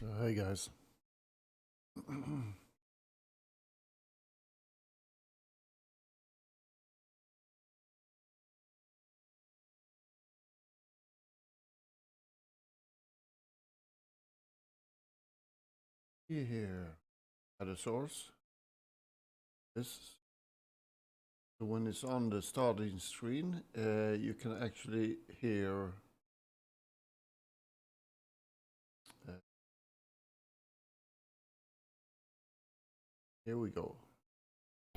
So, hey guys. Here at a source. This. So when it's on the starting screen, you can actually hear. Uh, Here we go.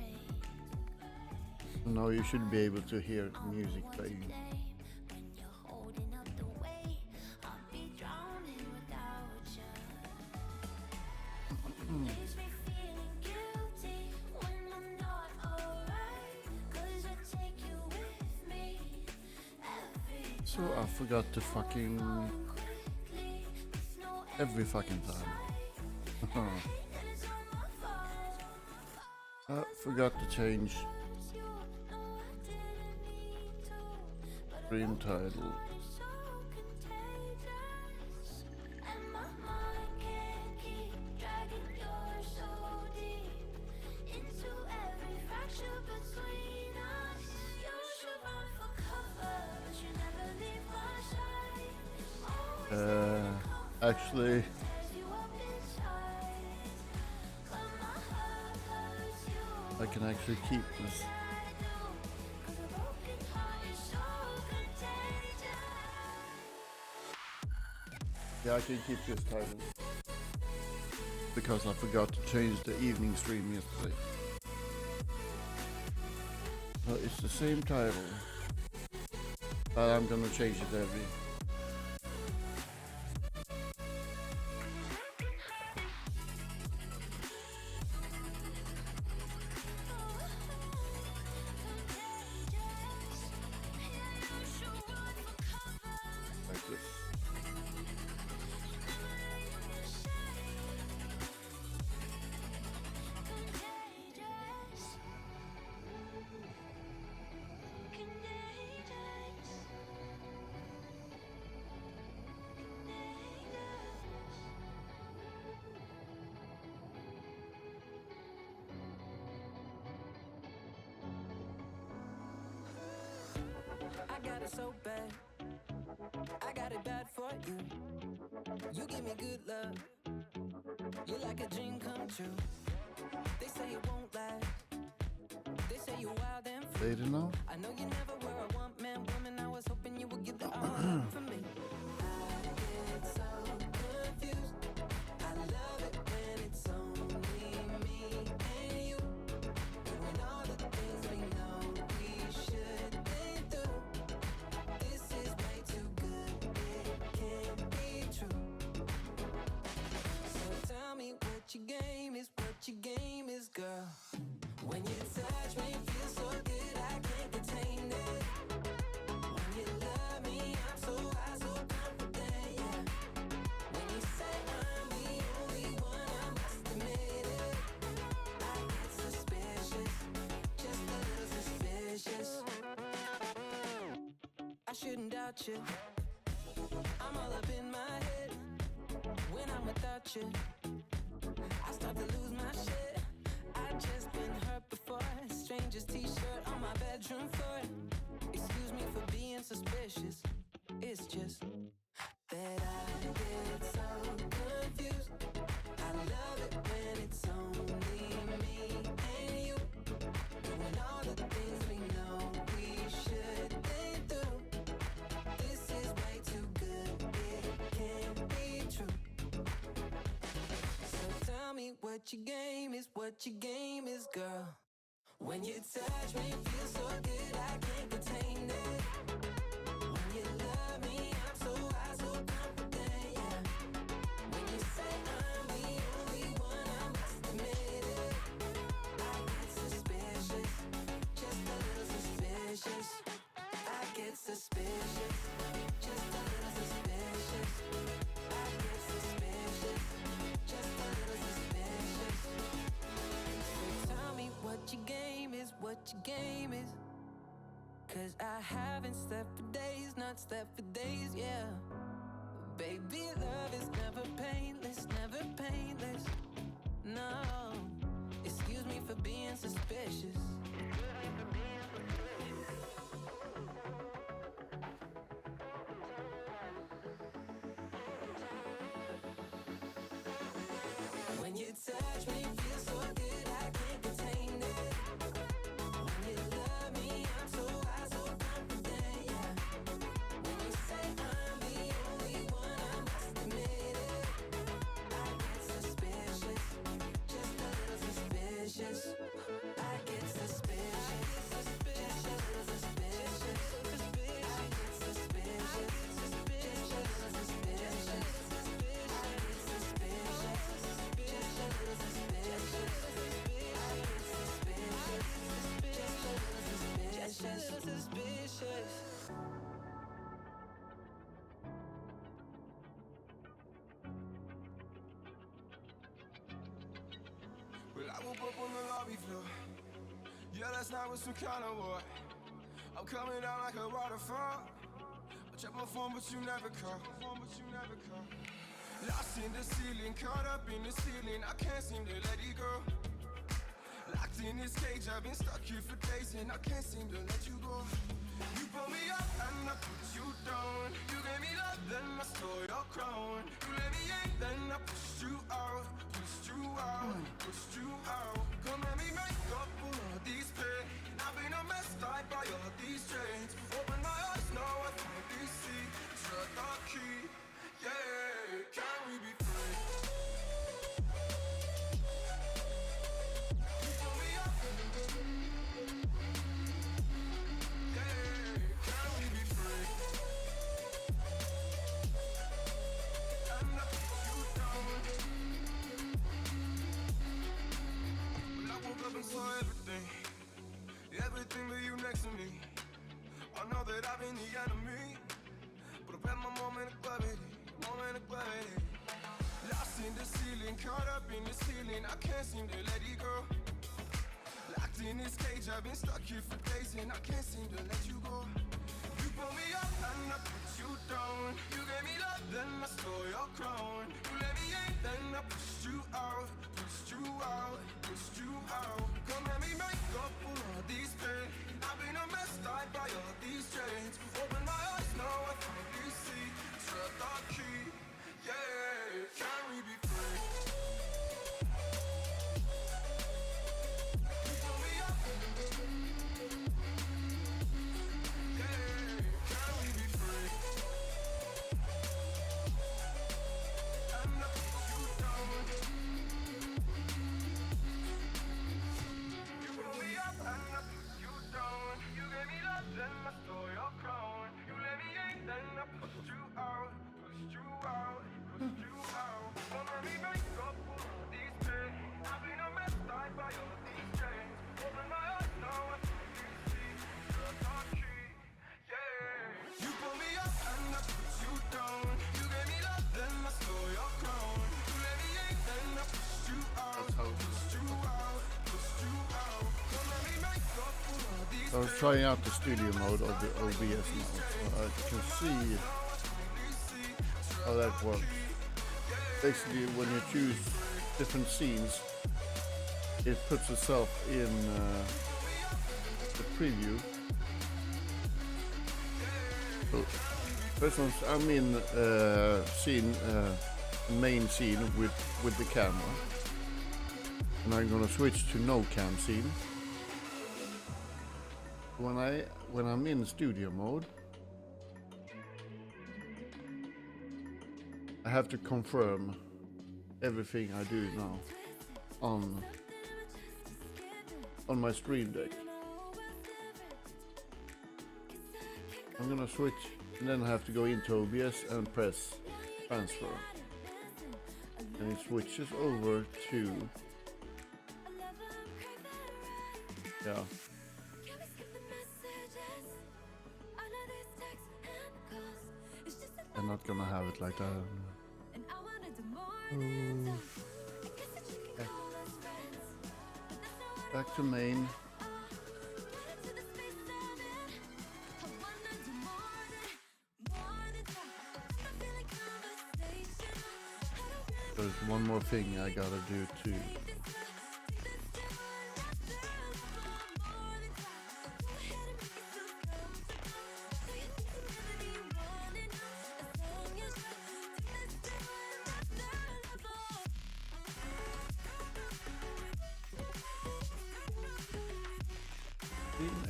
So now you should be able to hear music playing. So I forgot to fucking every fucking time. I forgot to change stream title. Actually, I can actually keep this. Yeah, I can keep this title because I forgot to change the evening stream yesterday. So it's the same title, but I'm gonna change it every. Like this. I got it so bad. I got it bad for you. You give me good love. You're like a dream come true. They say it won't last. They say you're wild and free. Later now. I know you never were a one man woman. I was hoping you would give the all up for me. I get so confused. I love it when it's only me and you. Doing all the things we know we shouldn't do. This is way too good, it can't be true. So tell me what your game is, girl. When you touch me, feel so good, I can't contain it. When you love me, I'm so high, so confident, yeah. When you say I'm the only one, I must admit it. I get suspicious, just a little suspicious. I shouldn't doubt you. I'm all up in my head. When I'm without you, I start to lose my shit. I just been hurt before. Stranger's t-shirt on my bedroom floor. Excuse me for being suspicious. It's just that I get so confused. I love it when it's only me and you. Doing all the things we know we shouldn't do. This is way too good, it can't be true. So tell me what your game is, girl. When you touch me, feel so good, I can't contain it. When you love me, I'm so high, so confident, yeah. When you say I'm the only one, I must admit it. I get suspicious, just a little suspicious. I get suspicious, just a little suspicious. I get suspicious, just a little suspicious. So tell me what your game is, Cause I haven't slept for days, not slept for days, yeah. Baby, love is never painless, never painless. No, excuse me for being suspicious. When you touch me, feel so good, I can't contain it. When you love me, I'm so high, so confident, yeah. When you say I'm the only one, I must admit it. I get suspicious, just a little suspicious. I get suspicious, just a little suspicious. I get suspicious, just a little suspicious. I get suspicious, just a little suspicious. I get suspicious, just a little suspicious. Just a little suspicious. Well, I woke up on the lobby floor. Yeah, last night was some kind of war. I'm coming down like a waterfall. I check my phone, but you never call. Lost in the ceiling, caught up in the ceiling. I can't seem to let it go. Locked in this cage, I've been stuck here for days, and I can't seem to let you go. You pull me up and I put you down. You gave me love, then I stole your crown. You let me in, then I pushed you out. Pushed you out, pushed you out. Come let me make up for all these pain. I've been a mess, tied by all these chains. Open my eyes, now I finally see. Shut the key, yeah. Can we be free? You pull me up, yeah. Can we be free? And I put you down. Well, I woke up and saw everything. Everything but you next to me. I know that I've been the enemy, but I've had my moment of gravity. Lost in the ceiling, caught up in the ceiling. I can't seem to let it go. Locked in this cage, I've been stuck here for days, and I can't seem to let you go. You pull me up and I put you down. You gave me love, then I stole your crown. You let me in, then I pushed you out. Pushed you out, pushed you out. Come let me make up for all these pain. I've been a mess, tied by all these chains. Open my eyes, now I finally see. Shut the key, yeah. Can we be free? You pull me up, yeah. Can we be free? And I put you down. You pull me up and I put you down. You gave me love, then I stole your crown. You let me in, then I pushed you out. Pushed you out, pushed you out. Don't let me make up for all these pain. I've been a mess, tied by all these chains. Open my eyes, now I finally see. Shut the key, yeah. You pull me up and I put you down. You gave me love, then I stole your crown. You let me in, then I pushed you out. Pushed you out, pushed you out. Don't let me make up for all these I was trying out the studio mode of the OBS now, so I can see how that works. Basically, when you choose different scenes, it puts itself in the preview. So, for instance, I'm in main scene with the camera, and I'm gonna switch to no cam scene. When I'm in studio mode, I have to confirm everything I do now on my stream deck. I'm gonna switch, and then I have to go into OBS and press transfer, and it switches over to I'm not gonna have it like that. Back to main. There's one more thing I gotta do too.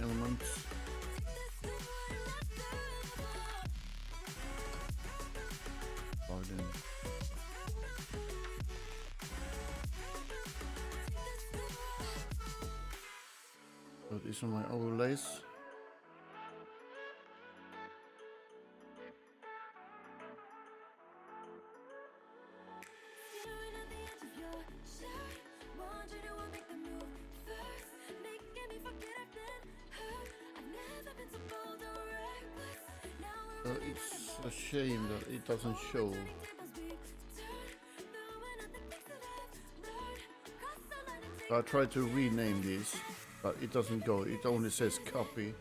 Elements. Plugged in. So these are my overlays. So it's a shame that it doesn't show. So I tried to rename these, but it doesn't go. It only says copy.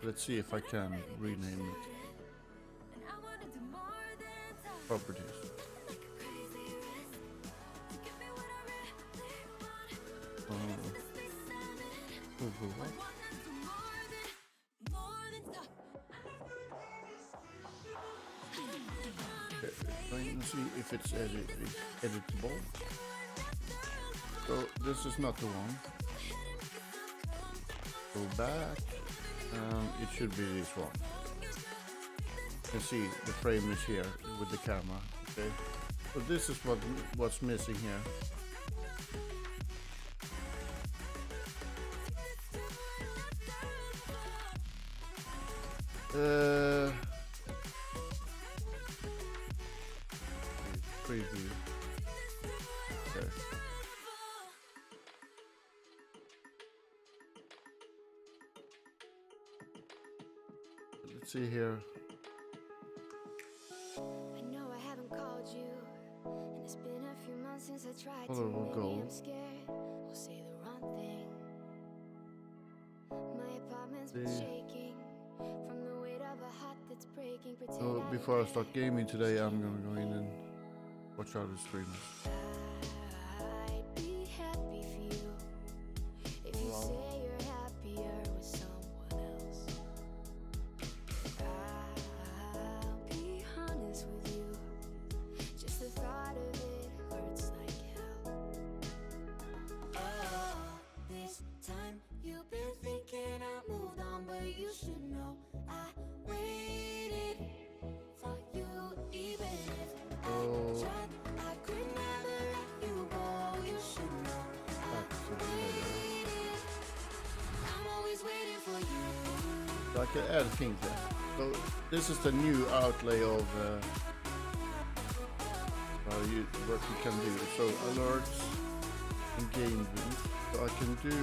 Let's see if I can rename it. Properties. Okay, trying to see if it's editable. So this is not the one. Go back. It should be this one. You can see the frame is here with the camera. Okay. So this is what's missing here. Preview. Okay. Let's see here. I know I haven't called you, and it's been a few months since I tried to. Color will Maybe go. I'm scared I'll say the wrong thing. My apartment's been shaking from the weight of a heart that's breaking. So before I start gaming today, I'm gonna go in and watch other streamers. I'd be happy for you if you say you're happier with someone else. I'll be honest with you, just the thought of it hurts like hell. Oh, this time you've been thinking I moved on, but you should know I waited for you even if I tried. I could never let you go. You should know I waited. I'm always waiting for you. So I can add things there. So this is the new outlay of what you can do. So alerts and game boost. So I can do.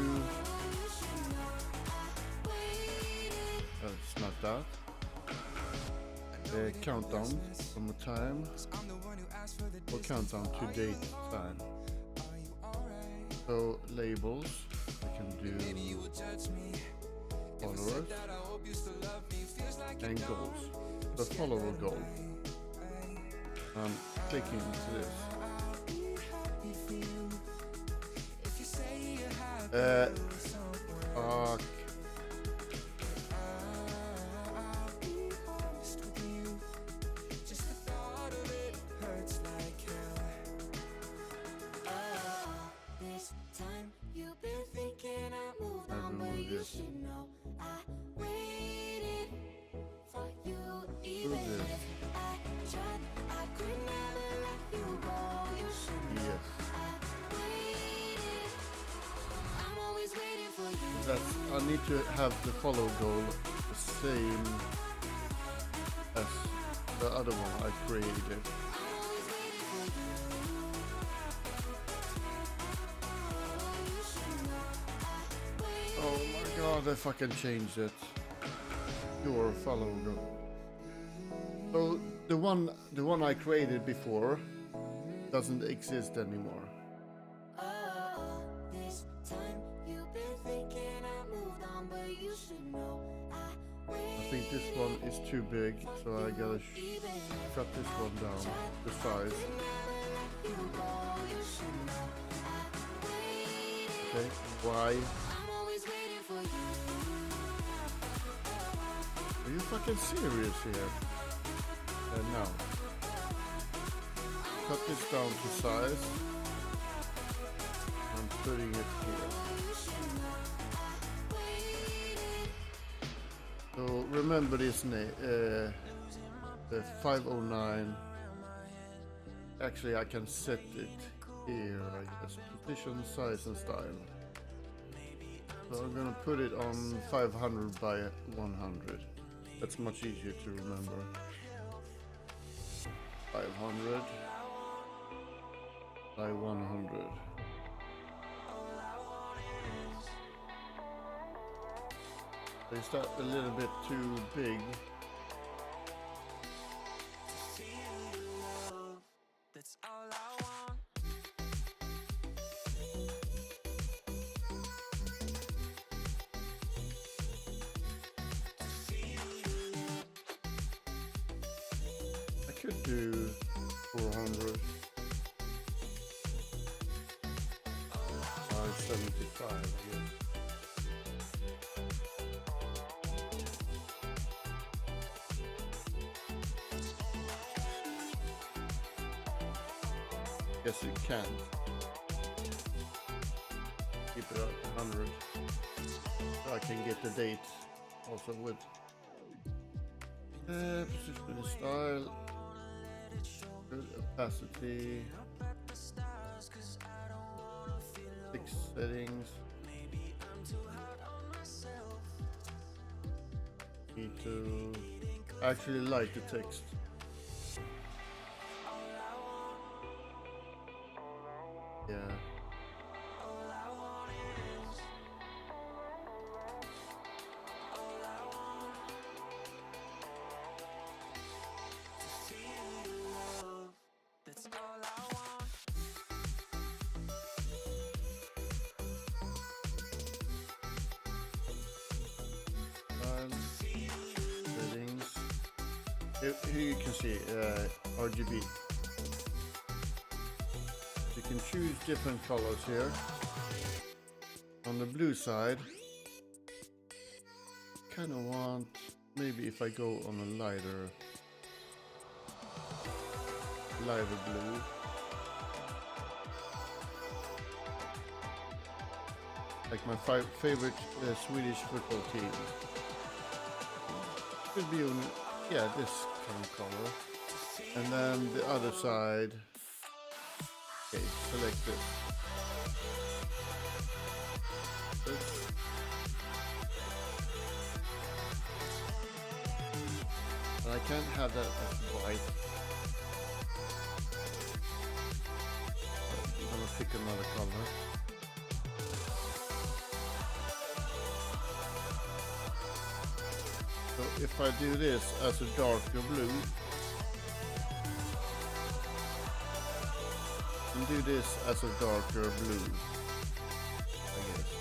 It's not that. Countdown from a time. Or countdown to date time. So labels. I can do followers and goals. The follower goal. I'm clicking into this. Fuck. This time you've been thinking I moved on, but you should know I waited for you even if I tried. I could never let you go. You should know Yes. I waited. I'm always waiting for you. That's, I need to have the follow goal the same as the other one I created. I'm always waiting for you. You should know I waited. Oh my god, I fucking changed it. Your follow goal. So the one I created before doesn't exist anymore. Oh, this time you've been thinking I moved on, but you should know I waited. think this one is too big, so I gotta cut this one down to size. Okay, why? Are you fucking serious here? No. Cut this down to size. I'm putting it here. So remember this name, the 509. Actually, I can set it here, I guess. Position, size, and style. So I'm gonna put it on 500 by 100. That's much easier to remember. 500 by 100. Is that a little bit too big? That's all I want. I could do 400. 575, I guess. Guess you can. Keep it at 100. So I can get the date also with position and style. Good opacity. 6 settings. Need to actually like the text. Yeah. That's all I want. Settings. Here you can see RGB. You can choose different colors here. On the blue side, kind of want, maybe if I go on a lighter blue. Like my favorite Swedish football team. Could be on, yeah, this kind of color. And then the other side. Okay, select this. And I can't have that as white. I'm gonna pick another color. So if I do this as a darker blue, and do this as a darker blue, I guess.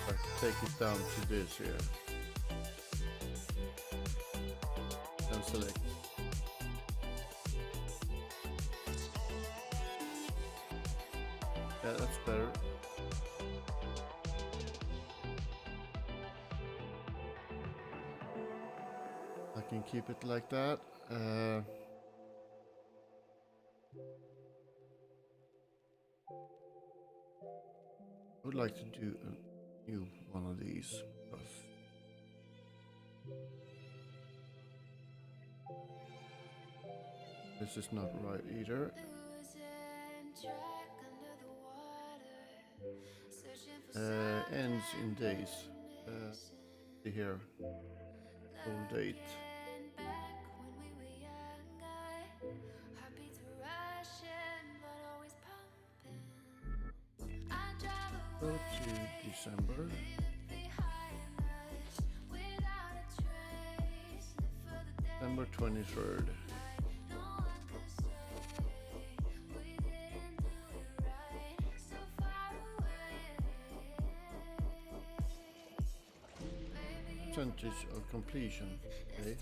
I take it down to this here. And select. Yeah, that's better. I can keep it like that. I would like to do a new one of these. This is not right either. Ends in days. See here. Old date. Go to December. December 23rd. percentage of completion. Okay.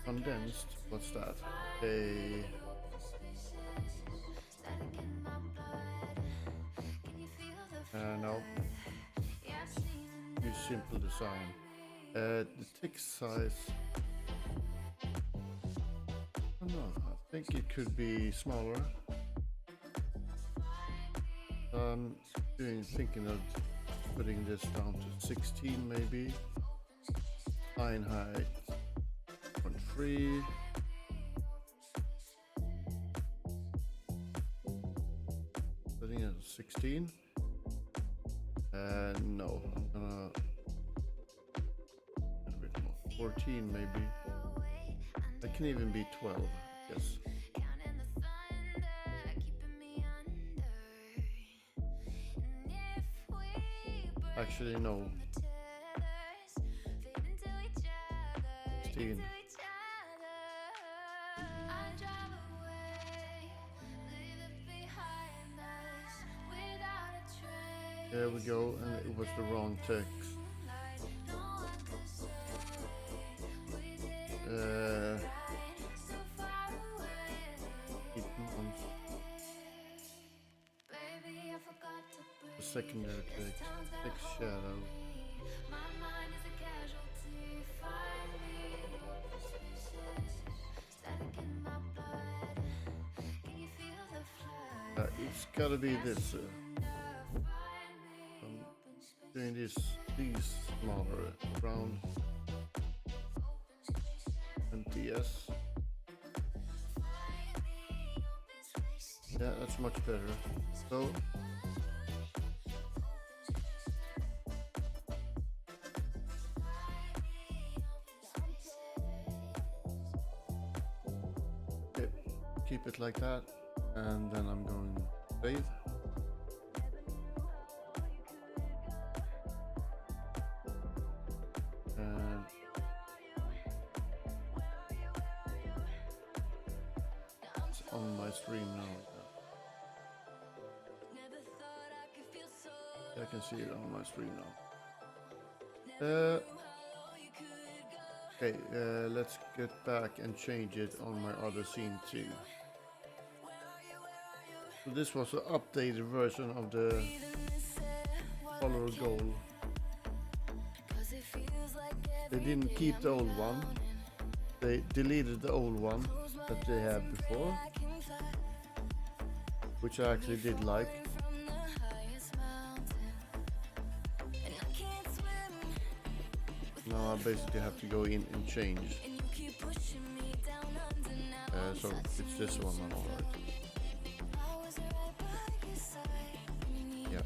Condensed. What's that? A no. Use simple design. The text size. I don't know. I think it could be smaller. Thinking of putting this down to 16 maybe. Line height 0.3. Putting it at 16. No, I'm gonna a bit more. 14 maybe. That can even be 12. Yes. Actually, no. 16. There we go, and it was the wrong text. 8 months. The secondary text shadow. It's gotta be this. Doing these smaller around 20s. Yeah, that's much better. So okay, keep it like that, and then I'm going to save. On my stream now. I can see it on my stream now. Okay, let's get back and change it on my other scene too. So this was an updated version of the follower goal. They didn't keep the old one. They deleted the old one that they had before, which I actually did like. Now I basically have to go in and change. So it's this one now, alright. Yeah.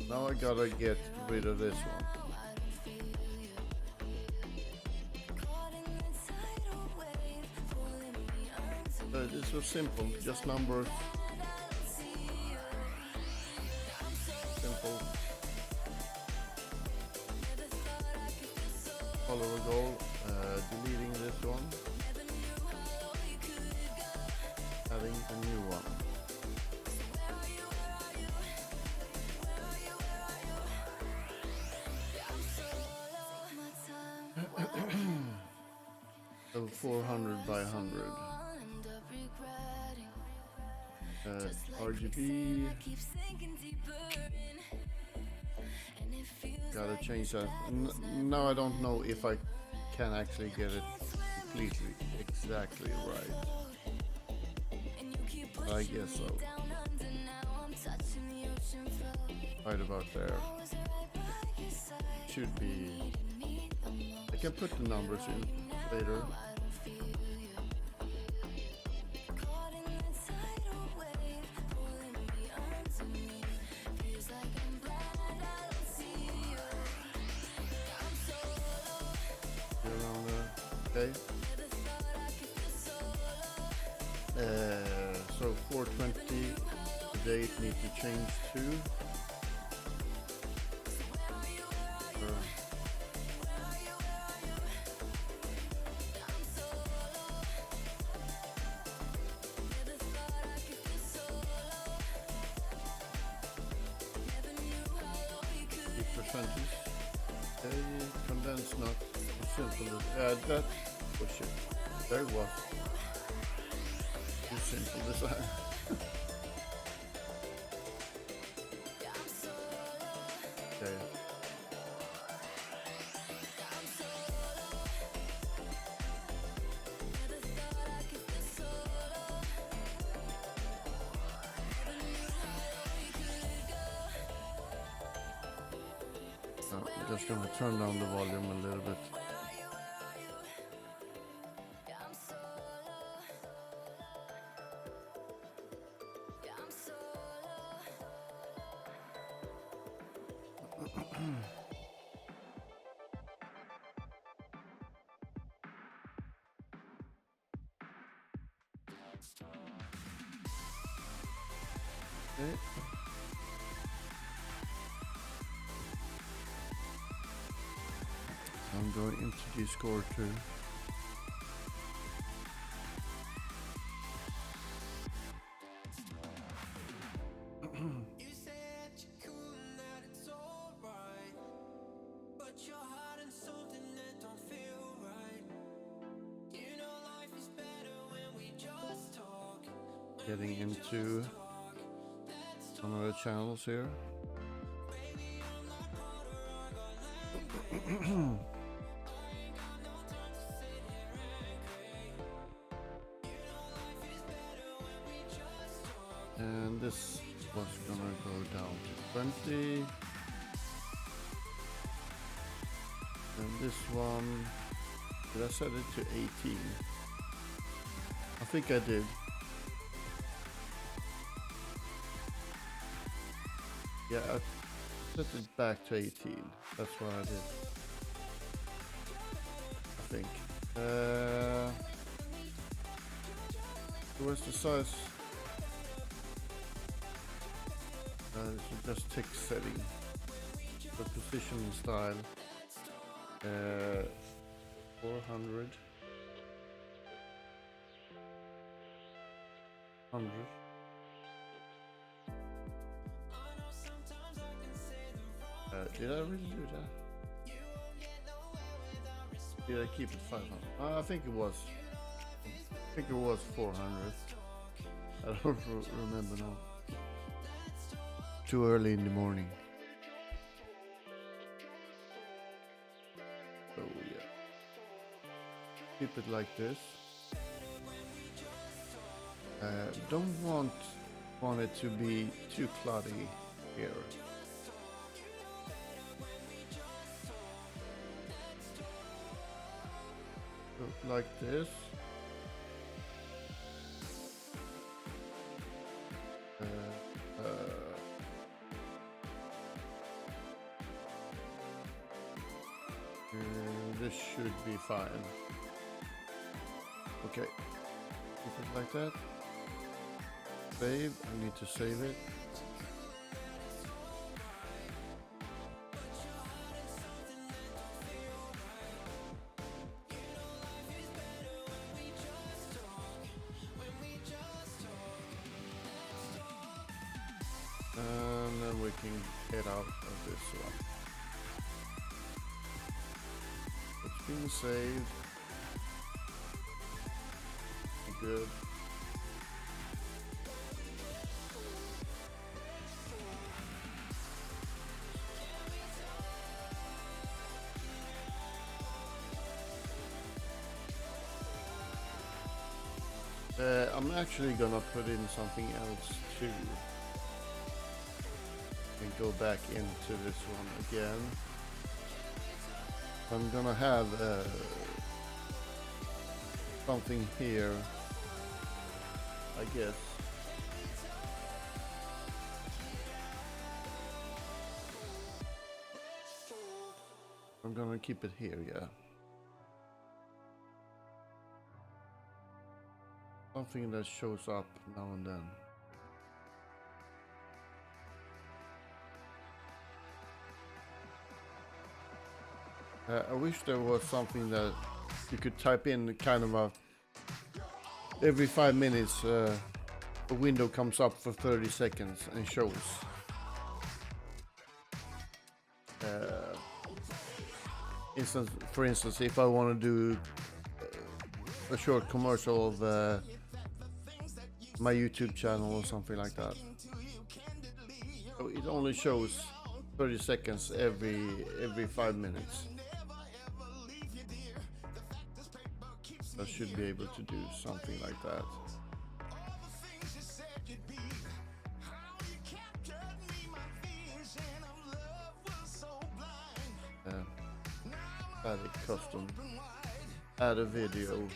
Now I gotta get rid of this one. This was simple, just numbers. Simple. Follow a goal, deleting this one, adding a new one. So 400 by 100. RGB. Gotta change that. Now I don't know if I can actually get it completely exactly right. I guess so. Right about there. Should be. I can put the numbers in later. Okay. So 420, the date needs to change to 8%. Okay, condensed nut. Simple. That. Oh shit. There it was. Too simple design. Okay. I'm just gonna turn down the volume a little bit. Okay. So I'm going into Discord too. You said you're cool and that it's alright, but you're hiding something that don't feel right. You know life is better when we just talk. Getting into some of the channels here. Baby, I'm not caught or I got language. I ain't got no time to sit here and cry. You know life is better when we just talk. And this was gonna go down to 20. And this one, did I set it to 18? I think I did. Yeah, I set it back to 18. That's what I did. I think. Where's the size? So just text setting. The position and style. 400. 100. Did I really do that? Did I keep it 500? I think it was. I think it was 400. I don't remember now. Too early in the morning. So yeah. Keep it like this. Don't want it to be too cloudy here. So like this. This should be fine. Okay, keep it like that. Save, I need to save it. And then we can get out of this one. It's been saved. Good. I'm actually gonna put in something else too. And go back into this one again. I'm gonna have something here, I guess. I'm gonna keep it here, yeah. Something that shows up now and then. I wish there was something that you could type in kind of a every 5 minutes a window comes up for 30 seconds and shows. For instance, if I want to do a short commercial of my YouTube channel or something like that, so it only shows 30 seconds every 5 minutes. I should be able to do something like that. Add a custom, add a video.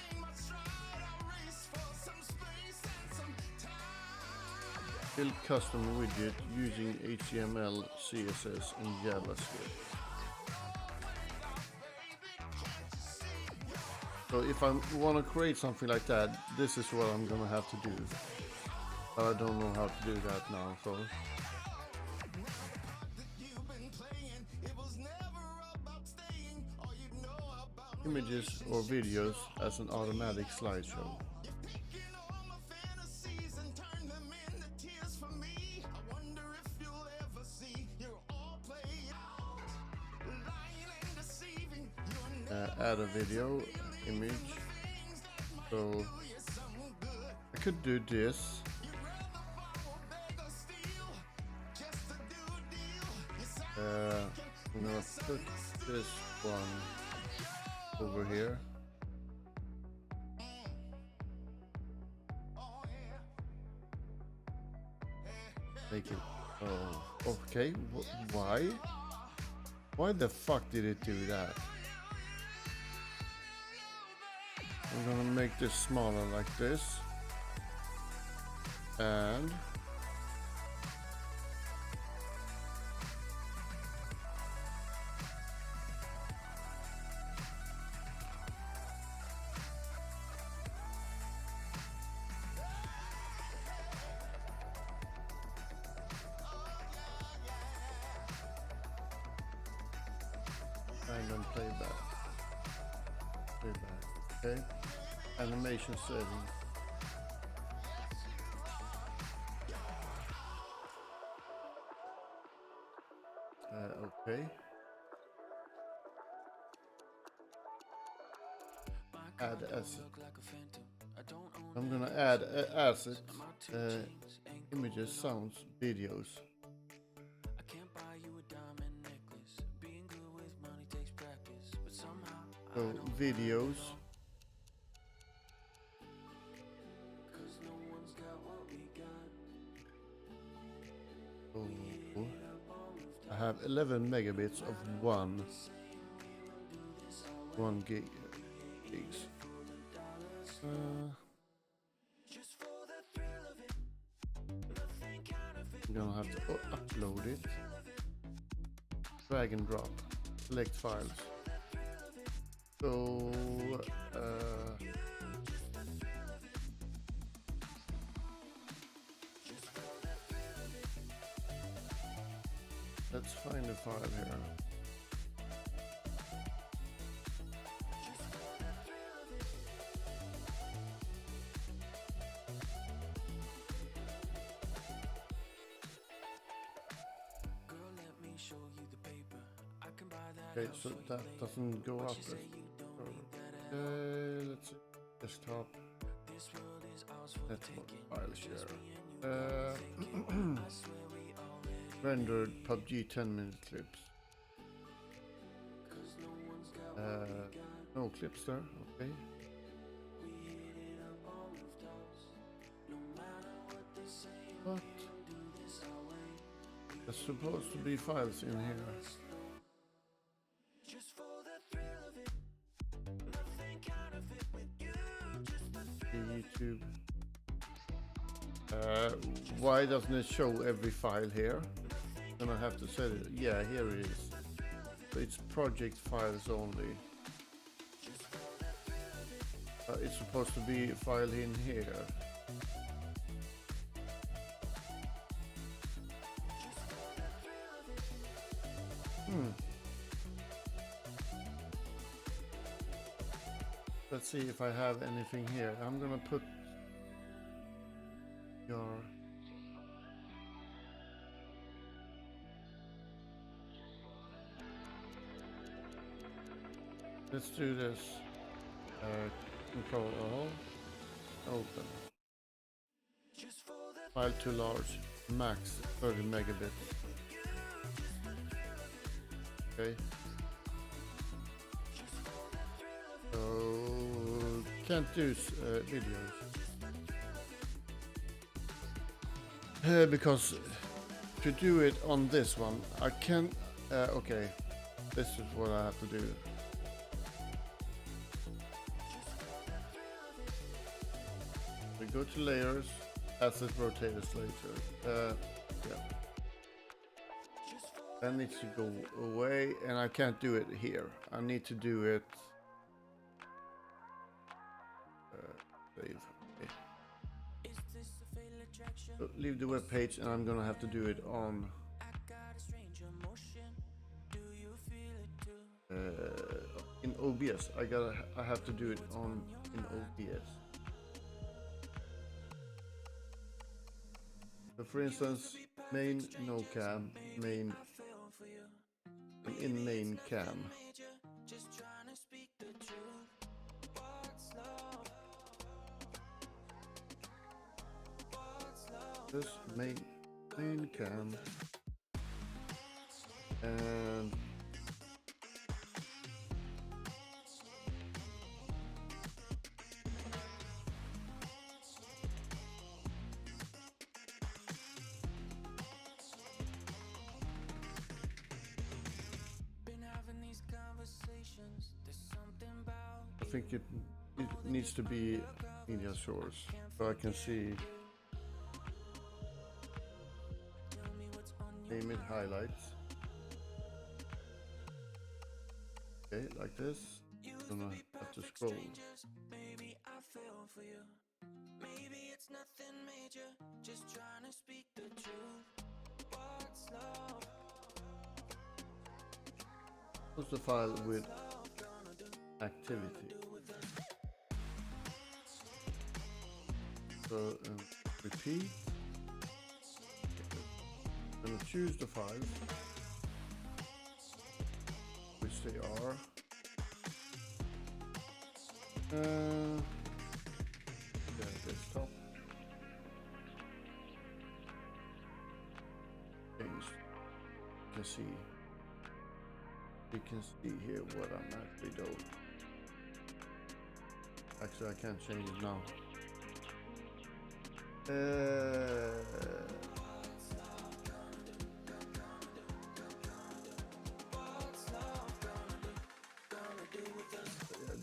Build custom widget using HTML, CSS, and JavaScript. So if I want to create something like that, this is what I'm gonna have to do. But I don't know how to do that now, so. Images or videos as an automatic slideshow. Add a video image. So I could do this. I'm gonna put this one over here. Make it. Oh, okay. Why? Why the fuck did it do that? I'm gonna make this smaller like this. And then playback. Okay. Animation settings. Okay. Add asset. I'm gonna add asset, images, sounds, videos. So videos. Oh, I have 11 megabits of one gigs. I'm gonna have to upload it. Drag and drop. Select files. So let's find a file here. Okay, so that doesn't go up. Let's see. Desktop. Network file share. Rendered PUBG 10-minute clips. No clips there. Okay. What? There's supposed to be files in here. YouTube. Why doesn't it show every file here? Then I have to set it. Yeah, here it is. So it's project files only. It's supposed to be a file in here. Let's see if I have anything here. I'm gonna put your Let's do this. Control all. Open. File too large. Max 30 megabits. Okay. So can't do videos because to do it on this one I can. Okay, this is what I have to do. We go to layers, asset rotator later. Yeah. That needs to go away, and I can't do it here. I need to do it. Save. Okay. So leave the web page, and I'm gonna have to do it on. In OBS. I have to do it on in OBS. So for instance, main no cam, main in main cam. This main cam and I think it needs to be media source so I can see. Name it highlights. Okay, like this. I'm gonna have to scroll. Maybe it's nothing major, just trying to speak the truth. What's love? What's the file with activity? So repeat. I'm gonna choose the files, which they are. Yeah, desktop. Change. You can see here what I'm actually doing. Actually, I can't change it now.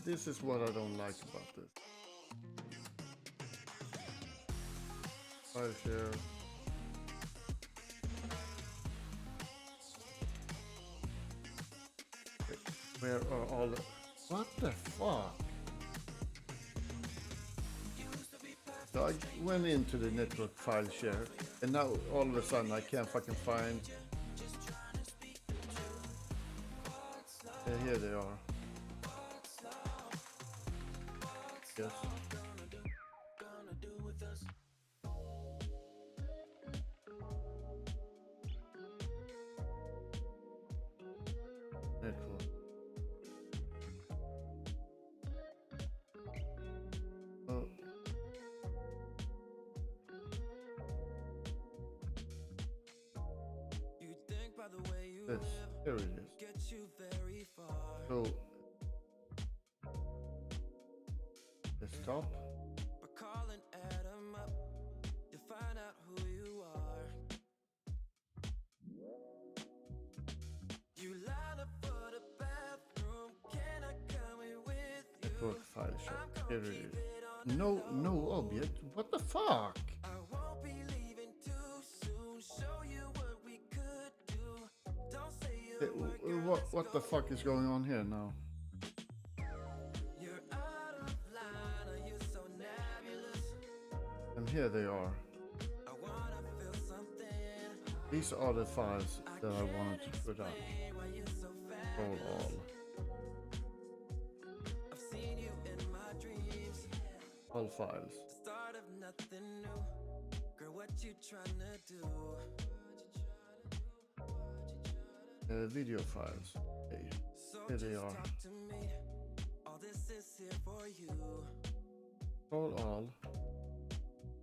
This is what I don't like about this. File share. Okay. Where are all the... What the fuck? So I went into the network file share, and now all of a sudden I can't fucking find... here they are. Yes. Network. Oh. This. Here it is. So desktop. Network file share. Here it is. No object. What the fuck? What the fuck is going on here now? And here they are. These are the files that I wanted to put up. Control all. All files. Video files. Okay. Here they are. innocence here for you. all,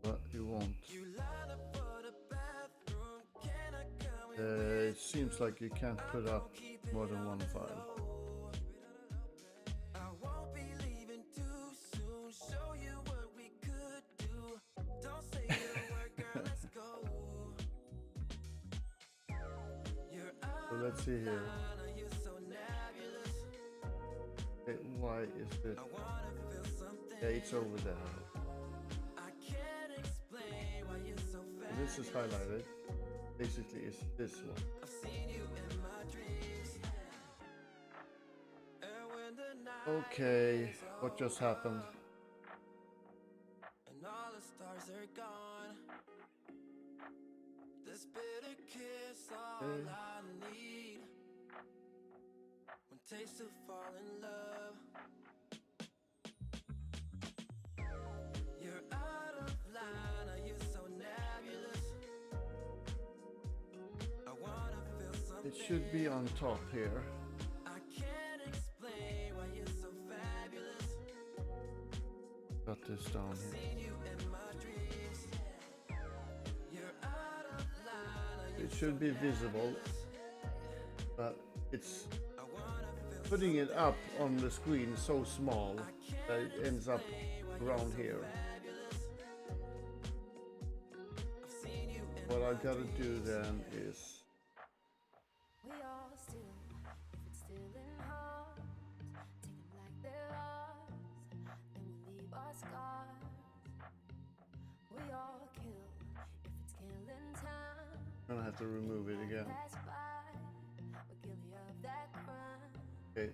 but you won't. You line up for the bathroom. Can I come in? It seems like you can't put up more than one file. I won't be leaving too soon. Show you what we could do. Don't say a word, girl. Let's go. You're So out let's see here. of you're so nebulous. Okay, why is it? I wanna feel something. Yeah, it's over there. I can't explain why you're so fast. This is highlighted. Basically, it's this one. I've seen you in my dreams. And when the night Okay, is what just happened? and all the stars are gone, this bitter kiss all Okay. I need. When taste to fall in love. You're out of line, are you so nebulous? I wanna feel something. It should be on top here. I can't explain why you're so fabulous. Got this down here. Seen you in my dreams. You're out of line, are you It should be visible, but it's putting it up on the screen so small that it ends up around here. What I gotta do then is We all still, if it's still in hearts, take them like they're ours, then we'll leave our scars. We all kill, if it's killing time, I'm gonna have to remove it again. that's by, we're guilty of that crime. Okay,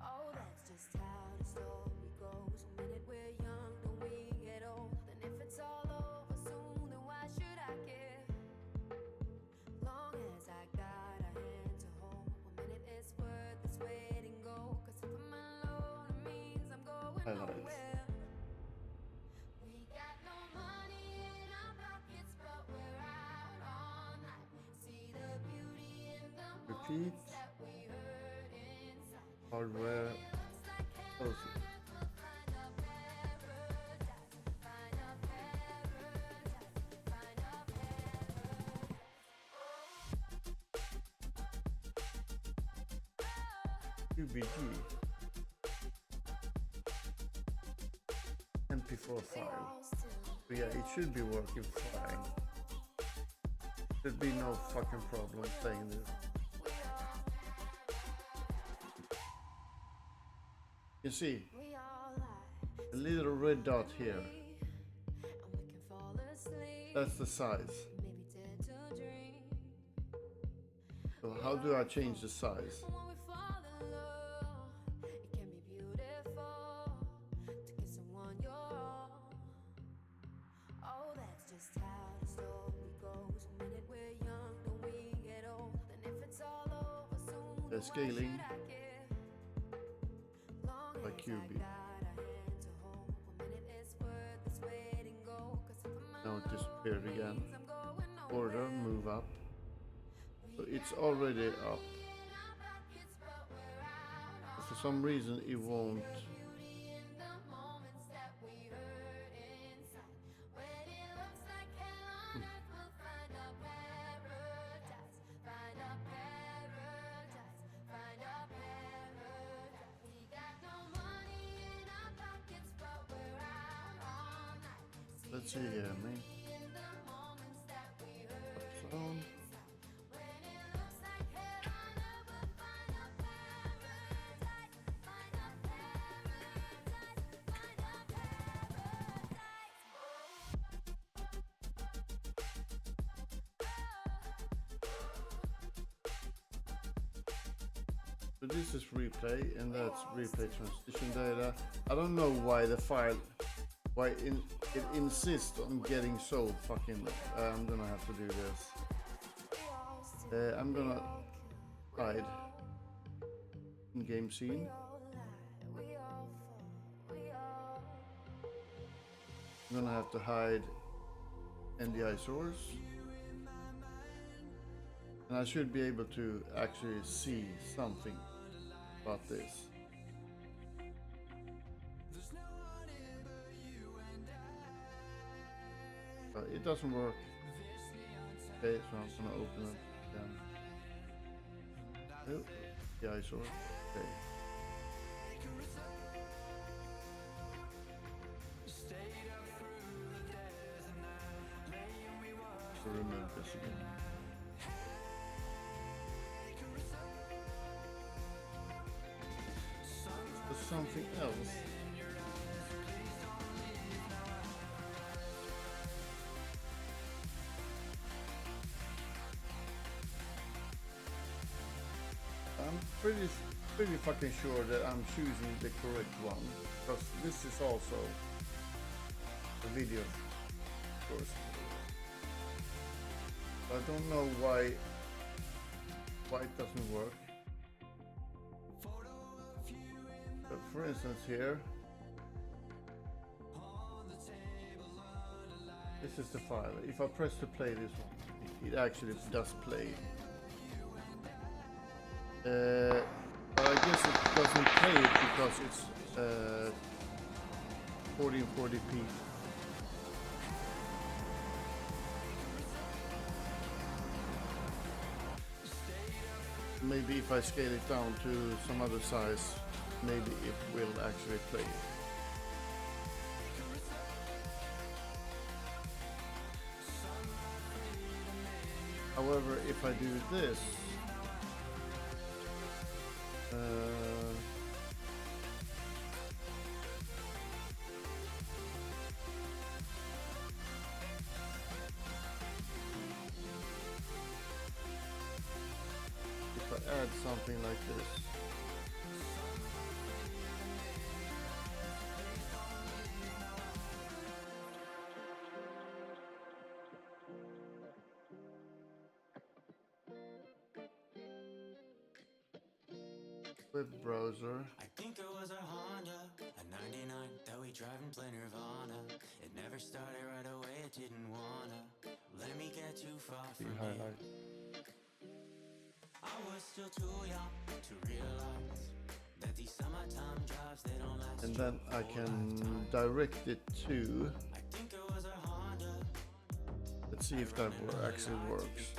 Oh, that's just how the story goes. The minute we're young, then we get old. Then if it's all over soon, then why should I care? Long as I got a hand to hold, 1 minute it's worth this waiting go. 'Cause if I'm alone, it means I'm going highlight. nowhere. We got no money in our pockets, but we're out all night. See the beauty in the Repeat. moments that we heard inside. Hardware. Close it. UBG. MP4 file. So yeah, it should be working fine. There'd be no fucking problem playing this. You see, a little red dot here. That's the size. So how do I change the size? The scaling by QB. Now it disappeared again. Order, move up. So it's already up. But for some reason it won't. Let's see here, man. Sound. So this is replay, and that's replay transition data. I don't know why the file, it insists on getting so fucking. I'm gonna have to do this. I'm gonna hide in-game scene. I'm gonna have to hide NDI source. And I should be able to actually see something about this. It doesn't work. Okay, so I'm gonna open it again. Oh, yeah, I saw it. Okay. So remove this again. There's something else. I'm pretty fucking sure that I'm choosing the correct one, because this is also a video, of course. I don't know why it doesn't work. But for instance here, this is the file. If I press to play this one, it actually does play. But I guess it doesn't play it because it's 1440p. Maybe if I scale it down to some other size, maybe it will actually play it. However, if I do this, if I add something like this, web browser. I think it was a Honda, a 99 that we drive and play Nirvana. It never started right away, it didn't wanna let me get too far from it. Highlight. I was still too young to realize that these summertime jobs, they don't last. And then I can direct it to. I think it was a Honda. Let's see if that actually works.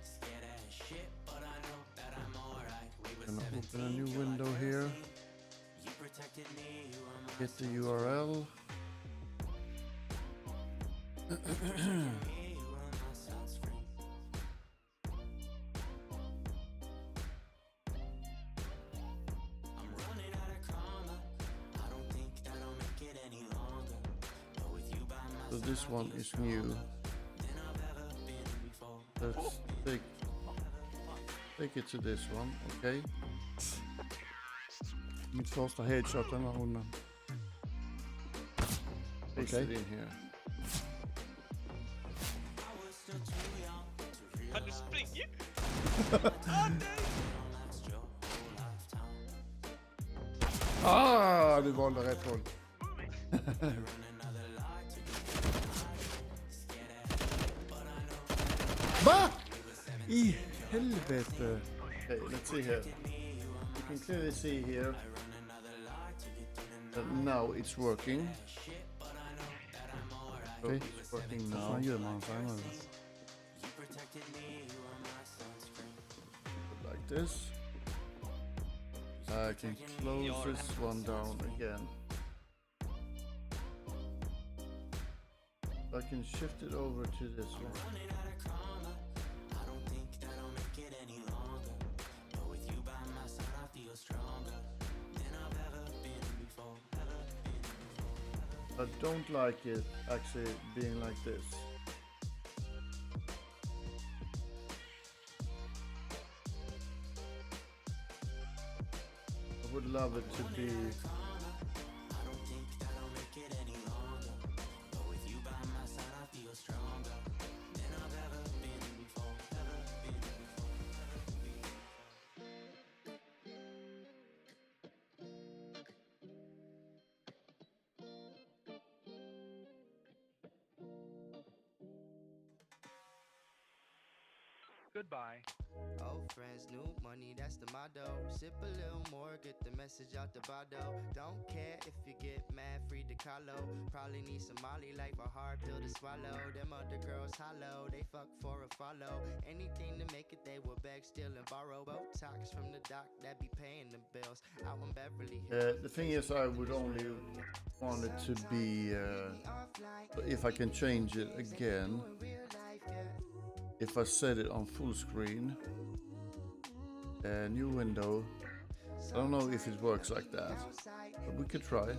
Scared as shit, but I know that I'm alright. We were Gonna 17, open a new window here. you protected me, you were my Get the URL. me, you were my sunscreen. I'm running out of karma. I don't think that I'll make it any longer. But with you by my So this one is new. than I've ever been before. Let's take it to this one, okay? Mitt första headshot den här hunden. Paste it in here. Kan du springa? Ah, du valde rätt håll. Va? I helvete. Okay, let's see here. You can clearly see here that now it's working. Okay, it's working now. Like this. I can close this one down again. I can shift it over to this one. I don't like it actually being like this. I would love it to be Goodbye. Old friends, new money, that's the motto. Sip a little more, get the message out the bottle. Don't care if you get mad, free to color. Probably need some Molly, like a hard pill to swallow. Them other girls hollow, they fuck for a follow. Anything to make it, they will beg, steal and borrow. Botox from the doc that be paying the bills. Out in Beverly Hills. The thing is, I would only want it to be if I can change it again. If I set it on full screen, new window. I don't know if it works like that, but we could try.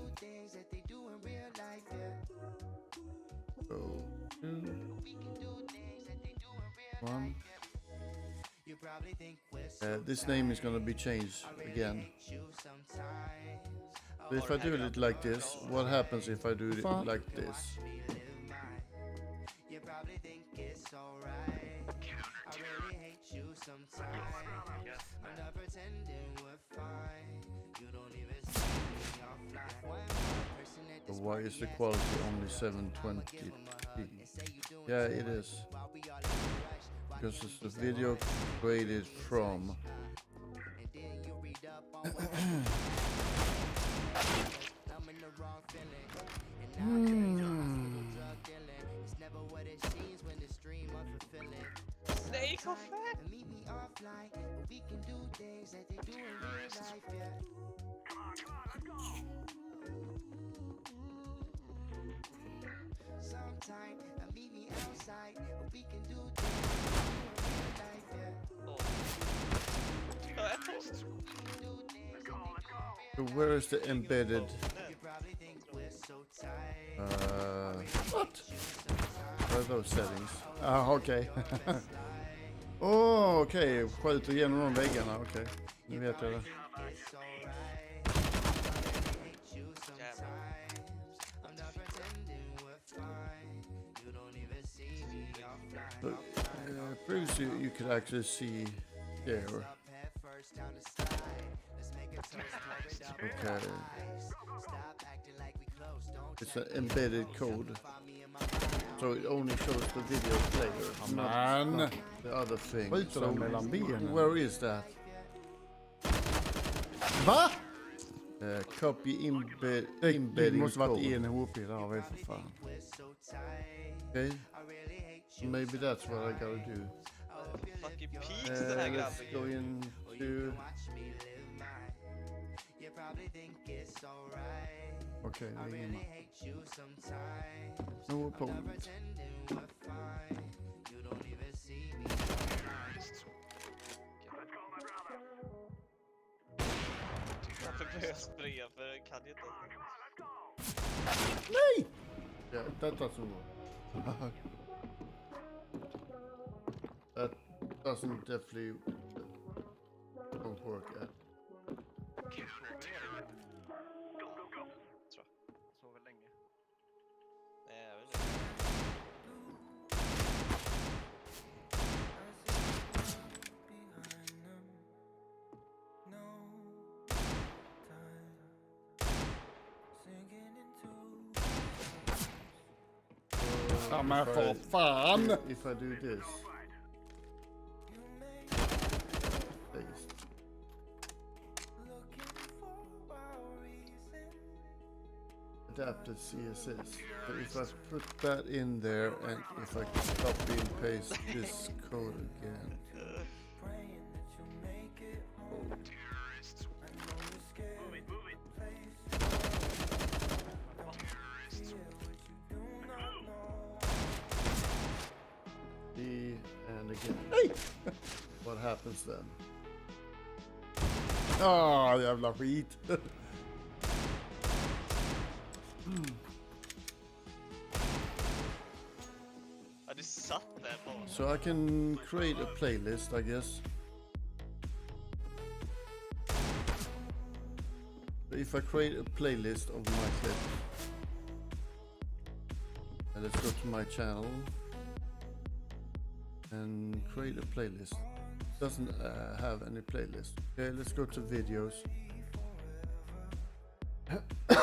So, 2, 1. This name is gonna be changed again. But if I do it like this, what happens if I do it like this? You probably think it's alright. I really hate you sometimes. I'm not pretending we're fine. You don't even see me offline. So why is the quality only 720p? Yeah, it is. Because it's the video created from Snake of fat. Meet me offline. We can do things that they do in real life, yeah. Sometime, meet me outside. We can do things that they do in real life, yeah. Ja, ett post. so where is the embedded what? What are those settings? Ah, okay. Oh, okej. Skjuter igenom de väggarna, okej. Nu vet jag det. So, previously you could actually see there. Okay. It's an embedded code. So it only shows the video player, not the other thing. So where is that? Va? Copy embedding måste varit en ihop där har vi för fan. Okay. Maybe that's what I gotta do. Fucking peaks den här Let's grabben. go into... Okay, det är ingen. No opponent. Varför börjar jag springa? För jag kan inte. Nej! Yeah, that doesn't work. That doesn't definitely won't work yet. Så väl länge. Nej, jag vet inte. Ja men för fan! If I do this. Paste. Adapted CSS. So if I put that in there and if I copy and paste this code again. And again. Hey! What happens then? Ah, jävla skit. Ja, det satt där bara. So I can create a playlist, I guess. If I create a playlist of my clip, and let's go to my channel and create a playlist. Doesn't have any playlist. Okay, let's go to videos. So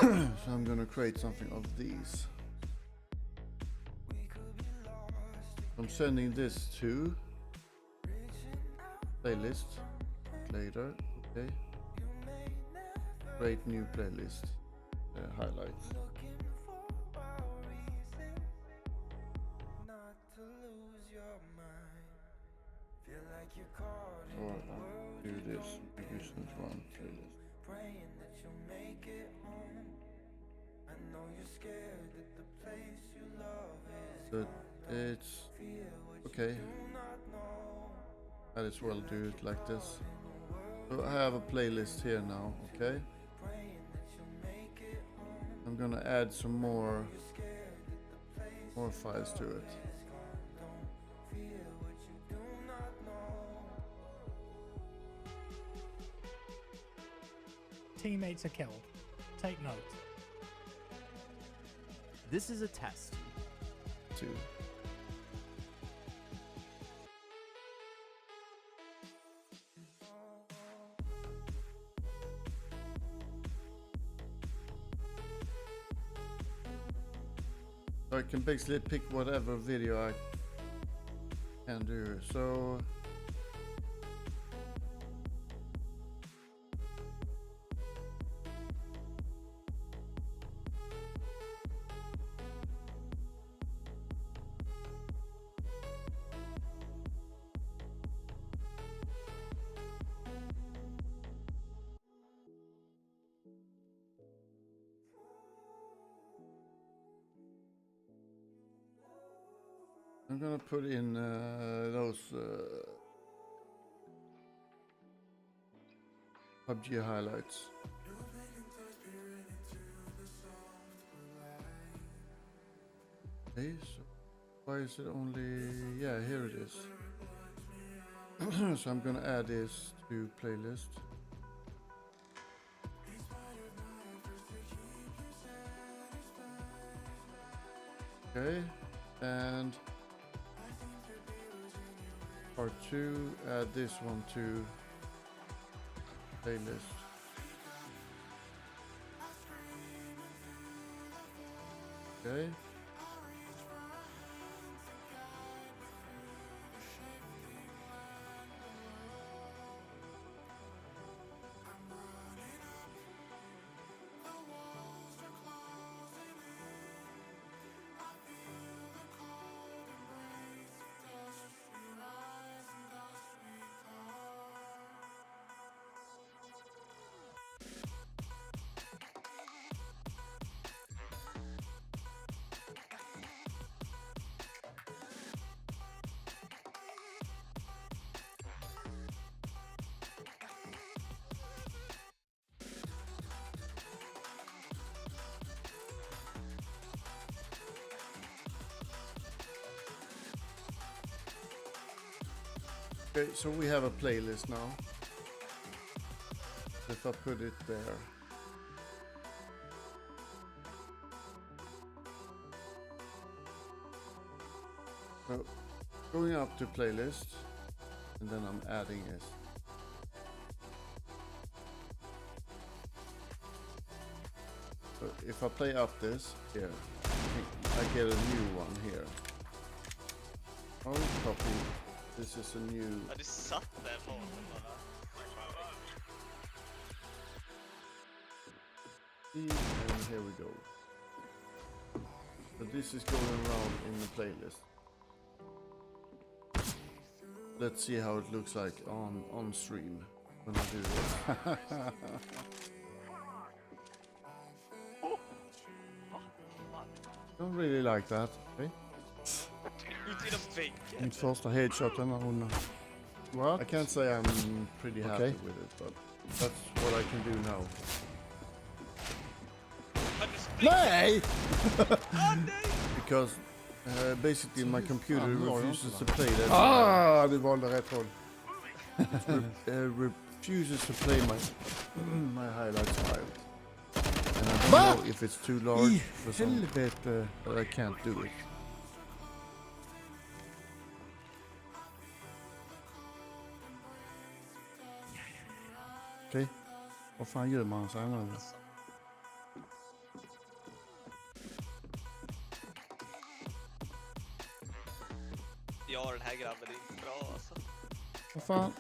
I'm gonna create something of these. I'm sending this to Playlist. Later. Okay. Create new playlist. Highlights. Looking for a reason not to lose your mind. Feel like you're caught in Or a world do you this. don't Revisions belong one to. playlist. Praying that you'll make it home. I know you're scared that the place you love is So gone. it's Feel what okay. you do not know. Might as well do it like this. So I have a playlist here now, okay? Praying that you'll make it home. I'm gonna add some more You're scared that the place files to it. is gone. Don't feel what you do not know. Teammates are killed. Take note. This is a test. Too. So I can basically pick whatever video I can do. So I'm gonna put in those PUBG highlights. Okay, so why is it only... Yeah, here it is. So I'm gonna add this to playlist. Okay, and part 2, add this one to playlist. Okay. Okay, so we have a playlist now. If I put it there. So, going up to playlist, and then I'm adding it. So if I play up this here, I get a new one here. I'll copy. This is a new. Ja, det satt där bakom bara. And here we go. So this is going around in the playlist. Let's see how it looks like on stream when I do this. Don't really like that. Okay. Ut genom väggen. Mitt första headshot den här rundan. What? I can't say I'm pretty happy Okay. with it, but that's what I can do now. Har du springt? Nej! Nej! Because basically my computer Fan, nu har jag refuses inte, to play that. Ah, du valde rätt håll. Refuses to play my highlights file. And I don't know if it's too large for some, Helvete. but I can't do it. Okej. Vad fan gör man så här nu? Ja, den här grabben är inte bra alltså. Vad fan?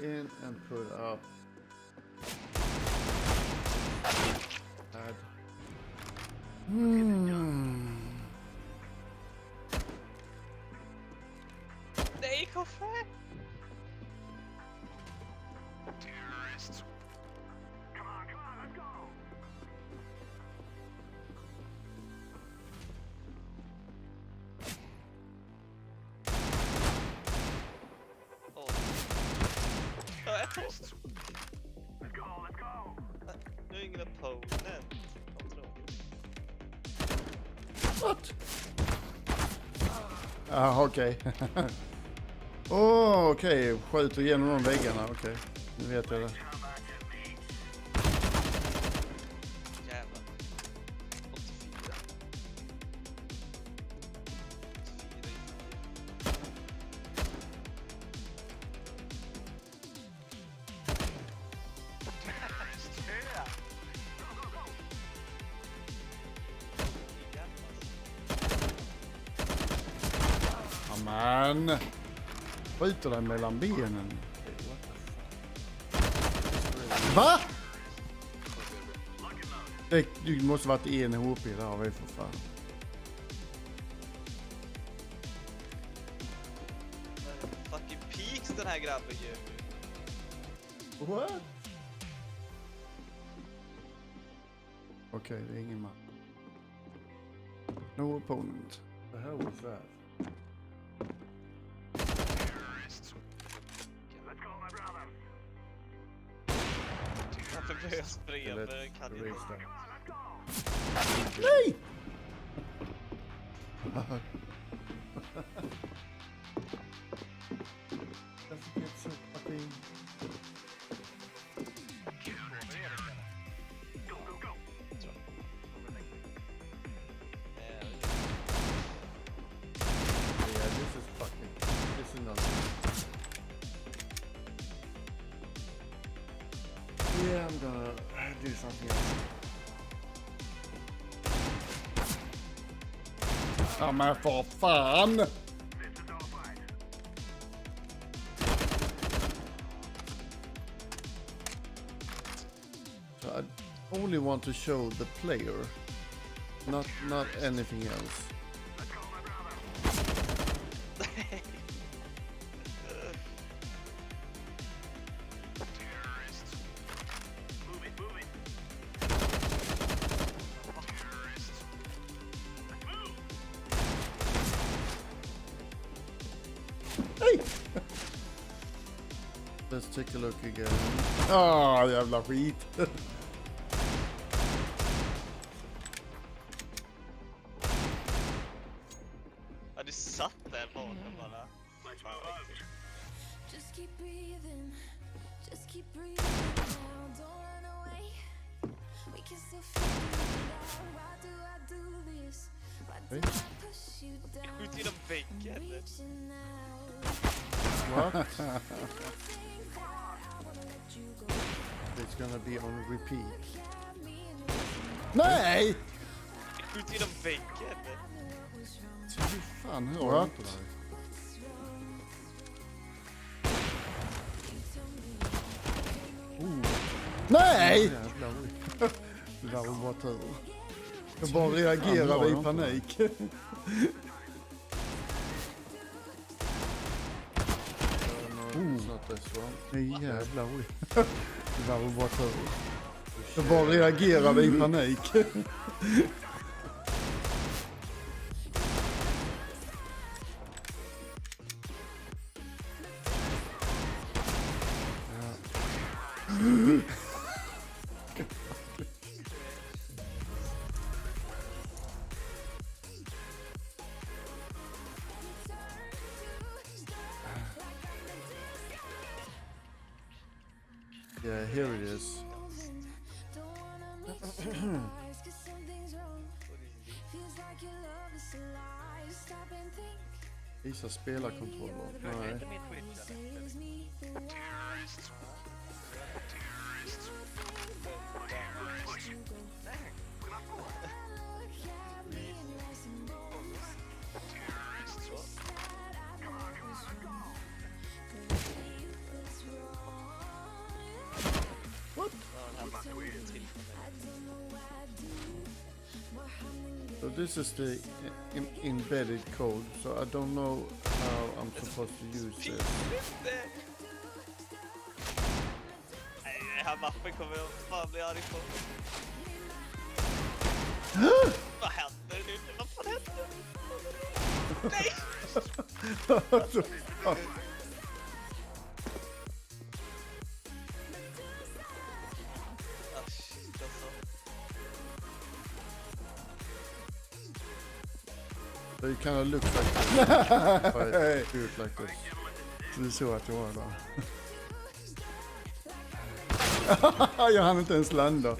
in and put up. Add. Nej, kaffe! Åh. Jag är på. Nu är ingen opponent. Vad tråkigt. What? Ah, okej. Åh, okej. Skjuter igenom de väggarna, okej. Nu vet jag det. Jävlar. 84. 84. Amen. Skjuter den mellan benen. Va? Det måste varit en HP där har vi för fan. Fucking peaks den här grabben ju. What? Okej, det är ingen man. No opponent. The hell was that? Varför börjar jag spraya Let's med en kandidat? restart. Nej! Doesn't get so fucking... Yeah, this is fucking... This is not... Yeah, I'm gonna do something else. Ja men för fan! So I only want to show the player, not anything else. Hey! Let's take a look again. Ah, jävla skit. Ja, du satt där bakom bara. Just keep breathing. Just keep breathing now. Don't run away. We can still figure it out. Why do I do this? Why do I push you down? Skjut genom väggen. Reaching out. What? Think that I wanna let you go. It's gonna be on repeat. Have me in your Nej! Skjut genom väggen. Hur fan hör jag inte det? Nej! Jävlar. Det där var bara tur. Jag bara reagerade i panik. Nej jävlar. Det där var bara tur. Jag bara reagerade i panik. Yeah, here it is. Visa spelarkontroller. Nej. this is the embedded code, so I don't know how I'm supposed to use this. Nej, den här mappen kommer jag fan bli arg på. Vad händer nu? Vad fan händer? Nej! What the fuck? Ah, shit alltså. So you kind of look like this. If I do it like this. Du såg att jag var där. Jag hann inte ens landa.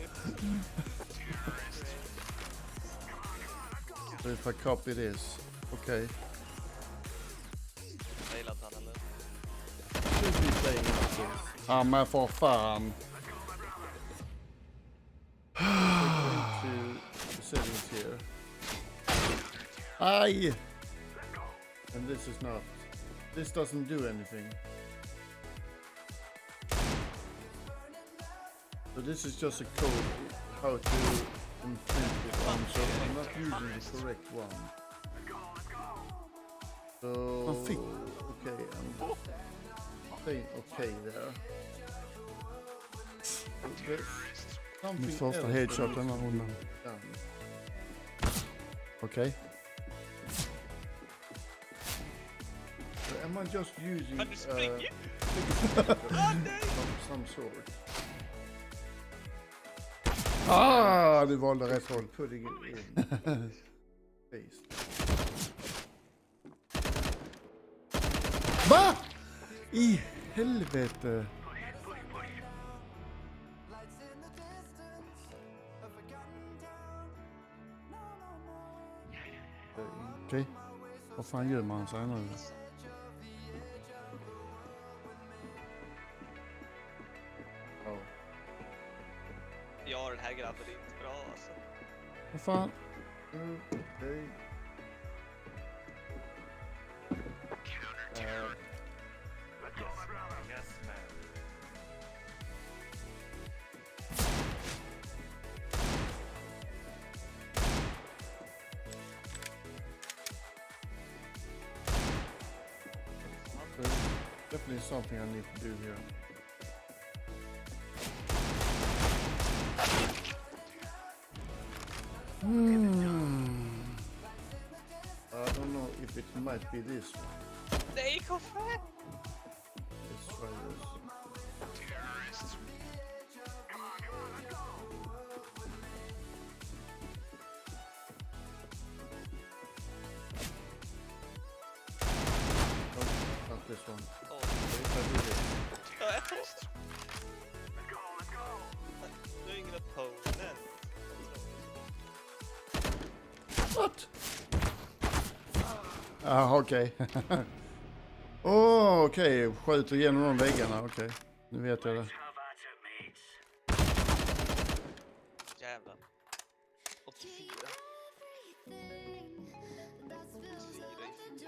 So if I copy this, okay. Jag gillar inte han heller. Should be playing like this. Ja men för fan. Into the settings here. Aj! And this is not. This doesn't do anything. So this is just a code how to imprint it on. So I'm not using the correct one. So okay, I'm saying okay there. There's something Min första else headshot that den här needs to rundan. be done. Okej. So am I just using Kan du springa? some sort? Ah, du valde rätt håll. Putting it in. Paste. Va? I helvete. Okej. Vad fan gör man så här nu? Oh. Ja, den här grabben är inte bra alltså. Vad fan? Okay. There's definitely something I need to do here. I don't know if it might be this one. Nej, kom fram! Let's try this. No, not this one. Åh, If I do this. jag är först. Nu är ingen opponent. What? Ah, okej. Okej. Skjuter igenom de väggarna. Okej. Nu vet jag det. Jävlar. 84.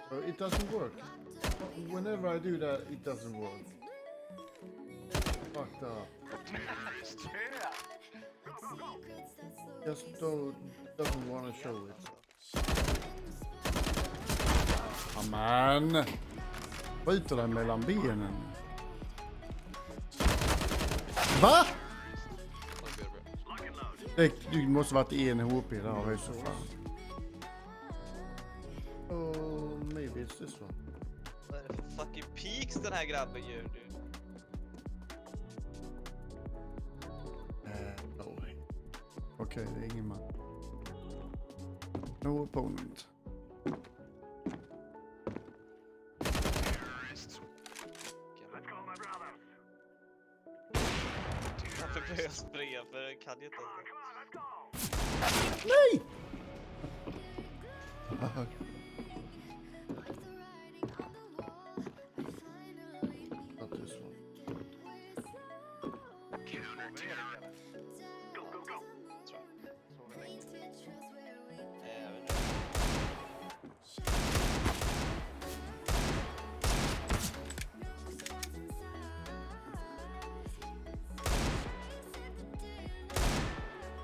So it doesn't work. Whenever I do that, it doesn't work. Fucked up. Just doesn't want to show it. Amen. Skjuter den mellan benen. Va? Du måste varit en HP där har vi så fan. Oh, maybe it's this one. Vad är det för fucking peaks den här grabben gör nu? No. Okej, det är ingen man. No opponent. Varför börjar jag springa? För jag kan ju inte ens. Nej! Not this one.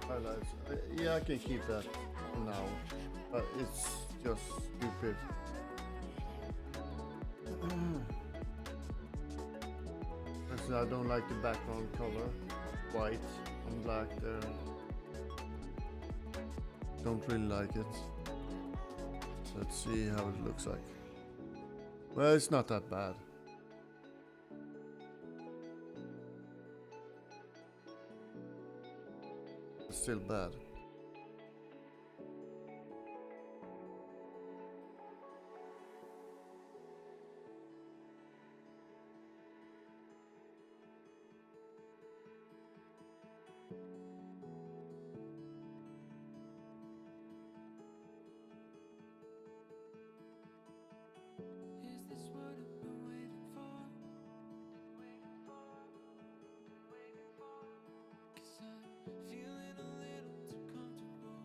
Highlights. Yeah, I can keep that for now. It's just stupid. Actually, I don't like the background color, white and black there. Don't really like it. Let's see how it looks like. Well, it's not that bad. It's still bad. Is this what I've been waiting for? Cause I'm feeling a little too comfortable.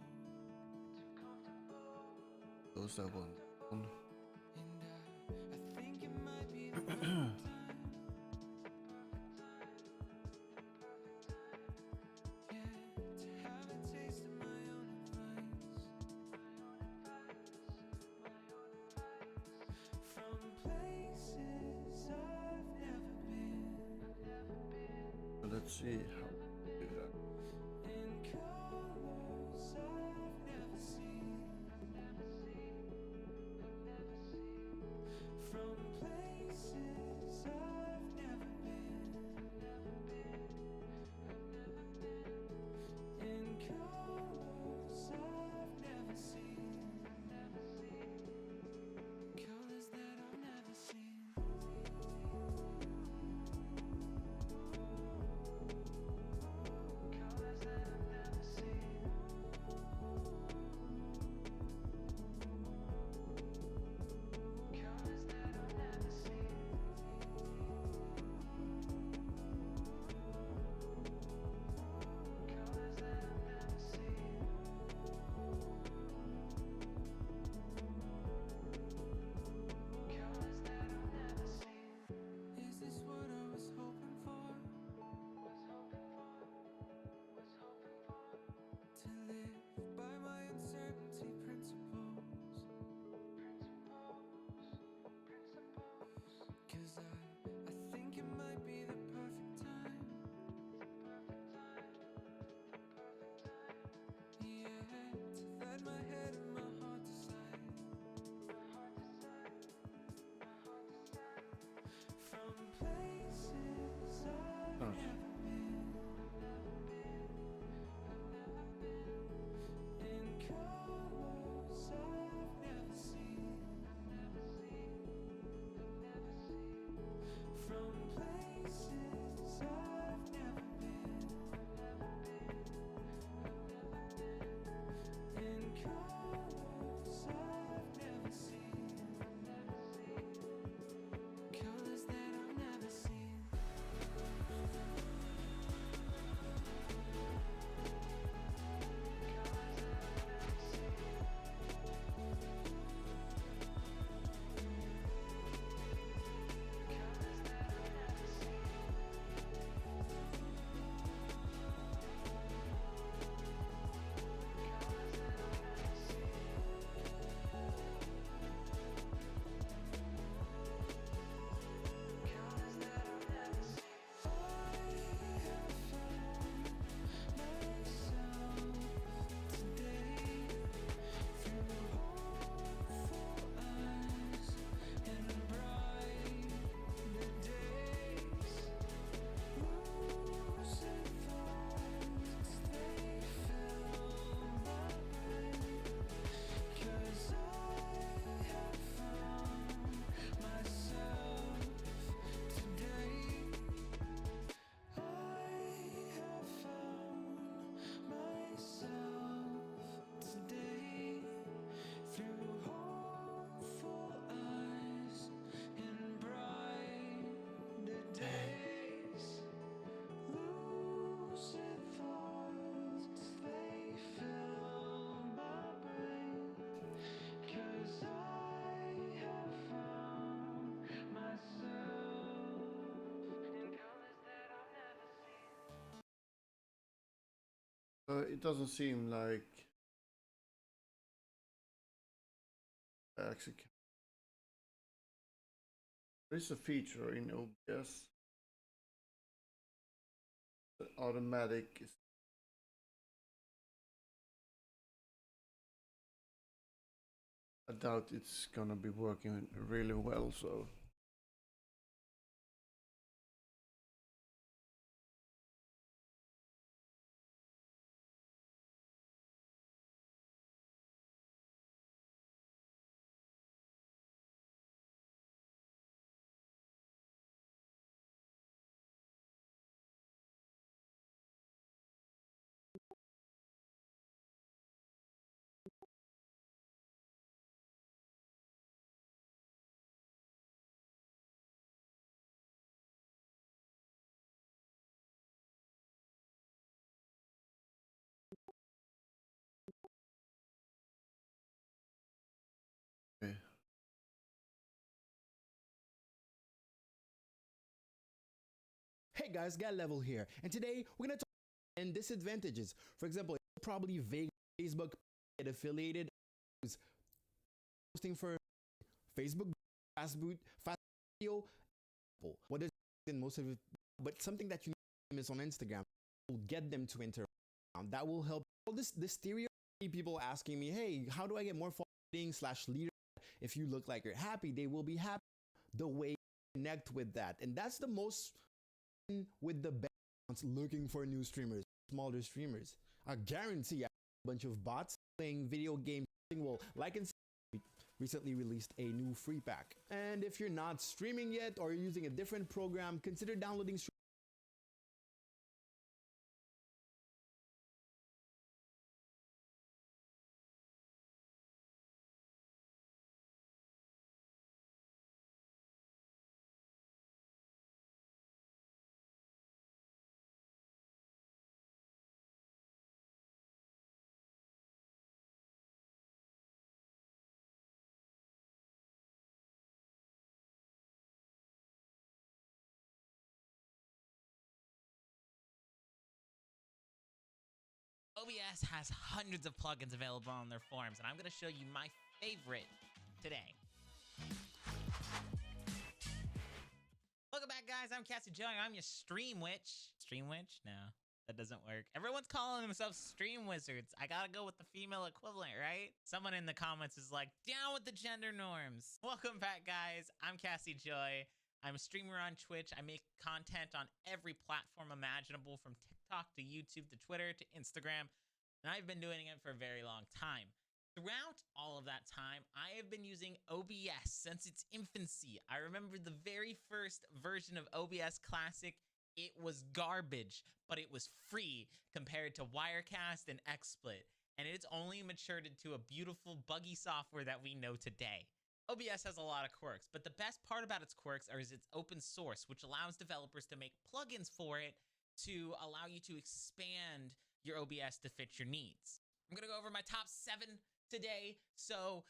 Close that one. And I think it might be the perfect time. Yeah, to have a taste of my own advice. From places I've never been. Let's see how to do that. In colors I've never seen. From places I've never been. In colors I've never seen. Colors that I've never seen. Colors that I've never seen. Colors that I've never seen. Colors that I've never seen. Colors that I've never seen. Is this what I was hoping for? To live by my uncertainty principles. Cause I think it might be the perfect time. Yeah, to let my head and my heart decide. From places I've Okay. never been. In colors I've never seen. From places I've never been. In colors I've never seen. Colors that I've never seen. It doesn't seem like Actually, there is a feature in OBS, automatic. I doubt it's gonna be working really well, so. Okay. Hey guys, Gal Level here, and today we're gonna talk about disadvantages. For example, probably vague Facebook affiliated posting for Facebook, fast boot, fast video. What is in most of it, but something that you miss on Instagram will get them to interact. That will help. All this stereo people asking me, hey, how do I get more following / leader? If you look like you're happy, they will be happy. The way you connect with that, and that's the most with the bands looking for new streamers, smaller streamers. I guarantee a bunch of bots playing video games will like and recently released a new free pack. And if you're not streaming yet or you're using a different program, consider downloading OBS has hundreds of plugins available on their forums, and I'm going to show you my favorite today. Welcome back, guys. I'm Cassie Joe. I'm your Stream Witch. Stream Witch? No, that doesn't work. Everyone's calling themselves Stream Wizards. I gotta go with the female equivalent, right? Someone in the comments is like, down with the gender norms. Welcome back, guys. I'm Cassie Joy. I'm a streamer on Twitch. I make content on every platform imaginable, from TikTok to YouTube to Twitter to Instagram, and I've been doing it for a very long time. Throughout all of that time, I have been using OBS since its infancy. I remember the very first version of OBS Classic. It was garbage, but it was free compared to Wirecast and XSplit, and it's only matured into a beautiful, buggy software that we know today. OBS has a lot of quirks, but the best part about its quirks is its open source, which allows developers to make plugins for it to allow you to expand your OBS to fit your needs. I'm going to go over my top 7 today, so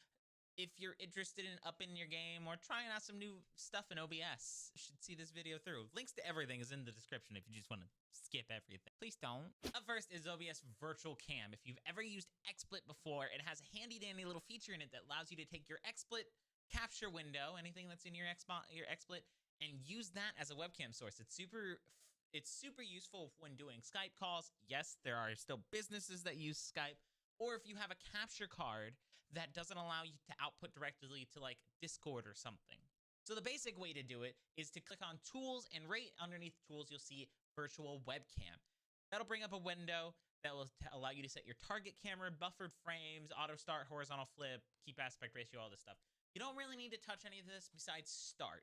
if you're interested in upping your game or trying out some new stuff in OBS, you should see this video through. Links to everything is in the description if you just want to skip everything. Please don't. Up first is OBS Virtual Cam. If you've ever used XSplit before, it has a handy dandy little feature in it that allows you to take your XSplit capture window, anything that's in your XSplit, and use that as a webcam source. It's super useful when doing Skype calls. Yes, there are still businesses that use Skype, or if you have a capture card that doesn't allow you to output directly to like Discord or something. So the basic way to do it is to click on Tools, and right underneath Tools, you'll see Virtual Webcam. That'll bring up a window that will allow you to set your target camera, buffered frames, auto start, horizontal flip, keep aspect ratio, all this stuff. You don't really need to touch any of this besides start.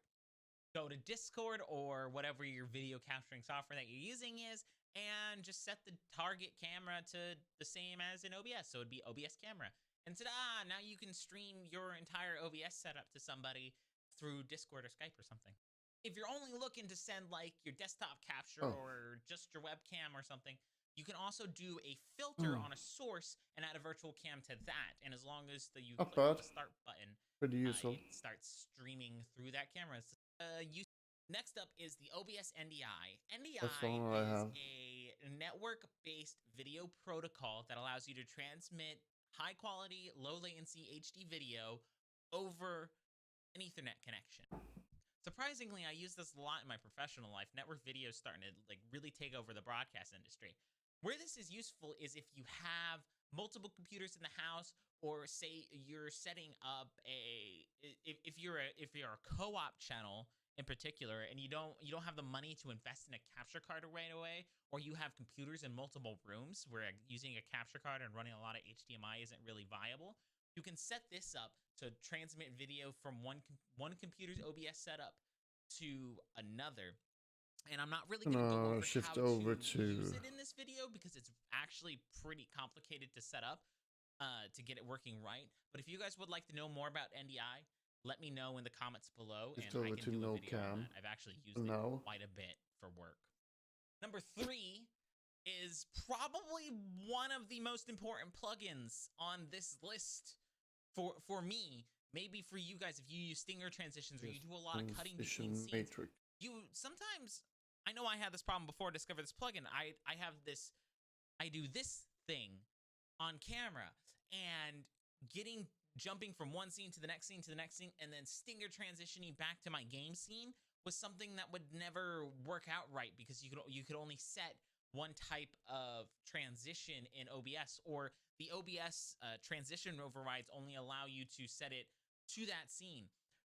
Go to Discord or whatever your video capturing software that you're using is, and just set the target camera to the same as in OBS. So it'd be OBS camera. And ta-da! Now you can stream your entire OBS setup to somebody through Discord or Skype or something. If you're only looking to send like your desktop capture or just your webcam or something, you can also do a filter on a source and add a virtual cam to that. And as long as you click the start button, pretty useful. It starts streaming through that camera. Next up is the OBS NDI. NDI is a network-based video protocol that allows you to transmit high-quality, low-latency HD video over an Ethernet connection. Surprisingly, I use this a lot in my professional life. Network video is starting to like really take over the broadcast industry. Where this is useful is if you have multiple computers in the house, or say you're setting up if you're a co-op channel in particular, and you don't have the money to invest in a capture card right away, or you have computers in multiple rooms where using a capture card and running a lot of HDMI isn't really viable, you can set this up to transmit video from one computer's OBS setup to another. And I'm not really going to go over shift how over to use it in this video because it's actually pretty complicated to set up to get it working right. But if you guys would like to know more about NDI, let me know in the comments below, Shift and I over can to do a no video on cam. that. I've actually used it Now. quite a bit for work. Number 3 is probably one of the most important plugins on this list for me. Maybe for you guys, if you use stinger transitions or you do a lot of cutting between Transition scenes, matrix. you sometimes, I know I had this problem before I discovered this plugin. I do this thing on camera, and jumping from one scene to the next scene to the next scene, and then stinger transitioning back to my game scene was something that would never work out right, because you could only set one type of transition in OBS, or the OBS transition overrides only allow you to set it to that scene.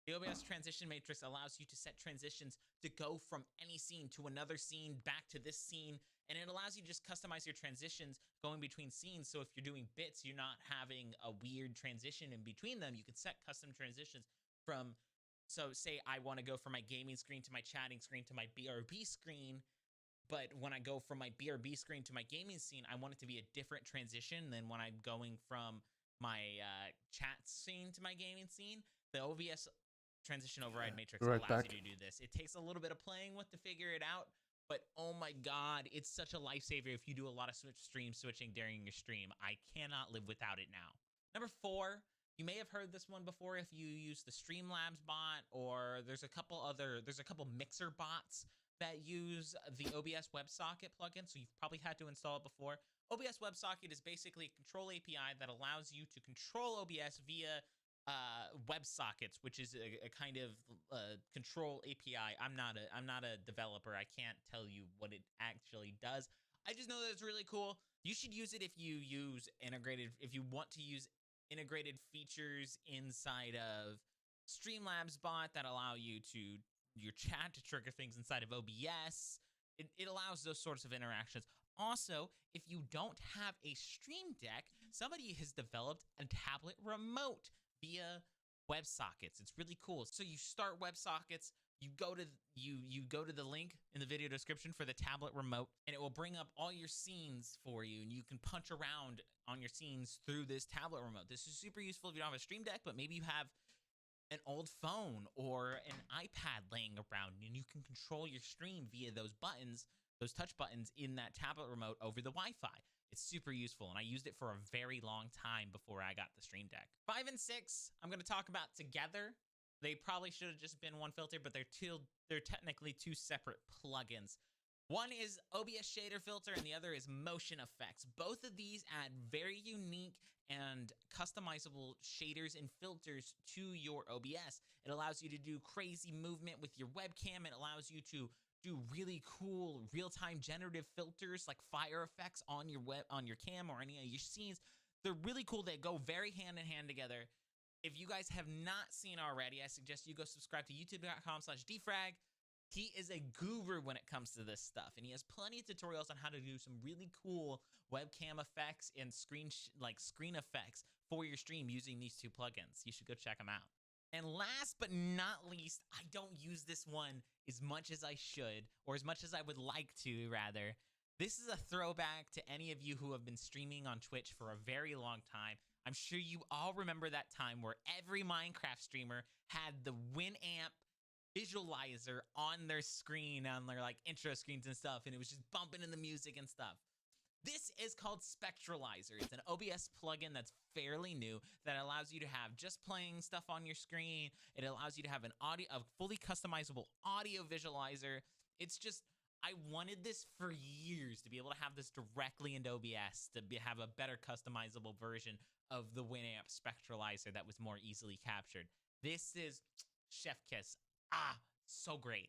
The OBS transition matrix allows you to set transitions to go from any scene to another scene, back to this scene, and it allows you to just customize your transitions going between scenes. So if you're doing bits, you're not having a weird transition in between them. You can set custom transitions from, so say I want to go from my gaming screen to my chatting screen to my BRB screen, but when I go from my BRB screen to my gaming scene, I want it to be a different transition than when I'm going from my chat scene to my gaming scene. The OBS transition override matrix allows you to do this. It takes a little bit of playing with to figure it out, but oh my god, it's such a lifesaver if you do a lot of stream switching during your stream. I cannot live without it now. Number 4, you may have heard this one before if you use the Streamlabs bot, or there's a couple mixer bots that use the OBS WebSocket plugin, so you've probably had to install it before. OBS WebSocket is basically a control API that allows you to control OBS via WebSockets, which is a kind of control API. I'm not a developer. I can't tell you what it actually does. I just know that it's really cool. You should use it if you want to use integrated features inside of Streamlabs bot that allow you to your chat to trigger things inside of OBS. It allows those sorts of interactions. Also, if you don't have a Stream Deck, somebody has developed a tablet remote via WebSockets. It's really cool. So you start WebSockets, you go to the link in the video description for the tablet remote, and it will bring up all your scenes for you, and you can punch around on your scenes through this tablet remote. This is super useful if you don't have a Stream Deck, but maybe you have an old phone or an iPad laying around, and you can control your stream via those buttons, those touch buttons in that tablet remote over the Wi-Fi. It's super useful, and I used it for a very long time before I got the Stream Deck. 5 and 6, I'm going to talk about together. They probably should have just been one filter, but they're technically 2 separate plugins. One is OBS shader filter, and the other is motion effects. Both of these add very unique and customizable shaders and filters to your OBS. It allows you to do crazy movement with your webcam. It allows you to do really cool real-time generative filters like fire effects on your cam or any of your scenes. They're really cool. They go very hand in hand together. If you guys have not seen already, I suggest you go subscribe to youtube.com/dfrag. He is a guru when it comes to this stuff, and he has plenty of tutorials on how to do some really cool webcam effects and screen effects for your stream using these 2 plugins. You should go check them out. And last but not least, I don't use this one as much as I should, or as much as I would like to, rather. This is a throwback to any of you who have been streaming on Twitch for a very long time. I'm sure you all remember that time where every Minecraft streamer had the Winamp visualizer on their screen, on their like intro screens and stuff, and it was just bumping in the music and stuff. This is called Spectralizer. It's an OBS plugin that's fairly new that allows you to have just playing stuff on your screen. It allows you to have a fully customizable audio visualizer. It's just I wanted this for years, to be able to have this directly into OBS, to have a better customizable version of the Winamp Spectralizer that was more easily captured. This is chef kiss. Ah, so great.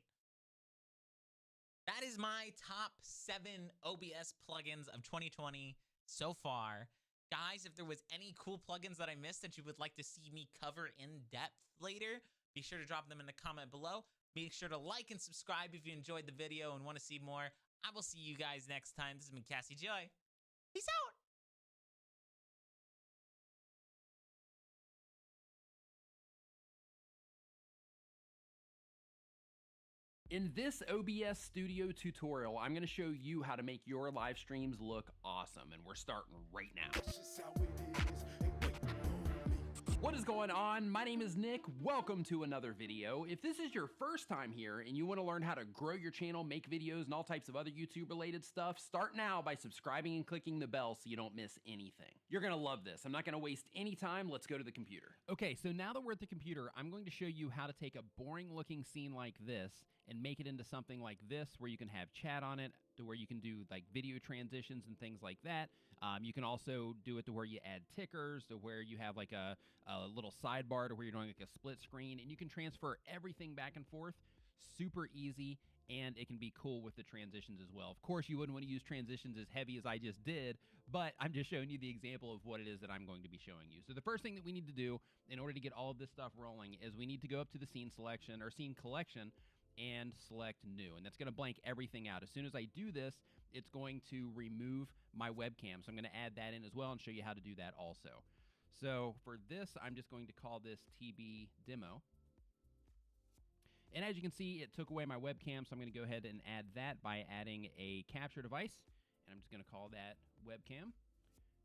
That is my top 7 OBS plugins of 2020 so far. Guys, if there was any cool plugins that I missed that you would like to see me cover in depth later, be sure to drop them in the comment below. Be sure to like and subscribe if you enjoyed the video and want to see more. I will see you guys next time. This has been Cassie Joy. Peace out. In this OBS Studio tutorial, I'm going to show you how to make your live streams look awesome, and we're starting right now. What is going on? My name is Nick. Welcome to another video. If this is your first time here and you want to learn how to grow your channel, make videos, and all types of other YouTube related stuff, start now by subscribing and clicking the bell so you don't miss anything. You're going to love this. I'm not going to waste any time. Let's go to the computer. Okay, so now that we're at the computer, I'm going to show you how to take a boring looking scene like this and make it into something like this where you can have chat on it, to where you can do like video transitions and things like that. You can also do it to where you add tickers, to where you have like a little sidebar to where you're doing like a split screen, and you can transfer everything back and forth. Super easy, and it can be cool with the transitions as well. Of course, you wouldn't want to use transitions as heavy as I just did, but I'm just showing you the example of what it is that I'm going to be showing you. So the first thing that we need to do in order to get all of this stuff rolling is we need to go up to the scene selection or scene collection and select new, and that's going to blank everything out. As soon as I do this, it's going to remove my webcam, so I'm going to add that in as well and show you how to do that also. So for this, I'm just going to call this TB demo. And as you can see, it took away my webcam, so I'm going to go ahead and add that by adding a capture device, and I'm just going to call that webcam,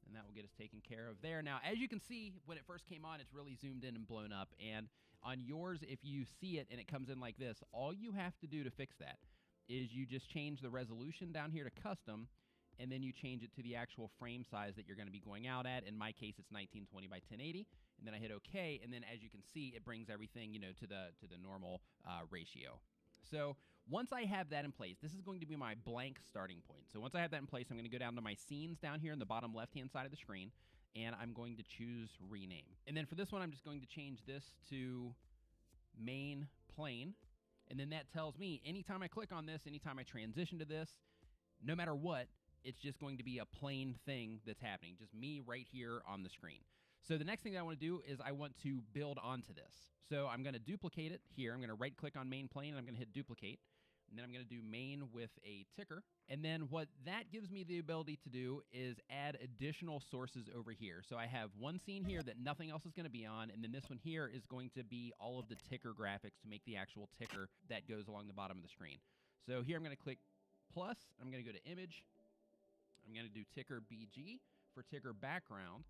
and that will get us taken care of there. Now, as you can see, when it first came on, it's really zoomed in and blown up, and on yours, if you see it and it comes in like this, all you have to do to fix that is you just change the resolution down here to custom, and then you change it to the actual frame size that you're going to be going out at. In my case, it's 1920 by 1080, and then I hit OK, and then as you can see, it brings everything, you know, to the normal ratio. So once I have that in place, this is going to be my blank starting point. So once I have that in place, I'm going to go down to my scenes down here in the bottom left-hand side of the screen, and I'm going to choose rename. And then for this one, I'm just going to change this to main plane. And then that tells me anytime I click on this, anytime I transition to this, no matter what, it's just going to be a plain thing that's happening, just me right here on the screen. So the next thing that I want to do is I want to build onto this. So I'm going to duplicate it here. I'm going to right click on main plane and I'm going to hit duplicate. And then I'm going to do main with a ticker. And then what that gives me the ability to do is add additional sources over here. So I have one scene here that nothing else is going to be on. And then this one here is going to be all of the ticker graphics to make the actual ticker that goes along the bottom of the screen. So here I'm going to click plus. I'm going to go to image. I'm going to do ticker BG for ticker background.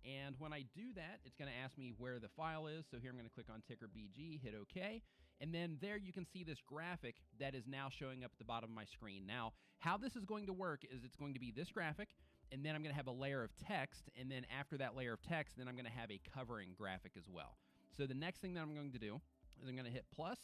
And when I do that, it's going to ask me where the file is. So here I'm going to click on ticker BG, hit OK. And then there you can see this graphic that is now showing up at the bottom of my screen. Now, how this is going to work is it's going to be this graphic, and then I'm going to have a layer of text. And then after that layer of text, then I'm going to have a covering graphic as well. So the next thing that I'm going to do is I'm going to hit plus,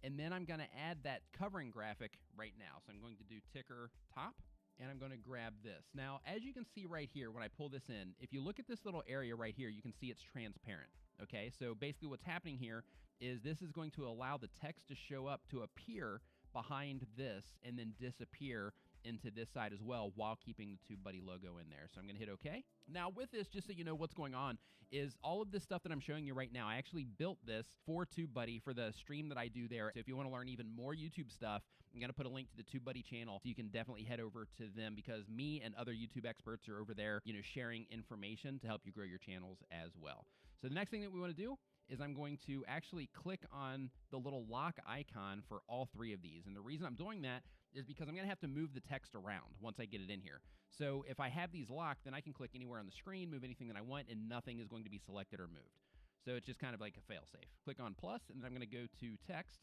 and then I'm going to add that covering graphic right now. So I'm going to do ticker top. And I'm going to grab this. Now, as you can see right here, when I pull this in, if you look at this little area right here, you can see it's transparent. Okay, so basically what's happening here is this is going to allow the text to show up, to appear behind this, and then disappear into this side as well while keeping the TubeBuddy logo in there. So I'm going to hit OK. Now with this, just so you know what's going on, is all of this stuff that I'm showing you right now, I actually built this for TubeBuddy for the stream that I do there. So if you want to learn even more YouTube stuff, I'm going to put a link to the TubeBuddy channel so you can definitely head over to them, because me and other YouTube experts are over there, you know, sharing information to help you grow your channels as well. So the next thing that we want to do is I'm going to actually click on the little lock icon for all three of these. And the reason I'm doing that is because I'm going to have to move the text around once I get it in here. So if I have these locked, then I can click anywhere on the screen, move anything that I want, and nothing is going to be selected or moved. So it's just kind of like a fail-safe. Click on plus, and then I'm going to go to text.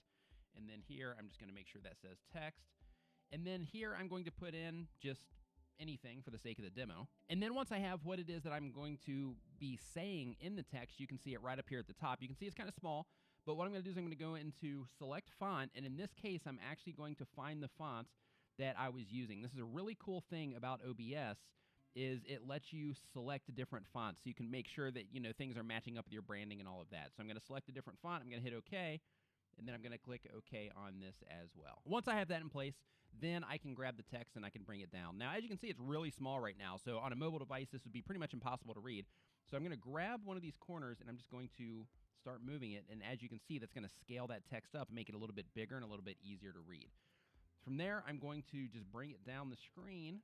And then here, I'm just going to make sure that says text. And then here, I'm going to put in just anything for the sake of the demo. And then once I have what it is that I'm going to be saying in the text, you can see it right up here at the top. You can see it's kind of small, but what I'm going to do is I'm going to go into select font, and in this case, I'm actually going to find the fonts that I was using. This is a really cool thing about OBS is it lets you select different fonts so you can make sure that, you know, things are matching up with your branding and all of that. So I'm going to select a different font. I'm going to hit OK, and then I'm going to click OK on this as well. Once I have that in place, then I can grab the text and I can bring it down. Now, as you can see, it's really small right now. So on a mobile device, this would be pretty much impossible to read. So I'm going to grab one of these corners, and I'm just going to start moving it. And as you can see, that's going to scale that text up, make it a little bit bigger and a little bit easier to read. From there, I'm going to just bring it down the screen.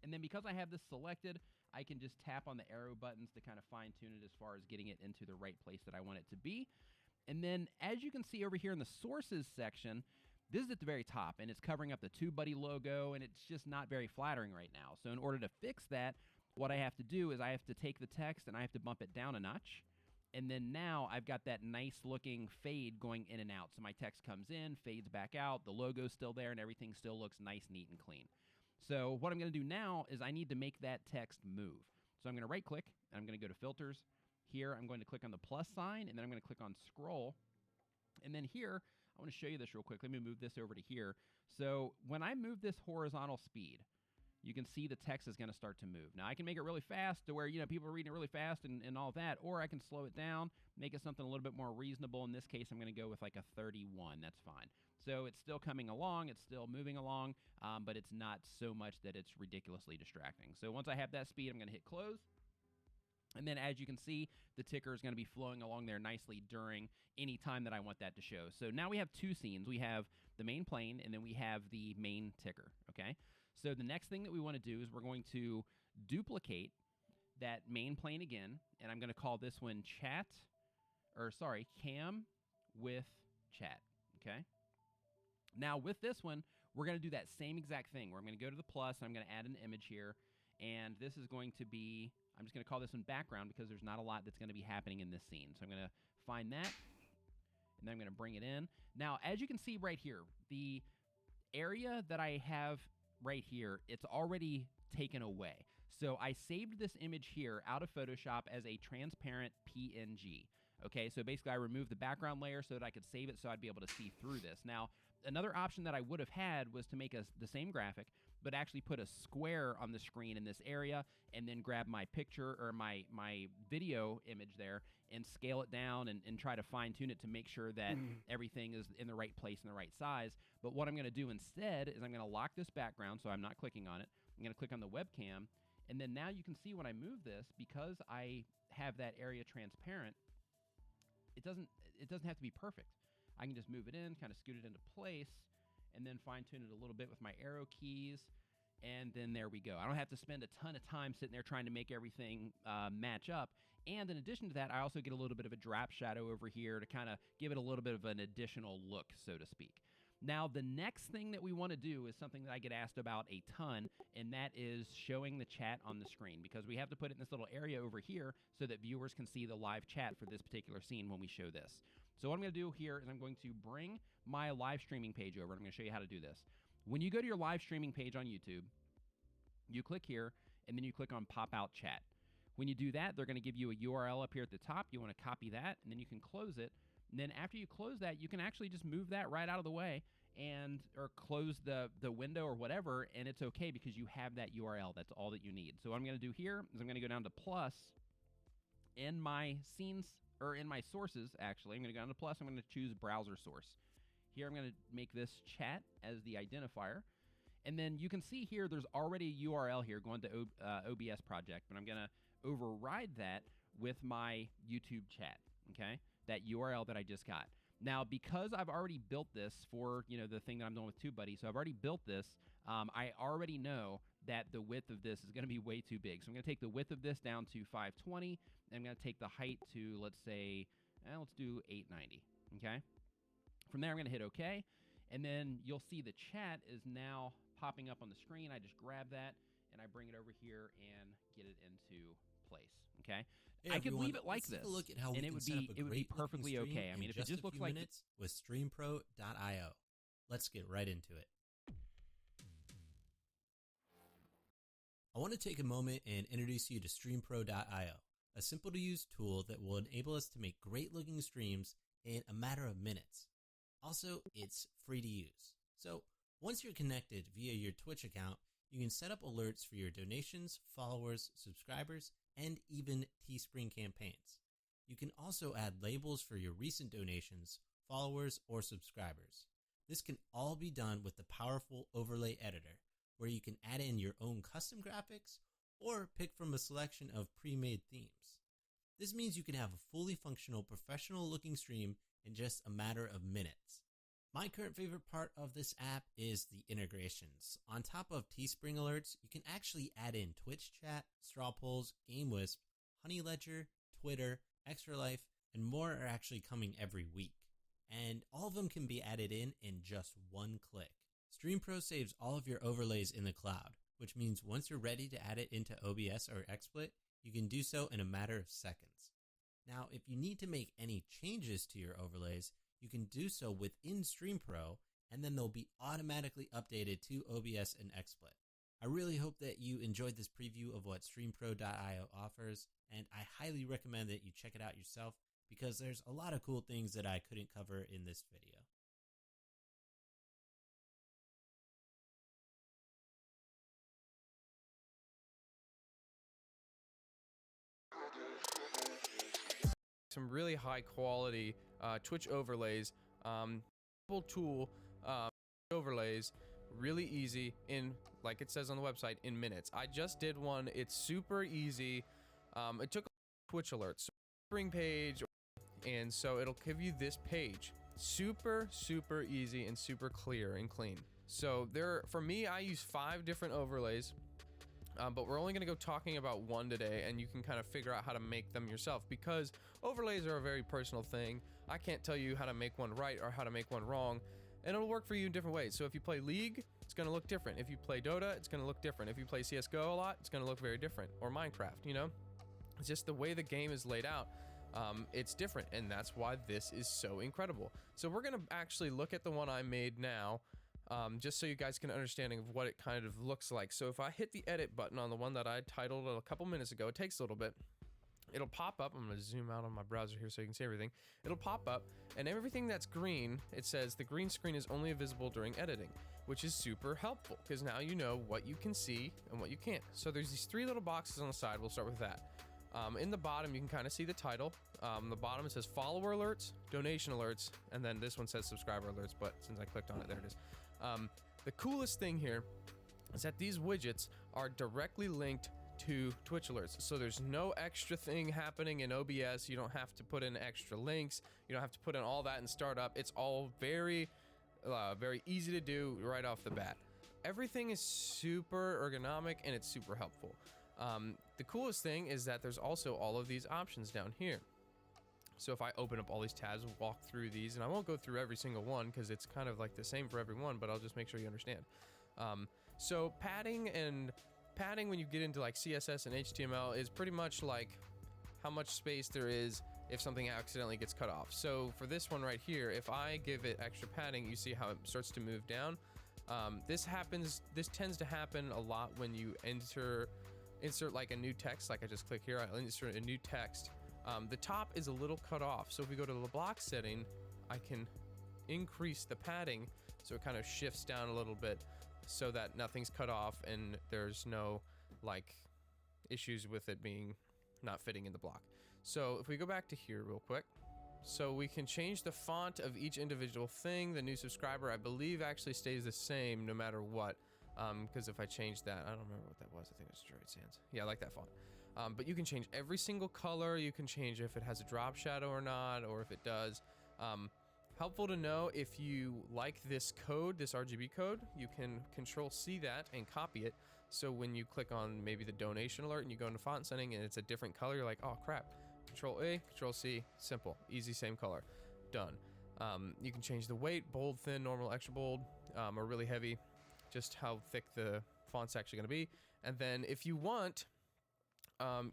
And then because I have this selected, I can just tap on the arrow buttons to kind of fine-tune it as far as getting it into the right place that I want it to be. And then as you can see over here in the sources section, this is at the very top, and it's covering up the TubeBuddy logo, and it's just not very flattering right now. So in order to fix that, what I have to do is I have to take the text and I have to bump it down a notch. And then now I've got that nice looking fade going in and out. So my text comes in, fades back out, the logo's still there, and everything still looks nice, neat, and clean. So what I'm going to do now is I need to make that text move. So I'm going to right click, and I'm going to go to filters. Here I'm going to click on the plus sign, and then I'm going to click on scroll. And then here, I want to show you this real quick. Let me move this over to here. So when I move this horizontal speed, you can see the text is going to start to move. Now, I can make it really fast to where, you know, people are reading it really fast and all that, or I can slow it down, make it something a little bit more reasonable. In this case, I'm going to go with like a 31. That's fine. So it's still coming along. It's still moving along, but it's not so much that it's ridiculously distracting. So once I have that speed, I'm going to hit close. And then as you can see, the ticker is going to be flowing along there nicely during any time that I want that to show. So now we have two scenes. We have the main plane, and then we have the main ticker, okay? So the next thing that we want to do is we're going to duplicate that main plane again, and I'm going to call this one cam with chat, okay? Now with this one, we're going to do that same exact thing. We're going to go to the plus, and I'm going to add an image here, and this is going to be, I'm just going to call this one background because there's not a lot that's going to be happening in this scene. So I'm going to find that, and then I'm going to bring it in. Now, as you can see right here, the area that I have right here, it's already taken away. So I saved this image here out of Photoshop as a transparent PNG. Okay, so basically I removed the background layer so that I could save it so I'd be able to see through this. Now, another option that I would have had was to make the same graphic, but actually put a square on the screen in this area and then grab my picture or my video image there and scale it down and try to fine tune it to make sure that everything is in the right place and the right size. But what I'm going to do instead is I'm going to lock this background so I'm not clicking on it. I'm going to click on the webcam, and then now you can see when I move this, because I have that area transparent, it doesn't have to be perfect. I can just move it in, kind of scoot it into place, and then fine-tune it a little bit with my arrow keys, and then there we go. I don't have to spend a ton of time sitting there trying to make everything match up. And in addition to that, I also get a little bit of a drop shadow over here to kind of give it a little bit of an additional look, so to speak. Now, the next thing that we want to do is something that I get asked about a ton, and that is showing the chat on the screen, because we have to put it in this little area over here so that viewers can see the live chat for this particular scene when we show this. So what I'm going to do here is I'm going to bring my live streaming page over, and I'm going to show you how to do this. When you go to your live streaming page on YouTube, you click here, and then you click on Pop Out Chat. When you do that, they're going to give you a URL up here at the top. You want to copy that, and then you can close it. And then after you close that, you can actually just move that right out of the way or close the window or whatever, and it's okay because you have that URL. That's all that you need. So what I'm going to do here is I'm going to go down to plus in my scenes, or in my sources, actually. I'm going to go down to plus. I'm going to choose browser source. Here I'm going to make this chat as the identifier. And then you can see here there's already a URL here going to OBS project, but I'm going to override that with my YouTube chat, okay? That URL that I just got. Now, because I've already built this for, you know, the thing that I'm doing with TubeBuddy, so I've already built this, I already know that the width of this is going to be way too big. So I'm going to take the width of this down to 520, and I'm going to take the height to, let's say, let's do 890, okay? From there, I'm going to hit OK, and then you'll see the chat is now popping up on the screen. I just grab that, and I bring it over here and get it into place, okay? Hey, I could everyone, leave it like let's take this, a look at how and we it can would set be up a great perfectly looking okay. stream I mean, in if it just a looks few like minutes with streampro.io. Let's get right into it. I want to take a moment and introduce you to streampro.io, a simple to use tool that will enable us to make great looking streams in a matter of minutes. Also, it's free to use. So Once you're connected via your Twitch account, you can set up alerts for your donations, followers, subscribers, and even Teespring campaigns. You can also add labels for your recent donations, followers, or subscribers. This can all be done with the powerful overlay editor, where you can add in your own custom graphics or pick from a selection of pre-made themes. This means you can have a fully functional, professional-looking stream in just a matter of minutes. My current favorite part of this app is the integrations. On top of Teespring alerts, you can actually add in Twitch chat, straw polls, GameWisp, Honey Ledger, Twitter, Extra Life, and more are actually coming every week. And all of them can be added in just one click. StreamPro saves all of your overlays in the cloud, which means once you're ready to add it into OBS or XSplit, you can do so in a matter of seconds. Now, if you need to make any changes to your overlays, you can do so within StreamPro, and then they'll be automatically updated to OBS and XSplit. I really hope that you enjoyed this preview of what StreamPro.io offers, and I highly recommend that you check it out yourself because there's a lot of cool things that I couldn't cover in this video. Some really high quality Twitch overlays, tool overlays, really easy in, like it says on the website, in minutes. I just did one. It's super easy. It took Twitch alerts, spring page, and so it'll give you this page. Super easy and super clear and clean. So for me, I use 5 different overlays. But we're only going to go talking about one today, and you can kind of figure out how to make them yourself, because overlays are a very personal thing. I can't tell you how to make one right or how to make one wrong, and it'll work for you in different ways. So if you play League, it's going to look different. If you play Dota, it's going to look different. If you play CSGO a lot, it's going to look very different. Or Minecraft, you know? It's just the way the game is laid out. It's different, and that's why this is so incredible. So we're going to actually look at the one I made now, just so you guys can understanding of what it kind of looks like. So if I hit the edit button on the one that I titled a couple minutes ago, it takes a little bit. It'll pop up. I'm going to zoom out on my browser here so you can see everything. It'll pop up, and everything that's green, it says the green screen is only visible during editing, which is super helpful because now you know what you can see and what you can't. So there's these 3 little boxes on the side. We'll start with that. In the bottom, you can kind of see the title. The bottom, it says follower alerts, donation alerts, and then this one says subscriber alerts, but since I clicked on it, there it is. The coolest thing here is that these widgets are directly linked to Twitch alerts. So there's no extra thing happening in OBS. You don't have to put in extra links. You don't have to put in all that in startup. It's all very easy to do right off the bat. Everything is super ergonomic and it's super helpful. The coolest thing is that there's also all of these options down here. So if I open up all these tabs, walk through these, and I won't go through every single one because it's kind of like the same for every one, but I'll just make sure you understand. So padding when you get into like CSS and HTML is pretty much like how much space there is if something accidentally gets cut off. So for this one right here, if I give it extra padding, you see how it starts to move down. This tends to happen a lot when you insert like a new text, like I just click here, I'll insert a new text. The top is a little cut off, so if we go to the block setting, I can increase the padding so it kind of shifts down a little bit so that nothing's cut off and there's no like issues with it being not fitting in the block. So if we go back to here real quick, so we can change the font of each individual thing. The new subscriber, I believe, actually stays the same no matter what, because if I change that, I don't remember what that was. I think it was Droid Sands. Yeah, I like that font. But you can change every single color. You can change if it has a drop shadow or not, or if it does. Helpful to know, if you like this code, this RGB code, you can Control-C that and copy it. So when you click on maybe the donation alert and you go into font setting and it's a different color, you're like, oh crap. Control-A, Control-C, simple, easy, same color, done. You can change the weight, bold, thin, normal, extra bold, or really heavy, just how thick the font's actually going to be. And then if you want,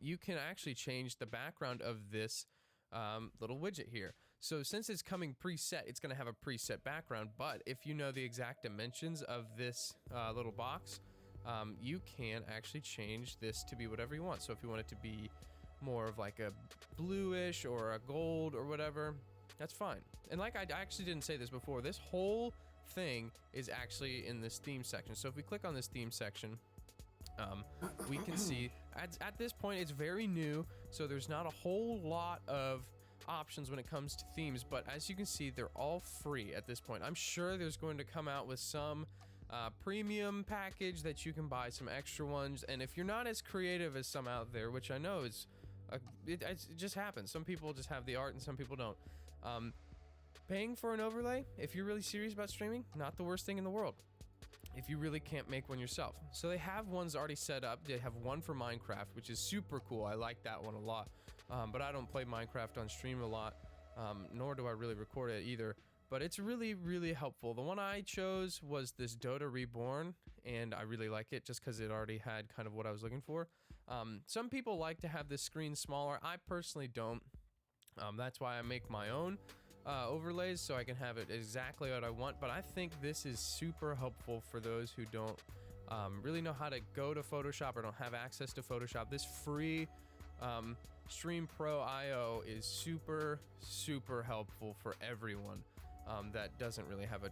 you can actually change the background of this little widget here. So since it's coming preset, it's going to have a preset background, but if you know the exact dimensions of this little box, you can actually change this to be whatever you want. So if you want it to be more of like a bluish or a gold or whatever, that's fine. And like I actually didn't say this before, this whole thing is actually in this theme section. So if we click on this theme section, we can see at this point it's very new, so there's not a whole lot of options when it comes to themes, but as you can see, they're all free at this point. I'm sure there's going to come out with some premium package that you can buy some extra ones, and if you're not as creative as some out there, which I know is it just happens, some people just have the art and some people don't, paying for an overlay, if you're really serious about streaming, not the worst thing in the world if you really can't make one yourself. So they have ones already set up. They have one for Minecraft, which is super cool. I like that one a lot, but I don't play Minecraft on stream a lot, nor do I really record it either, but it's really, really helpful. The one I chose was this Dota Reborn, and I really like it just because it already had kind of what I was looking for. Some people like to have this screen smaller. I personally don't. That's why I make my own overlays, so I can have it exactly what I want, but I think this is super helpful for those who don't really know how to go to Photoshop or don't have access to Photoshop. This free Stream Pro IO is super, super helpful for everyone that doesn't really have a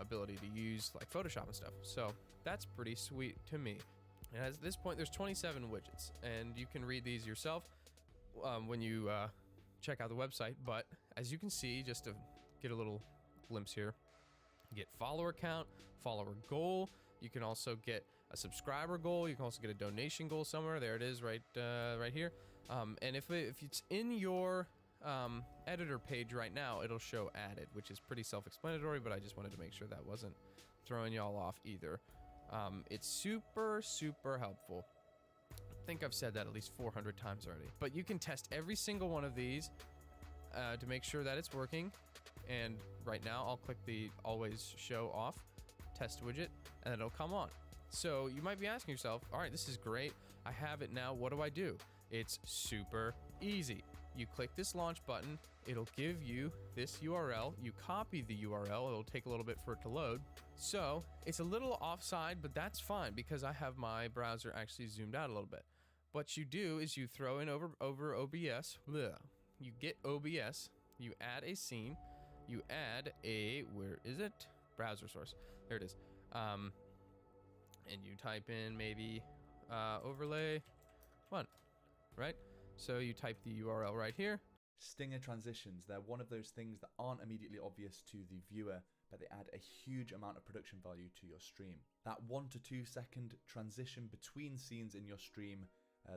ability to use like Photoshop and stuff, so that's pretty sweet to me. And at this point there's 27 widgets, and you can read these yourself when you check out the website, but as you can see, just to get a little glimpse here, you get follower count, follower goal, you can also get a subscriber goal, you can also get a donation goal somewhere. There it is, right here. And if it's in your editor page right now, it'll show added, which is pretty self-explanatory, but I just wanted to make sure that wasn't throwing y'all off either. It's super, super helpful. I think I've said that at least 400 times already, but you can test every single one of these to make sure that it's working. And right now I'll click the always show off test widget, and it'll come on. So you might be asking yourself, all right, this is great, I have it now, what do I do? It's super easy. You click this launch button, it'll give you this URL, you copy the URL, it'll take a little bit for it to load. So it's a little offside, but that's fine because I have my browser actually zoomed out a little bit. What you do is you throw in over OBS, you get OBS, you add a scene, you add a, where is it? Browser source, there it is. And you type in maybe overlay 1, right? So you type the URL right here. Stinger transitions, they're one of those things that aren't immediately obvious to the viewer, but they add a huge amount of production value to your stream. That 1 to 2 second transition between scenes in your stream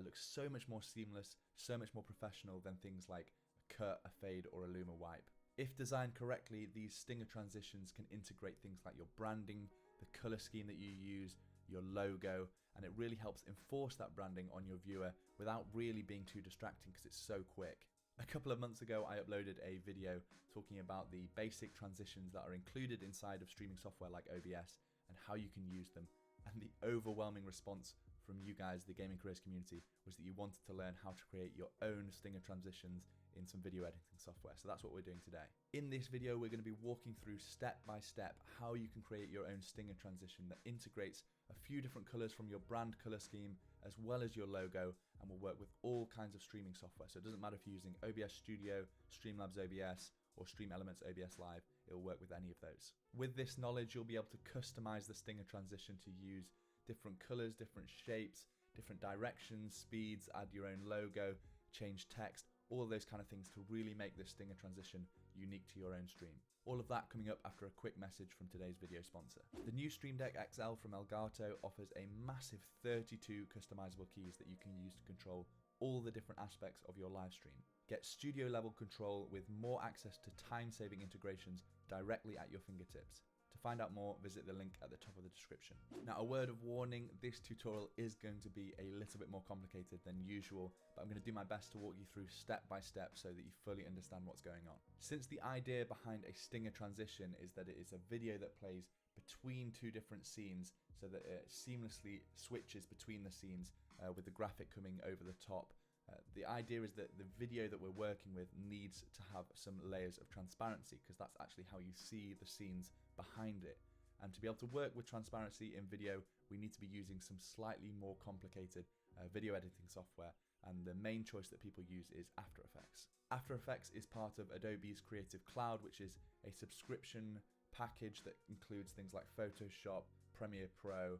looks so much more seamless, so much more professional than things like a cut, a fade, or a luma wipe. If designed correctly, these Stinger transitions can integrate things like your branding, the color scheme that you use, your logo, and it really helps enforce that branding on your viewer without really being too distracting because it's so quick. A couple of months ago, I uploaded a video talking about the basic transitions that are included inside of streaming software like OBS and how you can use them. And the overwhelming response from you guys, the gaming careers community, was that you wanted to learn how to create your own Stinger transitions in some video editing software. So that's what we're doing today. In this video, we're going to be walking through step by step how you can create your own Stinger transition that integrates a few different colors from your brand color scheme as well as your logo, and will work with all kinds of streaming software. So it doesn't matter if you're using OBS Studio, Streamlabs OBS, or Stream Elements OBS Live, it'll work with any of those. With this knowledge, you'll be able to customize the Stinger transition to use different colors, different shapes, different directions, speeds, add your own logo, change text, all of those kind of things to really make this Stinger transition unique to your own stream. All of that coming up after a quick message from today's video sponsor. The new Stream Deck XL from Elgato offers a massive 32 customizable keys that you can use to control all the different aspects of your live stream. Get studio level control with more access to time-saving integrations directly at your fingertips. To find out more, visit the link at the top of the description. Now, a word of warning, this tutorial is going to be a little bit more complicated than usual, but I'm going to do my best to walk you through step by step so that you fully understand what's going on. Since the idea behind a Stinger transition is that it is a video that plays between two different scenes so that it seamlessly switches between the scenes with the graphic coming over the top, the idea is that the video that we're working with needs to have some layers of transparency because that's actually how you see the scenes behind it. And to be able to work with transparency in video, we need to be using some slightly more complicated video editing software, and the main choice that people use is After Effects. After Effects is part of Adobe's Creative Cloud, which is a subscription package that includes things like Photoshop, Premiere Pro,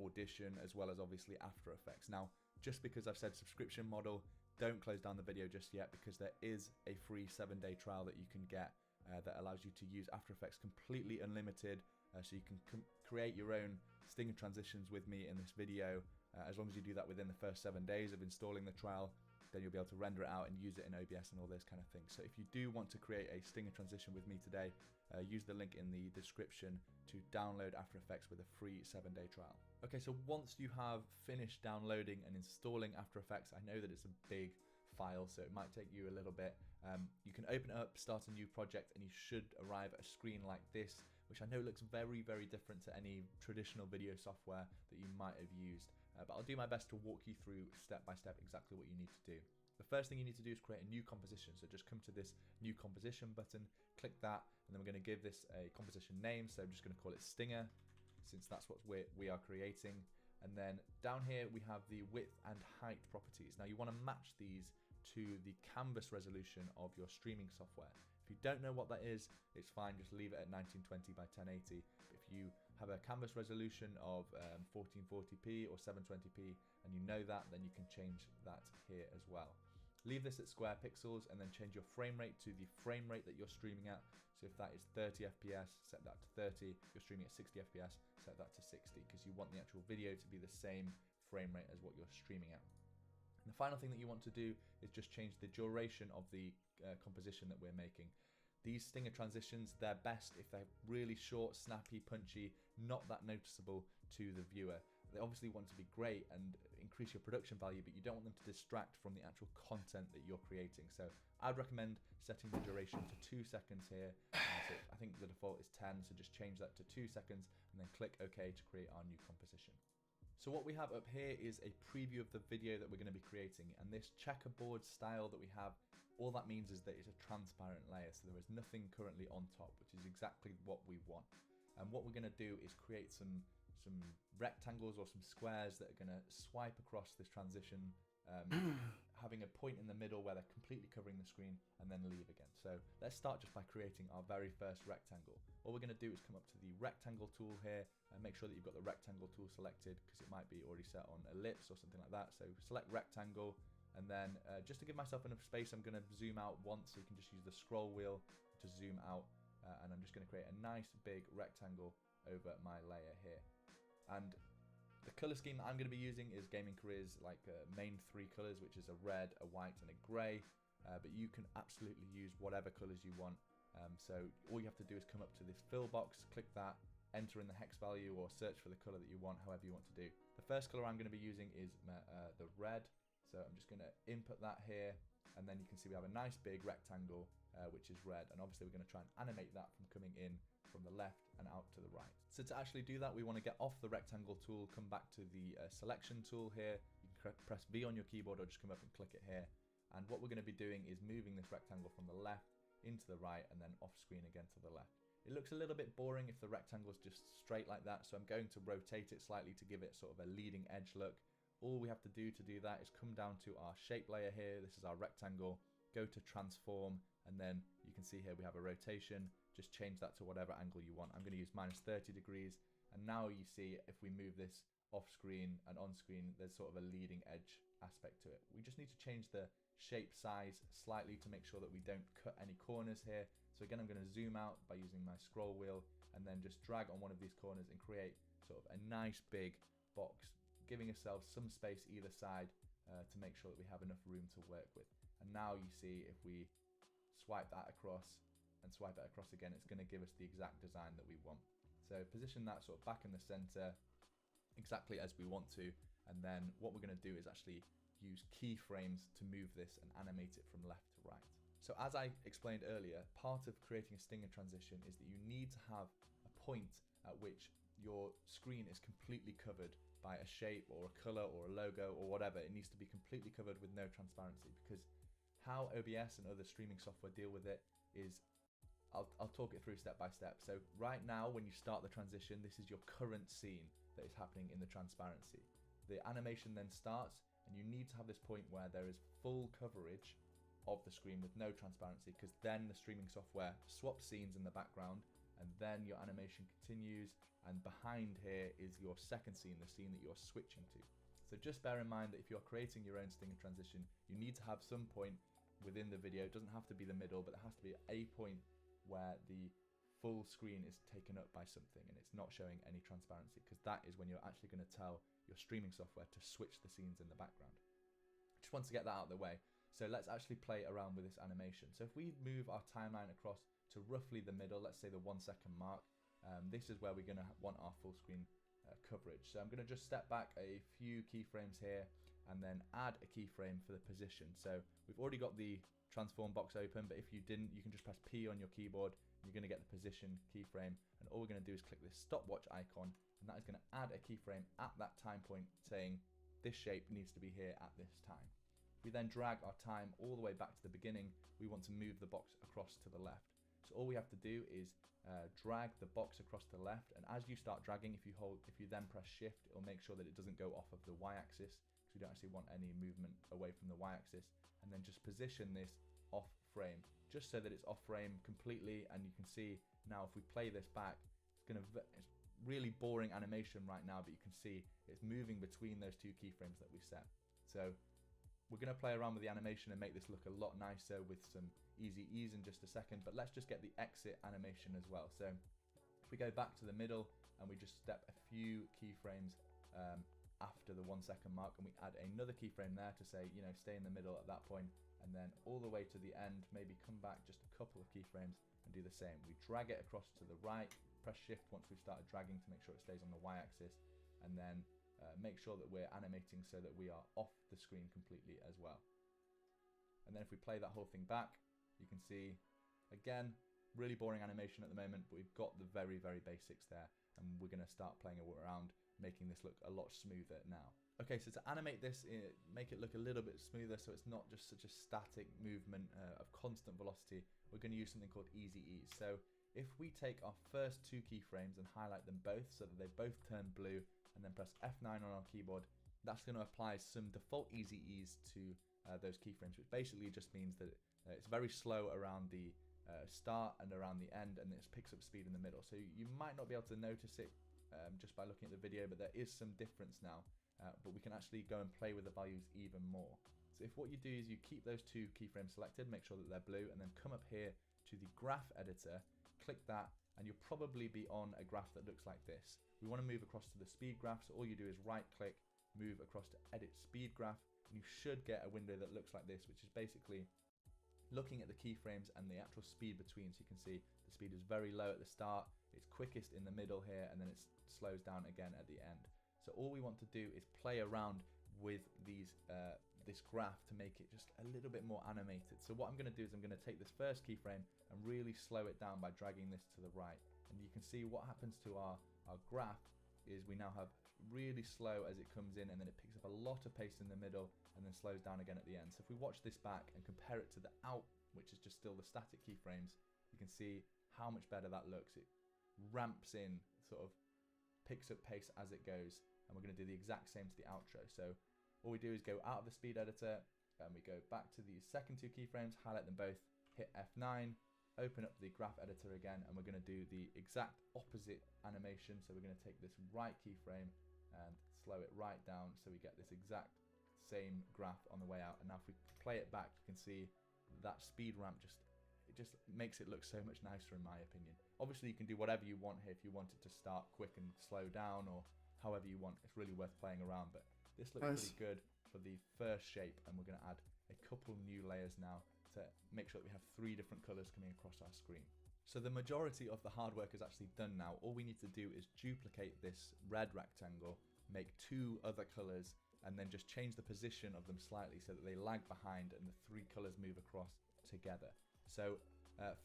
Audition, as well as obviously After Effects. Now, just because I've said subscription model, don't close down the video just yet, because there is a free 7-day trial that you can get that allows you to use After Effects completely unlimited, so you can create your own stinger transitions with me in this video. As long as you do that within the first 7 days of installing the trial, then you'll be able to render it out and use it in OBS and all those kind of things. So if you do want to create a stinger transition with me today, use the link in the description to download After Effects with a free 7-day trial. Okay, so once you have finished downloading and installing After Effects, I know that it's a big file, so it might take you a little bit. You can open it up, start a new project, and you should arrive at a screen like this, which I know looks very, very different to any traditional video software that you might have used. But I'll do my best to walk you through step by step exactly what you need to do. The first thing you need to do is create a new composition. So just come to this new composition button, click that, and then we're going to give this a composition name. So I'm just going to call it Stinger, since that's what we are creating. And then down here we have the width and height properties. Now you want to match these to the canvas resolution of your streaming software. If you don't know what that is, it's fine, just leave it at 1920 by 1080. If you have a canvas resolution of 1440p or 720p and you know that, then you can change that here as well. Leave this at square pixels and then change your frame rate to the frame rate that you're streaming at. So if that is 30 FPS, set that to 30. If you're streaming at 60 FPS, set that to 60, because you want the actual video to be the same frame rate as what you're streaming at. And the final thing that you want to do is just change the duration of the composition that we're making. These stinger transitions, they're best if they're really short, snappy, punchy, not that noticeable to the viewer. They obviously want to be great and increase your production value, but you don't want them to distract from the actual content that you're creating. So I'd recommend setting the duration to 2 seconds here. So I think the default is 10, so just change that to 2 seconds and then click OK to create our new composition. So what we have up here is a preview of the video that we're going to be creating, and this checkerboard style that we have, all that means is that it's a transparent layer, so there is nothing currently on top, which is exactly what we want. And what we're going to do is create some rectangles or some squares that are going to swipe across this transition, having a point in the middle where they're completely covering the screen, and then leave again. So let's start just by creating our very first rectangle. All we're going to do is come up to the rectangle tool here and make sure that you've got the rectangle tool selected, because it might be already set on ellipse or something like that. So select rectangle, and then just to give myself enough space, I'm going to zoom out once, so you can just use the scroll wheel to zoom out, and I'm just going to create a nice big rectangle over my layer here. And the color scheme that I'm going to be using is Gaming Career's main 3 colors, which is a red, a white, and a gray. But you can absolutely use whatever colors you want. So all you have to do is come up to this fill box, click that, enter in the hex value or search for the color that you want, however you want to do. The first color I'm going to be using is the red. So I'm just going to input that here, and then you can see we have a nice big rectangle which is red, and obviously we're going to try and animate that from coming in from the left and out to the right. So to actually do that, we want to get off the rectangle tool, come back to the selection tool here. You can press V on your keyboard or just come up and click it here. And what we're going to be doing is moving this rectangle from the left into the right and then off screen again to the left. It looks a little bit boring if the rectangle is just straight like that, so I'm going to rotate it slightly to give it sort of a leading edge look. All we have to do that is come down to our shape layer here. This is our rectangle. Go to transform, and then you can see here we have a rotation. Just change that to whatever angle you want. I'm going to use -30 degrees, and now you see if we move this off screen and on screen, there's sort of a leading edge aspect to it. We just need to change the shape size slightly to make sure that we don't cut any corners here. So again, I'm going to zoom out by using my scroll wheel and then just drag on one of these corners and create sort of a nice big box, giving ourselves some space either side to make sure that we have enough room to work with. And now you see if we swipe that across and swipe it across again, it's going to give us the exact design that we want. So position that sort of back in the center exactly as we want to, and then what we're going to do is actually use keyframes to move this and animate it from left to right. So as I explained earlier, part of creating a stinger transition is that you need to have a point at which your screen is completely covered by a shape or a color or a logo or whatever. It needs to be completely covered with no transparency, because how OBS and other streaming software deal with it is, I'll talk it through step by step. So right now, when you start the transition, this is your current scene that is happening in the transparency. The animation then starts, and you need to have this point where there is full coverage of the screen with no transparency, because then the streaming software swaps scenes in the background and then your animation continues, and behind here is your second scene, the scene that you're switching to. So just bear in mind that if you're creating your own stinger transition, you need to have some point within the video. It doesn't have to be the middle, but there has to be a point where the full screen is taken up by something and it's not showing any transparency, because that is when you're actually going to tell your streaming software to switch the scenes in the background. Just want to get that out of the way. So let's actually play around with this animation. So if we move our timeline across to roughly the middle, let's say the 1 second mark, this is where we're going to want our full screen coverage. So I'm going to just step back a few keyframes here and then add a keyframe for the position. So we've already got the transform box open, but if you didn't, you can just press P on your keyboard and you're going to get the position keyframe, and all we're going to do is click this stopwatch icon, and that is going to add a keyframe at that time point saying this shape needs to be here at this time. If we then drag our time all the way back to the beginning, we want to move the box across to the left. So all we have to do is drag the box across to the left, and as you start dragging, if you then press shift, it'll make sure that it doesn't go off of the y-axis, because we don't actually want any movement away from the y-axis, and then just position this off frame, just so that it's off frame completely. And you can see now if we play this back, it's really boring animation right now, but you can see it's moving between those two keyframes that we set. So we're going to play around with the animation and make this look a lot nicer with some easy ease in just a second, but let's just get the exit animation as well. So if we go back to the middle and we just step a few keyframes after the 1 second mark, and we add another keyframe there to say, you know, stay in the middle at that point, and then all the way to the end, maybe come back just a couple of keyframes and do the same. We drag it across to the right, press shift once we've started dragging to make sure it stays on the y-axis, and then make sure that we're animating so that we are off the screen completely as well. And then if we play that whole thing back, you can see, again, really boring animation at the moment, but we've got the very, very basics there, and we're going to start playing around, making this look a lot smoother now. Okay, so to animate this, make it look a little bit smoother so it's not just such a static movement of constant velocity, we're going to use something called Easy Ease. So if we take our first two keyframes and highlight them both so that they both turn blue, and then press F9 on our keyboard, that's going to apply some default Easy Ease to those keyframes, which basically just means that it's very slow around the start and around the end, and it picks up speed in the middle. So you might not be able to notice it just by looking at the video, but there is some difference now, but we can actually go and play with the values even more. So if what you do is you keep those two keyframes selected, make sure that they're blue, and then come up here to the graph editor, click that, and you'll probably be on a graph that looks like this. We want to move across to the speed graph, so all you do is right click, move across to edit speed graph, and you should get a window that looks like this, which is basically looking at the keyframes and the actual speed between. So you can see the speed is very low at the start, it's quickest in the middle here, and then it slows down again at the end. So all we want to do is play around with these this graph to make it just a little bit more animated. So what I'm going to do is I'm going to take this first keyframe and really slow it down by dragging this to the right, and you can see what happens to our graph is we now have really slow as it comes in, and then it picks up a lot of pace in the middle and then slows down again at the end. So if we watch this back and compare it to the out, which is just still the static keyframes, you can see how much better that looks. It ramps in, sort of picks up pace as it goes, and we're going to do the exact same to the outro. So all we do is go out of the speed editor and we go back to the second two keyframes, highlight them both, hit F9, open up the graph editor again, and we're going to do the exact opposite animation. So we're going to take this right keyframe and slow it right down so we get this exact same graph on the way out. And now if we play it back, you can see that speed ramp just makes it look so much nicer in my opinion. Obviously you can do whatever you want here. If you want it to start quick and slow down or however you want, it's really worth playing around, but this looks pretty good for the first shape, and we're going to add a couple new layers now to make sure that we have 3 different colors coming across our screen. So the majority of the hard work is actually done now. All we need to do is duplicate this red rectangle, make 2 other colors, and then just change the position of them slightly so that they lag behind and the 3 colors move across together. So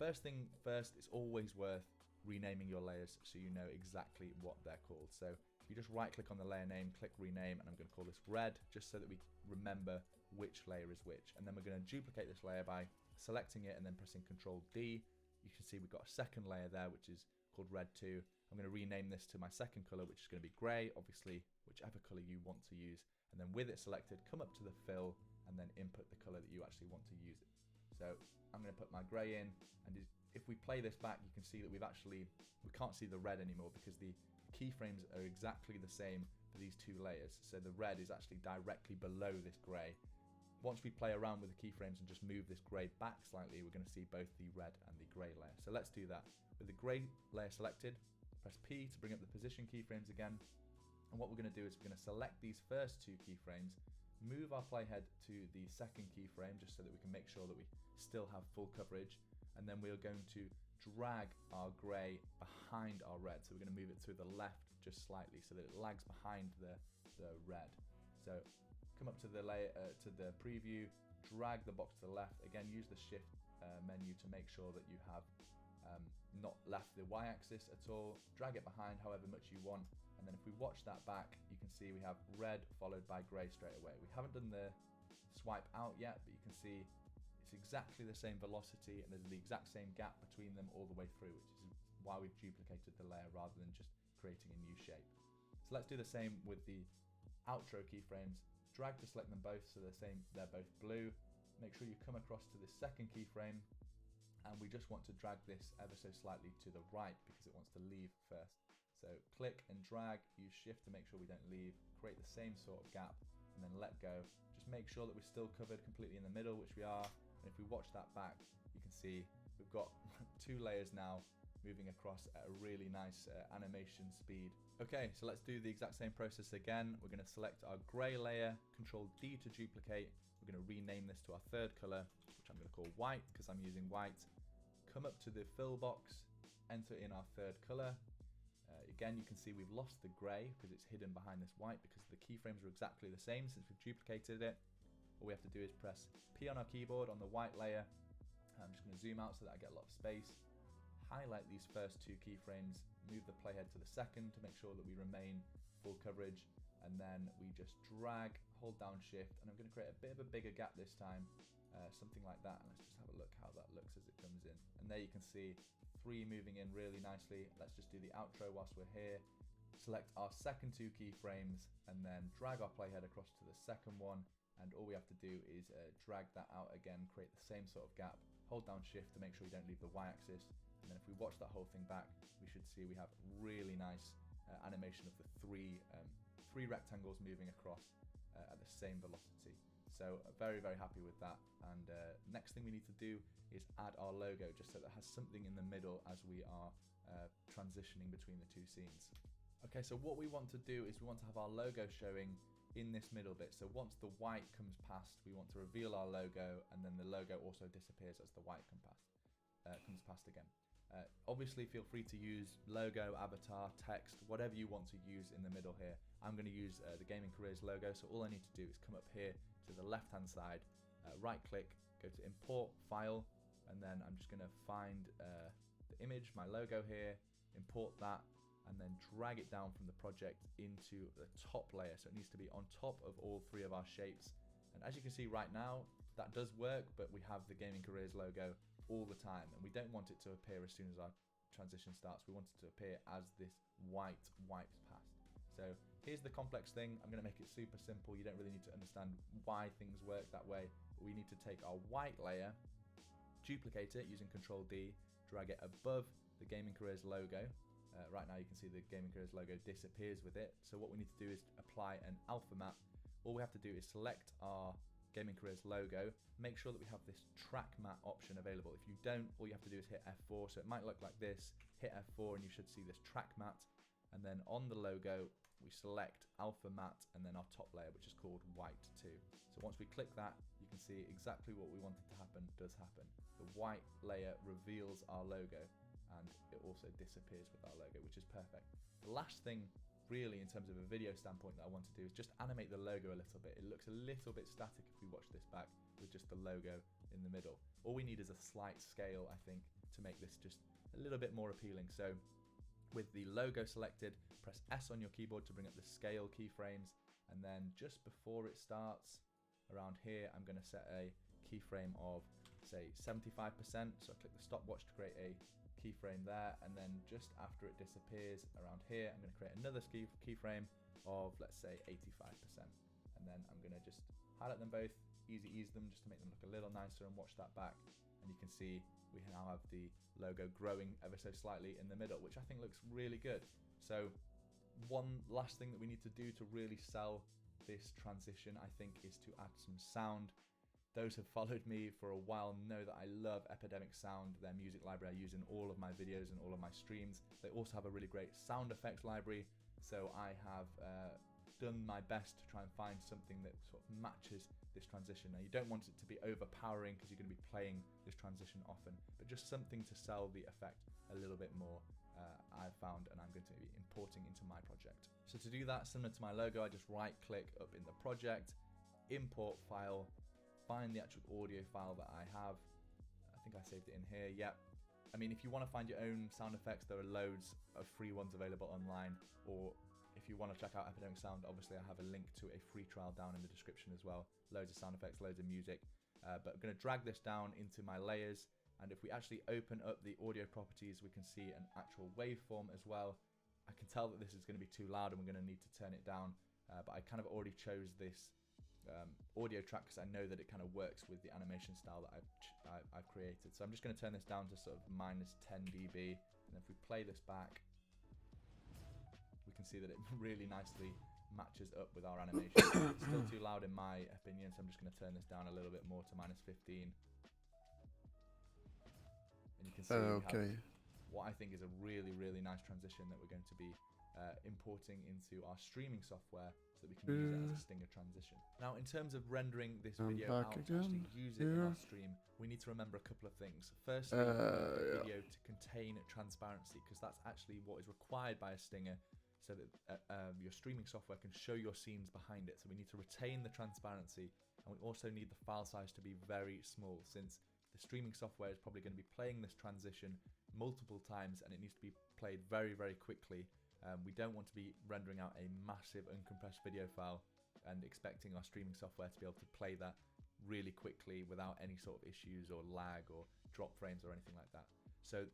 first thing first, it's always worth renaming your layers so you know exactly what they're called. So you just right click on the layer name, click rename, and I'm going to call this red just so that we remember which layer is which. And then we're going to duplicate this layer by selecting it and then pressing Ctrl D. You can see we've got a second layer there which is called red 2. I'm going to rename this to my second color, which is going to be gray, obviously whichever color you want to use. And then with it selected, come up to the fill and then input the color that you actually want to use it. So I'm going to put my gray in, and if we play this back, you can see that we can't see the red anymore because the keyframes are exactly the same for these two layers. So the red is actually directly below this grey. Once we play around with the keyframes and just move this grey back slightly, we're going to see both the red and the grey layer. So let's do that. With the grey layer selected, press P to bring up the position keyframes again. And what we're going to do is we're going to select these first two keyframes, move our playhead to the second keyframe just so that we can make sure that we still have full coverage. And then we're going to drag our grey behind our red. So we're going to move it to the left just slightly so that it lags behind the red. So come up to the layer, to the preview, drag the box to the left. Again, use the shift menu to make sure that you have not left the y-axis at all. Drag it behind however much you want. And then if we watch that back, you can see we have red followed by grey straight away. We haven't done the swipe out yet, but you can see it's exactly the same velocity and there's the exact same gap between them all the way through, which is why we've duplicated the layer rather than just creating a new shape. So let's do the same with the outro keyframes. Drag to select them both so they're both blue. Make sure you come across to the second keyframe and we just want to drag this ever so slightly to the right because it wants to leave first. So click and drag, use shift to make sure we don't leave, create the same sort of gap and then let go. Just make sure that we're still covered completely in the middle, which we are. And if we watch that back, you can see we've got two layers now moving across at a really nice animation speed. Okay, so let's do the exact same process again. We're going to select our grey layer, Control D to duplicate. We're going to rename this to our third color, which I'm going to call white because I'm using white. Come up to the fill box, enter in our third color. Again, you can see we've lost the grey because it's hidden behind this white because the keyframes are exactly the same since we've duplicated it. All we have to do is press P on our keyboard on the white layer. I'm just going to zoom out so that I get a lot of space. Highlight these first two keyframes, move the playhead to the second to make sure that we remain full coverage, and then we just drag, hold down shift, and I'm going to create a bit of a bigger gap this time, something like that. And let's just have a look how that looks as it comes in. And there you can see three moving in really nicely. Let's just do the outro whilst we're here. Select our second two keyframes and then drag our playhead across to the second one. And all we have to do is drag that out again, create the same sort of gap, hold down shift to make sure we don't leave the y-axis. And then if we watch that whole thing back, we should see we have really nice animation of the three rectangles moving across at the same velocity. So very, very happy with that. And next thing we need to do is add our logo just so that it has something in the middle as we are transitioning between the two scenes. Okay, so what we want to do is we want to have our logo showing in this middle bit. So once the white comes past, we want to reveal our logo, and then the logo also disappears as the white comes past again. Obviously feel free to use logo, avatar, text, whatever you want to use in the middle here. I'm going to use the Gaming Careers logo, so all I need to do is come up here to the left hand side, right click, go to import file, and then I'm just going to find the image, my logo here, import that, and then drag it down from the project into the top layer. So it needs to be on top of all three of our shapes. And as you can see right now, that does work, but we have the Gaming Careers logo all the time, and we don't want it to appear as soon as our transition starts. We want it to appear as this white wipes past. So here's the complex thing. I'm going to make it super simple. You don't really need to understand why things work that way. But we need to take our white layer, duplicate it using Control D, drag it above the Gaming Careers logo. Right now you can see the Gaming Careers logo disappears with it. So what we need to do is apply an alpha map. All we have to do is select our Gaming Careers logo, make sure that we have this track matte option available. If you don't, all you have to do is hit F4. So it might look like this, hit F4 and you should see this track matte. And then on the logo, we select alpha matte and then our top layer, which is called white 2. So once we click that, you can see exactly what we wanted to happen does happen. The white layer reveals our logo, and it also disappears with our logo, which is perfect. The last thing really in terms of a video standpoint that I want to do is just animate the logo a little bit. It looks a little bit static if we watch this back with just the logo in the middle. All we need is a slight scale, I think, to make this just a little bit more appealing. So with the logo selected, press S on your keyboard to bring up the scale keyframes, and then just before it starts around here, I'm going to set a keyframe of say 75%. So I click the stopwatch to create a keyframe there, and then just after it disappears around here, I'm going to create another keyframe of, let's say, 85%. And then I'm going to just highlight them both, ease them just to make them look a little nicer, and watch that back, and you can see we now have the logo growing ever so slightly in the middle, which I think looks really good. So one last thing that we need to do to really sell this transition, I think, is to add some sound. Those who have followed me for a while know that I love Epidemic Sound, their music library I use in all of my videos and all of my streams. They also have a really great sound effects library, so I have done my best to try and find something that sort of matches this transition. Now, you don't want it to be overpowering because you're going to be playing this transition often, but just something to sell the effect a little bit more. I've found, and I'm going to be importing into my project. So to do that, similar to my logo, I just right click up in the project, import file, find the actual audio file that I have. I think I saved it in here. Yep. I mean, if you want to find your own sound effects, there are loads of free ones available online, or if you want to check out Epidemic Sound, obviously I have a link to a free trial down in the description as well. Loads of sound effects, loads of music. But I'm going to drag this down into my layers, and if we actually open up the audio properties, we can see an actual waveform as well. I can tell that this is going to be too loud and we're going to need to turn it down, but I kind of already chose this audio track because I know that it kind of works with the animation style that I've created. So I'm just going to turn this down to sort of minus 10 dB, and if we play this back, we can see that it really nicely matches up with our animation. It's still too loud in my opinion, so I'm just going to turn this down a little bit more to minus 15. And you can see we have what I think is a really, really nice transition that we're going to be importing into our streaming software so that we can use it as a stinger transition. Now, in terms of rendering this video out to actually use it in our stream, we need to remember a couple of things. Firstly, we need the video to contain transparency, because that's actually what is required by a stinger so that your streaming software can show your scenes behind it. So we need to retain the transparency, and we also need the file size to be very small, since the streaming software is probably going to be playing this transition multiple times and it needs to be played very, very quickly. We don't want to be rendering out a massive uncompressed video file and expecting our streaming software to be able to play that really quickly without any sort of issues or lag or drop frames or anything like that. So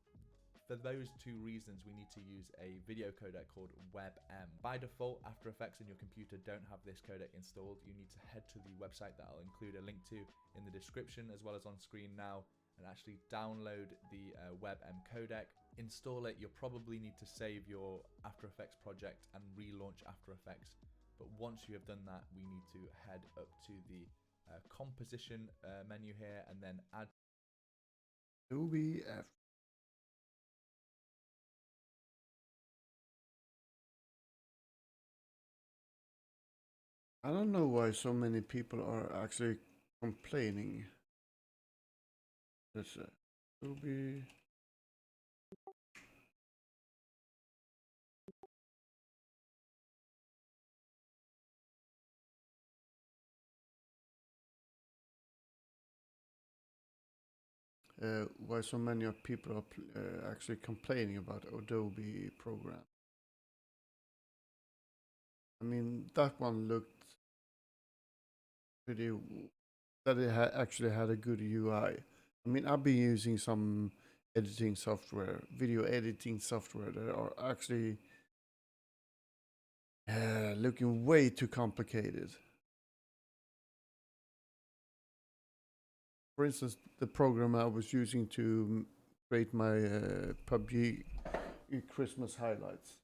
for those two reasons, we need to use a video codec called WebM. By default, After Effects and your computer don't have this codec installed. You need to head to the website that I'll include a link to in the description as well as on screen now, and actually download the WebM codec, install it. You'll probably need to save your After Effects project and relaunch After Effects. But once you have done that, we need to head up to the composition menu here and then add Adobe After. I don't know why so many people are actually complaining. That's Adobe. Why so many of people are actually complaining about Adobe program. I mean, that one looked pretty, that it actually had a good UI. I mean, I've been using some editing software, video editing software that are actually looking way too complicated. For instance, the program I was using to create my PUBG Christmas highlights.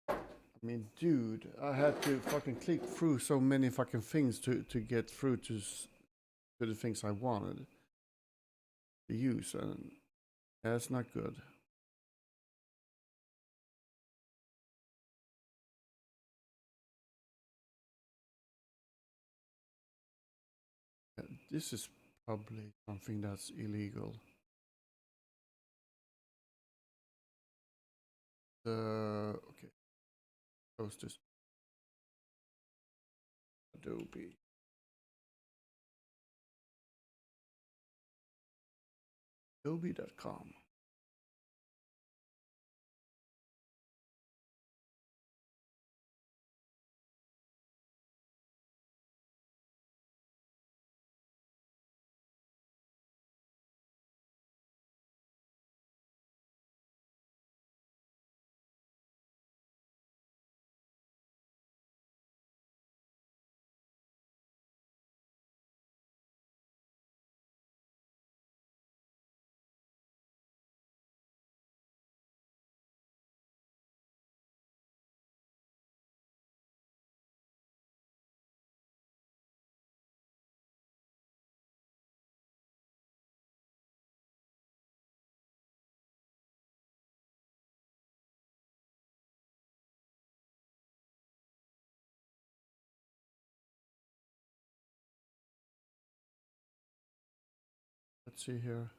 I mean, dude, I had to fucking click through so many fucking things to get through to the things I wanted to use, and that's not good. This is probably something that's illegal. Okay, close this. Adobe. Adobe.com. Let's see here.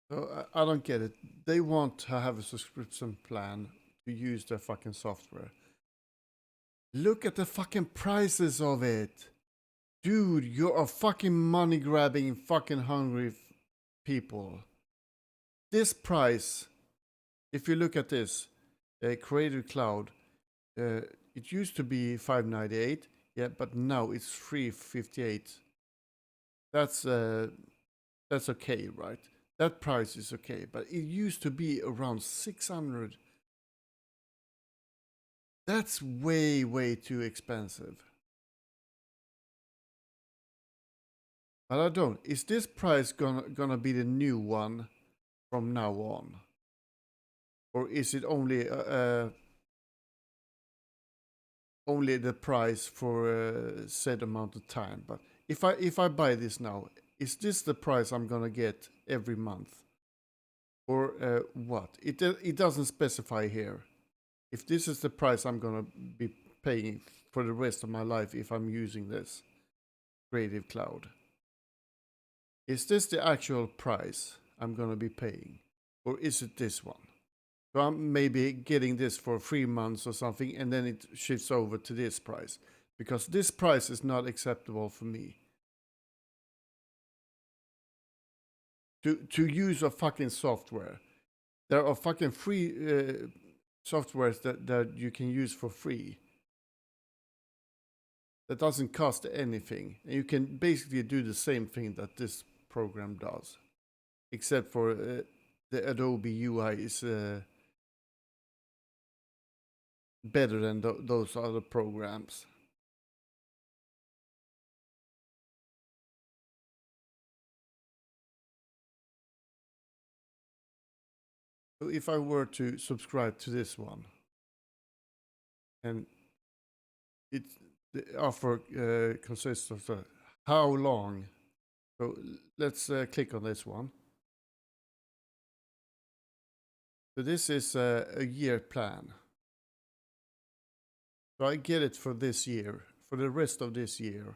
So I don't get it. They want to have a subscription plan to use their fucking software. Look at the fucking prices of it. Dude, you're a fucking money grabbing, fucking hungry people. This price, if you look at this, Creative Cloud, it used to be $5.98, yeah, but now it's $3.58. That's okay, right? That price is okay, but it used to be around 600. That's way, way too expensive. But I don't. Is this price gonna be the new one from now on, or is it only only the price for a set amount of time? But if I buy this now, is this the price I'm gonna get every month, or what? It doesn't specify here. If this is the price I'm gonna be paying for the rest of my life if I'm using this Creative Cloud. Is this the actual price I'm gonna be paying? Or is it this one? So I'm maybe getting this for 3 months or something, and then it shifts over to this price. Because this price is not acceptable for me. To use a fucking software. There are fucking free softwares that you can use for free. That doesn't cost anything. And you can basically do the same thing that this program does. Except for the Adobe UI is better than those other programs. So if I were to subscribe to this one, and the offer consists of how long. So let's click on this one. So this is a year plan. So I get it for this year, for the rest of this year.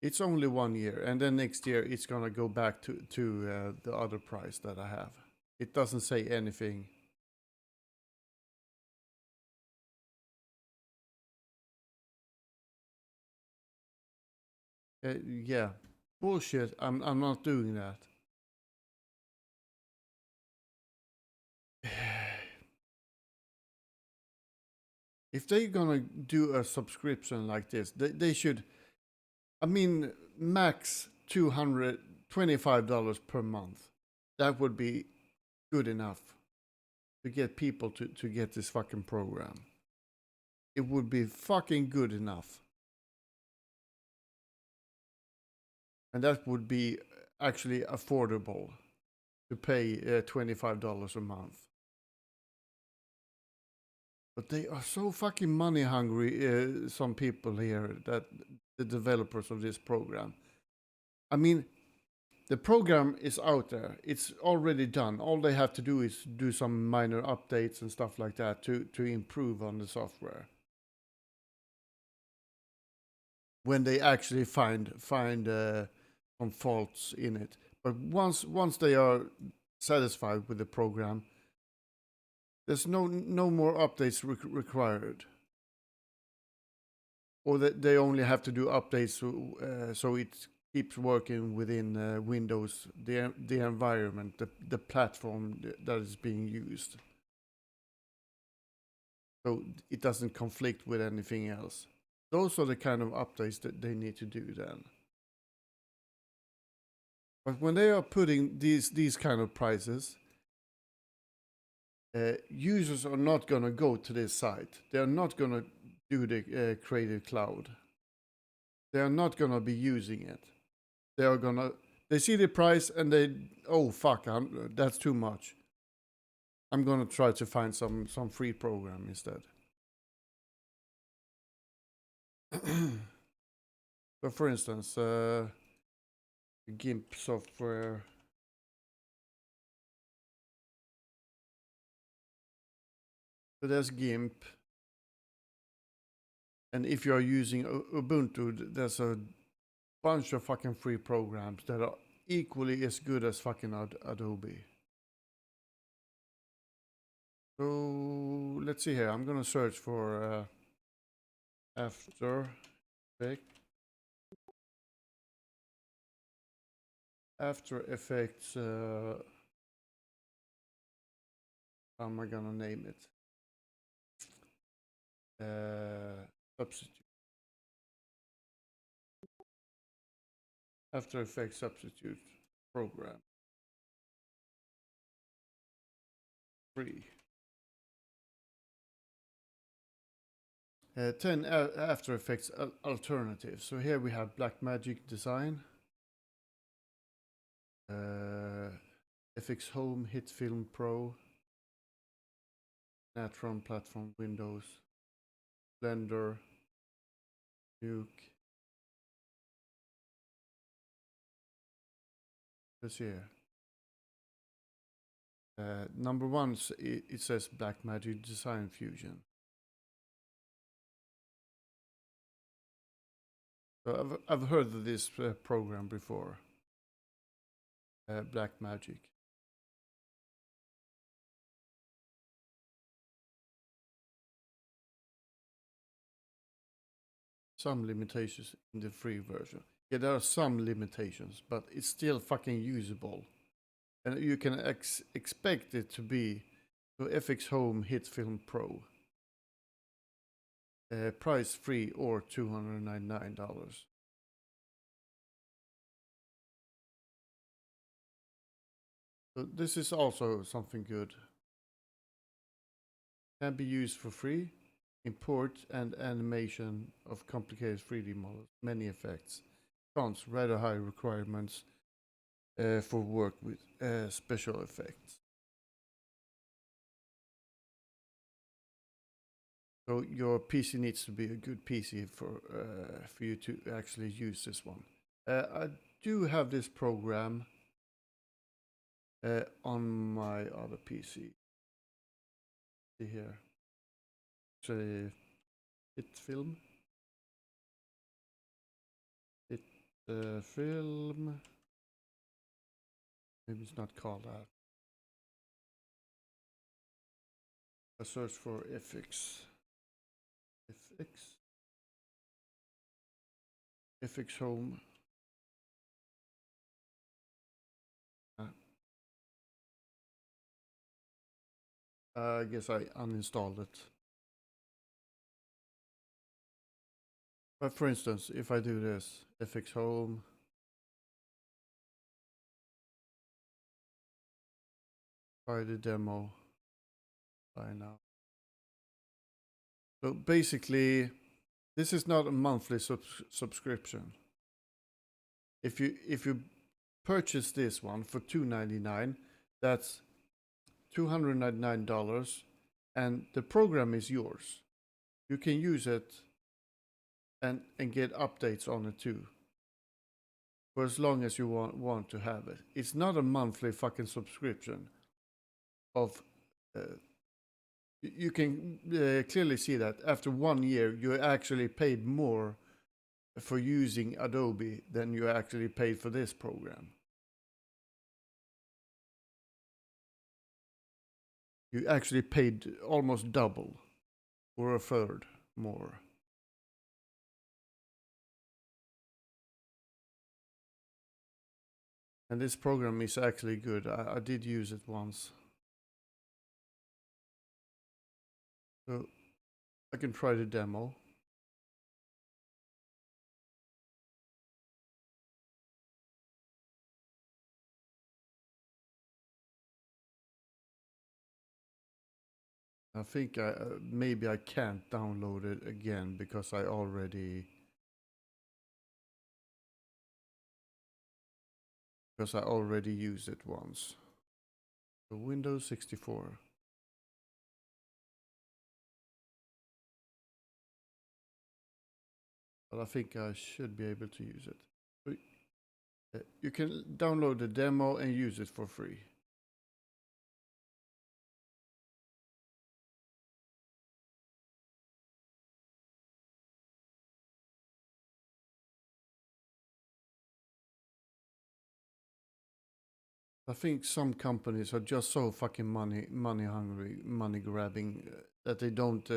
It's only 1 year, and then next year it's gonna go back to the other price that I have. It doesn't say anything. Yeah, bullshit. I'm not doing that. If they're gonna do a subscription like this, they should. I mean, max $225 per month. That would be good enough to get people to get this fucking program. It would be fucking good enough. And that would be actually affordable to pay $25 a month. But they are so fucking money hungry, some people here, that the developers of this program. I mean, the program is out there. It's already done. All they have to do is do some minor updates and stuff like that to improve on the software. When they actually find some faults in it. But once they are satisfied with the program, there's no more updates required. Or that they only have to do updates so it keeps working within Windows, the environment, the platform that is being used. So it doesn't conflict with anything else. Those are the kind of updates that they need to do then. But when they are putting these kind of prices, users are not going to go to this site. They are not going to do the Creative Cloud. They are not going to be using it. They see the price and oh fuck, that's too much. I'm gonna try to find some free program instead. So for instance, GIMP software. So there's GIMP. And if you are using Ubuntu, there's a bunch of fucking free programs that are equally as good as fucking Adobe. So let's see here. I'm gonna search for After Effects. After Effects. How am I gonna name it? Substitute. After Effects substitute program. Free. 10 After Effects alternatives. So here we have Blackmagic Design, FX Home, Hit Film Pro, Natron Platform Windows, Blender, Nuke. Let's see here. Number one, it says Blackmagic Design Fusion. So I've heard of this program before. Blackmagic. Some limitations in the free version. Yeah, there are some limitations, but it's still fucking usable. And you can expect it to be to FX Home Hit Film Pro. Price free or $299. So this is also something good. Can be used for free. Import and animation of complicated 3D models. Many effects. Cons, rather high requirements for work with special effects. So your PC needs to be a good PC for you to actually use this one. I do have this program on my other PC. See here. Say Hit Film. Hit Film. Maybe it's not called that. I search for FX Home. I guess I uninstalled it. But for instance, if I do this, FX Home, try the demo. By now. So basically, this is not a monthly subscription. If you purchase this one for $299, that's $299, and the program is yours. You can use it and get updates on it too, for as long as you want to have it. It's not a monthly fucking subscription. Of you can clearly see that after 1 year you actually paid more for using Adobe than you actually paid for this program. You actually paid almost double or a third more. And this program is actually good. I did use it once. So I can try the demo. I think maybe I can't download it again because I already used it once. So Windows 64. but I think I should be able to use it. You can download the demo and use it for free. I think some companies are just so fucking money hungry, money grabbing that they don't.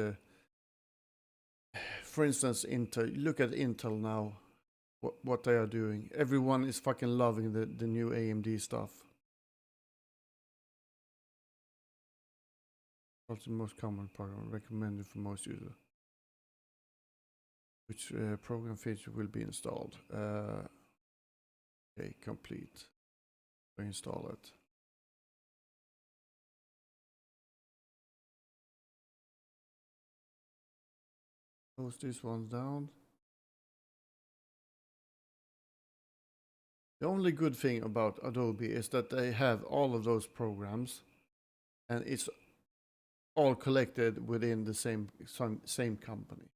For instance, Intel. Look at Intel now. What they are doing. Everyone is fucking loving the new AMD stuff. What's the most common program recommended for most users? Which program feature will be installed? Okay, complete. Install it. Close this one down. The only good thing about Adobe is that they have all of those programs, and it's all collected within the same company.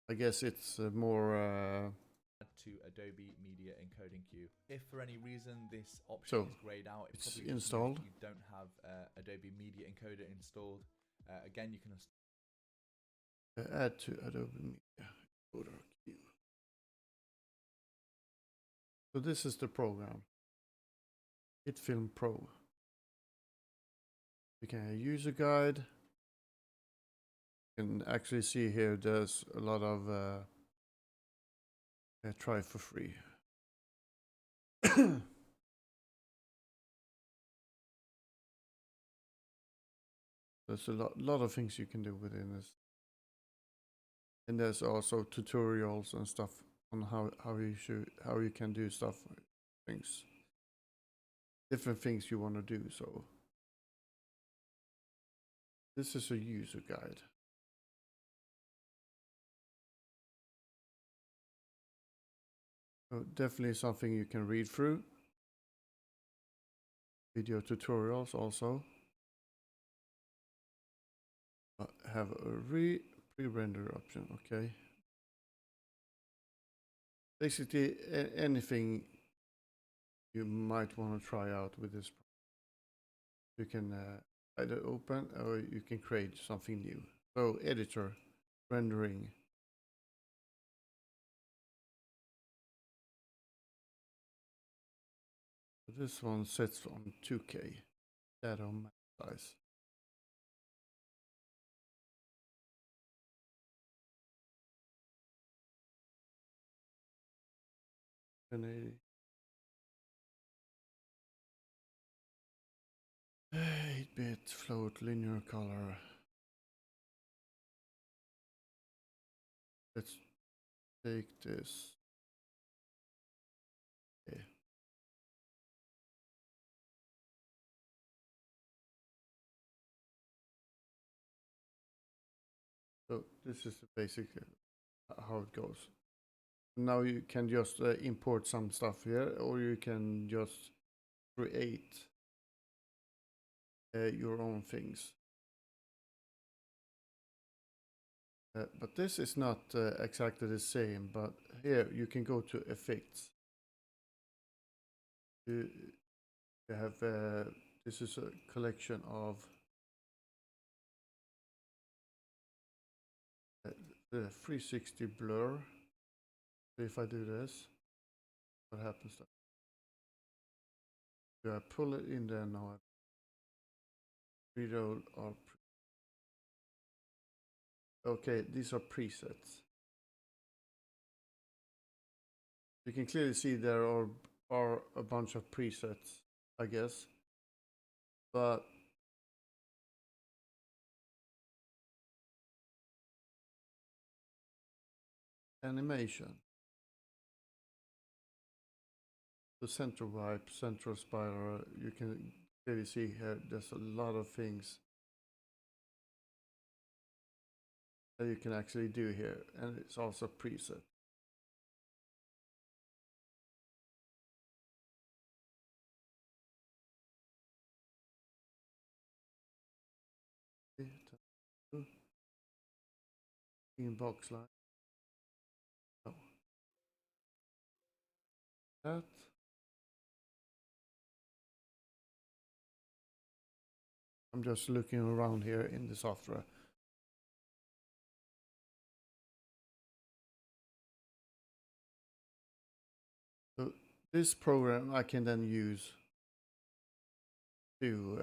I guess it's more. To Adobe Media Encoding Queue. If for any reason this option is grayed out, it it's probably installed. You don't have Adobe Media Encoder installed. Again, you can Add to Adobe Media Encoder Queue. So this is the program. HitFilm Pro. You can use a guide. You can actually see here there's a lot of try for free. There's a lot of things you can do within this. And there's also tutorials and stuff on how you can do stuff, things, different things you want to do. So this is a user guide. So definitely something you can read through. Video tutorials also. Have a pre-render option, okay. Basically anything you might want to try out with this. You can either open or you can create something new. So editor, rendering. This one sets on 2K. Shadow max size. 1080. 8-bit float linear color. Let's take this. Okay. So this is basically how it goes. Now you can just import some stuff here, or you can just create your own things. But this is not exactly the same, but here you can go to effects. You have this is a collection of the 360 blur. So if I do this, what happens? Do I pull it in there now? Reroll or okay, these are presets. You can clearly see there are a bunch of presets, I guess. But animation. The center wipe, central spiral, you can clearly see here there's a lot of things that you can actually do here, and it's also preset. Inbox line. No. That. I'm just looking around here in the software. So this program I can then use to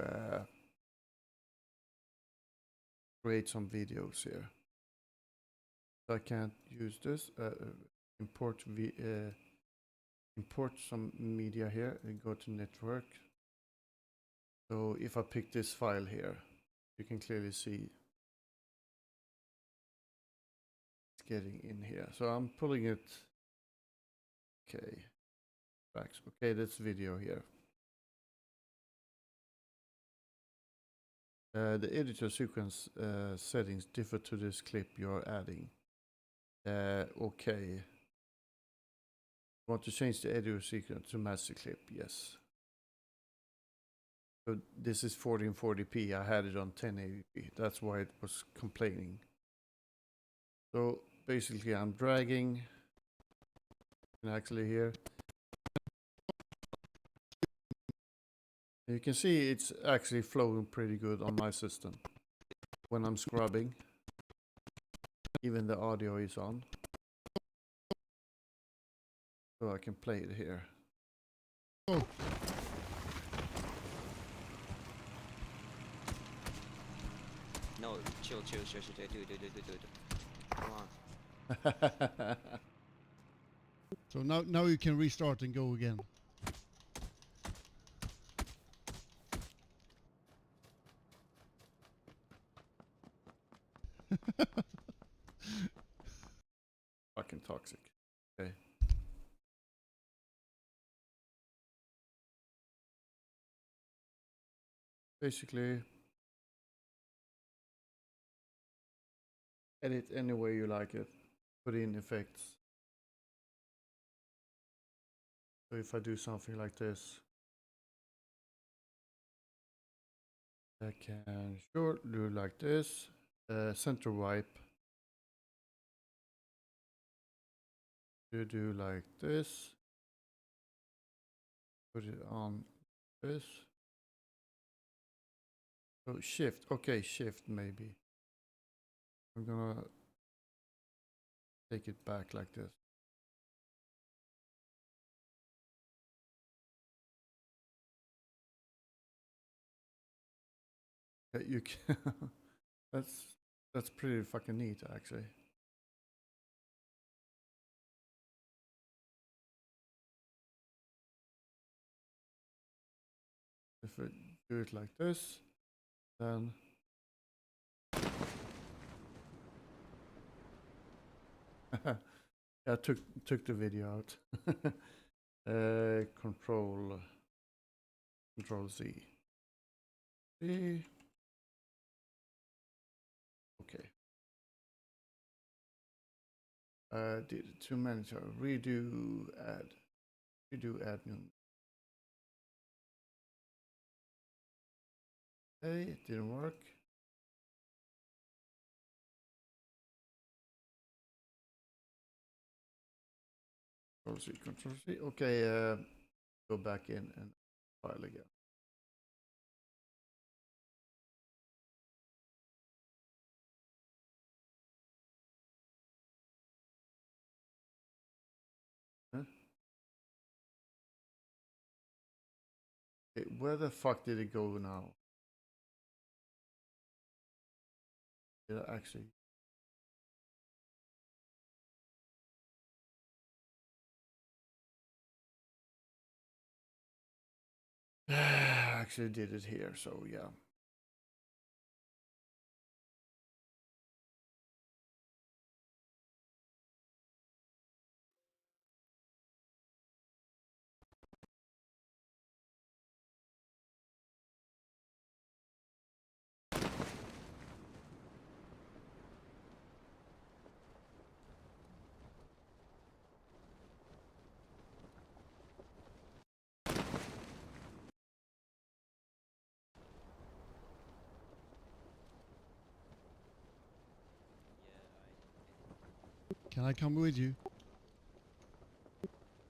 create some videos here. So I can't use this. Import some media here and go to network. So if I pick this file here, you can clearly see it's getting in here. So I'm pulling it. Okay. Okay, that's video here. The editor sequence settings differ to this clip you're adding. Okay. Want to change the editor sequence to master clip? Yes. So this is 1440p. I had it on 1080p. That's why it was complaining. So basically, I'm dragging. And actually here, you can see it's actually flowing pretty good on my system when I'm scrubbing. Even the audio is on. So I can play it here. Oh. No, chill, do. Come on. So now you can restart and go again. Fucking toxic. Okay. Basically, edit any way you like it. Put in effects. So if I do something like this, I can sure do like this. Center wipe. You do like this. Put it on this. Oh, shift. Okay, shift maybe. I'm gonna take it back like this. You can. that's pretty fucking neat, actually. If I do it like this, then I took the video out. Control Z. Okay. Did too many. Redo admin. Okay, it didn't work. Control C. Okay, go back in and file again. Huh? Okay, where the fuck did it go now? Did I actually? Actually did it here, so yeah. Can I come with you?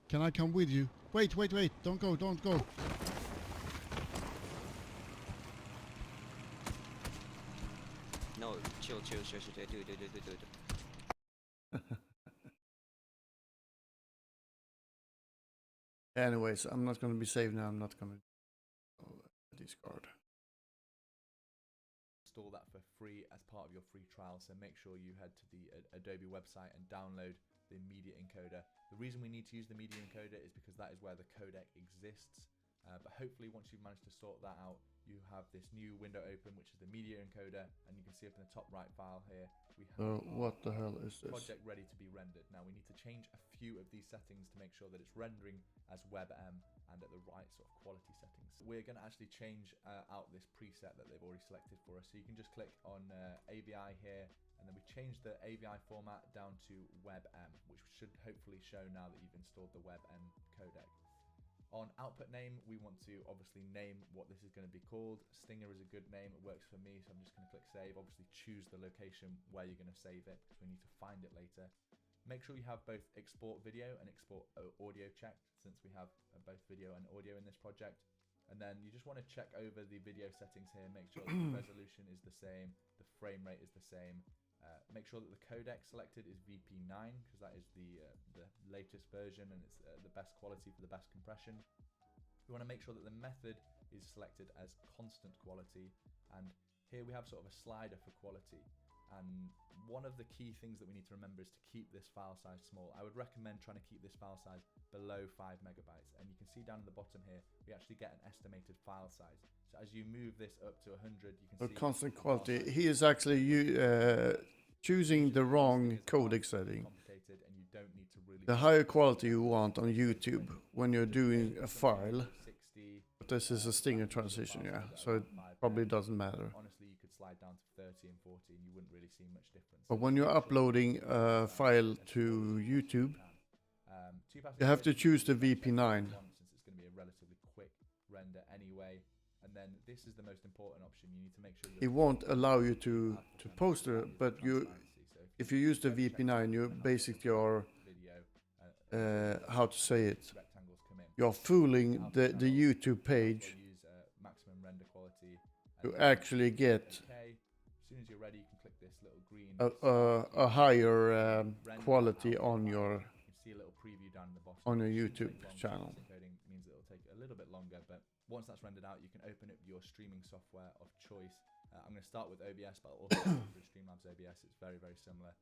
Can I come with you? Wait, wait, wait. Don't go, don't go. No, chill, chill, chill, chill, do. Anyways, I'm not going to be saved now. I'm not going to discard. Install that for free as part of your free trial, so make sure you head to the Adobe website and download the media encoder. The reason we need to use the media encoder is because that is where the codec exists, but hopefully once you've managed to sort that out, you have this new window open, which is the media encoder, and you can see up in the top right file here we have what the hell is this? project ready to be rendered. Now we need to change a few of these settings to make sure that it's rendering as WebM and at the right sort of quality settings. We're going to actually change out this preset that they've already selected for us. So you can just click on AVI here, and then we change the AVI format down to WebM, which should hopefully show now that you've installed the WebM codec. On output name, we want to obviously name what this is going to be called. Stinger is a good name, it works for me, so I'm just going to click save. Obviously choose the location where you're going to save it, because we need to find it later. Make sure you have both export video and export audio checked, since we have both video and audio in this project. And then you just want to check over the video settings here, make sure that the resolution is the same, the frame rate is the same. Make sure that the codec selected is VP9, because that is the latest version and it's the best quality for the best compression. We want to make sure that the method is selected as constant quality, and here we have sort of a slider for quality. And one of the key things that we need to remember is to keep this file size small. I would recommend trying to keep this file size below 5 megabytes. And you can see down in the bottom here, we actually get an estimated file size. So as you move this up to 100, you can see constant quality. He is actually choosing the wrong codec setting. and you don't need to really The higher quality you want on YouTube when you're doing a file. But this is a Stinger transition, yeah, so it probably doesn't matter. Honestly, you could slide down to 30 and 40 and you wouldn't really see much difference. But when you're uploading a file to YouTube, you have to choose the VP9. Since it's going to be a relatively quick render anyway. And then this is the most important option. You need to make sure It won't allow you to post it, but if you use the VP9, you basically are, how to say it, you're fooling the YouTube page maximum render quality to actually get as soon as you're ready, you can click this little green a higher quality on your you can see a little preview down in the bottom. on your It shouldn't YouTube take long. channel. Encoding means it'll take a little bit longer, but once that's rendered out, you can open up your streaming software of choice. I'm going to start with OBS, but I'll also go through Streamlabs OBS. It's very, very similar.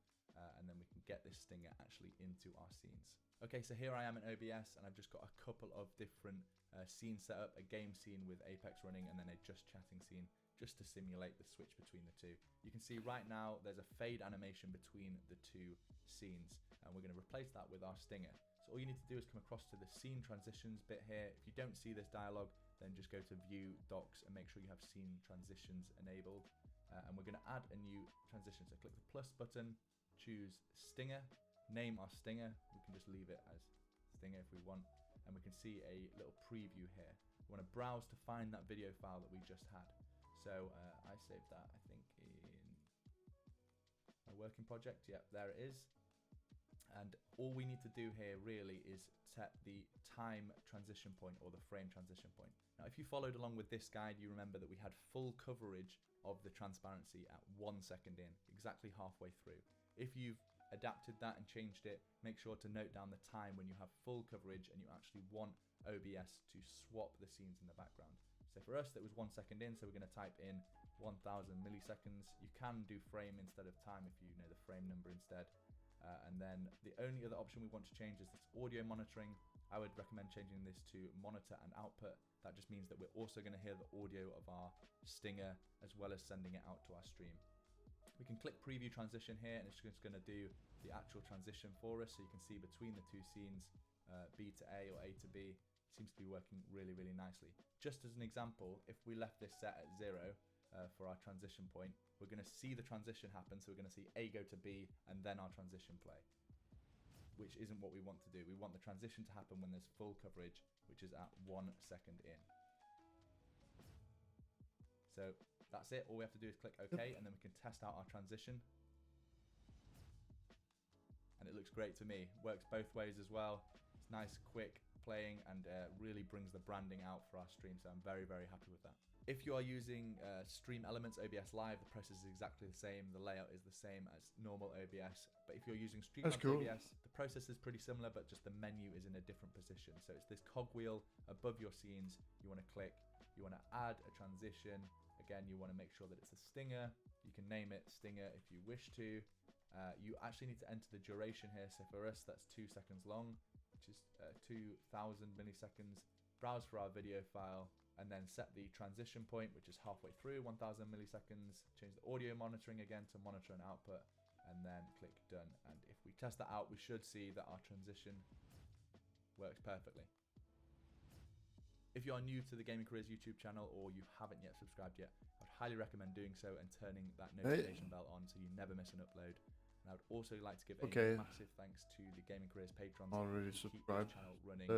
And then we can get this stinger actually into our scenes. Okay, so here I am in OBS, and I've just got a couple of different scenes set up, a game scene with Apex running, and then a just chatting scene, just to simulate the switch between the two. You can see right now there's a fade animation between the two scenes, and we're going to replace that with our stinger. So all you need to do is come across to the scene transitions bit here. If you don't see this dialog, then just go to View, Docs, and make sure you have scene transitions enabled. And we're going to add a new transition. So click the plus button, choose Stinger, name our Stinger. We can just leave it as Stinger if we want. And we can see a little preview here. We want to browse to find that video file that we just had. So I saved that, I think, in my working project. Yep, there it is. And all we need to do here really is set the time transition point, or the frame transition point. Now, if you followed along with this guide, you remember that we had full coverage of the transparency at 1 second in, exactly halfway through. If you've adapted that and changed it, make sure to note down the time when you have full coverage and you actually want OBS to swap the scenes in the background. So for us, that was 1 second in, so we're going to type in 1000 milliseconds. You can do frame instead of time if you know the frame number instead. And then the only other option we want to change is this audio monitoring. I would recommend changing this to monitor and output. That just means that we're also going to hear the audio of our stinger as well as sending it out to our stream. We can click preview transition here, and it's just going to do the actual transition for us, so you can see between the two scenes, B to A or A to B. It seems to be working really, really nicely. Just as an example, if we left this set at 0 for our transition point, we're going to see the transition happen, so we're going to see A go to B and then our transition play, which isn't what we want to do. We want the transition to happen when there's full coverage, which is at 1 second in. So that's it. All we have to do is click OK, and then we can test out our transition. and it looks great to me. Works both ways as well. It's nice, quick playing, and really brings the branding out for our stream, so I'm very, very happy with that. If you are using Stream Elements OBS Live, the process is exactly the same. The layout is the same as normal OBS. But if you're using Streamlabs cool. OBS, the process is pretty similar, but just the menu is in a different position. So it's this cogwheel above your scenes. You want to click. You want to add a transition. Again, you want to make sure that it's a stinger. You can name it stinger if you wish to. You actually need to enter the duration here. So for us, that's 2 seconds long, which is 2,000 milliseconds. Browse for our video file, and then set the transition point, which is halfway through, 1000 milliseconds. Change the audio monitoring again to monitor and output, and then click done. And if we test that out, we should see that our transition works perfectly. If you are new to the Gaming Careers YouTube channel, or you haven't yet subscribed yet, I would highly recommend doing so and turning that notification bell on so you never miss an upload. And I would also like to give a massive thanks to the Gaming Careers patrons already who keep subscribed. this channel running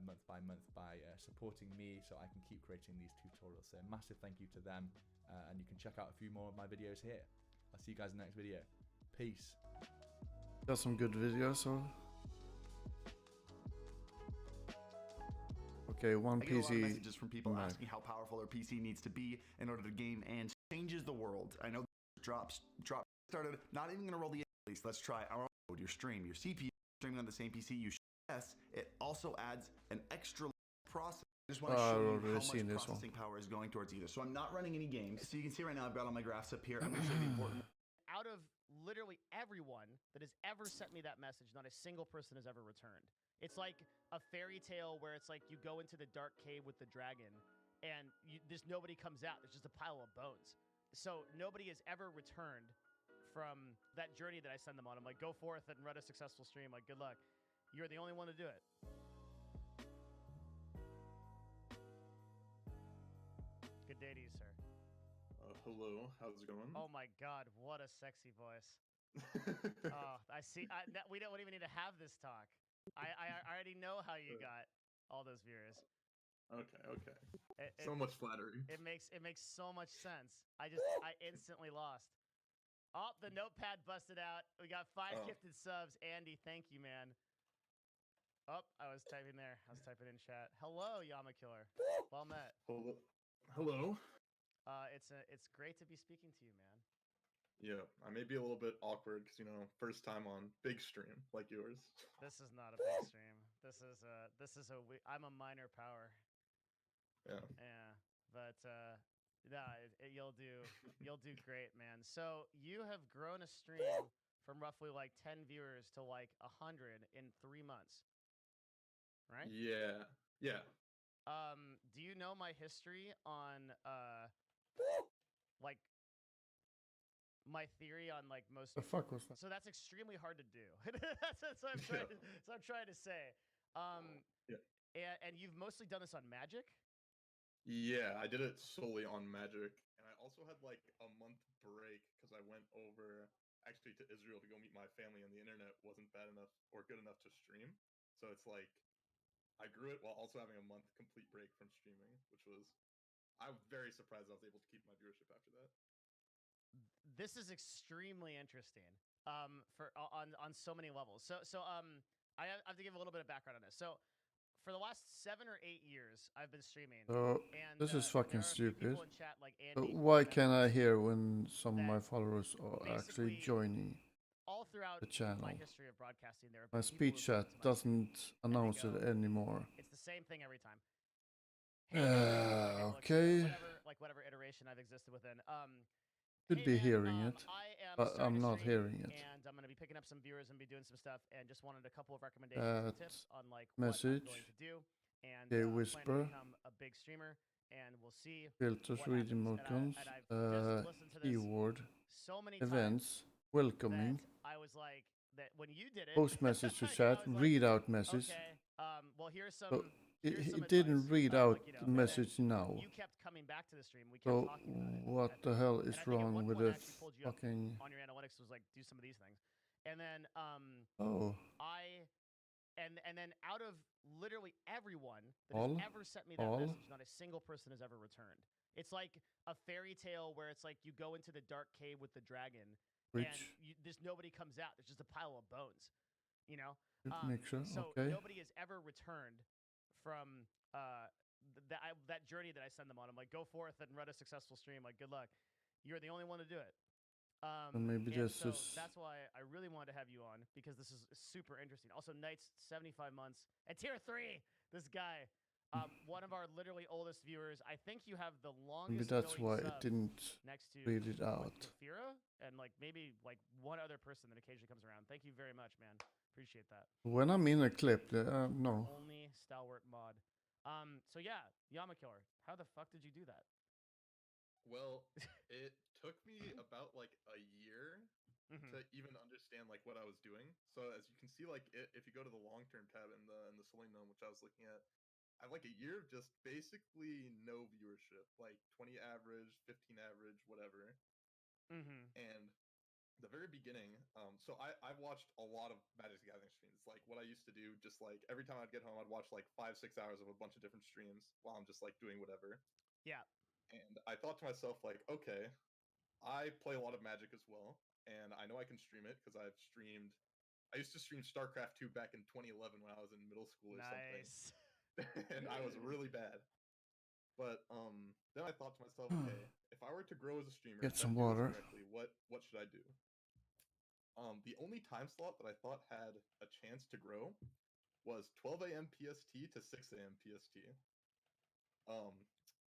month by month by supporting me so I can keep creating these tutorials. So a massive thank you to them, and you can check out a few more of my videos here. I'll see you guys in the next video. Peace. Got some good videos. So. Okay, one I get a lot of PC. messages from people asking how powerful their PC needs to be in order to game, and changes the world. I know drop started. Not even gonna roll the least. Let's try our mode. Your stream, your CPU streaming on the same PC. You yes. It also adds an extra process. I just want to show you how much processing power is going towards either. So I'm not running any games. So you can see right now I've got all my graphs up here. I'm gonna show you the important. Out of literally everyone that has ever sent me that message, not a single person has ever returned. It's like a fairy tale where it's like you go into the dark cave with the dragon, and there's nobody comes out. There's just a pile of bones. So nobody has ever returned from that journey that I send them on. I'm like, go forth and run a successful stream. Like, good luck. You're the only one to do it. Good day to you, sir. Hello, how's it going? Oh my God, what a sexy voice. Oh, I see. We don't even need to have this talk. I already know how you got all those viewers. Okay. So much flattery. It makes so much sense. I instantly lost. Oh, the notepad busted out. We got 5 gifted subs. Andy, thank you, man. Oh, I was typing there. I was typing in chat. Hello, Yama Killer. Well met. Hello. It's great to be speaking to you, man. Yeah, I may be a little bit awkward because first time on big stream like yours. This is not a big stream. I'm a minor power. Yeah. Yeah, but you'll do great, man. So you have grown a stream from roughly like 10 viewers to like 100 in 3 months, right? Yeah. Do you know my history on like my theory on like most? The fuck was that? So that's extremely hard to do. that's what I'm trying to say. Yeah. And you've mostly done this on Magic? Yeah, I did it solely on Magic, and I also had like a month break because I went over actually to Israel to go meet my family, and the internet wasn't bad enough or good enough to stream. So it's like I grew it while also having a month complete break from streaming, which was I'm very surprised I was able to keep my viewership after that. This is extremely interesting on so many levels. So I have to give a little bit of background on this. So for the last 7 or 8 years, I've been streaming. And this is fucking stupid. In chat like Andy, Why can't I hear when some of my followers are actually joining all throughout the channel? my history of broadcasting, there have My been speech people who chat doesn't announce it anymore. It's the same thing every time. Okay. Whatever iteration I've existed within. Could be hearing it, but I'm not hearing it. And I'm going to be picking up some viewers and be doing some stuff, and just wanted a couple of recommendations and tips on like message. what I'm going to do. And Okay, plan to whisper. become a big streamer, and we'll see. Filters, what read happens. emoticons, And I've just listened to this keyword, so many events, times welcoming, that I was like that when you did it. post message to I chat, was like, read out message. Okay. Well, here's some. So here's some it didn't advice, read out the message now. You kept coming back to the stream. We kept So talking about it. what the hell is And I think at wrong one with point I the actually pulled you up fucking? on your analytics was like do some of these things, and then Oh. and then out of literally everyone that All? has ever sent me that All? message, not a single person has ever returned. It's like a fairy tale where it's like you go into the dark cave with the dragon, Which? and there's nobody comes out. There's just a pile of bones. you know. Good mixer. So Okay. nobody has ever returned from that journey that I send them on. I'm like, go forth and run a successful stream. Like, good luck. You're the only one to do it. And maybe And just so as that's why I really wanted to have you on, because this is super interesting. Also, Knight's 75 months at tier 3. This guy, one of our literally oldest viewers. I think you have the maybe longest that's going why it sub didn't next to read it what, out. Kefira and like maybe like one other person that occasionally comes around. Thank you very much, man. Appreciate that. When I'm in a clip, no. Only stalwart mod. So yeah, Yama Killer. How the fuck did you do that? Well, it took me about like a year to even understand like what I was doing. So as you can see, like if you go to the long-term tab in the Selenium, which I was looking at, I have like a year of just basically no viewership, like 20 average, 15 average, whatever. And the very beginning, so I've watched a lot of Magic the Gathering streams. Like what I used to do, just like every time I'd get home, I'd watch like 5-6 hours of a bunch of different streams while I'm just like doing whatever. Yeah. And I thought to myself, like, okay, I play a lot of Magic as well, and I know I can stream it because I've streamed. I used to stream StarCraft 2 back in 2011 when I was in middle school or Nice. something, and I was really bad. But then I thought to myself, okay, if I were to grow as a streamer, Get and some do this water. correctly, what should I do? The only time slot that I thought had a chance to grow was 12 a.m. PST to 6 a.m. PST.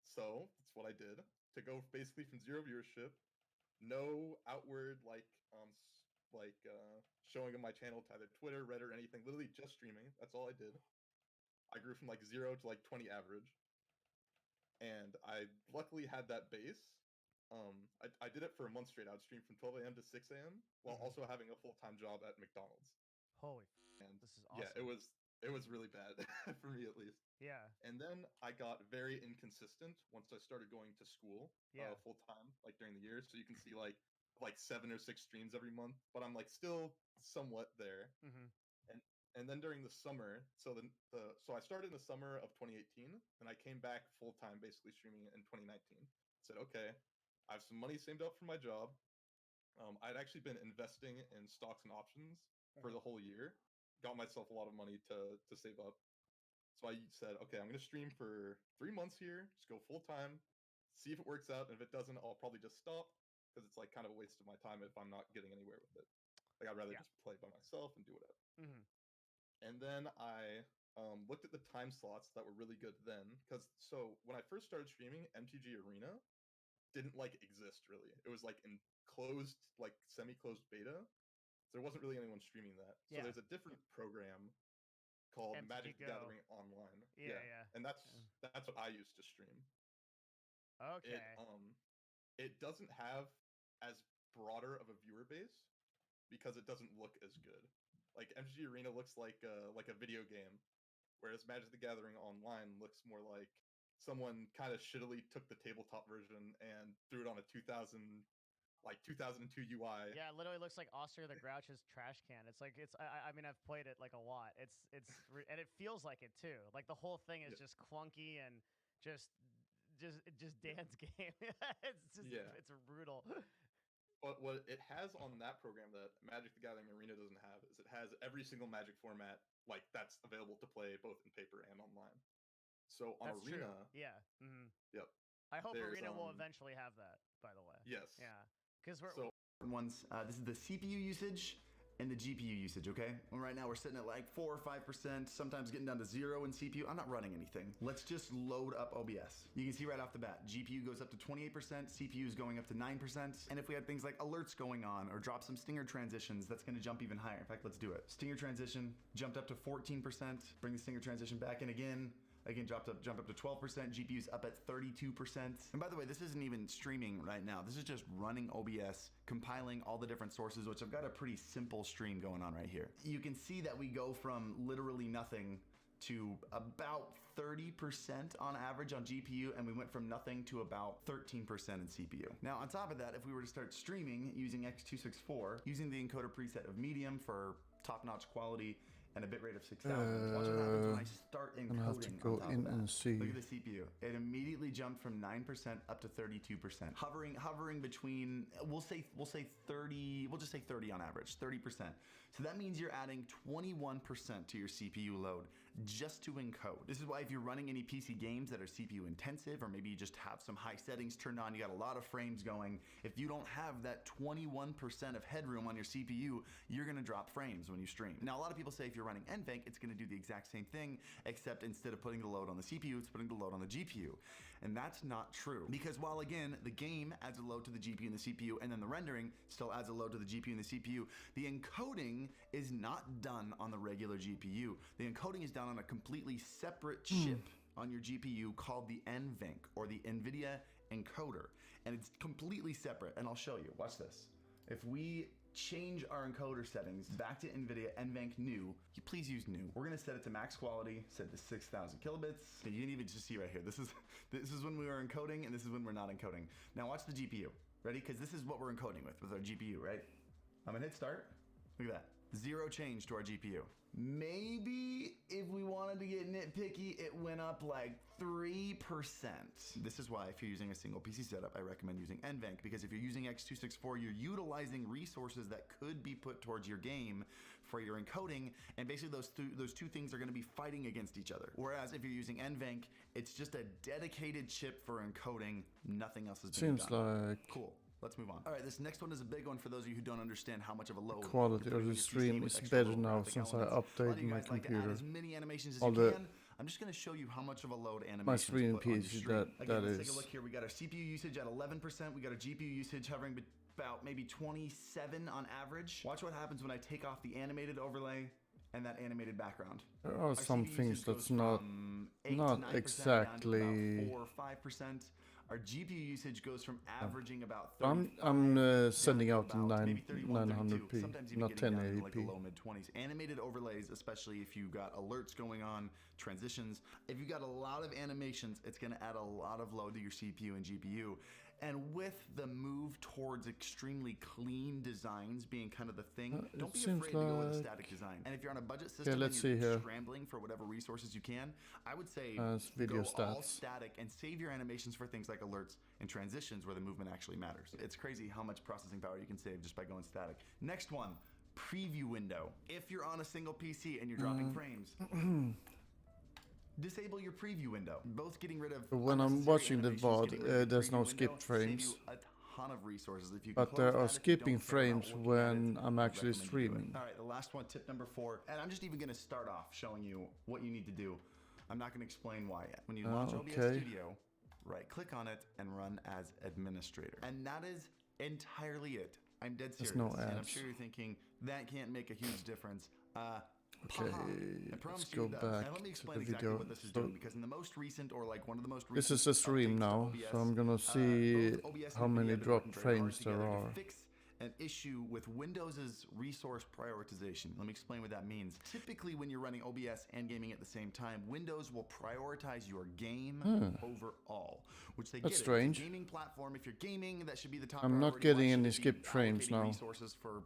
So that's what I did to go basically from 0 viewership, no outward showing of my channel to either Twitter, Reddit, or anything. Literally just streaming. That's all I did. I grew from like 0 to like 20 average, and I luckily had that base. I did it for a month straight. I would stream from 12 a.m. to 6 a.m. while also having a full-time job at McDonald's. Holy, and this is awesome. Yeah, it was really bad for me at least. Yeah. And then I got very inconsistent once I started going to school full time, like during the year. So you can see like 7 or 6 streams every month, but I'm like still somewhat there. And then during the summer, so I started in the summer of 2018, and I came back full time, basically streaming in 2019. Said, okay, I have some money saved up for my job. I'd actually been investing in stocks and options for the whole year. Got myself a lot of money to save up. So I said, okay, I'm going to stream for 3 months here, just go full time, see if it works out. And if it doesn't, I'll probably just stop, because it's like kind of a waste of my time if I'm not getting anywhere with it. Like I'd rather just play by myself and do whatever. And then I looked at the time slots that were really good then, because so when I first started streaming, MTG Arena didn't like exist really. It was like in closed, like semi-closed beta. So there wasn't really anyone streaming that. So there's a different program called MTG Magic the Go. Gathering Online. Yeah. And that's what I used to stream. Okay. It doesn't have as broader of a viewer base because it doesn't look as good. Like MTG Arena looks like a video game, whereas Magic the Gathering Online looks more like someone kind of shittily took the tabletop version and threw it on a 2002 UI. Yeah, it literally looks like Oscar the Grouch's trash can. It's like I mean I've played it like a lot. And it feels like it too. Like the whole thing is just clunky and just dance game. It's brutal. But what it has on that program that Magic the Gathering Arena doesn't have is it has every single Magic format like that's available to play both in paper and online. So on That's Arena, true. Yeah. Yep. I hope there's, Arena will eventually have that, by the way. Yes. Yeah. Because we're ones. This is the CPU usage and the GPU usage, okay? And right now we're sitting at like 4 or 5%, sometimes getting down to 0 in CPU. I'm not running anything. Let's just load up OBS. You can see right off the bat, GPU goes up to 28%, CPU is going up to 9%. And if we had things like alerts going on or drop some stinger transitions, that's gonna jump even higher. In fact, let's do it. Stinger transition jumped up to 14%. Bring the stinger transition back in again. Again, jump up to 12%, GPU's up at 32%. And by the way, this isn't even streaming right now. This is just running OBS, compiling all the different sources, which I've got a pretty simple stream going on right here. You can see that we go from literally nothing to about 30% on average on GPU, and we went from nothing to about 13% in CPU. Now, on top of that, if we were to start streaming using X264, using the encoder preset of medium for top-notch quality, and a bitrate of 6000. Watch what happens when I start I'm gonna have to encoding go on top in of and that. see. Look at the CPU. It immediately jumped from 9% up to 32%. Hovering between, we'll say 30, we'll just say 30 on average, 30%. So that means you're adding 21% to your CPU load just to encode. This is why if you're running any PC games that are CPU intensive, or maybe you just have some high settings turned on, you got a lot of frames going, if you don't have that 21% of headroom on your CPU, you're gonna drop frames when you stream. Now, a lot of people say if you're running NVENC, it's gonna do the exact same thing, except instead of putting the load on the CPU, it's putting the load on the GPU. And that's not true. Because while again, the game adds a load to the GPU and the CPU, and then the rendering still adds a load to the GPU and the CPU, the encoding is not done on the regular GPU. The encoding is done on a completely separate chip on your GPU called the NVENC, or the NVIDIA encoder. And it's completely separate, and I'll show you. Watch this. If we change our encoder settings back to NVIDIA NVENC new, you please use new. We're gonna set it to max quality, set it to 6,000 kilobits. You can even just see right here. This is when we are encoding, and this is when we're not encoding. Now watch the GPU. Ready? Because this is what we're encoding with our GPU, right? I'm gonna hit start. Look at that. Zero change to our GPU. Maybe if we wanted to get nitpicky, it went up like 3%. This is why if you're using a single PC setup, I recommend using NVENC, because if you're using X264, you're utilizing resources that could be put towards your game for your encoding, and basically those two things are gonna be fighting against each other. Whereas if you're using NVENC, it's just a dedicated chip for encoding, nothing else is being Seems done. like Cool. Let's move on. All right, this next one is a big one for those of you who don't understand how much of a load quality of the stream is better now since I updated my computer. as many animations as All you the can. I'm just going to show you how much of a load animation my stream put on your PC stream. that Again, let's is. take a look here. We got our CPU usage at 11%. We got our GPU usage hovering about maybe 27 on average. Watch what happens when I take off the animated overlay and that animated background. There are Our some CPU things usage goes that's not from 8 to 9% down to about exactly. 4 or 5%. Our GPU usage goes from averaging about 30. I'm sending out the Maybe 31, 32, 900p, sometimes even not getting down into like the 1080p. low mid 20s. Animated overlays, especially if you got alerts going on, transitions. If you got a lot of animations, it's going to add a lot of load to your CPU and GPU. And with the move towards extremely clean designs being kind of the thing, don't be afraid to go with a static design. And if you're on a budget system let's and you're see here. scrambling for whatever resources you can, I would say Video go all stats. static and save your animations for things like alerts and transitions where the movement actually matters. It's crazy how much processing power you can save just by going static. Next one, preview window. If you're on a single PC and you're dropping frames, disable your preview window. Both getting rid of When I'm unnecessary watching the animations, getting rid of VOD, there's no preview skip window, save frames. you a ton of resources. If you can But there close are that, if you skipping don't care about frames looking at when it, I'm I'd actually recommend you do it. streaming. All right, the last one, tip number 4, and I'm just even going to start off showing you what you need to do. I'm not going to explain why yet. When you launch OBS okay. Studio, right click on it and run as administrator. And that is entirely it. I'm dead serious. There's no and I'm ads. sure you're thinking, that can't make a huge difference. Okay, I promise let's you go it does. back And let me to explain the exactly video. what this is So doing, because in the most recent, or like one of the most recent this is a stream updates to now, OBS, so I'm gonna see both OBS how and many NVIDIA have been drop working very hard frames there together are. to fix an issue with Windows's resource prioritization. Let me explain what that means. Typically, when you're running OBS and gaming at the same time, Windows will prioritize your game over all, which they That's get strange. It. It's a gaming platform. If you're gaming, that should be the top I'm not priority. getting Why any should it be skipped frames allocating now. resources for,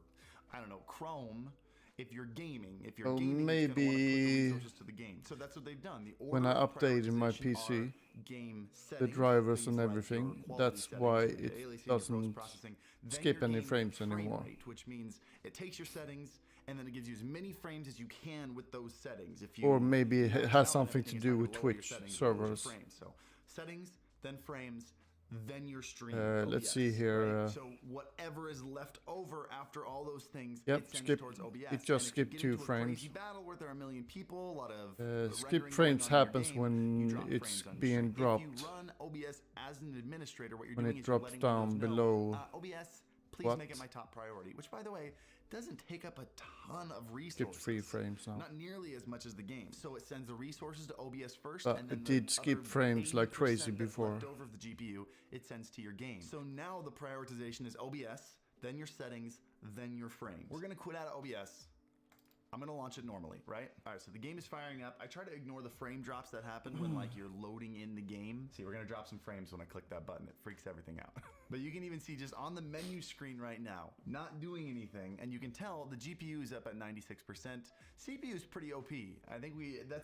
I don't know, Chrome. If you're gaming, Oh, it's gonna wanna put the maybe resources to the game. So that's what they've done. The when order I of updated my prioritization PC, are game the settings, drivers things and like your everything, quality that's settings, why your it aliasing, your doesn't post-processing, then skip your any game frames frame anymore. rate, which means it takes your settings and then it gives you as many frames as you can with those settings. If you Or maybe it max has out something to everything, it's do not with gonna lower your Twitch settings, it lowers your servers. frames. So settings, then frames, then your stream. Let's OBS, see here. right? So whatever is left over after all those things, Yep, it sends skip. towards OBS. It And just if you skipped get 2 into a frames. crazy battle where there are a million people, a lot of Skip rendering frames going on in your happens game, you when drop it's frames on your being stream. dropped. If you run OBS as an administrator, what you're When doing it is you're drops letting down Windows know, below OBS, please what? make it my top priority. Which, by the way, doesn't take up a ton of Skipped resources. 3 frames now. Not nearly as much as the game. So it sends the resources to OBS first, But and then it the did skip other frames like 80% crazy that's before. left over of the GPU, it sends to your game. So now the prioritization is OBS, then your settings, then your frames. We're gonna quit out of OBS. I'm gonna launch it normally, right? All right, so the game is firing up. I try to ignore the frame drops that happen when like you're loading in the game. See, we're gonna drop some frames when I click that button. It freaks everything out. But you can even see just on the menu screen right now, not doing anything, and you can tell the GPU is up at 96%. CPU is pretty OP. I think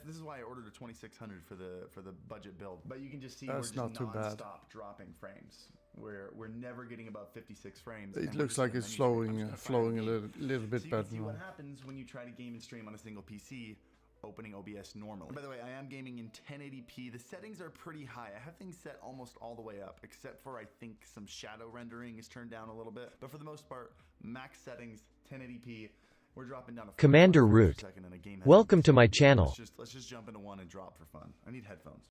this is why I ordered a 2600 for the budget build. But you can just see we're just not too bad. non-stop dropping frames. We're never getting above 56 frames. It and we're looks just in like the it's menu screen. I'm just gonna fire flowing the a game. little bit So you better can see now. what happens when you try to game and stream on a single PC, opening OBS normally. By the way, I am gaming in 1080p. The settings are pretty high. I have things set almost all the way up, except for I think some shadow rendering is turned down a little bit. But for the most part, max settings, 1080p. We're dropping down to Commander 45 frames Root, per second in a game. welcome to my channel. Let's just jump into one and drop for fun. I need headphones.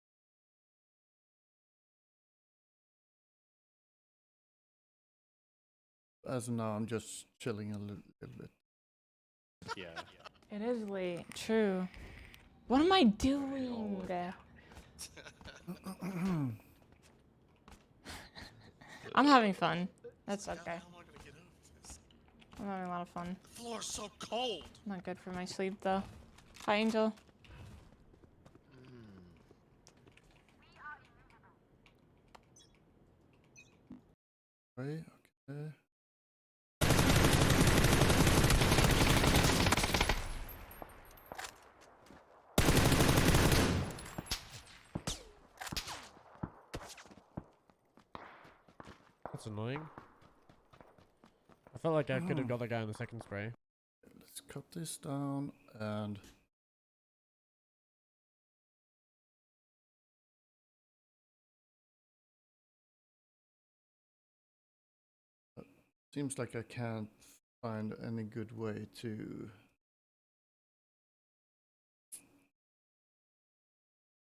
As of now, I'm just chilling a little bit. Yeah. It is late. True. What am I doing? I'm having fun. That's okay. I'm having a lot of fun. The floor's so cold. Not good for my sleep though. Hi, Angel. Right, okay. That's annoying. I felt like I could have got the guy on the second spray. Let's cut this down and seems like I can't find any good way to.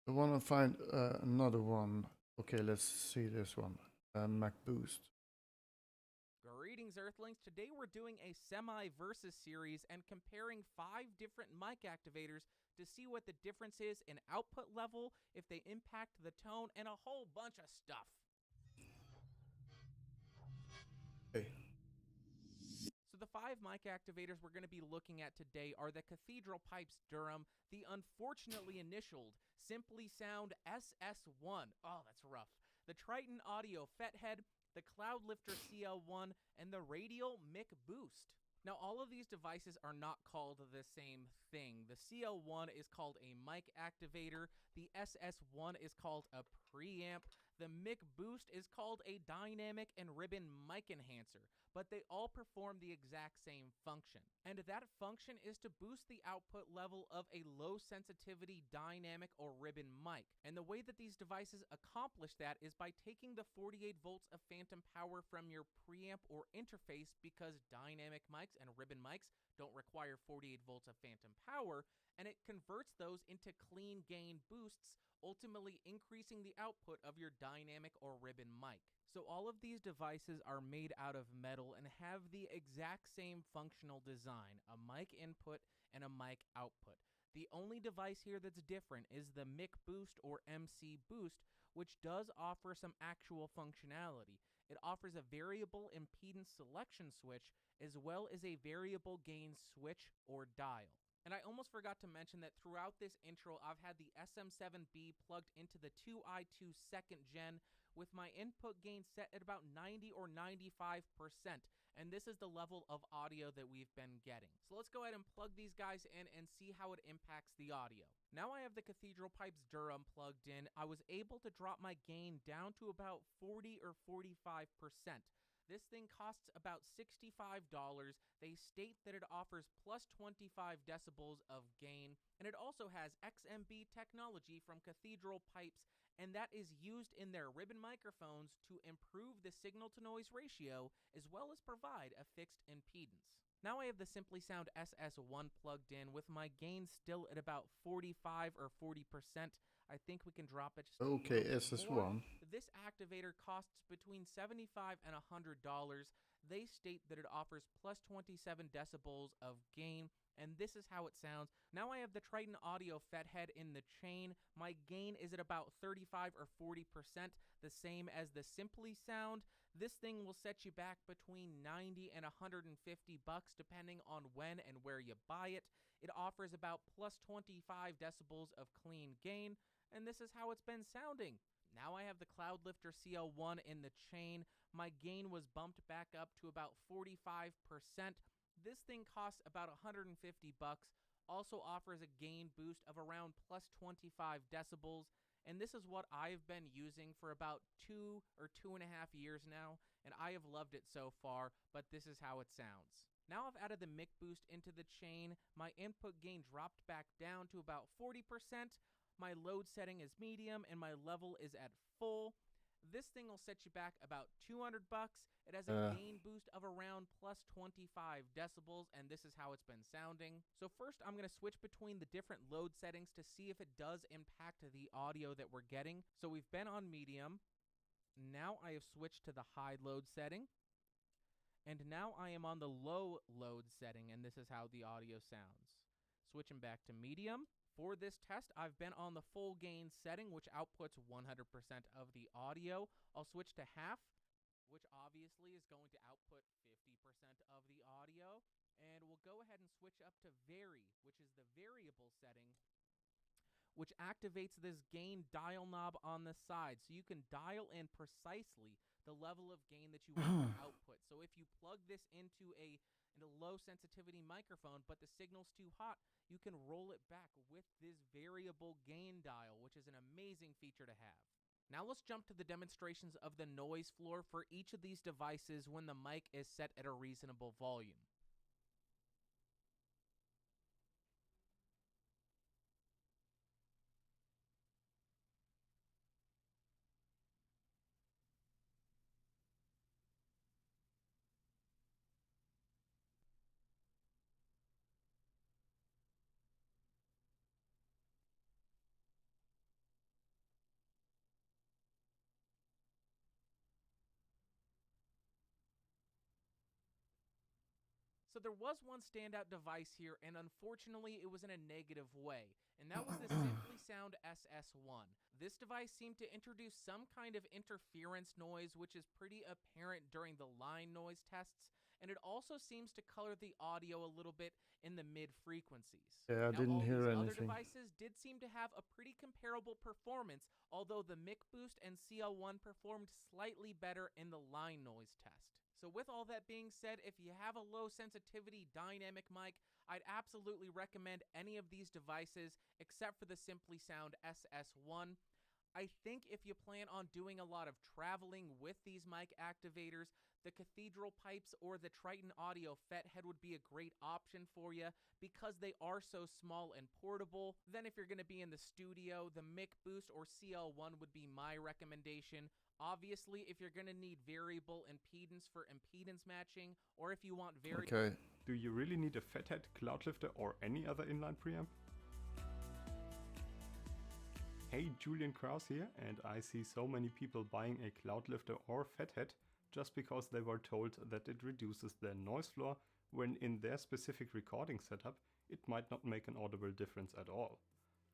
I want to find another one. Okay, let's see this one. Mac Boost. Greetings, Earthlings. Today we're doing a semi-versus series and comparing 5 different mic activators to see what the difference is in output level, if they impact the tone, and a whole bunch of stuff. Okay. So the 5 mic activators we're going to be looking at today are the Cathedral Pipes Durham, the unfortunately initialed Simply Sound SS1. Oh, that's rough. The Triton Audio Fethead, the Cloudlifter CL1, and the Radial Mic Boost. Now, all of these devices are not called the same thing. The CL1 is called a mic activator, the SS1 is called a preamp, the Mic Boost is called a dynamic and ribbon mic enhancer, but they all perform the exact same function. And that function is to boost the output level of a low sensitivity dynamic or ribbon mic. And the way that these devices accomplish that is by taking the 48 volts of phantom power from your preamp or interface, because dynamic mics and ribbon mics don't require 48 volts of phantom power, and it converts those into clean gain boosts, ultimately increasing the output of your dynamic or ribbon mic. So all of these devices are made out of metal and have the exact same functional design, a mic input and a mic output. The only device here that's different is the Mic Boost or MC Boost, which does offer some actual functionality. It offers a variable impedance selection switch as well as a variable gain switch or dial. And I almost forgot to mention that throughout this intro, I've had the SM7B plugged into the 2i2 2nd gen with my input gain set at about 90 or 95%. And this is the level of audio that we've been getting. So let's go ahead and plug these guys in and see how it impacts the audio. Now I have the Cathedral Pipes Durham plugged in. I was able to drop my gain down to about 40 or 45%. This thing costs about $65. They state that it offers plus 25 decibels of gain, and it also has XMB technology from Cathedral Pipes, and that is used in their ribbon microphones to improve the signal-to-noise ratio, as well as provide a fixed impedance. Now I have the Simply Sound SS1 plugged in with my gain still at about 45 or 40%. I think we can drop it just Okay, SS1. This activator costs between $75 and $100. They state that it offers plus 27 decibels of gain, and this is how it sounds. Now I have the Triton Audio Fethead in the chain. My gain is at about 35 or 40%, the same as the Simply Sound. This thing will set you back between 90 and 150 bucks depending on when and where you buy it. It offers about plus 25 decibels of clean gain, and this is how it's been sounding. Now I have the Cloudlifter CL1 in the chain. My gain was bumped back up to about 45%. This thing costs about 150 bucks, also offers a gain boost of around plus 25 decibels, and this is what I've been using for about 2 or 2.5 years now, and I have loved it so far, but this is how it sounds. Now I've added the mic boost into the chain, my input gain dropped back down to about 40%, my load setting is medium, and my level is at full. This thing will set you back about 200 bucks. It has a gain boost of around plus 25 decibels, and this is how it's been sounding. So first, I'm going to switch between the different load settings to see if it does impact the audio that we're getting. So we've been on medium. Now I have switched to the high load setting. And now I am on the low load setting, and this is how the audio sounds. Switching back to medium. For this test, I've been on the full gain setting, which outputs 100% of the audio. I'll switch to half, which obviously is going to output 50% of the audio. And we'll go ahead and switch up to vary, which is the variable setting, which activates this gain dial knob on the side. So you can dial in precisely the level of gain that you want to output. So if you plug this into a low sensitivity microphone, but the signal's too hot, you can roll it back with this variable gain dial, which is an amazing feature to have. Now let's jump to the demonstrations of the noise floor for each of these devices when the mic is set at a reasonable volume. So there was one standout device here, and unfortunately it was in a negative way, and that was the Simply Sound SS1. This device seemed to introduce some kind of interference noise, which is pretty apparent during the line noise tests, and it also seems to color the audio a little bit in the mid-frequencies. Yeah, I Now, didn't all hear these other anything. devices did seem to have a pretty comparable performance, although the mic boost and CL1 performed slightly better in the line noise test. So with all that being said, if you have a low sensitivity dynamic mic, I'd absolutely recommend any of these devices except for the Simply Sound SS1. I think if you plan on doing a lot of traveling with these mic activators, the Cathedral Pipes or the Triton Audio Fethead would be a great option for you because they are so small and portable. Then if you're going to be in the studio, the mic boost or CL1 would be my recommendation. Obviously, if you're going to need variable impedance for impedance matching, or if you want Okay. Do you really need a Fathead, Cloudlifter, or any other inline preamp? Hey, Julian Kraus here, and I see so many people buying a Cloudlifter or Fathead just because they were told that it reduces their noise floor, when in their specific recording setup, it might not make an audible difference at all.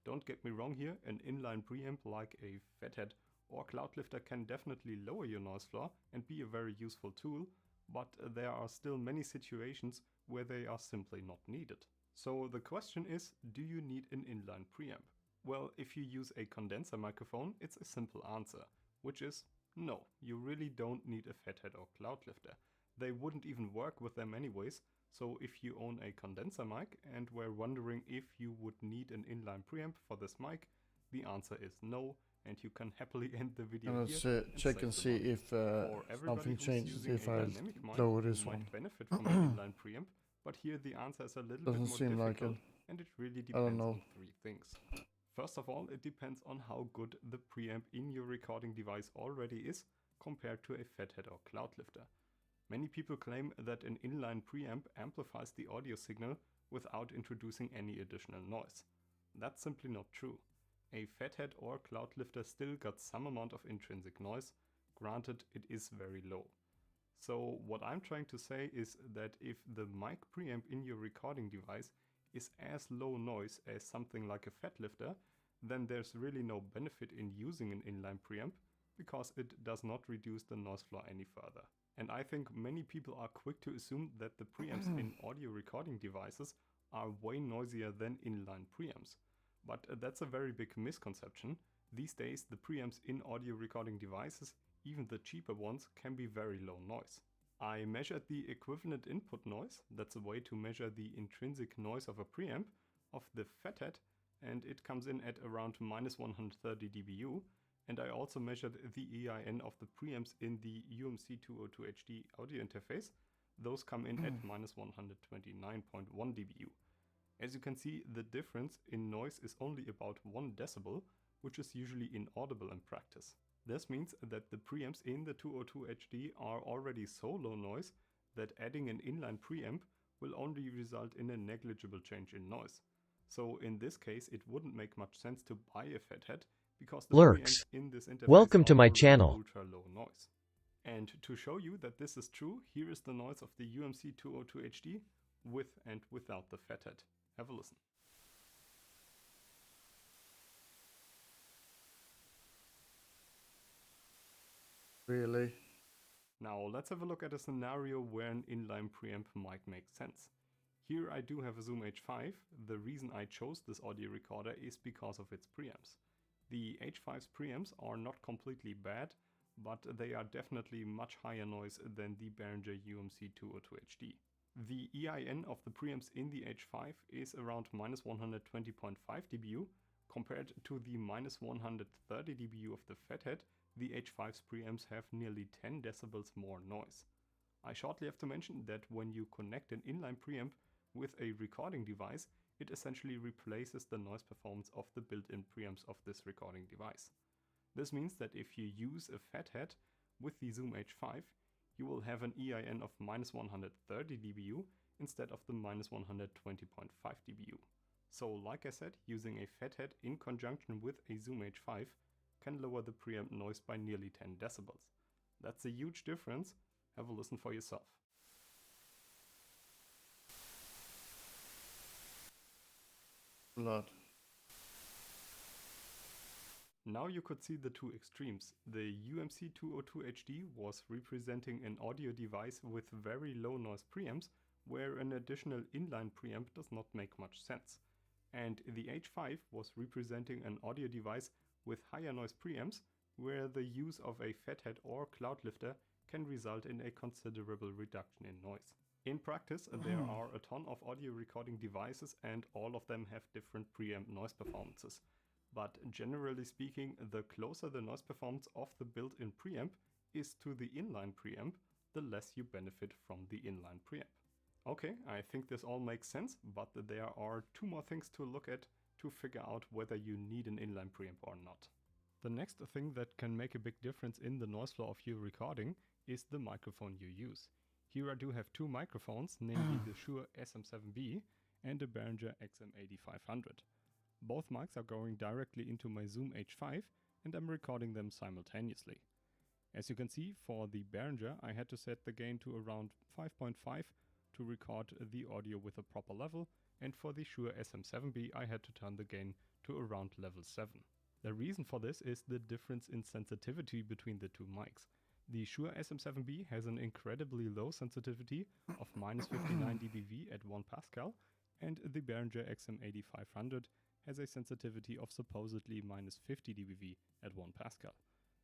Don't get me wrong here, an inline preamp like a Fathead or Cloudlifter can definitely lower your noise floor and be a very useful tool, but there are still many situations where they are simply not needed. So the question is, do you need an inline preamp? Well, if you use a condenser microphone, it's a simple answer, which is no, you really don't need a Fathead or Cloudlifter. They wouldn't even work with them anyways, so if you own a condenser mic and were wondering if you would need an inline preamp for this mic, the answer is no, and you can happily end the video And here let's check and see if something changes if I lower this one. might benefit from an inline preamp, but here the answer is a little bit Doesn't more seem like difficult, it. and it really I don't depends know. on three things. First of all, it depends on how good the preamp in your recording device already is compared to a Fathead or Cloudlifter. Many people claim that an inline preamp amplifies the audio signal without introducing any additional noise. That's simply not true. A Fathead or Cloudlifter still got some amount of intrinsic noise, granted it is very low. So what I'm trying to say is that if the mic preamp in your recording device is as low noise as something like a Fatlifter, then there's really no benefit in using an inline preamp, because it does not reduce the noise floor any further. And I think many people are quick to assume that the preamps in audio recording devices are way noisier than inline preamps. But that's a very big misconception. These days the preamps in audio recording devices, even the cheaper ones, can be very low noise. I measured the equivalent input noise, that's a way to measure the intrinsic noise of a preamp, of the fathead, and it comes in at around minus 130 dBu, and I also measured the EIN of the preamps in the UMC202HD audio interface. Those come in at minus 129.1 dBu. As you can see, the difference in noise is only about 1 decibel, which is usually inaudible in practice. This means that the preamps in the 202HD are already so low noise that adding an inline preamp will only result in a negligible change in noise. So in this case, it wouldn't make much sense to buy a fathead because the preamps in this interface Welcome to are my already channel. ultra low noise. And to show you that this is true, here is the noise of the UMC202HD with and without the fathead. Have a listen. Really? Now let's have a look at a scenario where an inline preamp might make sense. Here I do have a Zoom H5. The reason I chose this audio recorder is because of its preamps. The H5's preamps are not completely bad, but they are definitely much higher noise than the Behringer UMC202HD. The EIN of the preamps in the H5 is around minus 120.5 dBu. Compared to the minus 130 dBu of the fathead, the H5's preamps have nearly 10 decibels more noise. I shortly have to mention that when you connect an inline preamp with a recording device, it essentially replaces the noise performance of the built-in preamps of this recording device. This means that if you use a fathead with the Zoom H5, you will have an EIN of minus 130 dBu instead of the minus 120.5 dBu. So like I said, using a fathead in conjunction with a Zoom H5 can lower the preamp noise by nearly 10 decibels. That's a huge difference. Have a listen for yourself. Blood. Now you could see the two extremes. The UMC202HD was representing an audio device with very low noise preamps, where an additional inline preamp does not make much sense. And the H5 was representing an audio device with higher noise preamps, where the use of a fathead or cloud lifter can result in a considerable reduction in noise. In practice, there are a ton of audio recording devices and all of them have different preamp noise performances. But generally speaking, the closer the noise performance of the built-in preamp is to the inline preamp, the less you benefit from the inline preamp. Okay, I think this all makes sense, but there are two more things to look at to figure out whether you need an inline preamp or not. The next thing that can make a big difference in the noise floor of your recording is the microphone you use. Here I do have two microphones, namely the Shure SM7B and the Behringer XM8500. Both mics are going directly into my Zoom H5 and I'm recording them simultaneously. As you can see, for the Behringer I had to set the gain to around 5.5 to record the audio with a proper level, and for the Shure SM7B I had to turn the gain to around level 7. The reason for this is the difference in sensitivity between the two mics. The Shure SM7B has an incredibly low sensitivity of minus 59 dBV at 1 Pascal, and the Behringer XM8500 has a sensitivity of supposedly minus 50 dBV at 1 Pascal.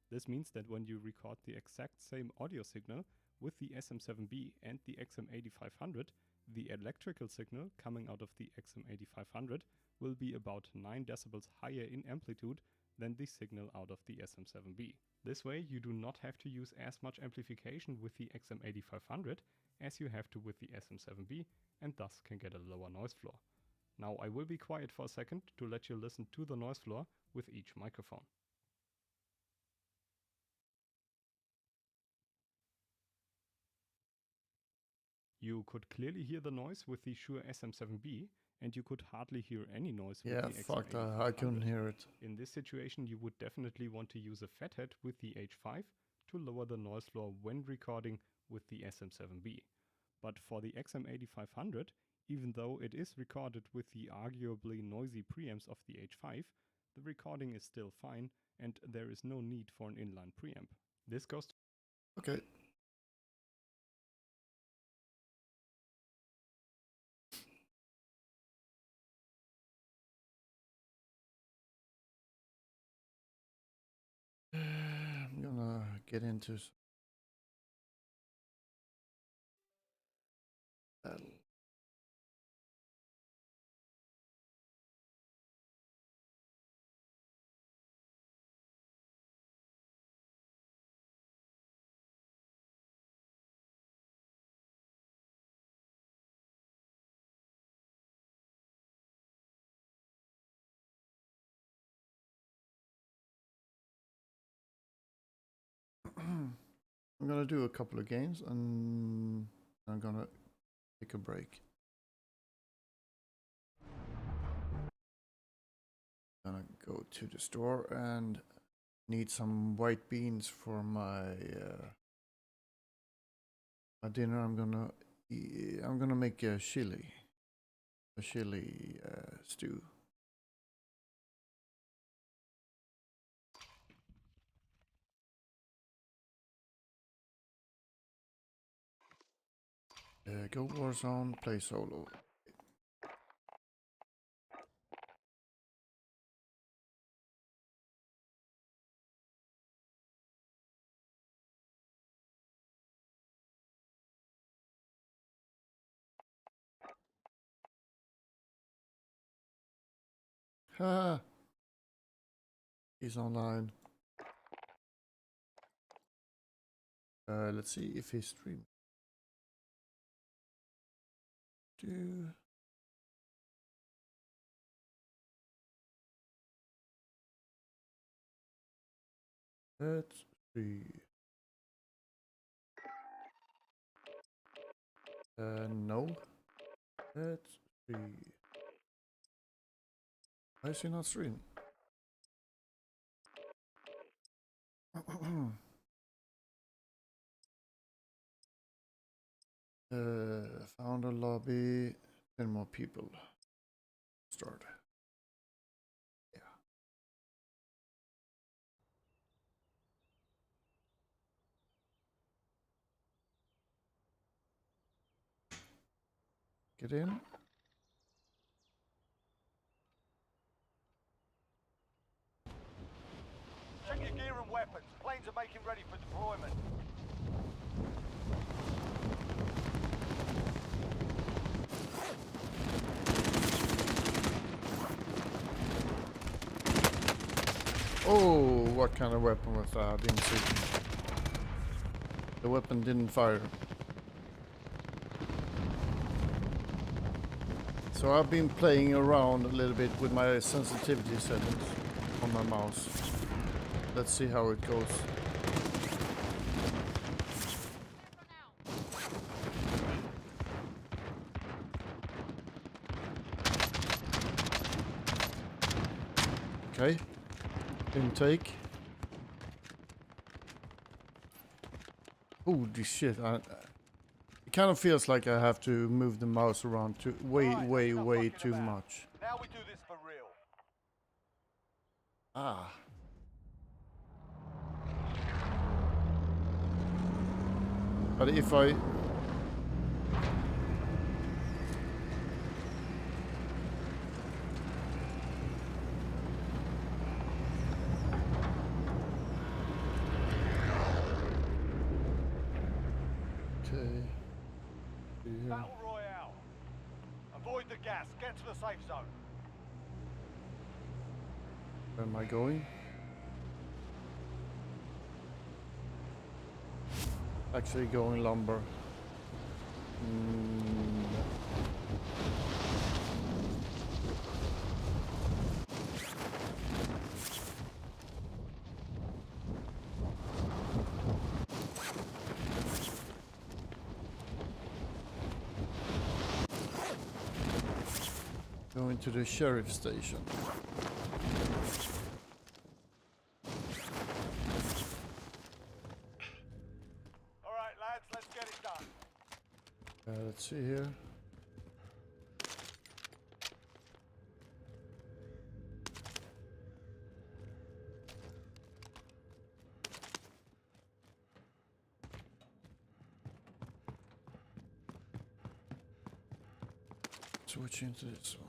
This means that when you record the exact same audio signal with the SM7B and the XM8500, the electrical signal coming out of the XM8500 will be about 9 decibels higher in amplitude than the signal out of the SM7B. This way you do not have to use as much amplification with the XM8500 as you have to with the SM7B, and thus can get a lower noise floor. Now I will be quiet for a second to let you listen to the noise floor with each microphone. You could clearly hear the noise with the Shure SM7B, and you could hardly hear any noise with the fuck that. XM8500. I couldn't hear it. In this situation you would definitely want to use a fathead with the H5 to lower the noise floor when recording with the SM7B. But for the XM8500, even though it is recorded with the arguably noisy preamps of the H5, the recording is still fine and there is no need for an inline preamp. This goes to Okay. I'm gonna get into I'm gonna do a couple of games and I'm gonna take a break. Gonna go to the store and need some white beans for my my dinner. I'm gonna make a chili stew. Go Warzone, play solo. Ha! He's online. Let's see if he's streaming. Let's see. No. Let's see. Why is he not streaming? Found a lobby. 10 more people. Start. Yeah. Get in. Check your gear and weapons. Planes are making ready for deployment. Oh, what kind of weapon was that? I didn't see. The weapon didn't fire. So I've been playing around a little bit with my sensitivity settings on my mouse. Let's see how it goes. Okay. Intake. Holy shit. It kind of feels like I have to move the mouse around way too much. Now we do this for real. Ah. But if I... Okay. Yeah. Battle Royale. Avoid the gas. Get to the safe zone. Where am I going? Actually going lumber. Going to the sheriff station. All right, lads, let's get it done. Let's see here. switch into this one.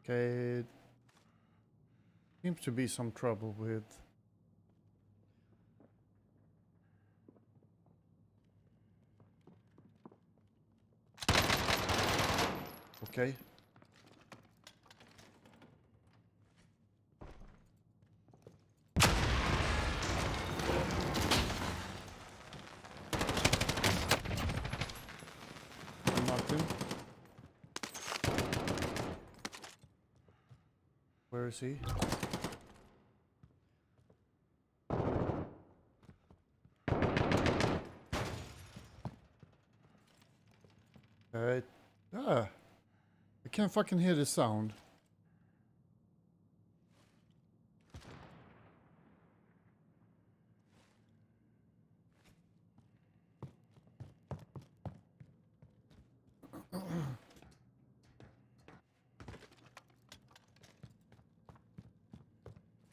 Okay. Seems to be some trouble with. Okay. Nothing. Where is he? I can't fucking hear the sound.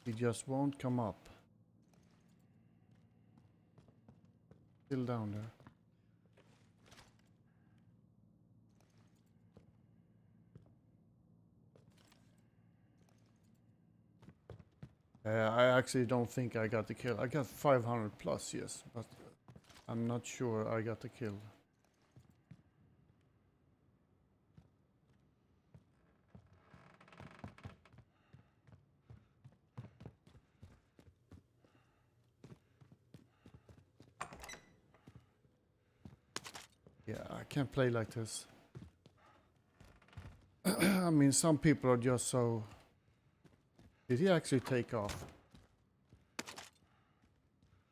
He just won't come up. Still down there. I actually don't think I got the kill. I got 500 plus, yes, but I'm not sure I got the kill. Yeah, I can't play like this. I mean, some people are just so... Did he actually take off?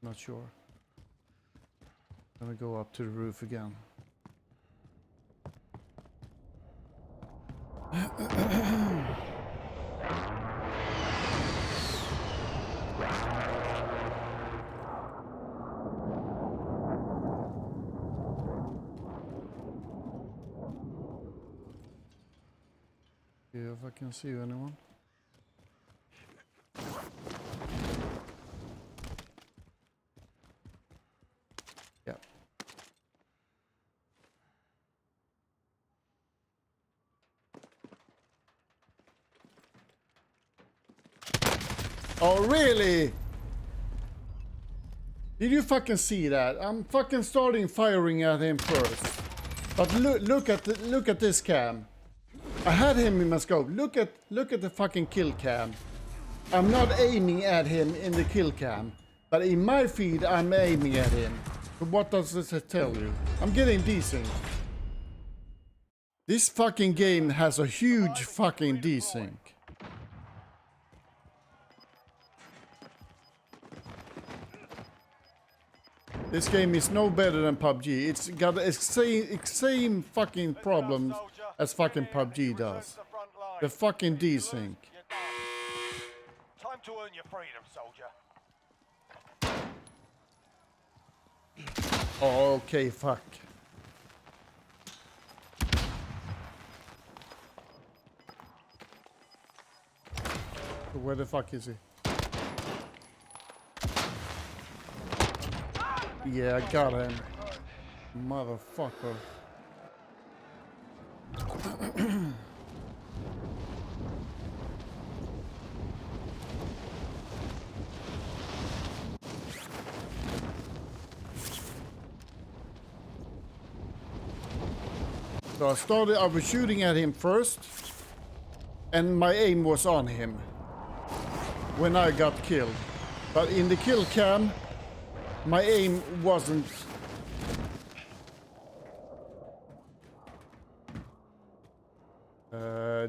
Not sure. Gonna go up to the roof again. See if I can see anyone. Yeah. Oh, really? Did you fucking see that? I'm fucking starting firing at him first. But look at this cam. I had him in my scope. Look at the fucking kill cam. I'm not aiming at him in the kill cam, but in my feed I'm aiming at him. But what does this tell you? I'm getting desync. This fucking game has a huge fucking desync. This game is no better than PUBG. It's got the same fucking problems as fucking PUBG does. The fucking desync. Time to earn your freedom, soldier. Oh, okay, fuck. Where the fuck is he? Yeah, I got him. Motherfucker. So I was shooting at him first, and my aim was on him when I got killed. But in the kill cam, my aim wasn't.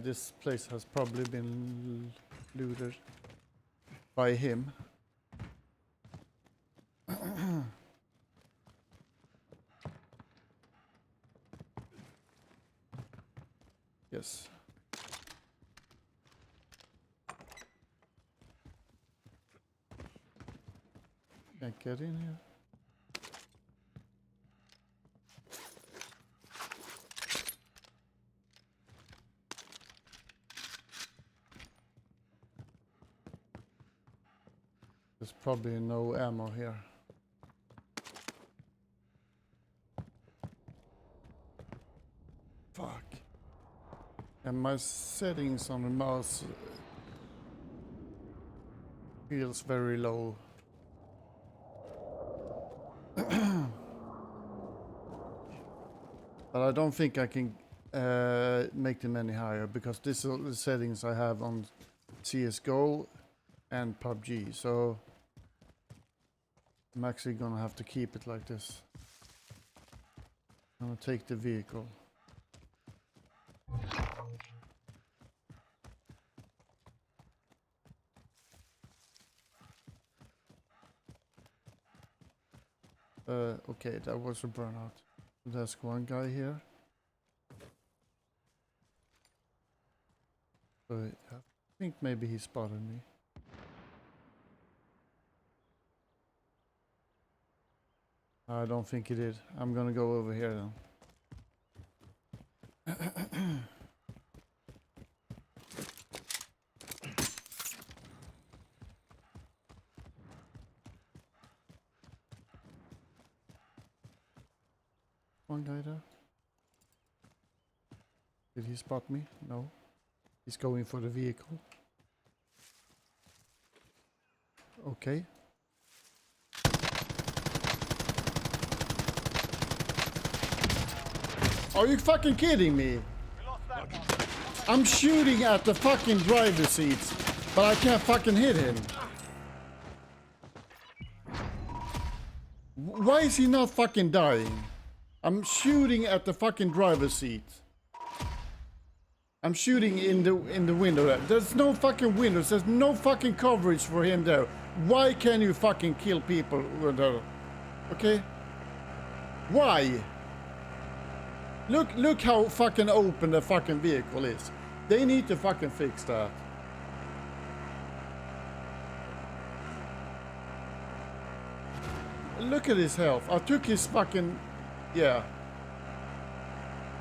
This place has probably been looted by him. Yes. Can't get in here. There's probably no ammo here. Fuck. And my settings on the mouse feels very low. But I don't think I can make them any higher because these are the settings I have on CSGO and PUBG. So I'm actually gonna have to keep it like this. I'm gonna take the vehicle. Okay, that was a burnout. There's one guy here. I think maybe he spotted me. I don't think he did. I'm gonna go over here then. One guy there. Did he spot me? No. He's going for the vehicle. Okay. Are you fucking kidding me? I'm shooting at the fucking driver's seats, but I can't fucking hit him. Why is he not fucking dying? I'm shooting at the fucking driver's seat. I'm shooting in the window there. There's no fucking windows. There's no fucking coverage for him there. Why can you fucking kill people with there? Okay? Why? Look how fucking open the fucking vehicle is. They need to fucking fix that. Look at his health. I took his fucking... Yeah.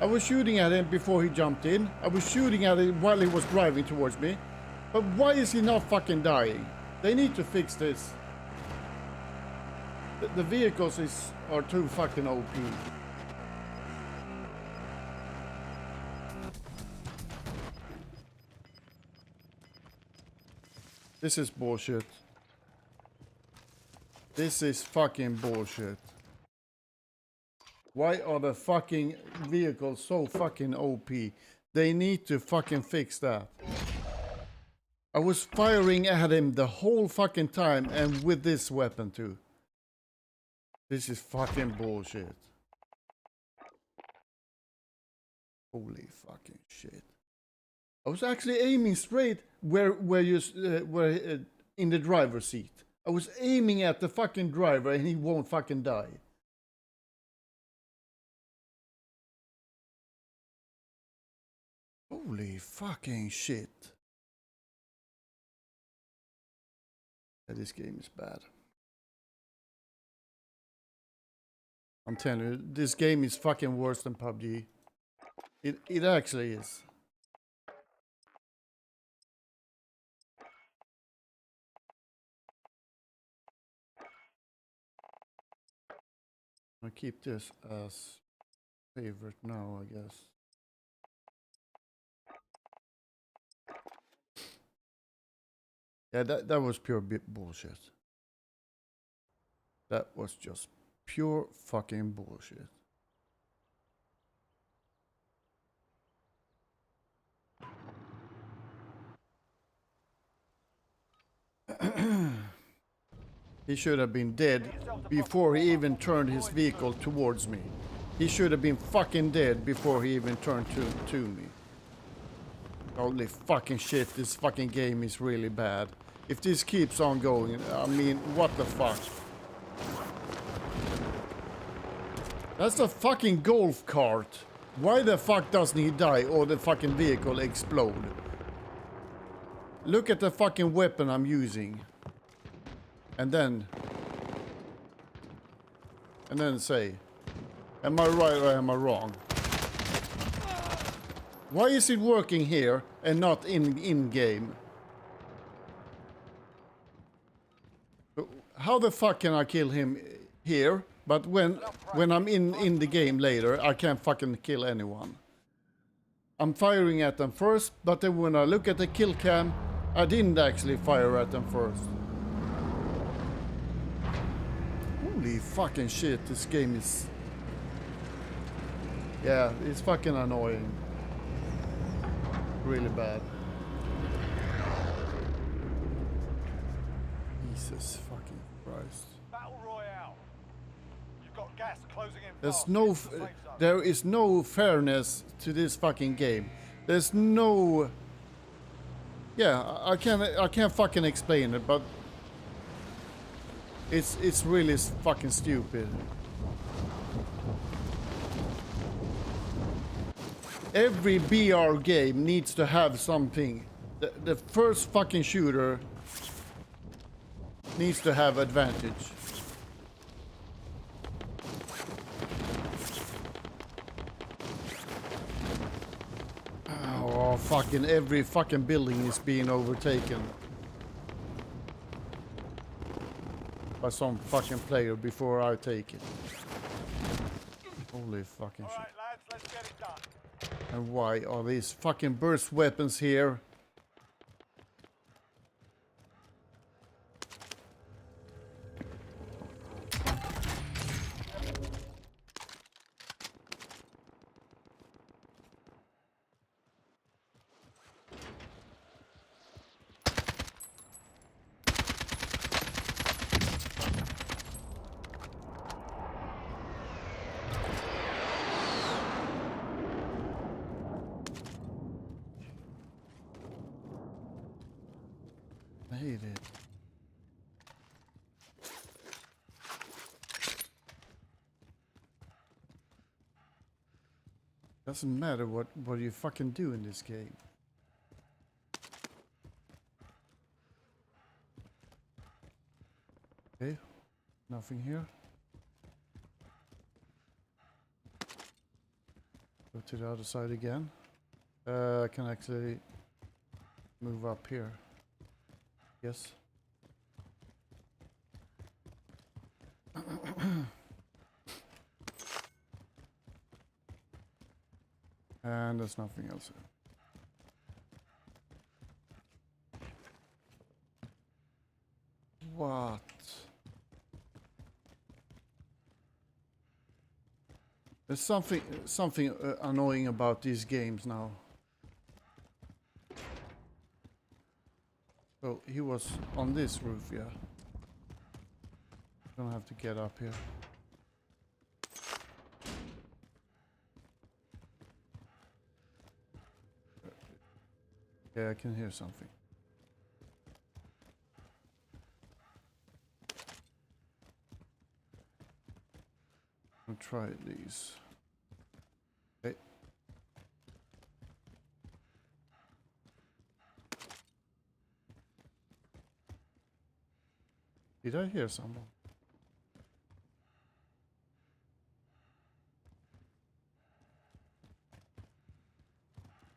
I was shooting at him before he jumped in. I was shooting at him while he was driving towards me. But why is he not fucking dying? They need to fix this. The vehicles are too fucking OP. This is bullshit. This is fucking bullshit. Why are the fucking vehicles so fucking OP? They need to fucking fix that. I was firing at him the whole fucking time and with this weapon too. This is fucking bullshit. Holy fucking shit. I was actually aiming straight where in the driver's seat. I was aiming at the fucking driver and he won't fucking die. Holy fucking shit. Yeah, this game is bad. I'm telling you, this game is fucking worse than PUBG. It actually is. I'll keep this as favorite now, I guess. Yeah, that was pure bullshit. That was just pure fucking bullshit. He should have been dead before he even turned his vehicle towards me. He should have been fucking dead before he even turned to me. Holy fucking shit, this fucking game is really bad. If this keeps on going, I mean, what the fuck? That's a fucking golf cart. Why the fuck doesn't he die or the fucking vehicle explode? Look at the fucking weapon I'm using. And then and then say, am I right or am I wrong? Why is it working here and not in game? How the fuck can I kill him here, but when I'm in the game later, I can't fucking kill anyone? I'm firing at them first, but then when I look at the kill cam, I didn't actually fire at them first. Holy fucking shit, this game is... Yeah, it's fucking annoying. Really bad. Jesus fucking Christ. Battle Royale. You've got gas closing in There's fast. no... Get to the safe zone. There is no fairness to this fucking game. There's no... Yeah, I can't fucking explain it, but... It's really fucking stupid. Every BR game needs to have something. The first fucking shooter needs to have advantage. Oh, fucking every fucking building is being overtaken by some fucking player before I take it. Holy fucking shit. Alright, lads, let's get it done. And why are these fucking burst weapons here? I hate it. Doesn't matter what you fucking do in this game. Okay, nothing here. Go to the other side again. I can actually move up here. Yes. And there's nothing else here. What? There's something annoying about these games now. So he was on this roof, yeah. Gonna have to get up here. Yeah, I can hear something. I'll try these. Okay. Did I hear someone?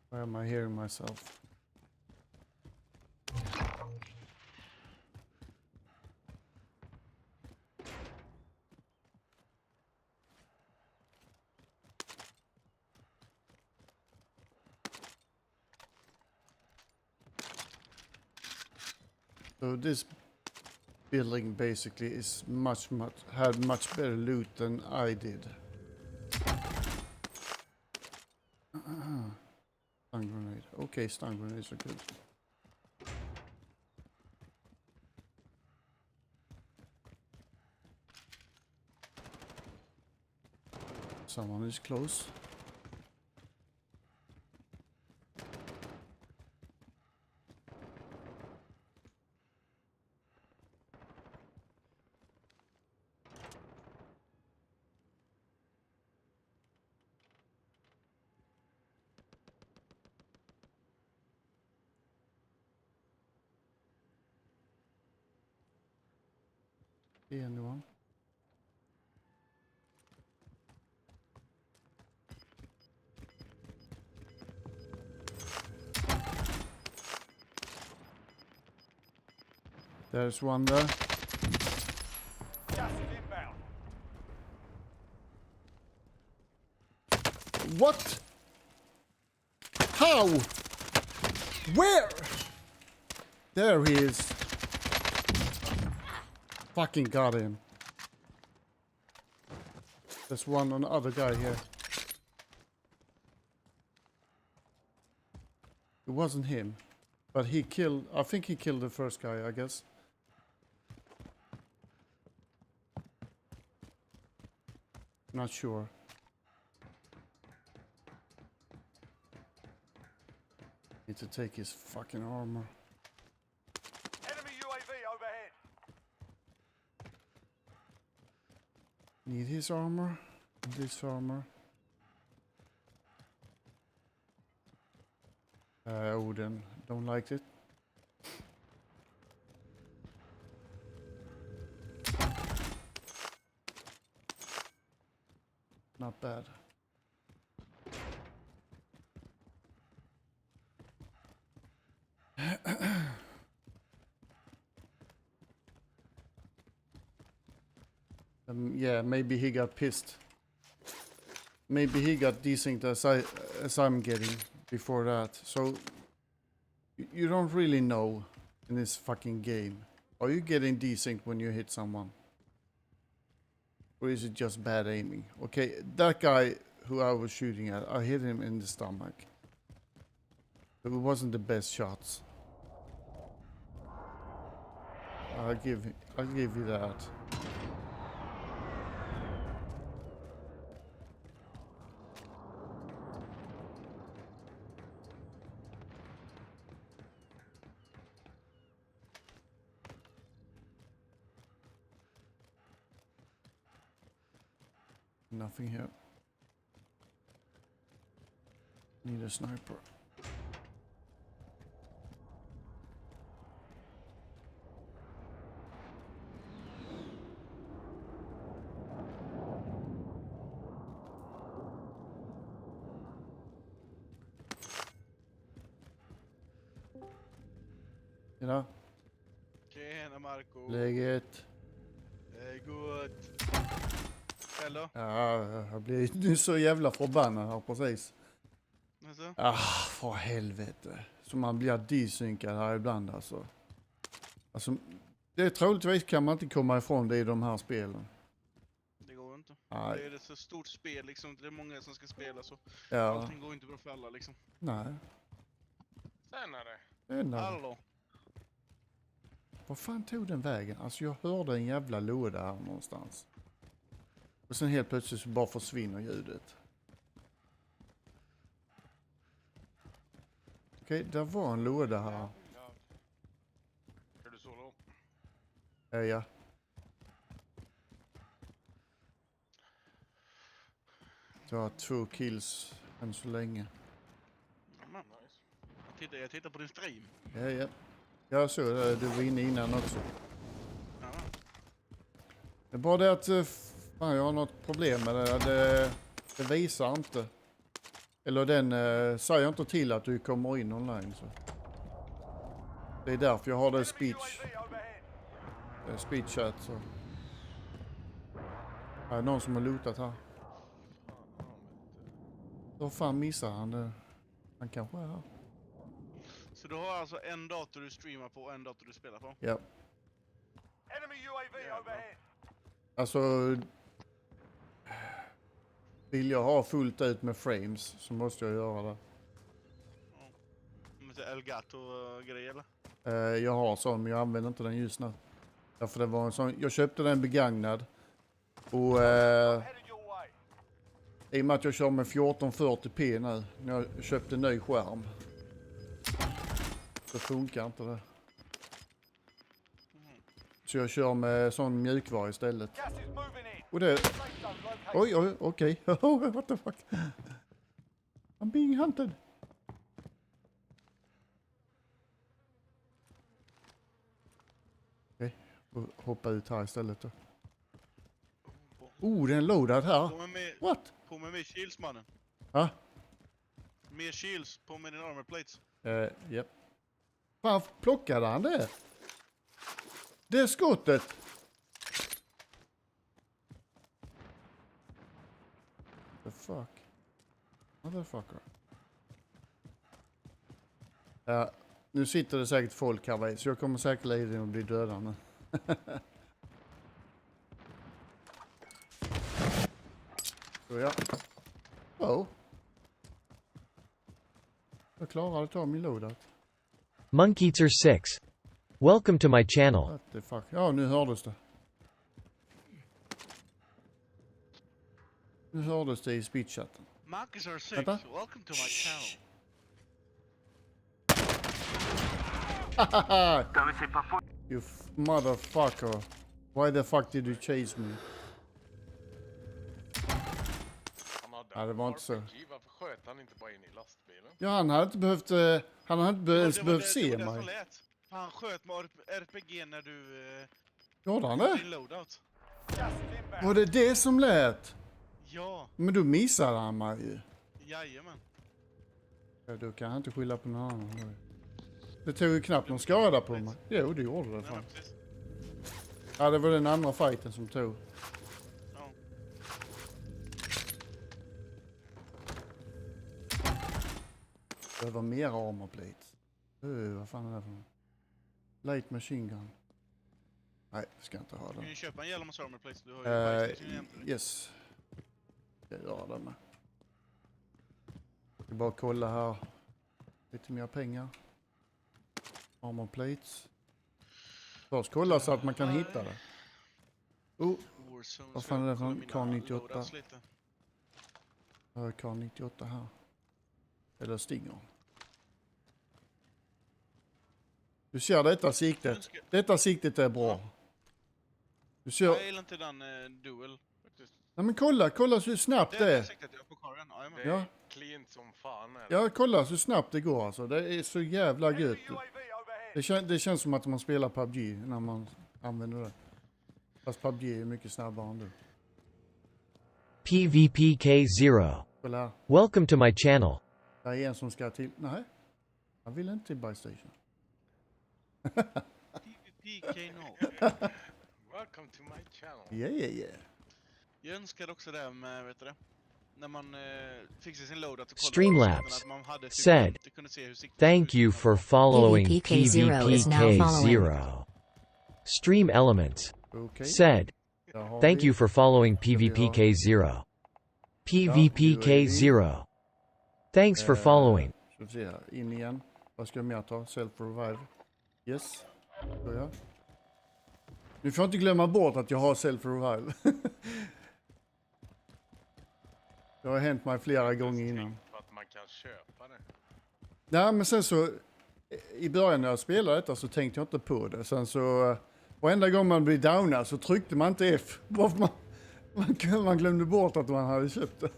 Why am I hearing myself? So this building basically is had much better loot than I did. Stun grenade. Okay, stun grenades are good. Someone is close. See anyone? There's one there. Gas is inbound. What? How? Where? There he is. Fucking got him. There's one on the other guy here. It wasn't him. But he killed... I think he killed the first guy, I guess. Not sure. Need to take his fucking armor. Enemy UAV overhead. Need his armor. This armor. Odin. Don't like it. Not bad. Yeah, maybe he got pissed. Maybe he got decent as I'm getting before that. So you don't really know in this fucking game. Are you getting decent when you hit someone? Or is it just bad aiming? Okay, that guy who I was shooting at, I hit him in the stomach. It wasn't the best shots. I'll give you that. Nothing here. Need a sniper. Tjena. Tjena Marco. Läget? Det är gott. Själv då? Ja, jag blir så jävla förbannad här precis. Alltså? För helvete. Så man blir desynkad här ibland alltså. Alltså, det är troligtvis kan man inte komma ifrån det i de här spelen. Det går inte. Nej. Det är ett så stort spel liksom. Det är många som ska spela så. Ja. Allting går inte bra för alla liksom. Nej. Tjenare. Hallå. Vad fan tog den vägen? Alltså jag hörde en jävla låda här någonstans. Och sen helt plötsligt så bara försvinner ljudet. Okej, där var en låda här. Är du solo? Ja. Jag har 2 kills än så länge. Nice. Jag tittar på din stream. Ja. Jag såg det, du var inne innan också. Ja. Det är bara det att fan, jag har något problem med det. Det visar inte. Eller den säger inte till att du kommer in online. Så. Det är därför jag har det speech chat. Så. Det är någon som har lootat här. Då fan missar han det. Han kanske är här. Så du har alltså en dator du streamar på och en dator du spelar på? Ja. Enemy UAV overhead. Alltså... Vill jag ha fullt ut med frames så måste jag göra det. Lite Elgato-grej eller? Jag har sån men jag använder inte den just nu. Därför det var en sån... Jag köpte den begagnad. Och... I och med att jag kör med 1440p nu. När jag köpte en ny skärm. Så funkar inte det. Så jag kör med sån mjukvara istället. Och det... Oj, okej. What the fuck? I'm being hunted. Okej, hoppa ut här istället då. Det är en loadad här. What? På med mer shields mannen. Ha? Mer shields på med din armor plates. Japp. Fan, plockade han det? Det är skottet! The fuck? Motherfucker. Ja, nu sitter det säkert folk här vid, så jag kommer säkerligen att bli dödad nu. Så ja. Oh. Jag klarade att ta min loadout. Monkeeter 6. Welcome to my channel. What the fuck? Ja, nu hördes det. Nu hördes det i speedchatten. Monkeeter 6. Vänta. Welcome to my channel. You motherfucker. Why the fuck did you chase me? Ja, det var inte så. Varför sköt han inte bara in i lastbilen? Ja, han hade inte behövt, han hade inte ens behövt se det mig. lät. Han sköt med RPG när du... Gjorde han det? Din loadout. Var det som lät? Ja. Men då missade han mig ju. Jajamän. Ja, då kan han inte skylla på någon annan. Det tog ju knappt någon skada på mig. Jo, det gjorde det fan. Ja, det var den andra fighten som tog. Ja. Det var mer armor plates. Vad fan är det för något? Light machine gun. Nej, jag ska inte ha Du kan den. ju köpa en jävla massa armor plates. Du har ju Playstation jämte dig. Yes. Jag gör det med. Jag ska bara kolla här. Lite mer pengar. Armor plates. Först kolla så att man kan hitta det. Oh, vad fan är det för en K98? Jag har K98 här. Eller Stinger. Du ser detta siktet. Detta siktet är bra. Du ser... Jag gillar inte den dual. Faktiskt. Nej men kolla så snabbt det är. Siktet jag på karen. Det Ja. är cleant som fan. Är det? Ja, kolla så snabbt det går alltså. Det är så jävla gött. Det känns som att man spelar PUBG när man använder det. Fast PUBG är mycket snabbare än du. PvPK0. Kolla här. Welcome to my channel. Det är en som ska till... Nej. Han vill inte till Buy Station. PK0. Welcome to my channel. Yeah. Jag önskar också det med, vet du det? När man fixar sin loadout och kollar Streamlabs att man hade said, typ, kunde se hur siktet thank you for following PvPK0 is now PvPK0. Stream Elements Okay. said, thank you for following PvPK0. PvPK0. Thanks for following. Ska vi se här. In igen. Vad ska jag mer ta? Self-revive. Yes. Så ja. Nu får jag inte glömma bort att jag har self-revive. Det har hänt mig flera gånger innan. För att man kan köpa det. Nej, men sen så i början när jag spelade detta så tänkte jag inte på det. Sen så varenda gång man blir downad så tryckte man inte F. Varför man glömde bort att man hade köpt det.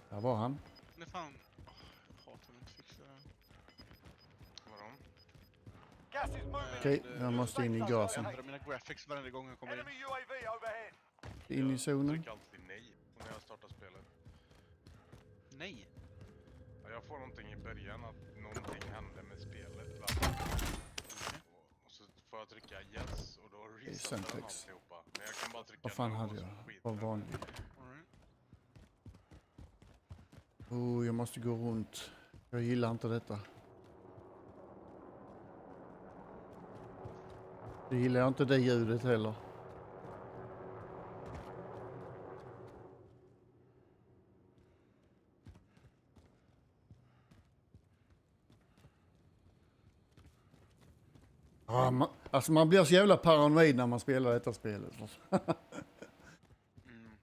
Där var han. Det fan... jag hatar inte fixa det. Okej, jag måste in i gasen. Jag ändrar mina graphics varenda gång jag kommer in. In i zonen. Tryck alltid nej när jag startar spelet. Nej. Ja, jag får någonting i början att någonting händer med spelet. Och så får jag trycka yes och då resetar den alltihopa. Men jag kan bara trycka Vad fan no hade alltså, jag? skit. Vad vanligt. Oh, jag måste gå runt. Jag gillar inte detta. Jag gillar inte det ljudet heller. Ja, alltså man blir så jävla paranoid när man spelar detta spelet.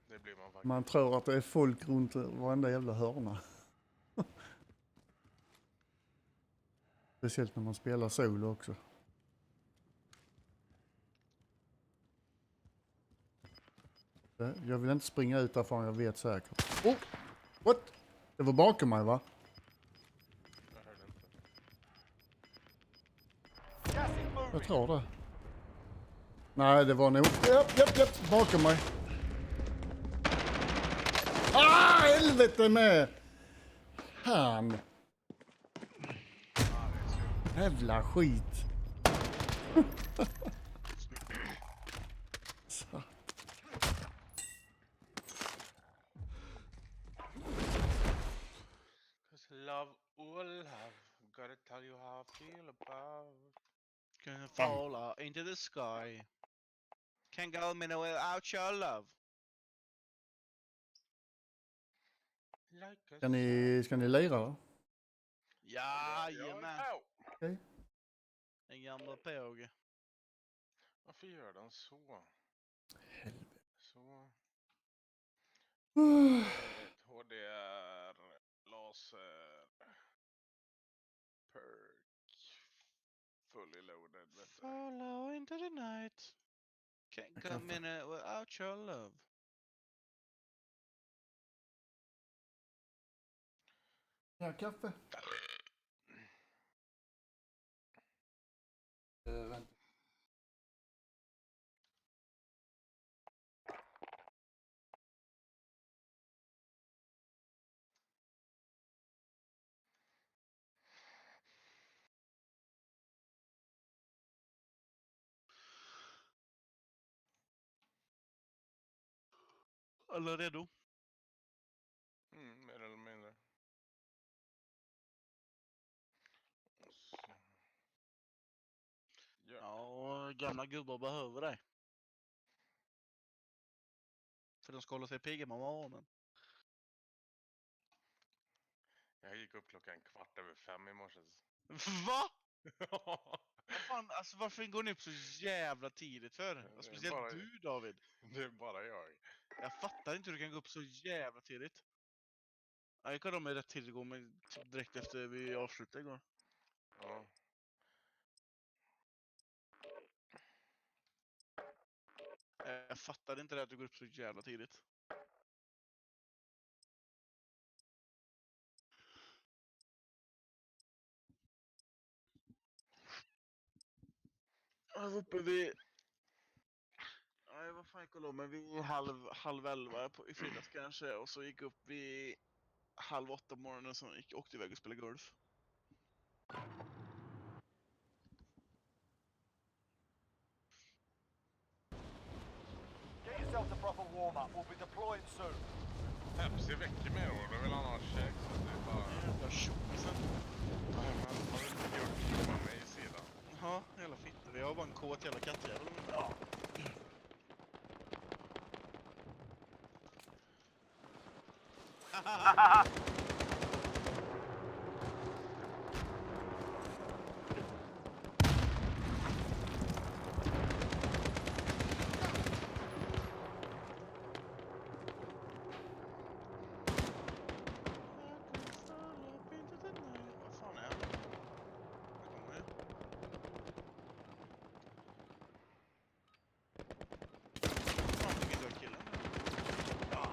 Det blir man faktiskt. Man tror att det är folk runt varenda jävla hörna. Speciellt när man spelar solo också. Jag vill inte springa ut därifrån, jag vet säkert. Oh! What? Det var bakom mig, va? Jag hörde inte. Jag tror det. Nej, det var nog... Japp, bakom mig. Ah, helvete med! Han. Jävla skit. Så. Cause love, oh love, gotta tell you how I feel about. Gonna fall out into the sky. Can't go a minute without your love. Like a Ska ni lira då? Jajamän. Okej. Den gamla påge. Varför gör den så? Helvete. Så. Uh. HDR, laser, perk, fully loaded. Follow into the night. Can't go a minute without your love. Ja, kaffe. Vänta. Alla redo? Mer eller mindre. Ja, gamla gubbar behöver det. För de ska hålla sig pigga med morgonen. Jag gick upp 5:15 i morse. Va? Vad fan, alltså varför går ni upp så jävla tidigt för? Och speciellt bara- du, David. Det är bara jag. Jag fattar inte hur du kan gå upp så jävla tidigt. Jag kollade mig rätt tidigt igår, men typ direkt efter vi avslutade igår. Ja. Jag fattade inte det att du går upp så jävla tidigt. Jag var uppe vid... Nej, vad fan, jag kollade mig vid halv 11 i fredags kanske. Och så gick upp vid 7:30 på morgonen och så åkte iväg och spelade golf. Get yourself a proper warm-up. We'll be deploying soon. Pepsi väcker mig då, det vill han ha käk så det är bara... Jävla tjockisen. Ja, men har du inte gjort på mig i sidan? Ja, jävla fitta. Jag har bara en kåt jävla kattjävel. Ja. Vad fan är han? Här kommer jag. Fan, fick inte jag killen? Ja.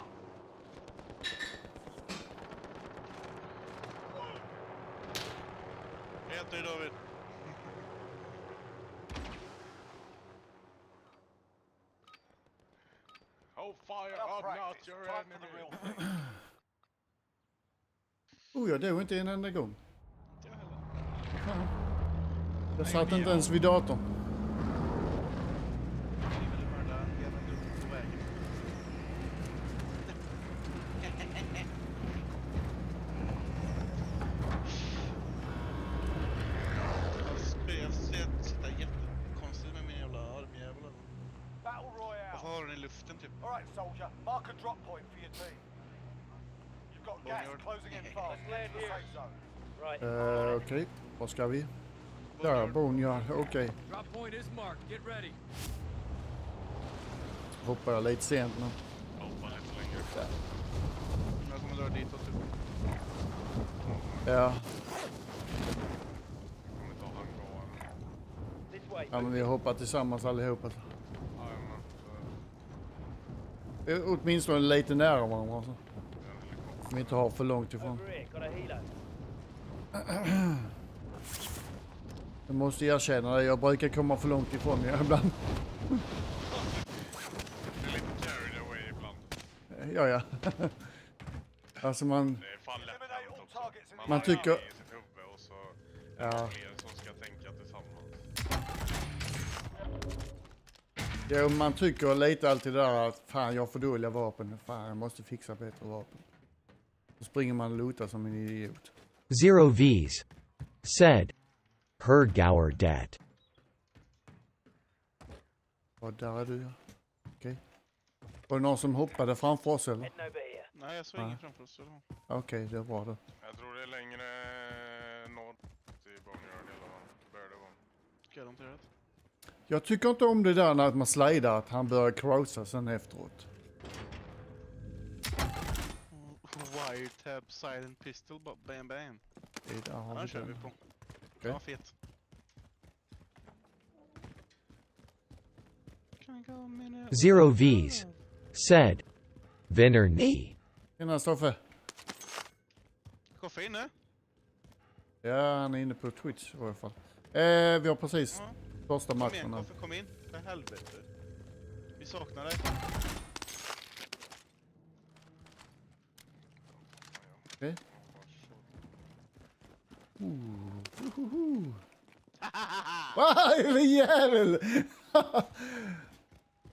Jag heter dig, David. Oh, fire up not your enemy! Oh, jag dog inte en enda gång. Inte jag heller. Ja. Jag satt inte ens vid datorn. Ni ville mörda en jävla grupp på vägen. Jag sitter jättekonstigt med min jävla armjävel. Battle Royale. Varför har den i luften typ? All right, soldier. Mark a drop point for your team. You've got gas Boneyard. closing in fast. Get to the safe zone. Right. Okej, vad ska vi? Där, Boneyard, okej. Drop point is marked. Get ready. Hoppar jag lite sent nu. Hoppa lite längre. Där. Jag kommer dra ditåt typ. Ja. Kommer ta hangaren. This way. Ja, men vi hoppar tillsammans allihopa. Jajamän. Vi är åtminstone lite nära varandra. Så. Vi inte har för långt ifrån. Over here. Got a healer. Jag måste erkänna det, jag brukar komma för långt ifrån er ibland. Det är lite carried away ibland. Ja, ja. Alltså man... Det är fan lätt hänt också. Man tycker... I sitt huvud och så är det Ja. fler som ska Ja, man tycker lite alltid där att fan jag får dåliga vapen. Fan jag måste fixa bättre vapen. Så springer man och lotar som en idiot. Zero V's. Said. Heard Gower dat. Ja, där är du ja. Okej. Var det någon som hoppade framför oss eller? Nej, jag såg ingen framför oss. Okej, det är bra då. Jag tror det är längre norr till Boneyard eller vad bör det vara. Garanterat. Jag tycker inte om det där när man slidar att han börjar croucha sen efteråt. Wiretap silent pistol, bam bam. Det där har Den vi kör den. vi på. Okej. Ja, fet. Zero V's. Said. Vinner ni. Tjena Stoffe. Koffe inne? Ja, han är inne på Twitch i alla fall. Vi har precis första Kom matchen igen, här. Koffe, kom in. För helvete. Vi saknar dig. Okej. Vad jävel!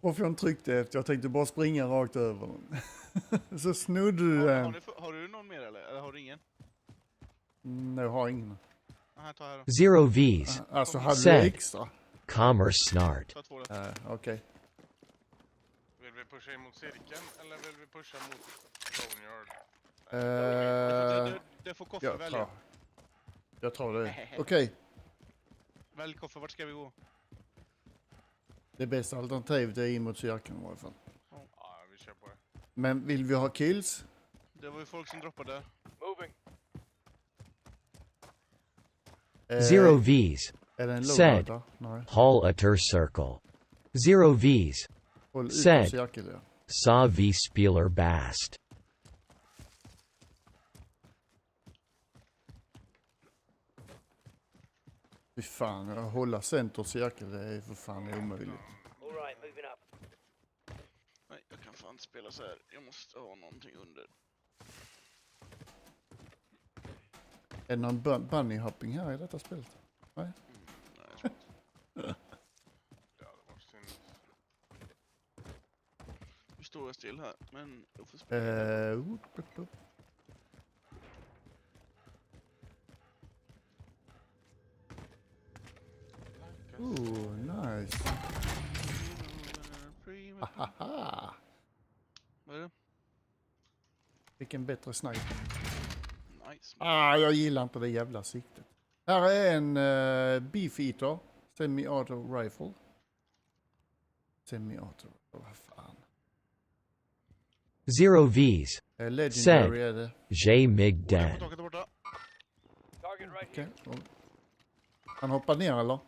Varför jag tryckte efter? Jag tänkte bara springa rakt över den. Så snodde du den. Har du någon mer eller har du ingen? Nej, jag har ingen. Aha, ta här då. Zero V's. Alltså, hade du Said. extra? Commerce snart. Okej. Vill vi pusha in mot cirkeln eller vill vi pusha mot Boneyard? Det får Koffe välja. Jag tror det. Okej. Välj Koffe, vart ska vi gå? Det bästa alternativet är in mot cirkeln i alla fall. Ja, vi kör på det. Men vill vi ha kills? Det var ju folk som droppade. Moving. Zero V's. Är det en Said. loadout? Nej. Hall Utter Circle. Zero V's. Håll ut Said. cirkel, ja. Saw V Spieler Bast. Fy fan, att hålla centercirkel det är för fan omöjligt. Nej, jag kan fan inte spela så här. Jag måste ha någonting under. Är det någon bunny hopping här i detta spelet? Nej? Nej, jag tror inte. Nu står jag still här, men jag får spela. Nice. Hahaha. Vad är det? Vilken bättre sniper. Nice. Jag gillar inte det jävla siktet. Här är en beefeater. Semi-auto rifle. Semi-auto. Vad fan. Zero V's. Legendary är det. J. Mig Dan. Okay. Han hoppar ner eller?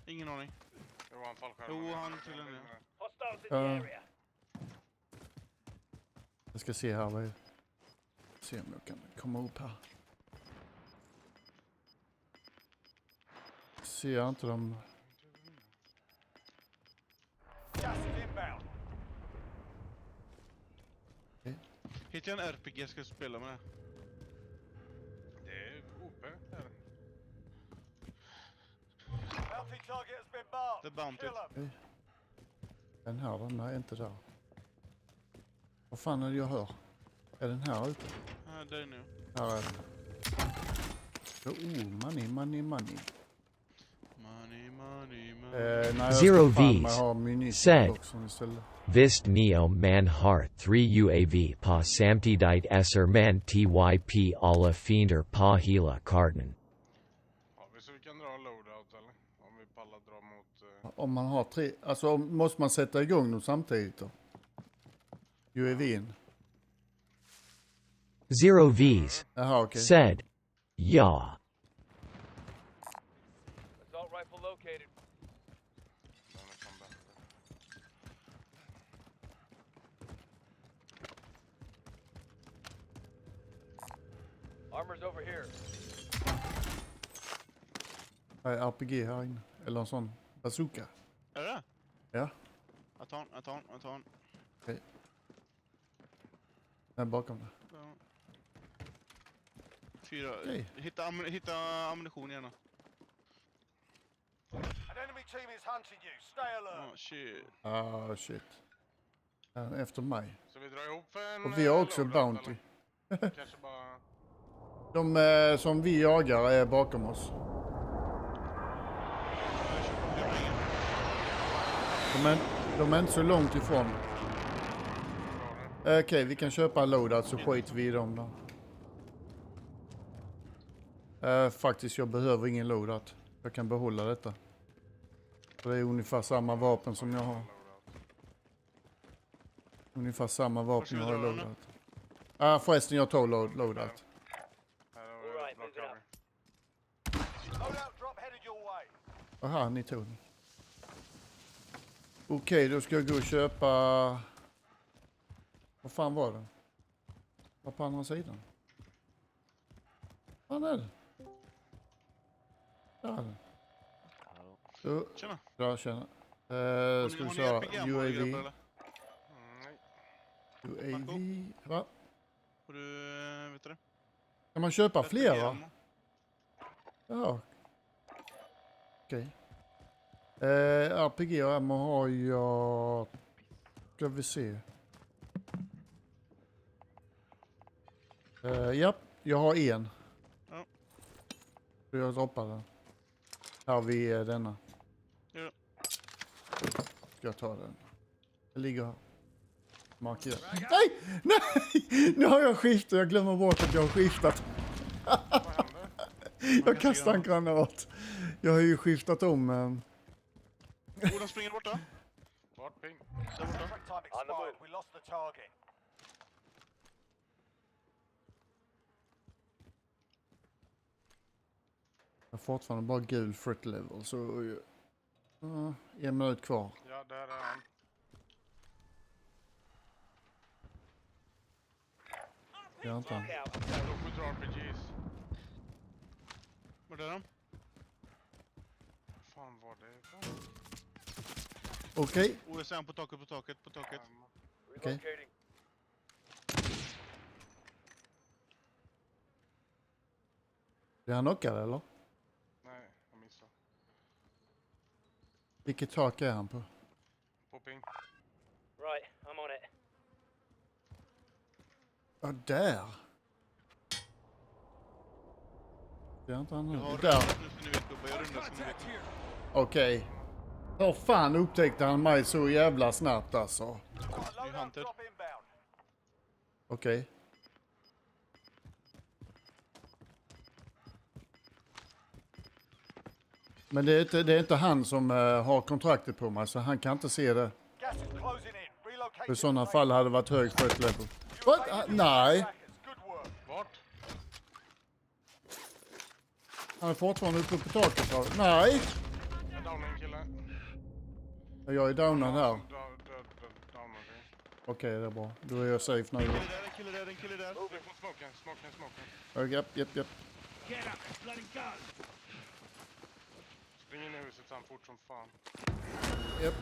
Ingen aning. Det var en fallskärm. Jo, han till en Jag ska se här. Se om jag kan komma upp här. Ser jag inte dem. Okay. Hittar jag en RPG ska jag spela med. Det är OP. The Bounty. Okay. Den här, den är inte där. Vad fan är det jag hör? Är den här ute? Ja, där är nu. Här är den. Money. Nej, Zero V's. Said. Vist Neo Man Heart 3 UAV Pa Samtidite Esser Man TYP Alla Fiender Pa Hela Karden. Ja, så vi kan dra en loadout eller? Om vi pallar dra mot... Om man har tre, alltså måste man sätta igång dem samtidigt då? UAV:n. Zero V's. Aha, okay. Said. Ja. Assault rifle located. Armor's over here. Här är RPG här inne. Eller en sån bazooka. Är det? Ja. Jag tar en. Okej. Där bakom det. Ja. 4. Okej. Hitta ammunition gärna. enemy team is hunting you. Stay alert. Oh shit. Ah, shit. Efter mig. Så vi drar ihop för en Och vi har också loadout, Bounty. eller? Kanske bara... De som vi jagar är bakom oss. De är inte så långt ifrån. Okej, vi kan köpa en loadout så skiter vi i dem då. Faktiskt, jag behöver ingen loadout. Jag kan behålla detta. För det är ungefär samma vapen som jag har. Ungefär samma vapen jag har i loadout. Förresten, jag tar loadout. Aha, ni tog den. Okej, då ska jag gå och köpa... Vad fan var det? Var på andra sidan? Vad är det? Där är den. Tjena. Ja, tjena. Ska vi köra UAV? UAV, va? Får du, vet du det? Kan man köpa fler, va? Ja. Okej. RPG och ammo har jag... Ska vi se. Ja, jag har en. Ja. Så jag droppar den. Här vid denna. Ja. Ska jag ta den? Det ligger här. Markera. Nej! Nej! Nu har jag skiftat. Jag glömmer bort att jag har skiftat. Jag kastar en granat. Jag har ju skiftat om. De springer borta. Vart ping? Time expired. We lost the target. Jag har fortfarande bara gul fruit level. Så... en minut kvar. Ja, där är han. Jag har inte han. Då skjuter RPGs. Var är de? Fan var det? Okej. Jag ser han på taket. Okej. Är han knockad eller? Nej, jag missade. Vilket tak är han på? På ping. Right, I'm on it. Ja, där. Det är inte han nu. Där. Okej. Hur fan upptäckte han mig så jävla snabbt alltså? Okej. Men det är inte han som har kontraktet på mig, så han kan inte se det. För i sådana fall hade det varit hög first level. What? Nej. Vart? Han är fortfarande uppe på taket. Nej. Jag downar en kille. Jag är downad här. Downade dig. Okej, det är bra. Då är jag safe nu. En kille där. Smoken. Japp. Get up, bloody gun! Spring in i huset så fort som fan. Japp.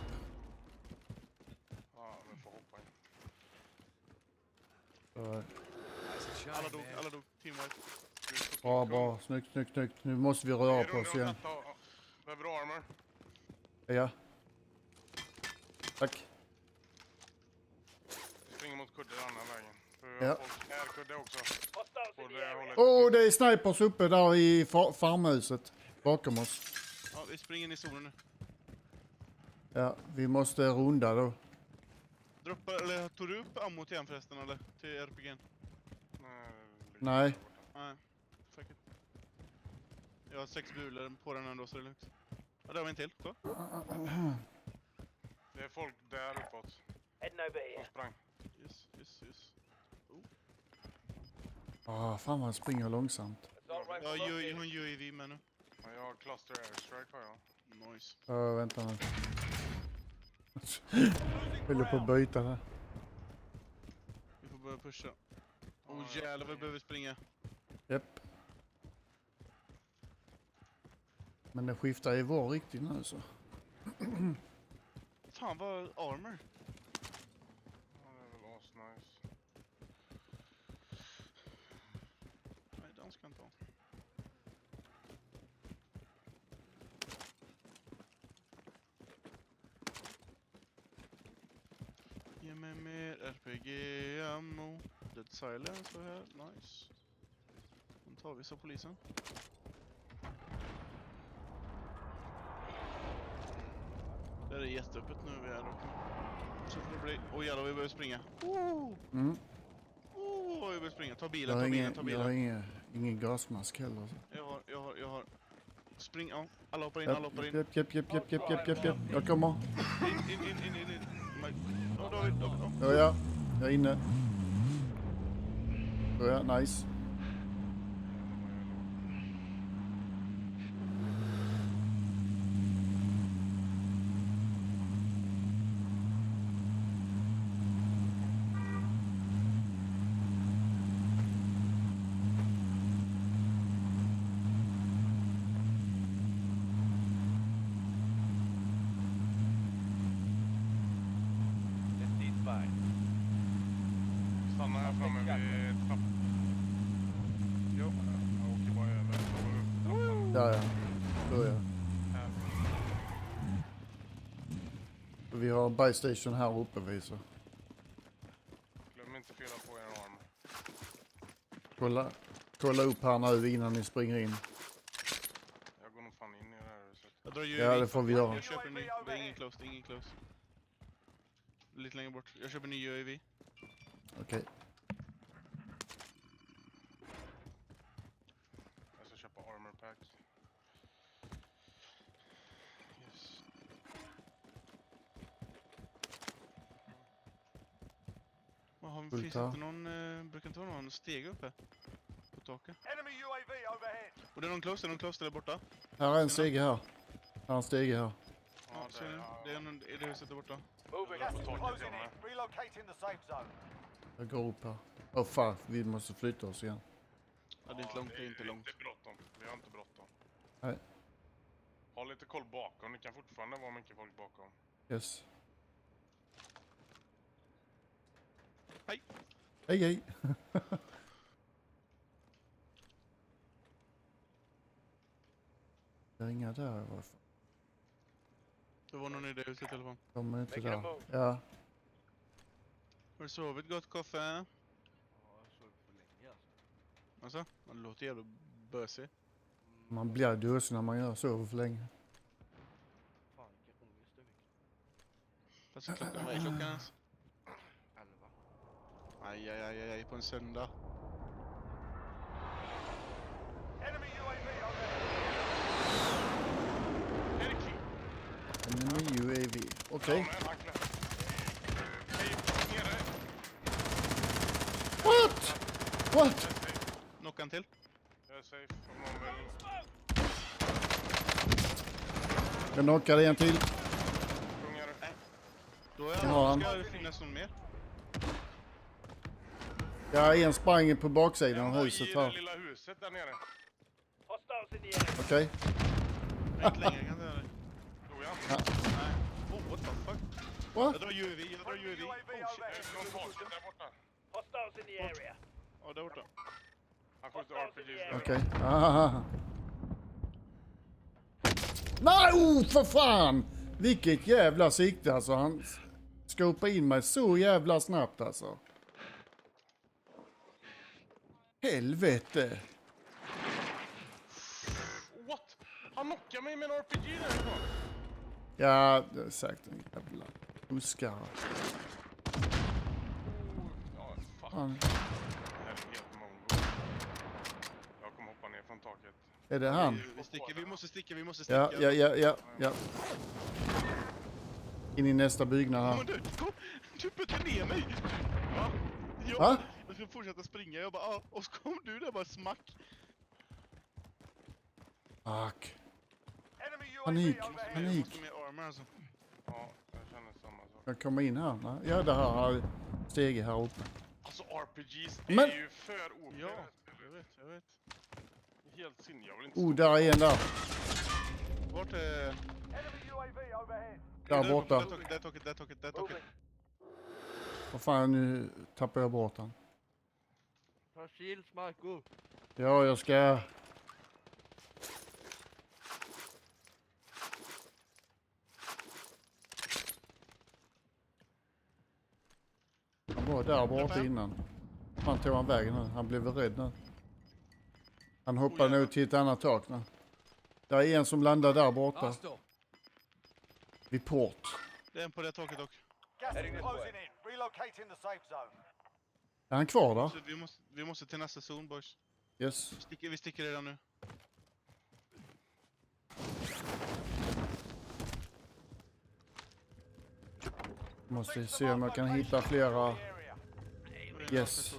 Ja, men får hoppa in. Alla dog. Teamwide. Bra. Snyggt. Nu måste vi röra på oss igen. Behöver du armor? Ja. Tack. Springer mot kudde den andra vägen. Ja. Folk är kudde också. På det hållet. Åh, det är snipers uppe där i farmhuset. Bakom oss. Ja, vi springer in i zonen nu. Ja, vi måste runda då. Tog du upp ammo till förresten eller? Till RPG'n? Nej. Fuck it. Jag har 6 bulor på den ändå så det är lugnt. Ja, där har vi en till. Så. Det är folk där uppåt. Heading over here. De sprang. Yes. Fan vad han springer långsamt. Jag har en UAV med nu. Ja, jag har cluster airstrike har jag. Nice. Vänta nu. Vill du på att byta det? Vi får börja pusha. Jävlar vad vi behöver springa. Japp. Men det skiftar i vår riktigt nu så. Fan vad armor. Ja, det är väl asnice. Nej, den ska inte ha. med mer RPG ammo. Dead silence var här, nice. Den tar vi så polisen. Det är jätteöppet nu vi är uppe. Så får det bli... Åh jävlar, vi börjar springa. Mm. Vi börjar springa. Ta Jag bilen, har ta bilen, ta bilen. ingen gasmask heller. Jag har. Spring, ja. Alla hoppar in, Japp. Jag kommer. In. David. Ja, jag är inne. Ja, nice. Stanna här framme vid trapp. Jo, jag åker bara över. Där ja. Börjar. Vi har buy station här uppe visar. Glöm inte fylla på er arm. Kolla upp här nu innan ni springer in. Jag går nog fan in i det här huset. Jag drar ju Ja, det får vi göra. Jag köper en ny. Det är ingen close. Lite längre bort. Jag köper en ny UAV. Okej. Jag ska köpa armor pack. Yes. Finns inte någon, brukar inte vara någon steg uppe på taket? Enemy UAV overhead. Och det är någon close där borta. Här är en stege här. Ja, ser ni? Det är någon i det huset där borta. Moving. Gas is closing in. Relocating the safe zone. Jag går upp här. Åh fan, vi måste flytta oss igen. Ja, det är inte långt, det är inte långt. Det är bråttom. Vi har inte bråttom. Nej. Ha lite koll bakom. Det kan fortfarande vara mycket folk bakom. Yes. Hej. Hej. Det är inga där varför. Det var någon i det huset i alla fall. De är inte där. Ja. Har du sovit gott kaffe? Ja, jag sov för länge alltså. Alltså, man låter jävla bösig. Man blir dösig när man sover för länge. Fan, vilken ångest jag fick. Fast klockan, vad är klockan ens? 11. Aj, på en söndag. Enemy UAV overhead. Enemy UAV. Okej. What? Knockan till. Jag är safe om någon vill. Jag knockade en till. Sjungar. Då ska det finnas någon mer. Ja, en sprang på baksidan av huset I det här. lilla huset där nere. Okej. Inte längre kan det göra. Tror jag. Ja. Nej. Oh, what the fuck? What? Jag drar UAV. Oh shit, från taket där borta. Hostiles in the area. Ja, där borta. Han skjuter RPGs där. Okej. Aha. Nej, för fan! Vilket jävla sikte alltså. Han skopade in mig så jävla snabbt alltså. Helvete. What? Han knockade mig med en RPG därifrån. Ja, det är säkert en jävla buskare. Ja, fuck. Han. Det här är helt mongo. Jag kommer hoppa ner från taket. Är det han? Vi måste sticka. Ja. In i nästa byggnad här. Men du puttade ner mig. Va? Ja. Va? Jag skulle fortsätta springa. Jag bara, och så kom du där bara smack. Fuck. Enemy UAV Panik. overhead. Jag måste med armor alltså. Ja, jag känner samma sak. Jag kommer in här. Va? Ja, det här har steg här uppe. Alltså RPGs Men- är ju för OP. Ja, jag vet. Helt sinne, jag vill inte Oh, där är en där. Vart är... Enemy UAV overhead. Där borta. Där taket. Vad fan, nu tappar jag bort han. Ta shields, Marco. Ja, jag ska... var där borta innan. Han tog han vägen nu. Han blev väl rädd nu. Han hoppade nu till ett annat tak nu. Det är en som landar där borta. Vid port. Det är en på det taket dock. Gas is closing in. Relocating the safe zone. Är han kvar där? Vi måste till nästa zon, boys. Yes. Vi sticker redan nu. Måste se om jag kan hitta flera. Yes.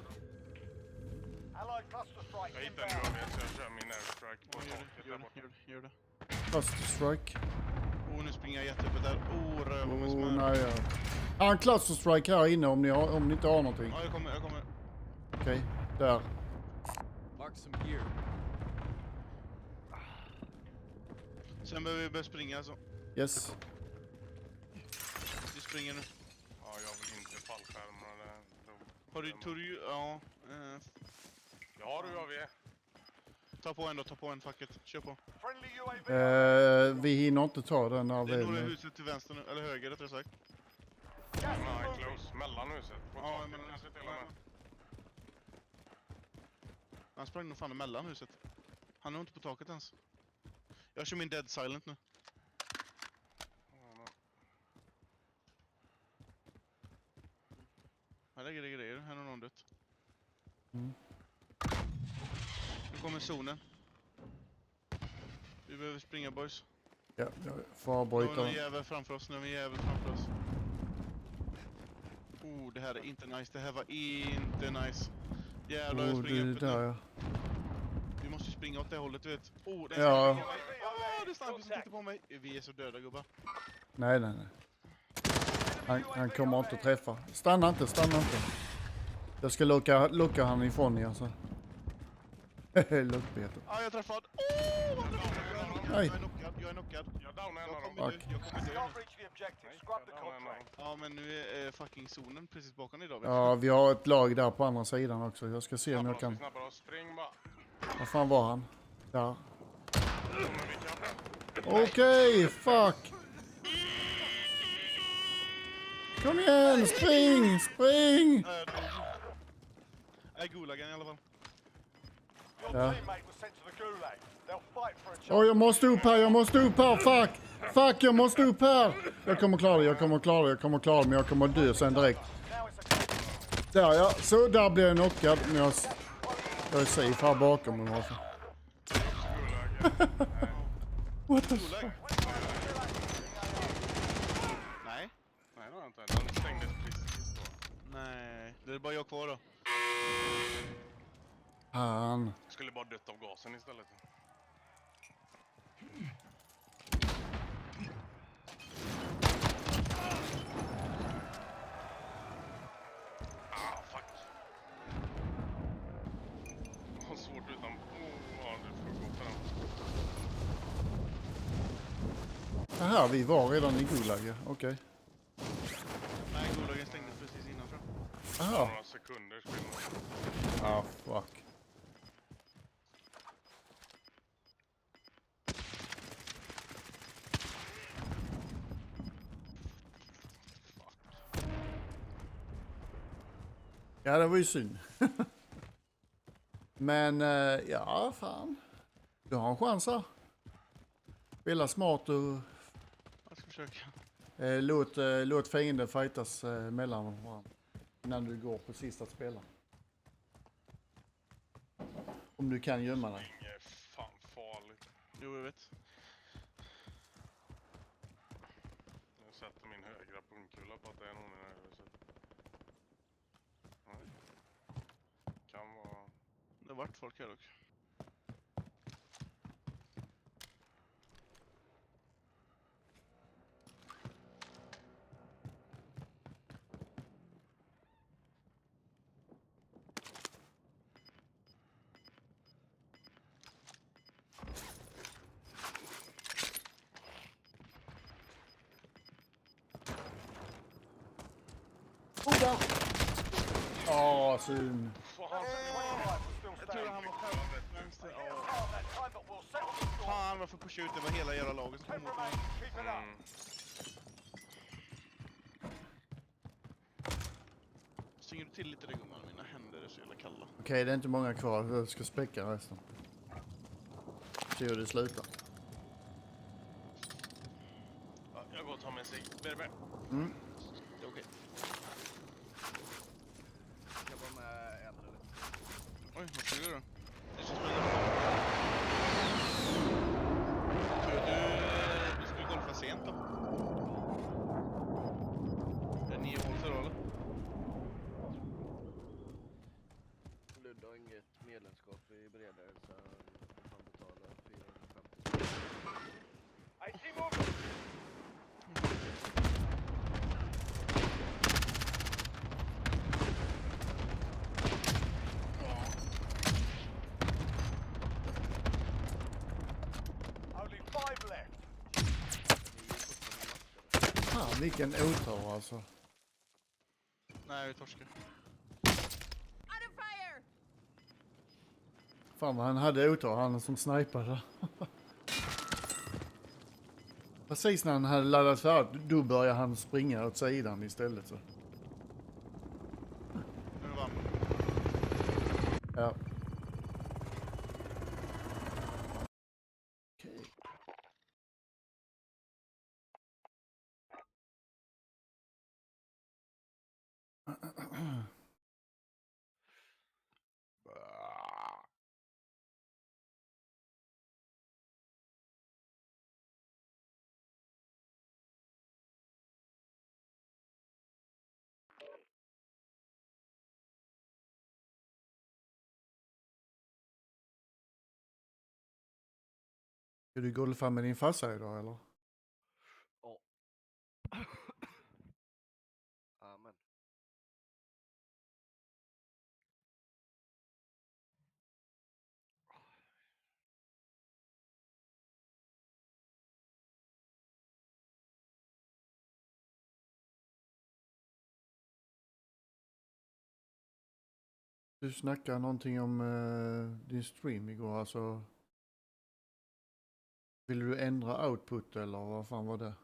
Jag hittar en UAV så jag kör min airstrike på taket där borta. Gör det. Cluster strike. Nu springer jag jätteöppet där. Röva med smör. Nej, ja. Har en cluster strike här inne om ni inte har någonting. Ja, jag kommer. Okej, där. Mark some gear. Sen behöver vi börja springa alltså. Yes. Vi springer nu. Ja, jag vill inte fallskärmar där. Har du, tog du, ja. Jag har UAV. Ta på en facket. Kör på. Vi hinner inte ta den av det är nog det huset till vänster nu, eller höger rättare sagt. Nej, close. Mellan huset. På taket kanske till och med. Han sprang nog fan emellan huset. Han är nog inte på taket ens. Jag kör min dead silent nu. Här lägger det grejer. Här har någon dött. Nu kommer zonen. Vi behöver springa, boys. Ja, jag får avbryta. Nu är en jävel framför oss. Det här är inte nice. Det här var inte nice. Jävlar, jag springer upp där, ja. Vi måste springa åt det hållet, du vet. Det är det är snabbt som tittar på mig. Vi är så döda, gubbar. Nej. Han kommer inte att träffa. Stanna inte. Jag ska locka han ifrån er alltså. Lockbetet. Ja, jag träffad. Nej. Jag är knockad. Jag downar en av dem. Jag kommer dö Can't reach the objective. Scrub the contract. Ja, men nu är fucking zonen precis bakom dig, David. Ja, vi har ett lag där på andra sidan också. Jag ska se om jag kan... Snabbare, spring bara. Var fan var han? Där. Okej, fuck! Kom igen, spring! Jag är gulagen i alla fall. Ja. Teammate was sent to the gulag. They'll fight for a chance. Jag måste upp här, Fuck, jag måste upp här! Jag kommer klara det, men jag kommer dö sen direkt. Där ja, så där blir jag knockad, men jag är safe här bakom mig. What the fuck? Nej, det har jag inte. Den stängdes precis då. Nej, det är bara jag kvar då. Han. Jag skulle bara dött av gasen istället. Fuck. Jag har svårt utan... Ja, du får gå på den. Aha, vi var redan i gulag, okej. Nej, gulagen stängdes precis innan, tror jag. Aha. Några sekunder skillnad. Ah, fuck. Ja, det var ju synd. Men, ja, fan. Du har en chans här. Spela smart och... Jag ska försöka. Låt fiender fightas mellan varandra. Innan du går precis att spela. Om du kan gömma dig. Det är fan farligt. Jo, jag vet. Jag sätter min högra punkula på att det är någon i det här huset. Nej. Kan vara... Det har varit folk här dock. Synd. Jag tror han var själv vänster. Fan, varför pusha ut det var hela jävla laget som kom mot mig. Stänger till lite gumman, mina händer är så jävla kalla. Okej, det är inte många kvar. Jag ska späcka resten. Se hur det slutar. Ja, jag går och tar med sig. Berber. Mm. Det är okej. Jag var med en eller Oj, vad ska du göra? Det känns spännande. Du skulle golfa sent då? Är 9 hål för då, eller? Ludde har inget medlemskap i Bredare så han betalar 450. I see movement! Only 5 left. Fan, vilken otur alltså. Nej, vi torskar. Fan vad han hade otur, han som snipade. Precis när han hade laddat färdigt, då började han springa åt sidan istället. Så. Nu vann. Ja. Okej. Ska du golfa med din farsa idag eller? Ja. Amen. Du snackade någonting om din stream igår, alltså. Vill du ändra output eller vad fan var det?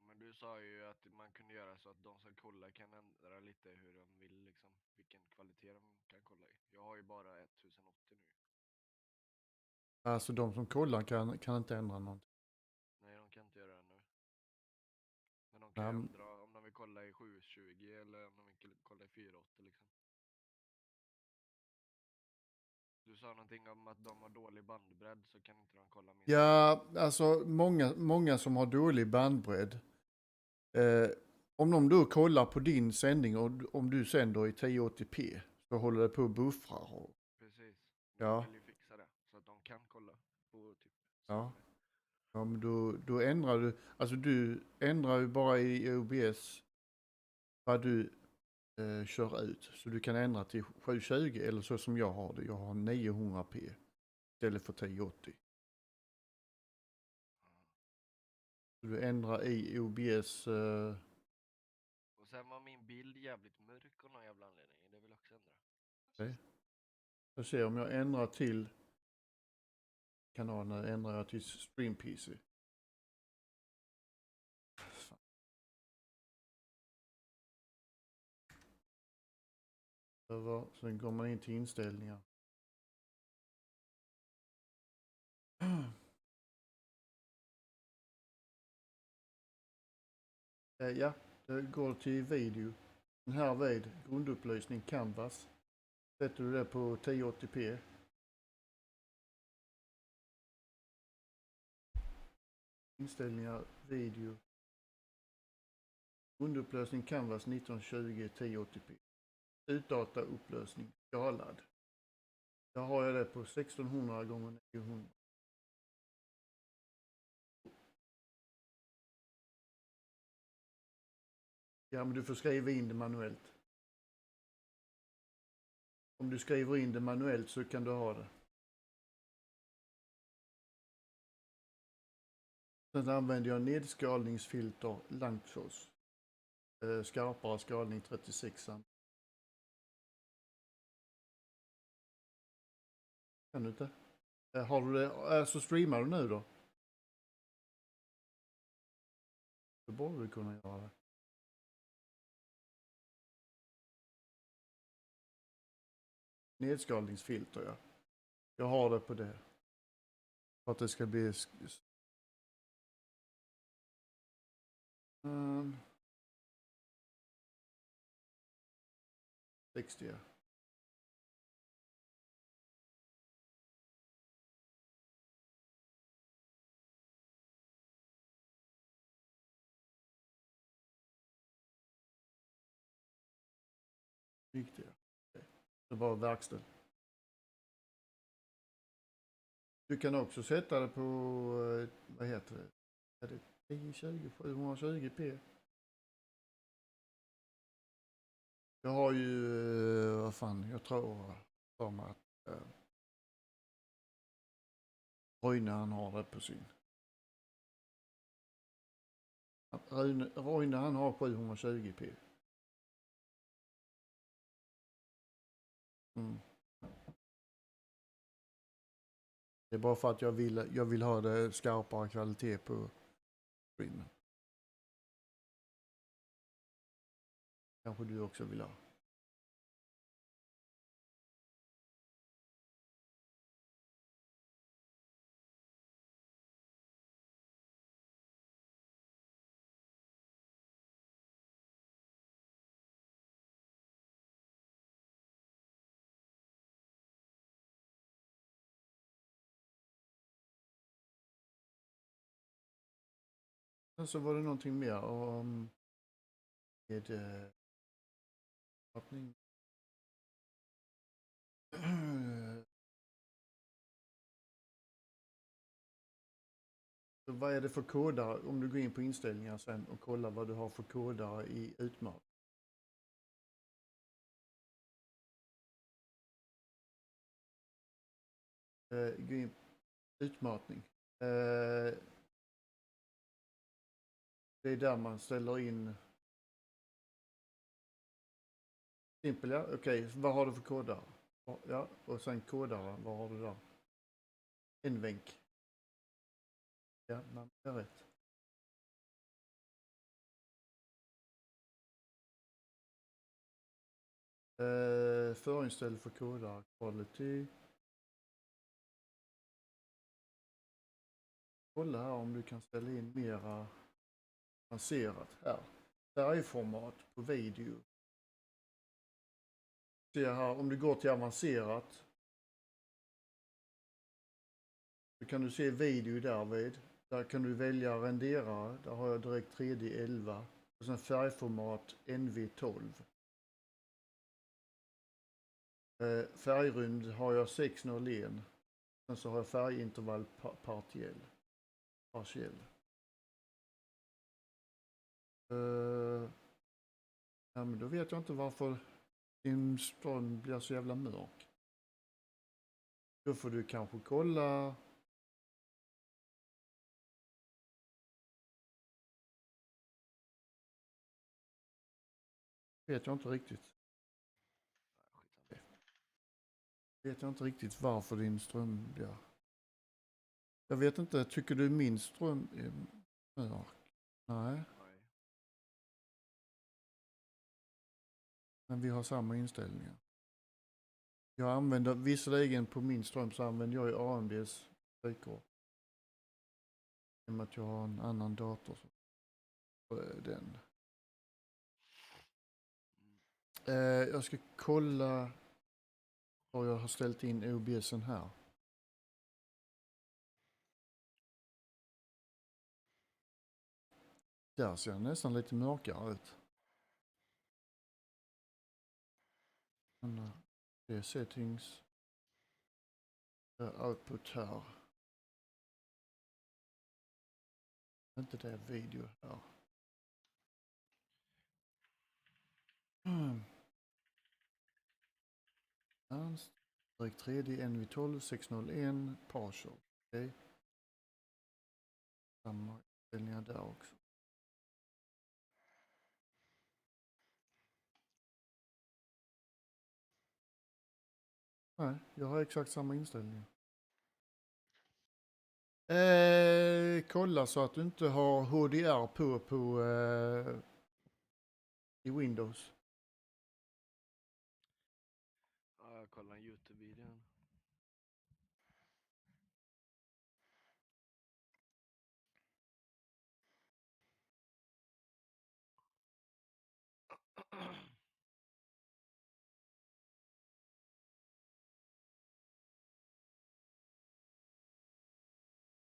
Men du sa ju att man kunde göra så att de som kollar kan ändra lite hur de vill liksom. Vilken kvalitet de kan kolla i. Jag har ju bara 1080 nu. Alltså de som kollar kan inte ändra någonting. Nej, de kan inte göra det nu. Men de kan ju Ja, ändra om de vill kolla i 720 eller om de vill kolla i 480 liksom. Du sa någonting om att de har dålig bandbredd så kan inte de kolla min. Ja, alltså många som har dålig bandbredd. Om de då kollar på din sändning och om du sänder i 1080p så håller det på att buffra. Precis. Ja. De vill ju fixa det så att de kan kolla på typ. Ja. Ja, men då ändrar du, alltså du ändrar ju bara i OBS vad du kör ut. Så du kan ändra till 720 eller så som jag har det. Jag har 900p istället för 1080. Så du ändrar i OBS. Och sen var min bild jävligt mörk av någon jävla anledning. Det vill jag också ändra. Okay. Jag ser om jag ändrar till kanalen, ändrar jag till Stream PC. Sen går man in till inställningar. Ja, det går till video. Den här vid grundupplösning canvas. Sätter du det på 1080p. Inställningar, video. Grundupplösning canvas 1920 1080p. Utdata upplösning skalad. Där har jag det på 1600 gånger 900. Ja, men du får skriva in det manuellt. Om du skriver in det manuellt så kan du ha det. Sen använder jag nedskalningsfilter Langfors. Skarpare skalning 36. Kan du inte? Har du det? Så streamar du nu då? Då borde du kunna göra det. nedskalningsfilter, ja. Jag har det på det. För att det ska bli... 60, ja. Riktigt, ja. Det var verkställd. Du kan också sätta det på, vad heter det? Är det 1020, 720p? Jag har ju, vad fan, jag tror som att Roine han har det på sin. Roine han har 720p. Det är bara för att jag vill ha det skarpare kvalitet på streamen. Kanske du också vill ha. Sen så var det någonting mer om med öppning. Så vad är det för kodare om du går in på inställningar sen och kollar vad du har för kodare i utmat? Gå in utmatning. Det är där man ställer in. Simpel, ja. Okej, vad har du för kodare? Ja, och sen kodare, vad har du där? En vänk. Ja, man är rätt. Förinställ för kodare, quality. Kolla här om du kan ställa in mera avancerat här. Färgformat på video. Se här, om du går till avancerat. Så kan du se video därvid. Där kan du välja rendera. Där har jag direkt 3D11. Och sen färgformat NV12. Färgrymd har jag 601. Sen så har jag färgintervall partiell. Ja, men då vet jag inte varför din ström blir så jävla mörk. Då får du kanske kolla. Vet jag inte riktigt. Vet jag inte riktigt varför din ström blir. Jag vet inte, tycker du min ström är mörk? Nej. Men vi har samma inställningar. Jag använder visserligen på min ström så använder jag ju AMDs styrkor. I och med att jag har en annan dator. Den. Jag ska kolla var jag har ställt in OBSen här. Där ser jag nästan lite mörkare ut. Det är settings. Output här. Inte det video här. Direkt 3D NV12 601 partial. Okej. Samma ställningar där också. Nej, jag har exakt samma inställning. Kolla så att du inte har HDR på i Windows. Ja, jag kollar en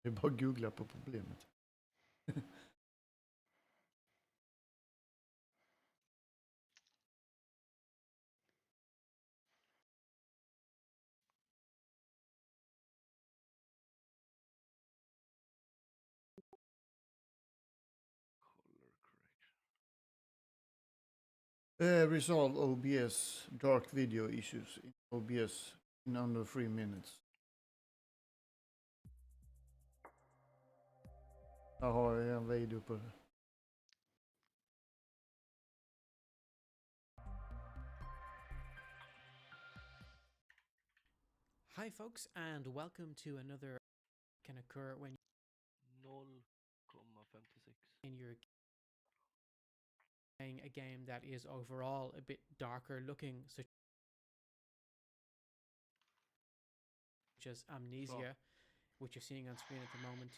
Det är bara att googla på problemet. Resolve OBS dark video issues in OBS in under 3 minutes. Jag har en video på det. Hi folks, and welcome to another can occur when 0,56. in you're playing a game that is overall a bit darker looking, such as Amnesia, which you're seeing on screen at the moment.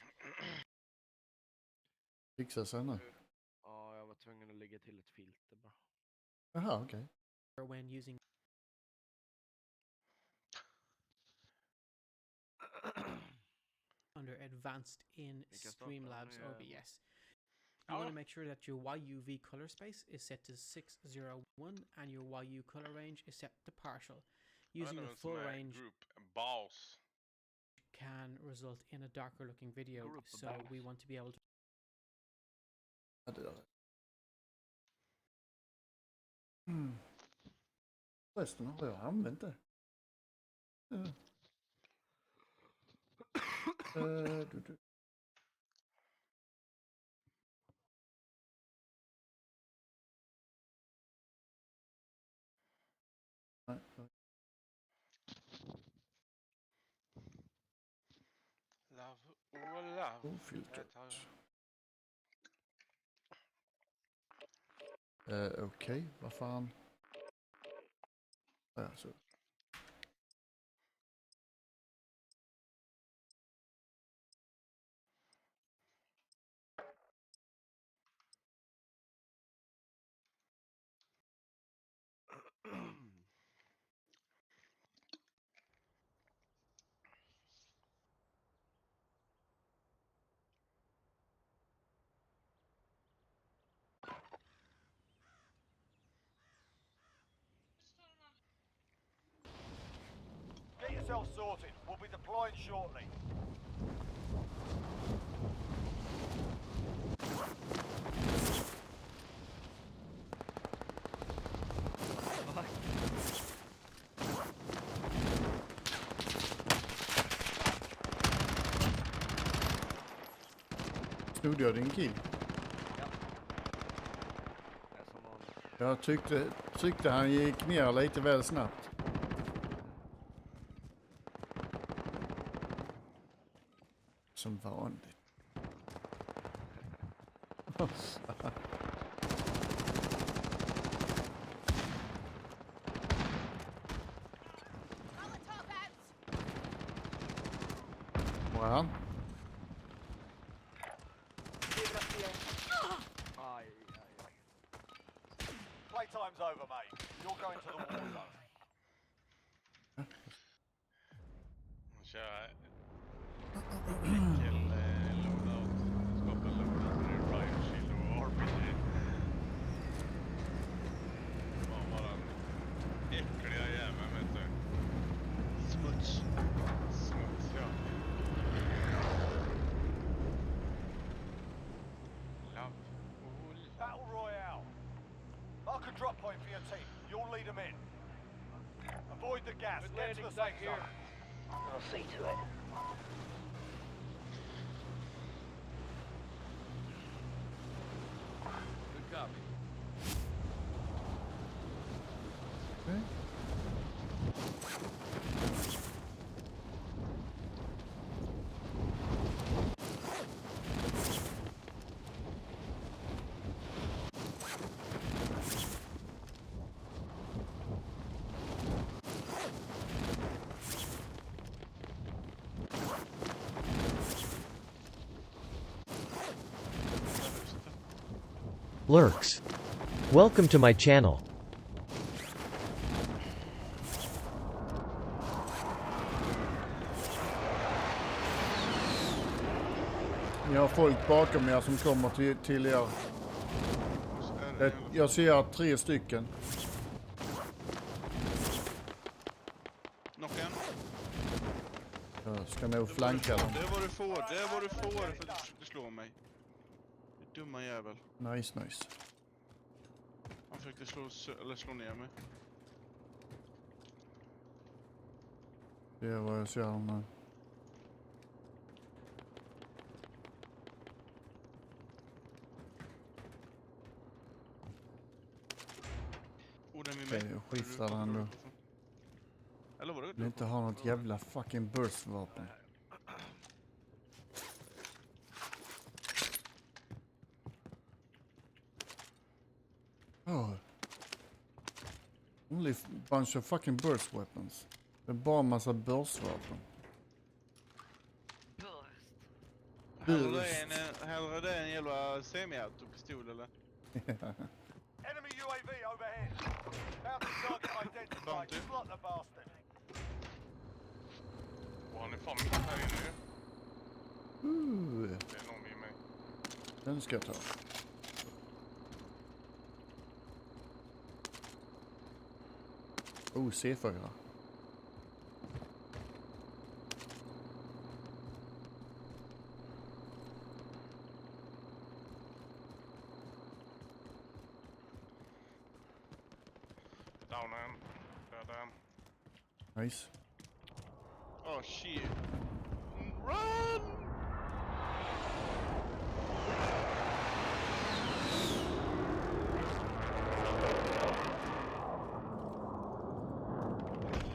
Fixa sen nu. Ja, jag var tvungen att lägga till ett filter bara. Jaha, okej. When using under advanced in Streamlabs OBS. You want to make sure that your YUV color space is set to 601 and your YU color range is set to partial. Using the full range can result in a darker looking video, so we want to be able to Resten har jag använt det. Ofiltrat. Okej, vad fan. Ja, så. Get yourself sorted. We'll be deploying shortly. Snodde jag din kill? Jag tyckte han gick ner lite väl snabbt. Som vanligt. Var är han? Playtime's over, mate. You're going to the war zone. Kör enkel loadout. Skapa loadout med Riot Shield och RPG. Fan vad den äckliga jäveln, vet du. Smuts, ja. Battle Royale. Mark a drop point for your team. You'll lead them in. Avoid the gas. Get to the safe zone. I'll see to it. Good copy. Okay. Lurks. Welcome to my channel. Ni har folk bakom er som kommer till er. Jag ser 3 stycken. Knocken. Jag ska nog flanka dem. Det är vad du får för att du slår mig. Du dumma jävel. Nice. Han försökte slå ner mig. Det är vad jag ser nu. Jag skiftar den då. Eller var det vill inte ha något jävla fucking burstvapen. Oh. Only bunch of fucking burst weapons. Det är bara en massa burstvapen. Hellre det en jävla semi-autopistol eller? Enemy UAV overhead. Bounty target identified. Slot the bastard. Och han är fan mitt här inne ju. Det är någon vid mig. Den ska jag ta. C4. Down en. Döda en. Nice. Oh shit. Run!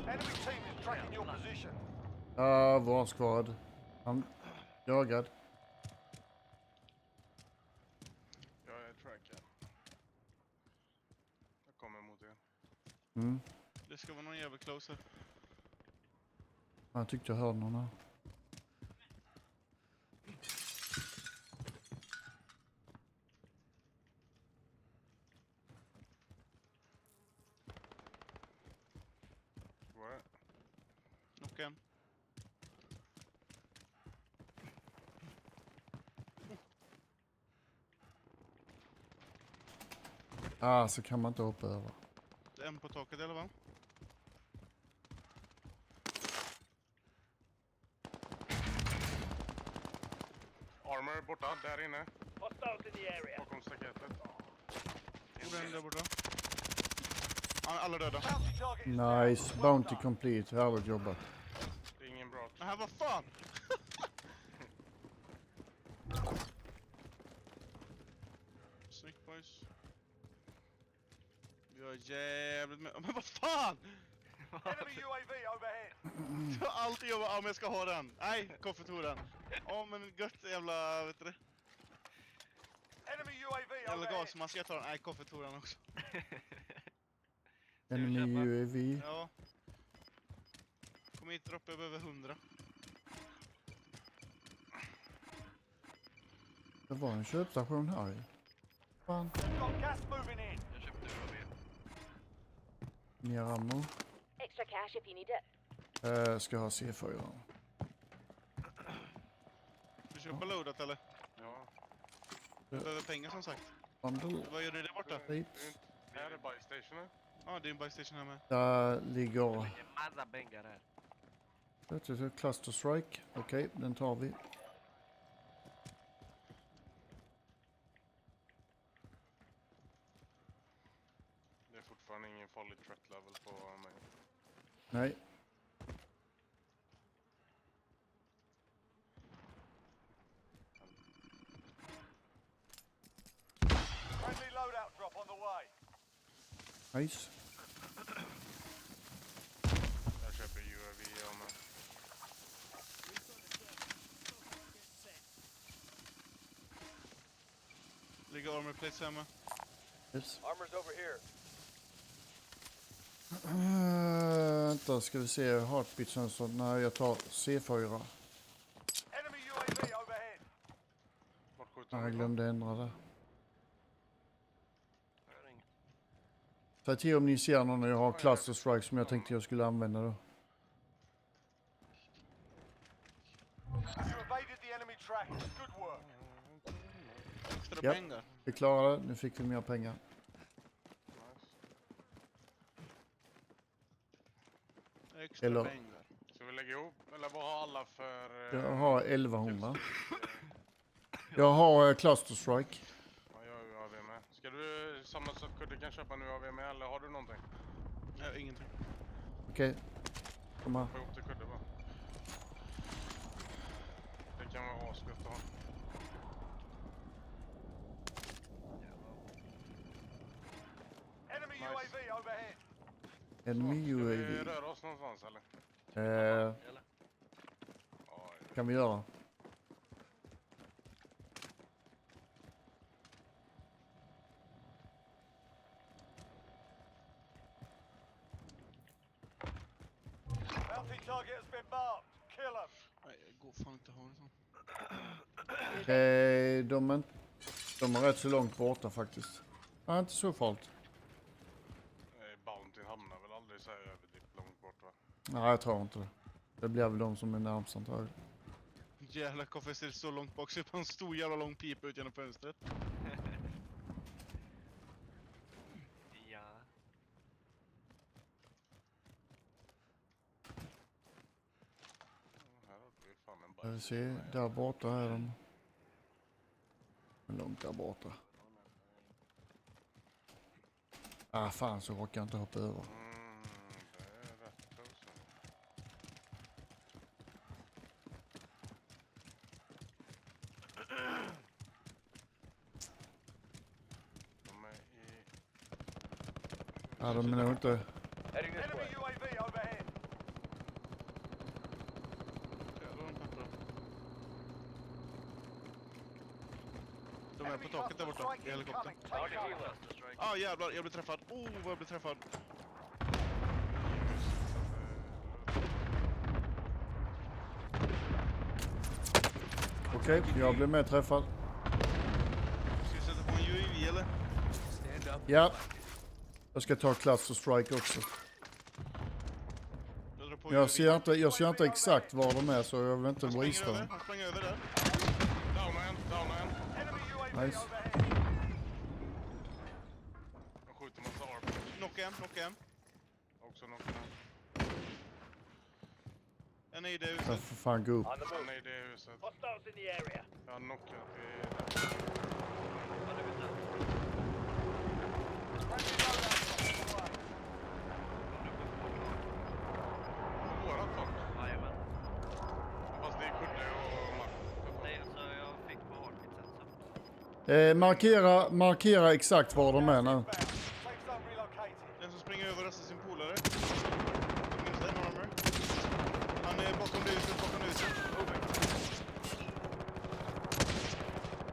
Enemy team is tracking your position. Vår squad. Han jagad. Jag är trackad. Jag kommer mot er. Det ska vara någon jävla closer. Jag tyckte jag hörde någon här. Var det? Knocken. Så kan man inte hoppa över. Det är en på taket eller vad? Armor borta, där inne. Hostiles in the area. Bakom staketet. Den där borta. Alla döda. Nice. Bounty complete. Härligt jobbat. Det är ingen bra. Nej, vad fan? Snyggt boys. Vi har jävligt med... Men vad fan? Enemy UAV overhead. Jag har alltid jobbat... Ja, men jag ska ha den. Nej, koffetoren. Men gött jävla... Vet du det? Enemy UAV Jävla overhead. gasmask, jag tar den. Nej, koffetoren också. Enemy UAV. Ja. Kom hit, dra upp över 100. Det var en köpstation här ju. Fan. Got gas moving in. Jag köpte UAV. Mer ammo. Extra cash if you need it. Ska ha C4. Du köper loadat eller? Ja. Du behöver pengar som sagt. Bundle. Vad gör du där borta? Hit. Här är buy stationen. Ja, det är en buy station här med. Där ligger... Massa pengar här. Det är ett cluster strike. Okej, den tar vi. Det är fortfarande ingen farlig threat level på mig. Nej. Friendly loadout drop on the way. Nice. Jag köper UAV och med. Ligger armor plates här med. Yes. Armor's over here. Vänta, ska vi se heartbeatsen så när jag tar C4. Enemy UAV overhead. Vart skjuter Jag han? glömde ändra det. Säg till om ni ser någon när jag har cluster strike som jag tänkte jag skulle använda då. You evaded the enemy trackers. Good work. Extra Ja, pengar. vi klarade det. Nu fick vi mer pengar. Extra Eller- pengar. Ska vi lägga ihop, eller vad har alla för... Jag har 1100. Jag har Cluster Strike. Ja, jag har AV med. Ska du, samma sak Kudde kan köpa nu AV med, eller har du någonting? Nej, ingenting. Okej. Kom här. Få ihop till Kudde bara. Det kan vara asgött att ha. Enemy UAV overhead. Enemy Ska vi UAV. röra oss någonstans eller? Kan vi göra. Bounty target has been marked. Kill them. Nej, jag går fan inte härifrån. De är rätt så långt borta faktiskt. Ja, inte så farligt. Bountyn hamnar väl aldrig så här överdrivet långt bort va? Nej, jag tror inte det. Det blir väl de som är närmast antagligen. Jävlar, Koffe ser så långt bak. Ser på en stor jävla lång pipa ut genom fönstret. Ja. Här har vi fan en Jag vill se, där borta är de. Långt där borta. Ah fan, så råkar jag inte hoppa över. Det är rätt close. De är i... Ja, de är nog inte... Enemy UAV overhead. De är på taket där borta, i helikoptern. Ah jävlar, jag blev träffad. Oh, vad jag blev träffad. Okej, jag blev med träffad. Ska vi sätta på en UAV eller? Ja. Jag ska ta Cluster Strike också. Jag ser inte exakt var de är så jag vill inte wastea dem. Han sprang över där. Down en. Nice. De skjuter massa ARP. Knock en. Också knock en. En är i det Jag huset. får fan gå upp. Han är i det huset. Hostiles in the area. Jag har knockat i... Vårat folk. Jajamän. Fast det är Kudde och Max. Nej, alltså jag fick på heartbeat sen. Markera exakt var de är nu. Safe zone relocated. Den som springer över röstar sin polare. Minns det, någon armor. Han är bakom det huset.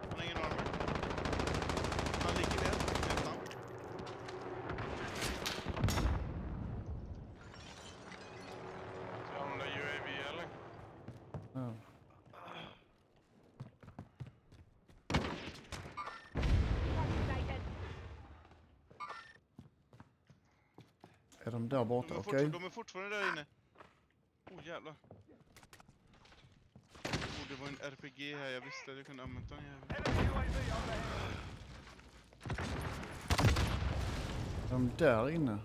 Han har ingen armor. Han ligger ner. Nästan. Ska jag använda UAV eller? Ja. Är de där borta? Okej. De är fortfarande där inne. Oh jävlar. Oh, det var en RPG här. Jag visste att jag kunde använda den jäveln. Enemy UAV overhead. Är de där inne?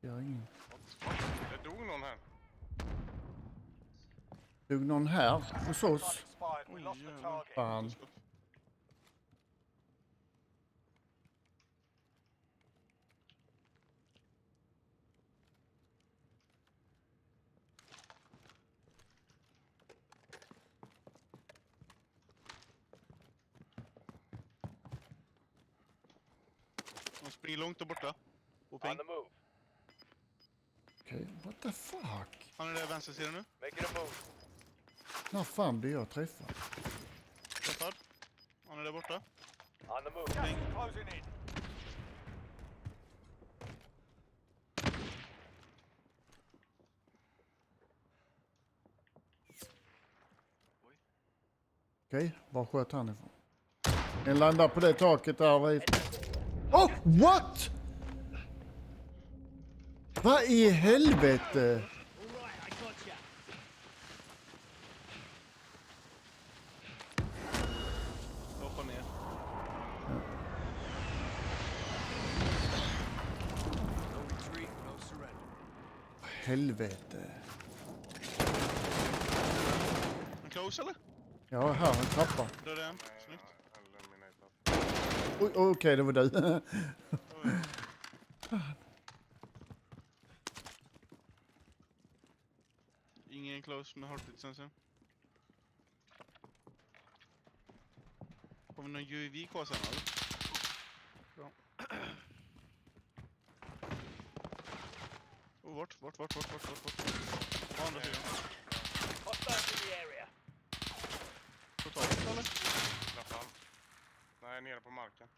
Jag har ingen. Det dog någon här. Dog någon här hos oss? Expired. We lost the target. Fan. De springer långt där borta. På ping. Okej, what the fuck? Han är där vänster sidan nu. När fan blir jag träffad? Träffad. Han är där borta. On the move. Gas is closing in. Okej, var sköt han ifrån? En landar på det taket där. Oh, what? Vad i helvete? helvete. En close eller? Ja, här en trappa. Där är en. Snyggt. Oj, okej, det var du. Ingen close med heartbeat sensor. Har vi någon UAV kvar sen eller? Bra. Vart? På andra sidan. Totalt eller? Nästan. Nej, nere på marken.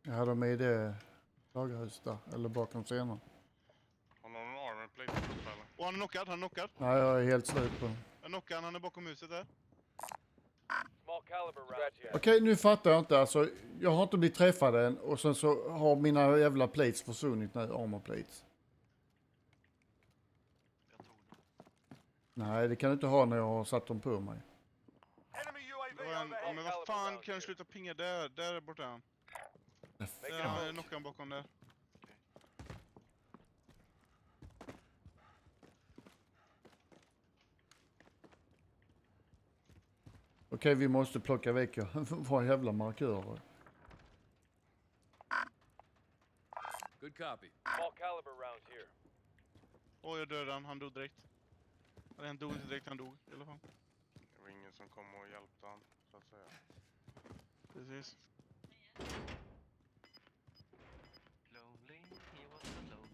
Ja, de är i det lagerhuset där, eller bakom scenen. Har någon armor plate uppe eller? Och han är knockad. Nej, jag är helt slut på den. Jag knockar han är bakom huset där. Small caliber rounds here. Okej, nu fattar jag inte. Alltså, jag har inte blivit träffad än och sen så har mina jävla plates försvunnit nu, armor plates. Nej, det kan du inte ha när jag har satt dem på mig. Men vad fan, kan du sluta pinga där? Där är borta han. Där knockar han bakom där. Okej, vi måste plocka väck vad jävla markörer. Good copy. Small caliber rounds here. Åh, jag dödade han dog direkt. Eller han dog inte direkt, han dog i alla fall. Det var ingen som kom och hjälpte han, så att säga. Precis. Lonely, he was so lonely.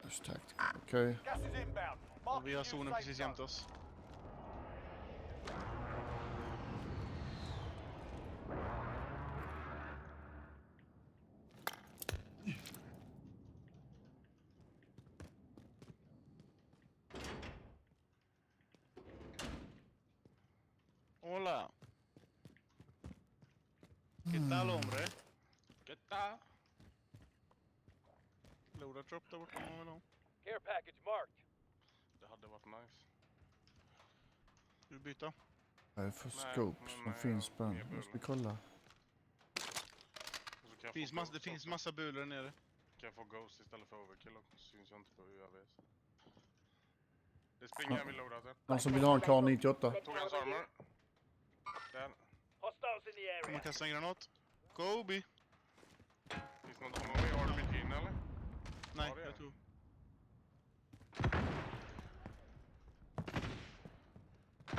Just tactical, okej. Och vi har zonen precis jämte oss. Hola. ¿Qué tal, hombre? ¿Qué tal? Loader drop där borta om man vill ha. Care package marked. Det hade varit nice. Du byta? Vad är för scopes som finns på den? Jag ska kolla. Det finns massa bulor där nere. Kan jag få ghost istället för overkill och syns jag inte på UAVs. Det springer en vid loadouten. Någon som vill ha en kar 98? Tog hans armor. Där. Hostiles in the area. Man kastar en granat. Kobe! Finns något ammo i RPG eller? Nej, jag tror.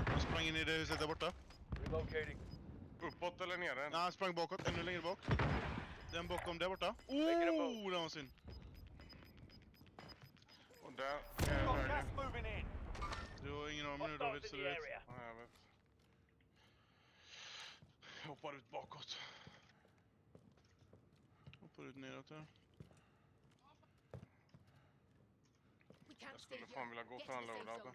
Han sprang in i det huset där borta. Relocating. Uppåt eller nere? Nej, han sprang bakåt, ännu längre bak. Den bakom där borta. Oh, det var synd. Och där är höger. Du har ingen armor nu, David, så du vet. Ja, jag vet. Jag hoppar ut bakåt. Hoppar ut neråt här. Jag skulle fan vilja gå för en loadouten.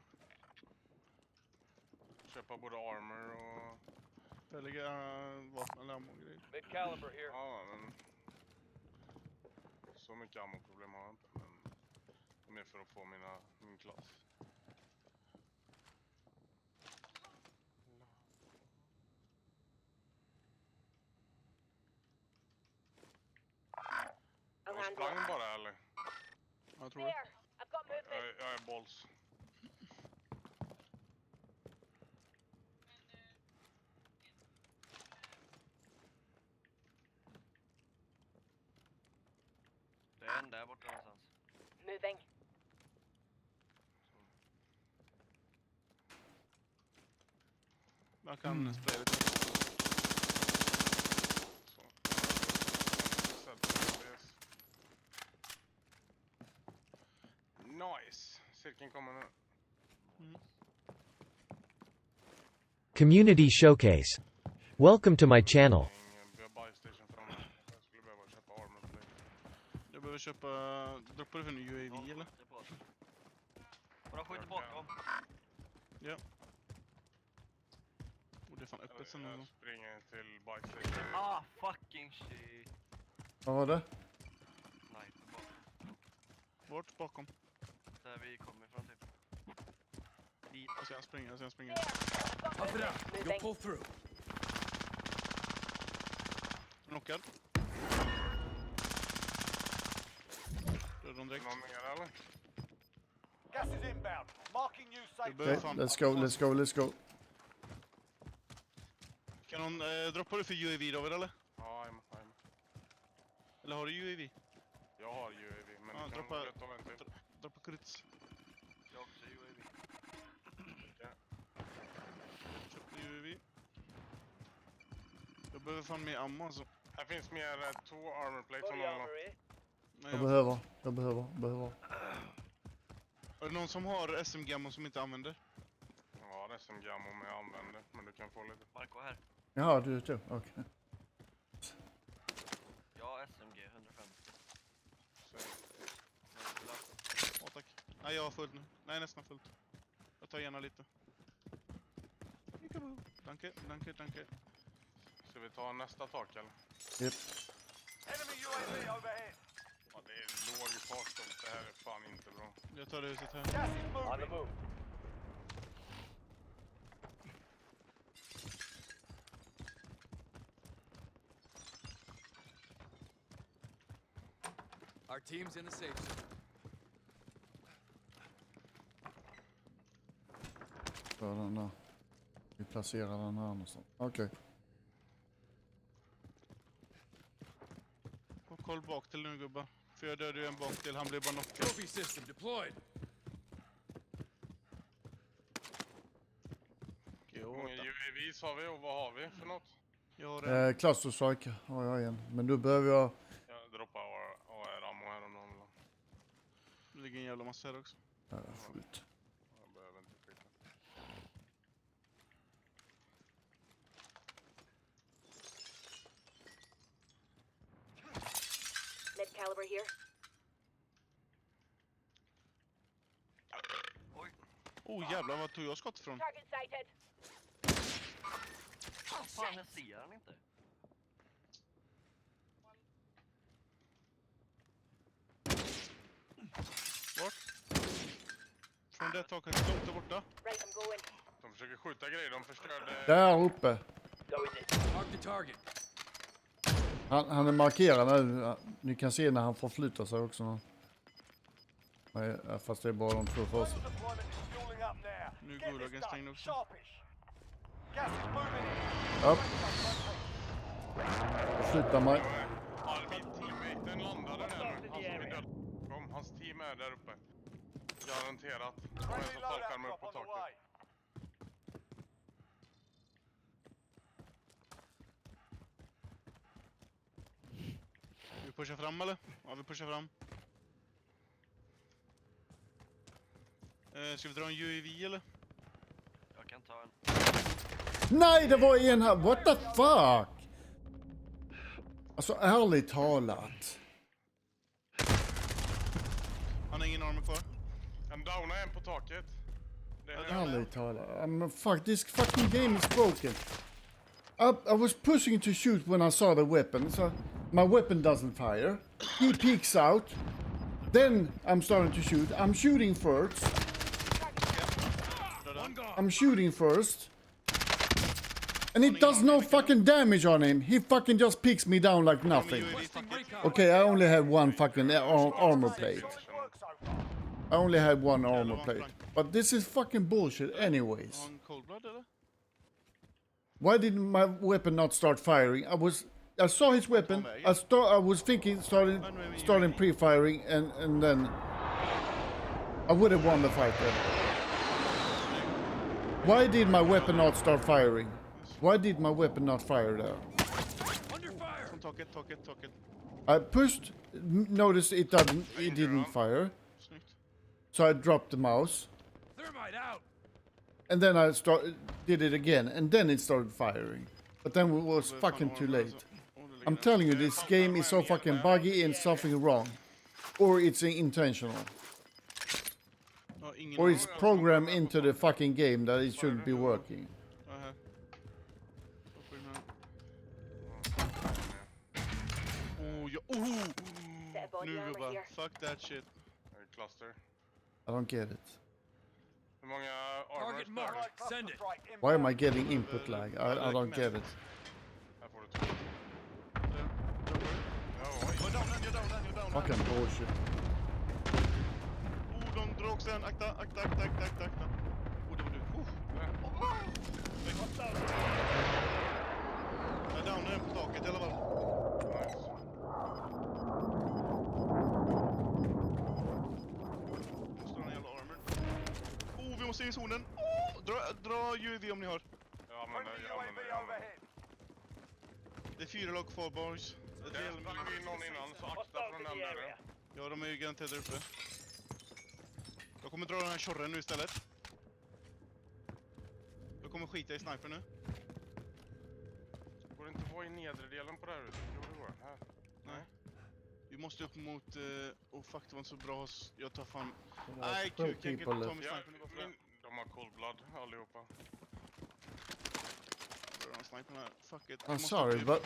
Köpa både armor och... Där ligger vapen eller ammo och grejer. Mid caliber here. Ja, men... Så mycket ammo-problem har jag inte, men... Det är mer för att få min klass. Jag sprang bara, eller? Jag tror det. Jag är bolls. Det är en där borta någonstans. Moving. Man kan spraya lite. Nice. Cirkeln kommer nu. Community Showcase. Welcome to my channel. Jag behöver köpa... Droppar du för en UAV eller? Och de skjuter bakom. Ja. Och det är fan öppet sen. Jag springer till bike station. Ah, fucking shit. Vad var det? Nej, bakom. Vart bakom? Där vi kommer ifrån typ. Jag ser han springer. Up it up. You'll pull through. Knockad. Dödade direkt. Någon mer eller? Gas is inbound. Marking new safe Okay, zone. let's go, let's go, let's go. Kan någon droppa det för UAV David eller? Ja, I'm. Eller har du UAV? Jag har UAV, men Ja, du kan droppa, rätta av en till. droppa krits. Jag har också UAV. Köpte UAV. Jag behöver fan mer ammo alltså. Här finns mer 2 armor plates om någon. Jag behöver. Är det någon som har SMG-ammo som inte använder? Ja, det är som gammo om jag använder, men du kan få lite. Marco här. Jaha, du tog. Okej. Ja, SMG 150. Ja, tack. Nej, jag har fullt nu. Nej, nästan fullt. Jag tar gärna lite. Danke. Ska vi ta nästa tak eller? Yep. Enemy UAV overhead. Ja, det är låg takstopp. Det här är fan inte bra. Jag tar det huset här. Gas is moving. On the move. Our team's in the safe zone. Så den där. Vi placerar den här någonstans. Okej. Koll bak till nu gubbar. För jag dödade ju en bak till, han blev bara knockad. Trophy system deployed. Hur många UAVs har vi och vad har vi för något? Jag har en. Cluster strike har jag en. Men då behöver jag... Jag droppar AR-ammo här om någon vill ha. Det ligger en jävla massa här också. Ja, fullt. Jag behöver inte skita. Mid caliber here. Oh jävlar, vad tog jag skott från? Target sighted. Fan, jag ser han inte. Vart? Från det taket långt där borta. Right, I'm going. De försöker skjuta grejer, de förstörde... Där uppe. Mark the target. Han är markerad nu. Ni kan se när han förflyttar sig också. Nej, fast det är bara de två första. Nu går lagen stängd också. Gas is moving in. Upp. Flytta mig. Ja, min teammate, den landade där nu. Han som är död. Hans team är där uppe. Garanterat. Och en som fallskärmar upp på taket. Vi pushar fram eller? Ja, vi pushar fram. Ska vi dra en UAV eller? Jag kan ta en. Nej, det var en här. What the fuck? Alltså, ärligt talat. Han har ingen armor kvar. En downa en på taket. Ärligt talat. Fuck, this fucking game is broken. I was pushing to shoot when I saw the weapon. So my weapon doesn't fire. He peeks out. Then I'm starting to shoot. I'm shooting first. And it does no fucking damage on him. He fucking just picks me down like nothing. Okay, I only had one fucking armor plate. I only had one armor plate. But this is fucking bullshit anyways. Why did my weapon not start firing? I saw his weapon. I was thinking starting pre-firing and then I would have won the fight then. Why did my weapon not start firing? Why did my weapon not fire there? Taket. I pushed, noticed it didn't fire. So I dropped the mouse. Thermite out. And then I did it again, and then it started firing. But then it was fucking too late. I'm telling you, this game is so fucking buggy and something wrong. Or it's intentional. Or it's programmed into the fucking game that it shouldn't be working. Nu gubbar, fuck that shit. Cluster. I don't get it. Hur många armors där? Send it. Why am I getting input lag? I don't get it. Här får du 2. Jag down. Fucking bullshit. De drar också en. Akta. Oh, det var du. Jag downar den på taket i alla fall. Måste ha en jävla armor. Vi måste in i zonen. Dra UAV om ni har. Ja, men det är 4 lag kvar, boys. Det sprang in någon innan, så akta från den där. Ja, de är ju garanterat där uppe. Jag kommer dra den här tjorren nu istället. Jag kommer skita i sniper nu. Går det inte att vara i nedre delen på det här huset? Jo, det går. Här. Nej. Vi måste upp mot... fuck, det var inte så bra. Jag tar fan... har Nej, twelve kuk, jag kan people inte ta left. med snipern. De har cold blood allihopa. Sniper här. Fuck it. I'm sorry, but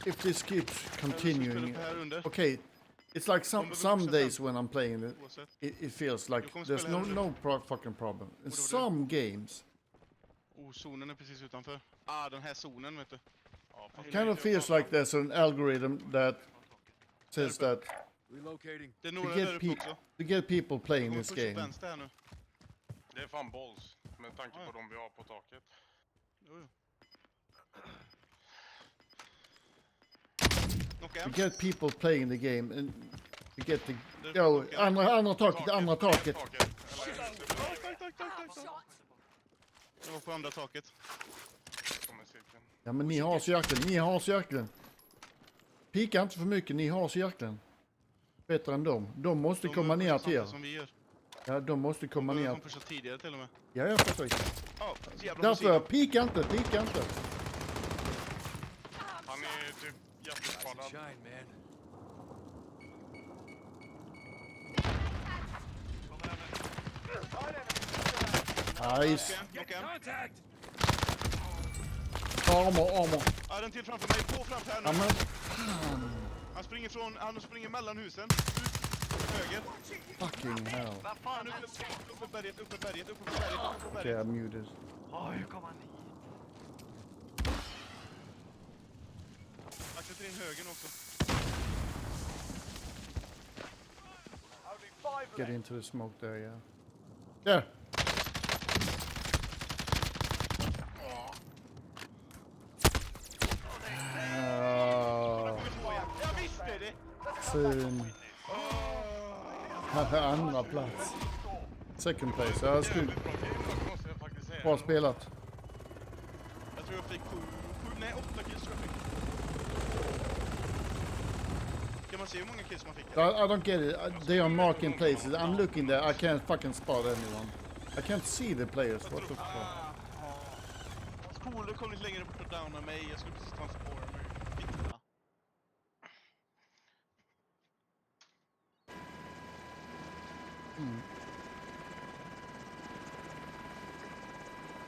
if this keeps continuing... Okay, it's like some days when I'm playing it feels like there's no fucking problem. In some games... zonen är precis utanför. Den här zonen, vet du. It kind of feels like there's an algorithm that says that to get people playing this game. Det är fan balls, med tanke på de vi har på taket. Jo. To get people playing the game and to get the... andra taket. Tack. Jag var på andra taket. Ja, men ni har cirkeln. Pika inte för mycket, ni har cirkeln. Bättre än dem. De måste komma ner till er. Som vi gör. Ja, de måste komma ner. De pushar tidigare till och med. Ja, precis. Därför, pika inte. Han är typ jätteskadad. Nice. Armor. Ja, den till framför mig. På framför här nu. Ja, men fan. Han springer mellan husen. Ut. Höger. Fucking hell. Han är uppe på berget. Okay, I'm muted. Hur kom han hit? Jag sätter in högen också. Get into the smoke there, yeah. There. Jag visste det! Fin. Andra plats. Second place. Ja, skuld. Bra spelat. Jag tror jag fick 8 kills jag fick. Kan man se hur många kills man fick? I don't get it. They are marking places. I'm looking there. I can't fucking spot anyone. I can't see the players. What the fuck? Cool, kom lite längre bort och downa mig. Jag skulle precis ta en spår.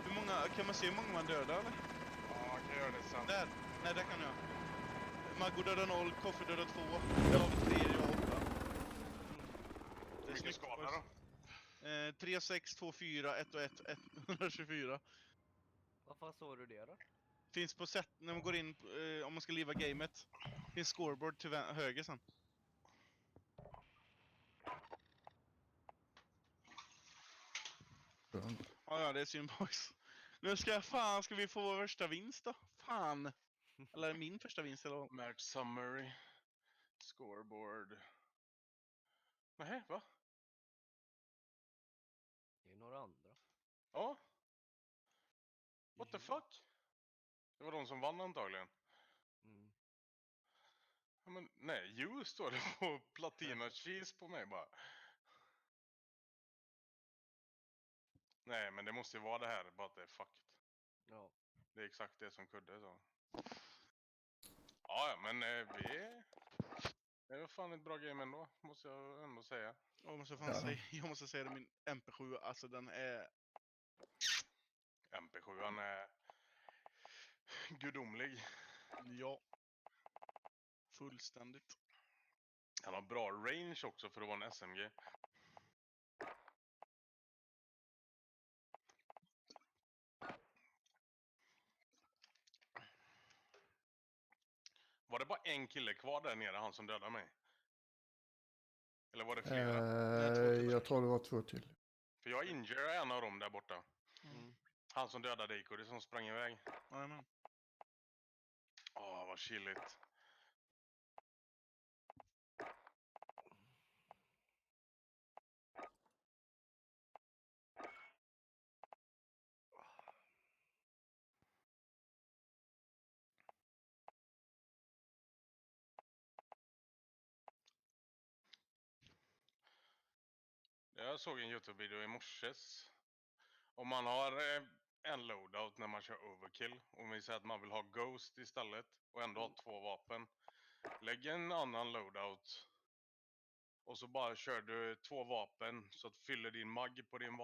Hur många, kan man se hur många man dödar eller? Ja, man kan göra det sen. Där, nej där kan jag. Maggo dödar 0, Koffe dödar 2, David 3, jag 8. Hur mycket skada då? 3, 6, 2, 4, 1 och 1, 124. Varför såg du det då? Finns på sätt när man går in, om man ska liva gamet. Finns scoreboard till höger sen. Ja, det är synd boys. Nu ska vi få vår första vinst då? Fan. Eller min första vinst eller vad? Match summary. Scoreboard. Nej, va? Det är några andra. Ja. What the fuck? Det var de som vann antagligen. Ja, men nej, you står det på platina cheese på mig bara. Nej, men det måste ju vara det här, bara att det är fucked. Ja. Det är exakt det som Kudde sa. Ja, men det var fan ett bra game ändå, måste jag ändå säga. Jag måste säga det, min MP7, alltså den är... MP7, är gudomlig. Ja. Fullständigt. Han har bra range också för att vara en SMG. Var det bara en kille kvar där nere, han som dödade mig? Eller var det flera? Jag tror det var 2 till. För jag injured en av dem där borta. Mm. Han som dödade Iko, det som sprang iväg. Jajamän. Åh, vad chilligt. Jag såg en YouTube-video i morses. Om man har en loadout när man kör overkill. Om vi säger att man vill ha Ghost istället. Och ändå ha 2 vapen. Lägg en annan loadout. Och så bara kör du 2 vapen. Så att fyller din mag på din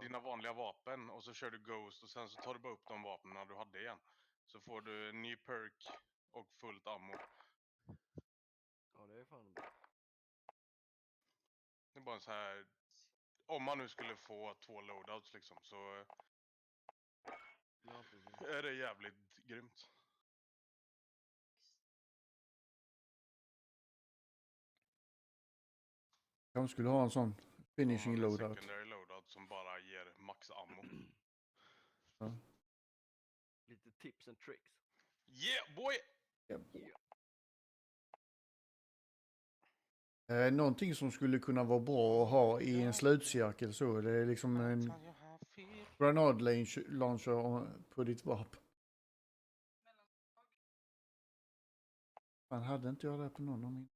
dina vanliga vapen. Och så kör du Ghost. Och sen så tar du bara upp de vapnen du hade igen. Så får du en ny perk. Och fullt ammo. Ja, det är fan bra. Det är bara så här. Om man nu skulle få 2 loadouts liksom. Så Ja, precis. är det jävligt grymt. Jag skulle ha en sån finishing loadout. Secondary loadout som bara ger max ammo. Ja. Lite tips and tricks. Yeah boy! Någonting som skulle kunna vara bra att ha i en slutcirkel så. Det är liksom en granat launcher på ditt vapen. Man hade inte jag det på någon av min.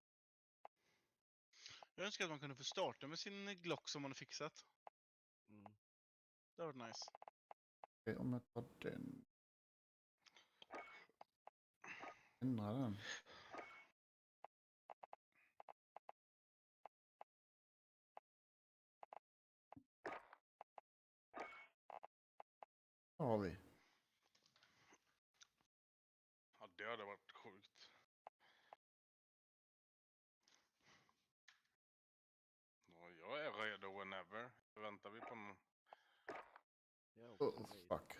Jag önskar att man kunde få starta med sin Glock som man har fixat. Mm. Det var nice. Okej, om jag tar den. Ändra den. Har vi. Ja, det hade varit sjukt. Ja, jag är redo whenever. Väntar vi på någon? Oh, fuck.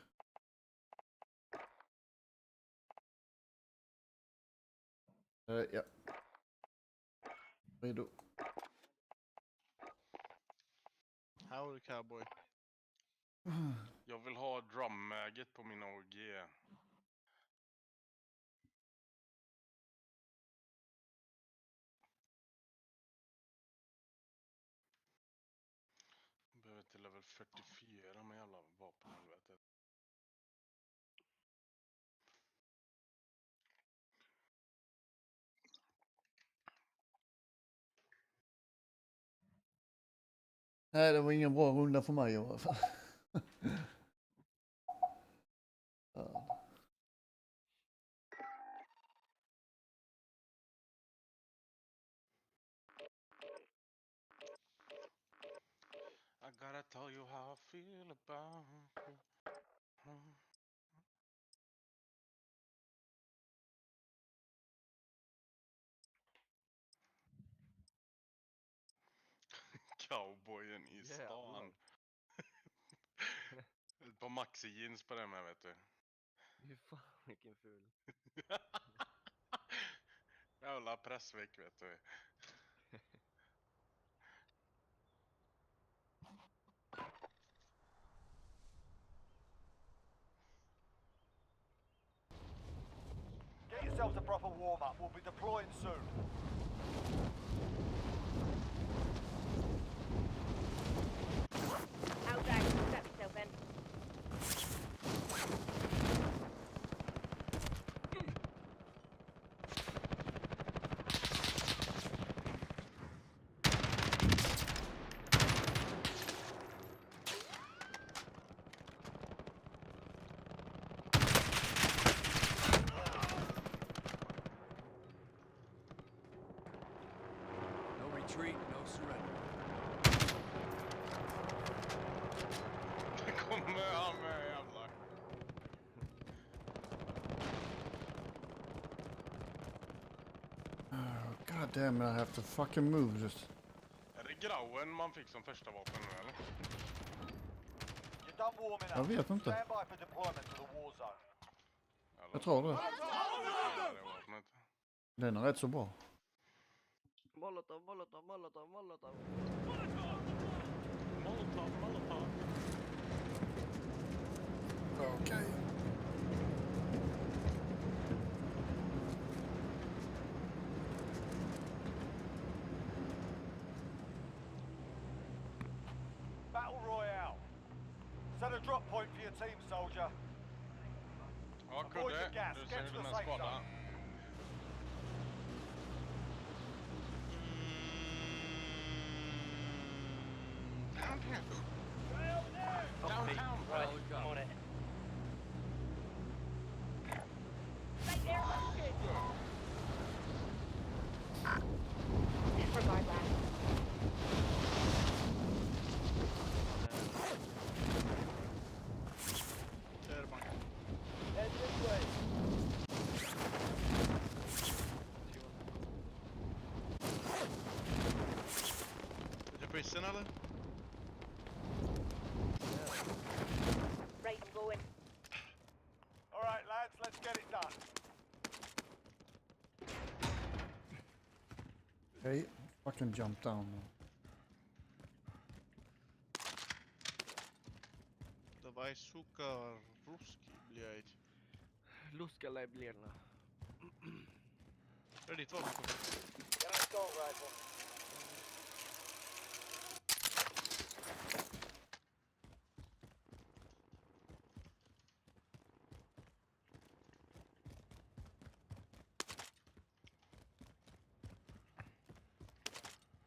Ja. Redo. Howdy cowboy. Jag vill ha drummaget på min OG. Behöver till level 44 med jävla vapenhelvetet. Nej, det var ingen bra runda för mig i alla fall. I gotta tell you how I feel about you. Cowboyen i stan. Ett par maxi jeans på den med, vet du. Hur fan, vilken ful. Jävla pressveck, vet du. Get yourselves a proper warm-up. We'll be deploying soon. Outside, strap yourself in. No retreat, no surrender. Kommer han med, jävlar. Oh, God damn it, I have to fucking move this. Är det grauen man fick som första vapen nu, eller? You're done warming up. Jag vet inte. Stand by for deployment to the war zone. Jag tror det. Den är rätt så bra. Molotov, molotov, molotov, molotov. Molotov, molotov. Okej. Battle Royale. Set a drop point for your team, soldier. Ja, Avoid the Kudde. gas. Du Get ser to du the med safe skada. zone. Downtown, bro. Right, I'm on it. Right there, shit. Disregard that. Där man. Head this way. Är det prison eller? Right, I'm going. All right, lads, let's get it done. Okay, fucking jump down now. Давай, сука, русский, блядь. Luska läblerna. Är det ditt vapen? Got an assault rifle.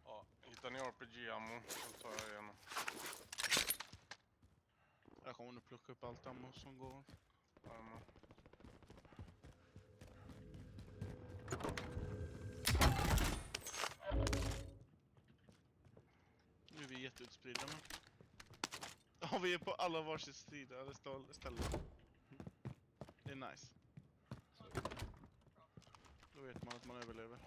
Ja, hittar ni RPG-ammo så tar jag igenom. Jag kommer nog plocka upp allt ammo som går. Jajamän. Nu är vi jätteutspridda men. Ja, vi är på alla varsin sida eller ställe. Det är nice. Då vet man att man överlever.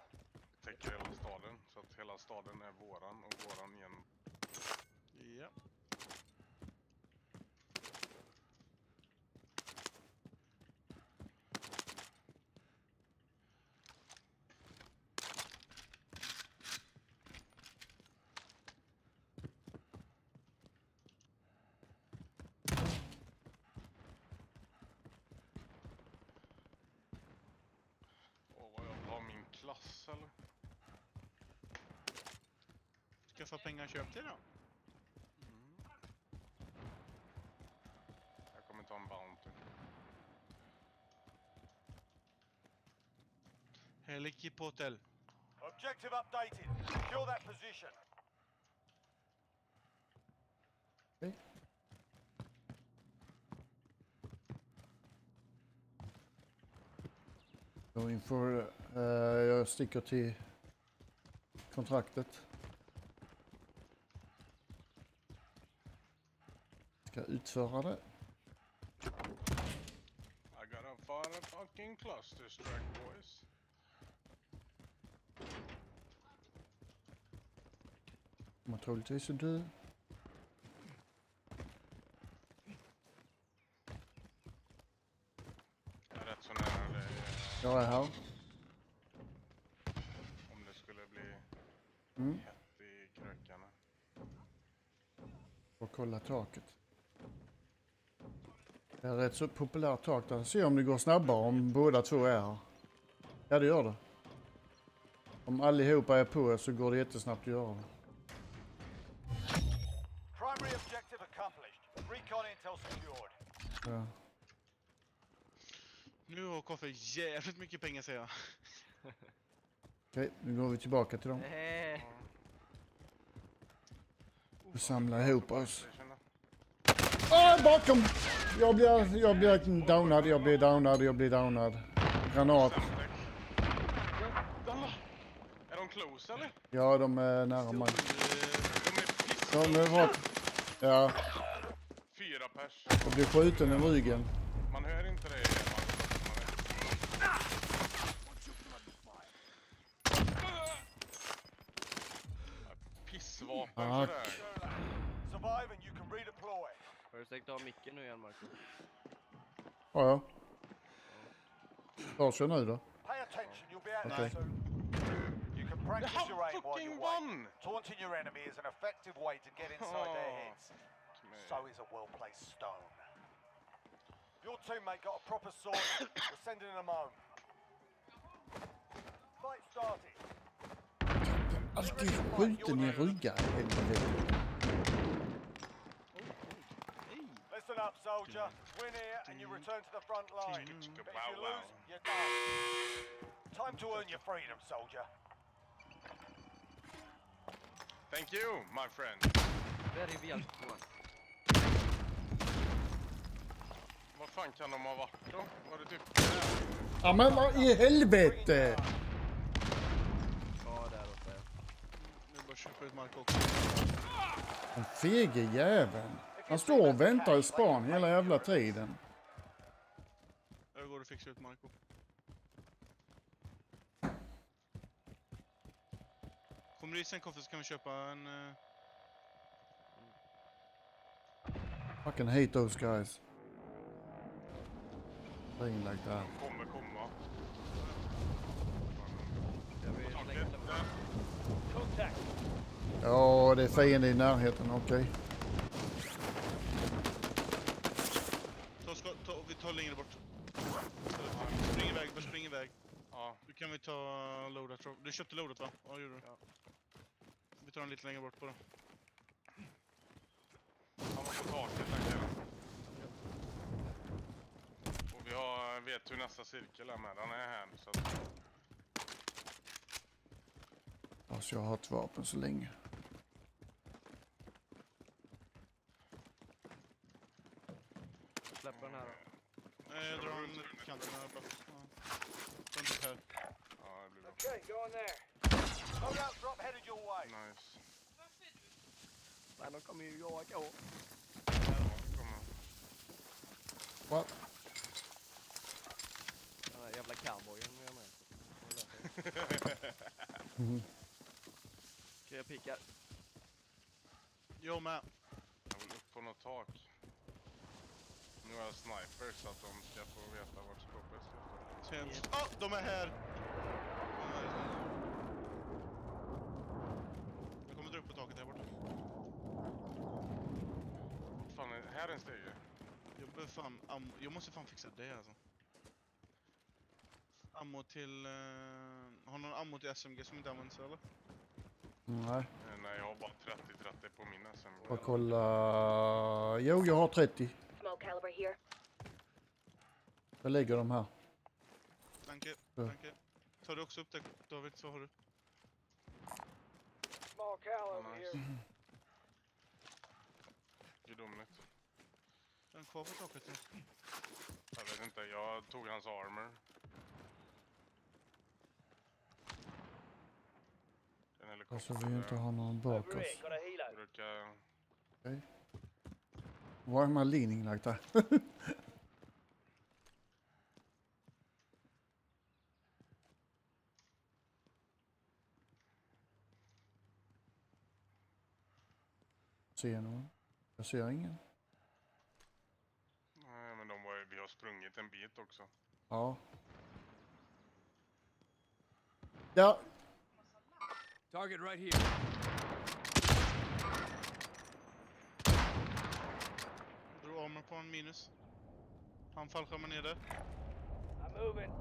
Täcker hela staden så att hela staden är våran och våran igen. Ja. Åh, vad jag vill ha min klass eller? Skaffa pengar och köp till då. Jag kommer ta en bounty. Helikipotel. Objective updated. Secure that position. Gå in för, jag sticker till kontraktet. Ska utföra det. I gotta find a fucking cluster strike, boys. Man troligtvis är du. Jag är rätt så nära dig. Jag är här. Om det skulle bli hett i krökarna. Och kolla taket. Det är rätt så populärt tak där. Se om det går snabbare om båda två är här. Ja, det gör det. Om allihopa är på så går det jättesnabbt att göra det. Primary objective accomplished. Recon intel secured. Ja. Nu har Koffe jävligt mycket pengar säger jag. Okej, nu går vi tillbaka till dem. Vi samlar ihop oss. Bakom! Jag blir downad. Granat. Är de close eller? Ja, de är nära mig. De är bort. Ja. 4 pers. Jag blir skjuten i ryggen. Man hör inte det. Pissvapen sådär. Survive and you can redeploy. Har du stängt av micken nu igen, Marco? Ja. Hörs jag nu då? Pay attention, you'll be out Okej. soon. You can Practice your aim while you fucking wait. vann! Taunting your enemy is an effective way to get inside their Åh, heads. So is a well-placed stone. Your teammate got a proper sword. We're sending them home. Fight started. Alltid skjuten i ryggar, helvete. Listen up, soldier. Win here and you return to the front line. But if you lose, you're done. Time to earn your freedom, soldier. Thank you, my friend. Very well one. Vad fan kan de ha varit då? Var det typ... Ja men vad i helvete! Ja, där uppe. Nu bara köpa ut mark också. Den fege jäveln. Han står och väntar i span hela jävla tiden. Jag går och fixar ut Marco. Kommer du i sen koffe så kan vi köpa en... Fucking hate those guys. Playing like that. Kommer komma. Ja, det är fiende i närheten, okej. Vi tar längre bort. Spring iväg. Ja. Nu kan vi ta loadat. Du köpte loadat va? Ja, gjorde du. Ja. Vi tar den lite längre bort bara. Han var på taket, den killen. Och vi vet hur nästa cirkel är med. Han är här så att... Alltså jag har ett vapen så länge. Släpp den här då. Nej, jag drar den till kanten här bara. Den typ här. Ja, det blir bra. Okay, go in there. Loadout drop headed your way. Nice. Men de kommer ju jaga. What? Den här jävla cowboyen är med. Okej, jag pikar. Jag med. Jag vill upp på något tak. Nu är jag sniper så att de ska få veta vart skåpet ska stå. De är här! Jag kommer dra upp på taket här borta. Fan, här är en stege. Jag måste fan fixa det alltså. Ammo till... har någon ammo till SMG som inte används eller? Nej. Nej, jag har bara 30-30 på min SMG. Jag kolla... Jo, jag har 30. Small caliber here. Jag lägger dem här. Danke. Tar du också upp det, David, så har du. Small caliber here. Gudomligt. Den kvar på taket nu. Jag vet inte, jag tog hans armor. Alltså vi inte har någon bak oss. Brukar... Okay. Why am I leaning like that? Ser jag någon? Jag ser ingen. Nej, men vi har sprungit en bit också. Ja. Ja. Target right here. Drog armor på en minus. Han fallskärmar ner där. I'm moving.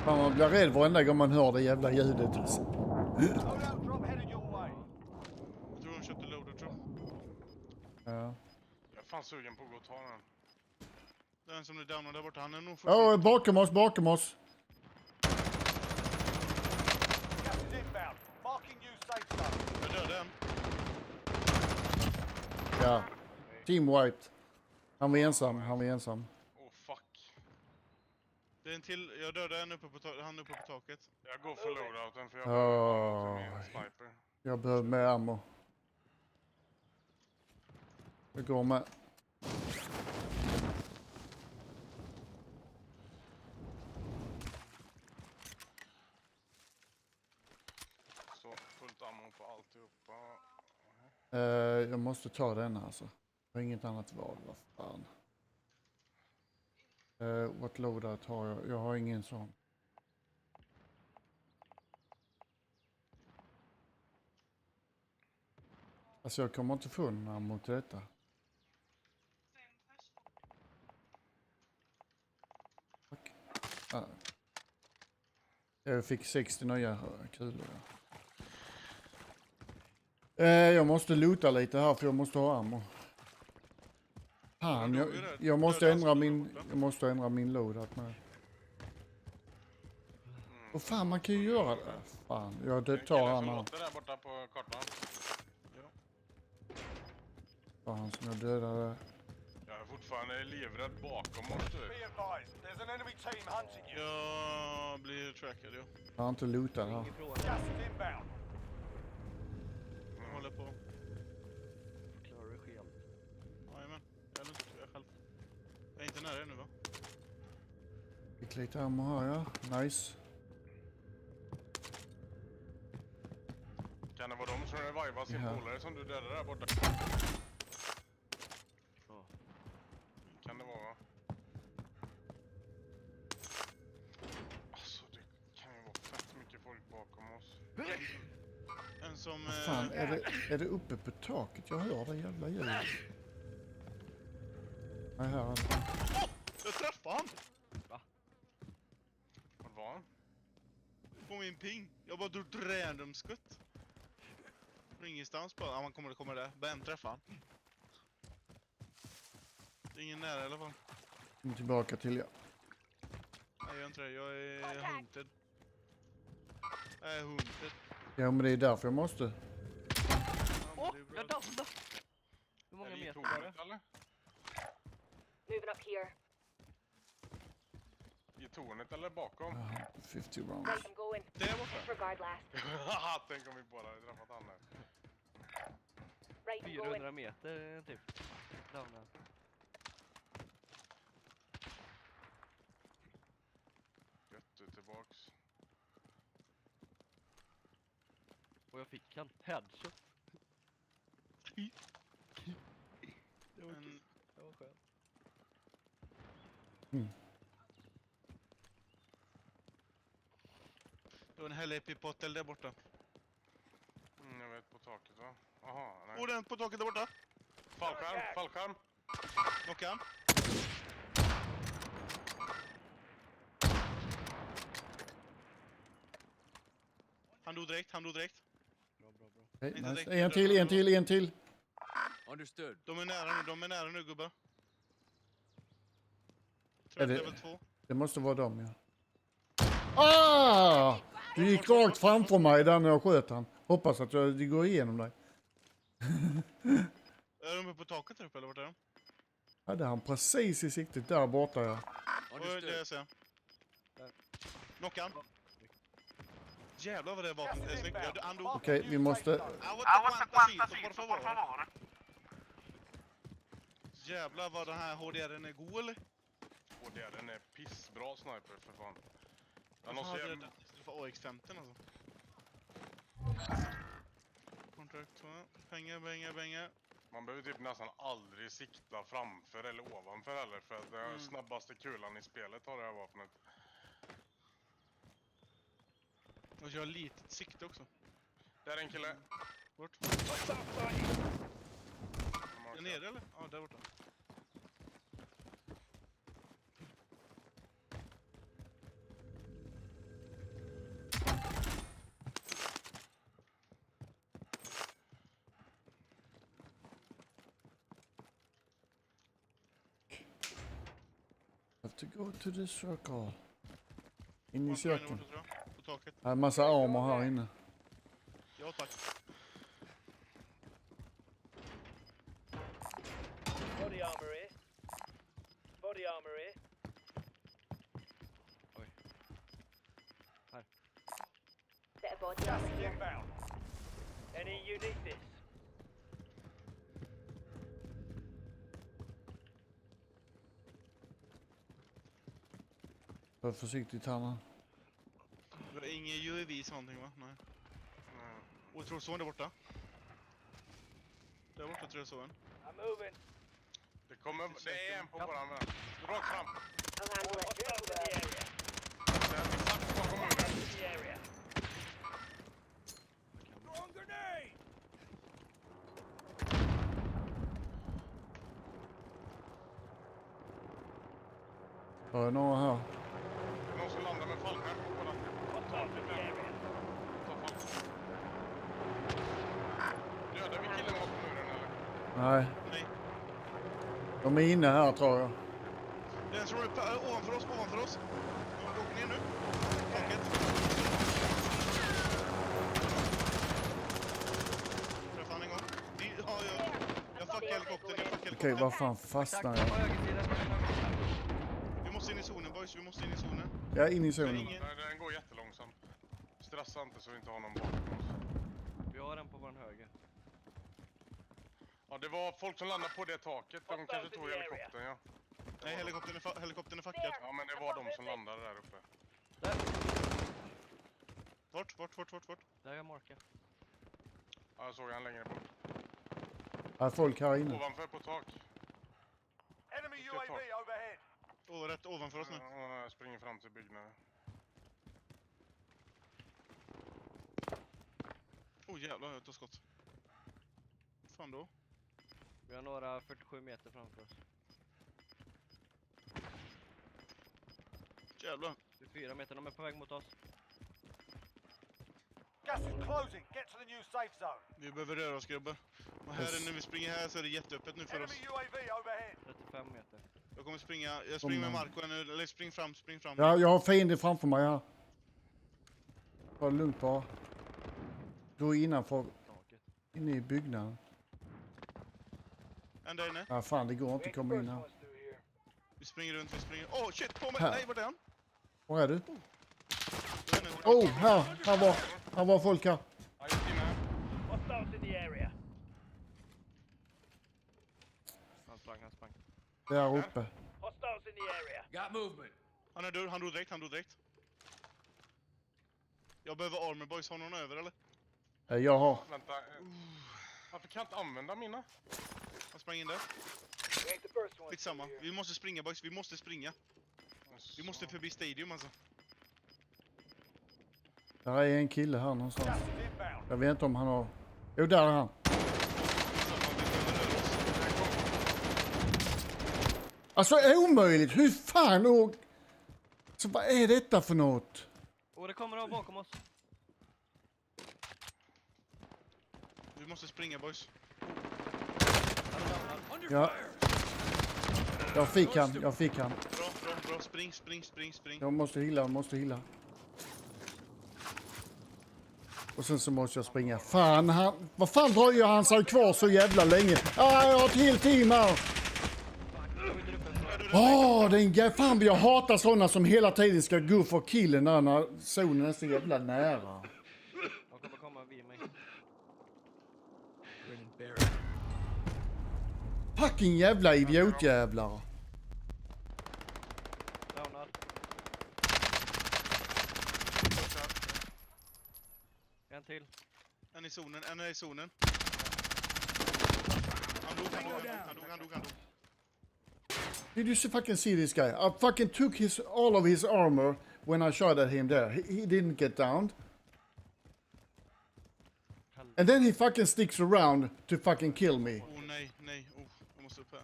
Fan, man blir rädd varenda gång man hör det jävla ljudet. Alltså. Loadout drop headed your way. Jag tror de köpte loader, tror jag. Ja. Jag är fan sugen på att gå och ta den. Det är en som är downad där borta. Han är nog Ja, bakom oss, bakom oss. Gas is inbound. Marking you safe zone. Jag dödade en. Ja. Team wiped. Han var ensam. Oh fuck. Det är en till. Jag dödade en uppe på han uppe på taket. Jag går för loadouten för jag behöver min sniper. Jag behöver med ammo. Jag går med. Så fullt ammo på alltihopa. Jag måste ta den alltså. Jag har inget annat val, vad fan. What loadout har jag? Jag har ingen sån. Alltså jag kommer inte få någon mot detta. Jag fick 60 nya kulor. Jag måste loota lite här för jag måste ha ammo. Fan, jag måste ändra min loadout med. Och fan, man kan ju göra det. Fan, jag tar han här. Låter där borta på kartan. Ja. Fan, som jag dödade. Jag är fortfarande livrädd bakom oss du. Be advised, there's an enemy team hunting you. Jag blir trackad, ja. Jag har inte lootat här. Gas is inbound. Jag håller på. Klarar du själv? Jajamän, jag är lugnt, jag är själv. Jag är inte nära ännu va? Fick lite ammo här, ja. Nice. Kan det vara de som revivar sin polare som du dödade där borta? Ja. Kan det vara va? Alltså det kan ju vara fett mycket folk bakom oss. En som... Vad fan, är det uppe på taket? Jag hör det jävla ljudet. Nej, här är det. Jag träffade han! Va? Var var han? På min ping. Jag bara drog ett random skutt. Från ingenstans bara. Ja, man kommer där. Bam, träffa han. Det är ingen nära i alla fall. Kom tillbaka till jag. Nej, jag gör inte det. Jag är hunted. Jag är hunted. Ja, men det är därför jag måste. Åh, jag dansade! Hur många meter var det? Eller? Moving up here. I tornet eller bakom? 50 rounds. Right, I'm going. Det är borta. Disregard last. Tänk om vi bara hade träffat han där. Right, I'm 400 going. meter typ. Downa. Gött du tillbaks. Och jag fick han. Headshot. Det var kul. Det var skönt. Det var en hel epipotel där borta. Jag vet på taket va? Aha, nej. Oh, den på taket där borta. Fallskärm, fallskärm. Knocka han. Han dog direkt, Okay, nice. En till. Understood. De är nära nu gubbar. Är Tror det, level 2. det måste vara dem, ja. Ah! Du gick rakt framför mig där när jag sköt han. Hoppas att det går igenom dig. Är de uppe på taket där uppe eller vart är de? Hade han precis i siktet där borta, ja. Oj, det ser jag. Knocka han. Jävlar vad det vapnet är snyggt. Han dog. Okej, vi måste... Por favor. Jävlar vad den här HDR:n är god eller? HDR:n är pissbra sniper för fan. Jag måste hade den för AX-15 alltså. Kontrakt, pengar. Man behöver typ nästan aldrig sikta framför eller ovanför heller för att det är snabbaste kulan i spelet har det här vapnet. Och jag har litet sikte också. Där är en kille. Bort. Är nere eller? Ja, där borta. Have to go to the circle. In i cirkeln. På taket. Här är en massa armor här inne. Ja, tack. Body armor here. Body armor here. Oj. Här. Set a body Gas armor is here. inbound. Any you need this? Var försiktigt här nu. Det var ingen UAV någonting va? Nej. Och jag tror så där borta. Där borta tror jag så en. I'm moving. Det är en på våran vän. Rakt fram. I'll handle it. Hostiles in the area. Exakt bakom muren. In the area. Throwing grenade! Har jag några här? Någon som landar med fallskärm. Kolla. Hostiles in the area. Ta fallskärm. Dödar vi killen bakom muren eller? Nej. Nej. De är inne här tror jag. Det är en som är ovanför oss, ovanför oss. De åker ner nu. Taket. Träffade han en gång. Jag fuckar helikoptern, Okej, vad fan fastnar jag? Vi måste in i zonen boys, vi måste in i zonen. Jag är inne i zonen. Nej, den går jättelångsamt. Stressa inte så vi inte har någon bakom oss. Vi har en på vår höger. Ja, det var folk som landade på det taket. De kanske tog helikoptern, ja. Nej, helikoptern är fuckad. Ja, men det var de som landade där uppe. Där. Vart? Där är jag markat. Ja, jag såg han längre bort. Är folk här inne? Ovanför på tak. Enemy UAV overhead. Rätt ovanför oss nu. Ja, jag springer fram till byggnaden. Jävlar, jag tar skott. Fan då? Vi har några 47 meter framför oss. Jävlar. 24 meter, de är på väg mot oss. Gas is closing. Get to the new safe zone. Vi behöver röra oss grabbar. Och här när vi springer här så är det jätteöppet nu för oss. Enemy UAV overhead. 35 meter. Jag springer med Marco nu. Eller spring fram. Ja, jag har fiender framför mig här. Ta det lugnt bara. Gå innanför. Inne i byggnaden. Ända inne. Ja, fan det går inte att komma in här. Vi springer runt. Shit, på mig! Här. Nej, var det han? Var är du? Oh, här var folk här. Hostiles in the area. Han sprang. Där uppe. Hostiles in the area. Got movement. Han är död, han drog direkt. Jag behöver armor boys, har någon över eller? Jag har. Vänta. Varför kan jag inte använda mina? Han sprang in där. Skitsamma. Vi måste springa boys, vi måste springa. Vi måste förbi stadium alltså. Där är en kille här någonstans. Jag vet inte om han har... Jo, där är han. Alltså, omöjligt. Hur fan och... Så vad är detta för något? Det kommer av bakom oss. Vi måste springa boys. Ja. Jag fick han. Bra. Spring. Jag måste hila. Och sen så måste jag springa. Fan, vad fan dröjer han sig kvar så jävla länge? Jag har ett helt team här. Fan, jag hatar sådana som hela tiden ska gå för killen där när zonen är så jävla nära. De kommer komma vid mig. Fucking jävla idiotjävlar. Downad. En till. En är i zonen. Han dog. Did you fucking see this guy? I fucking took all of his armor when I shot at him there. He didn't get downed. And then he fucking sticks around to fucking kill me. Nej. Jag måste upp här.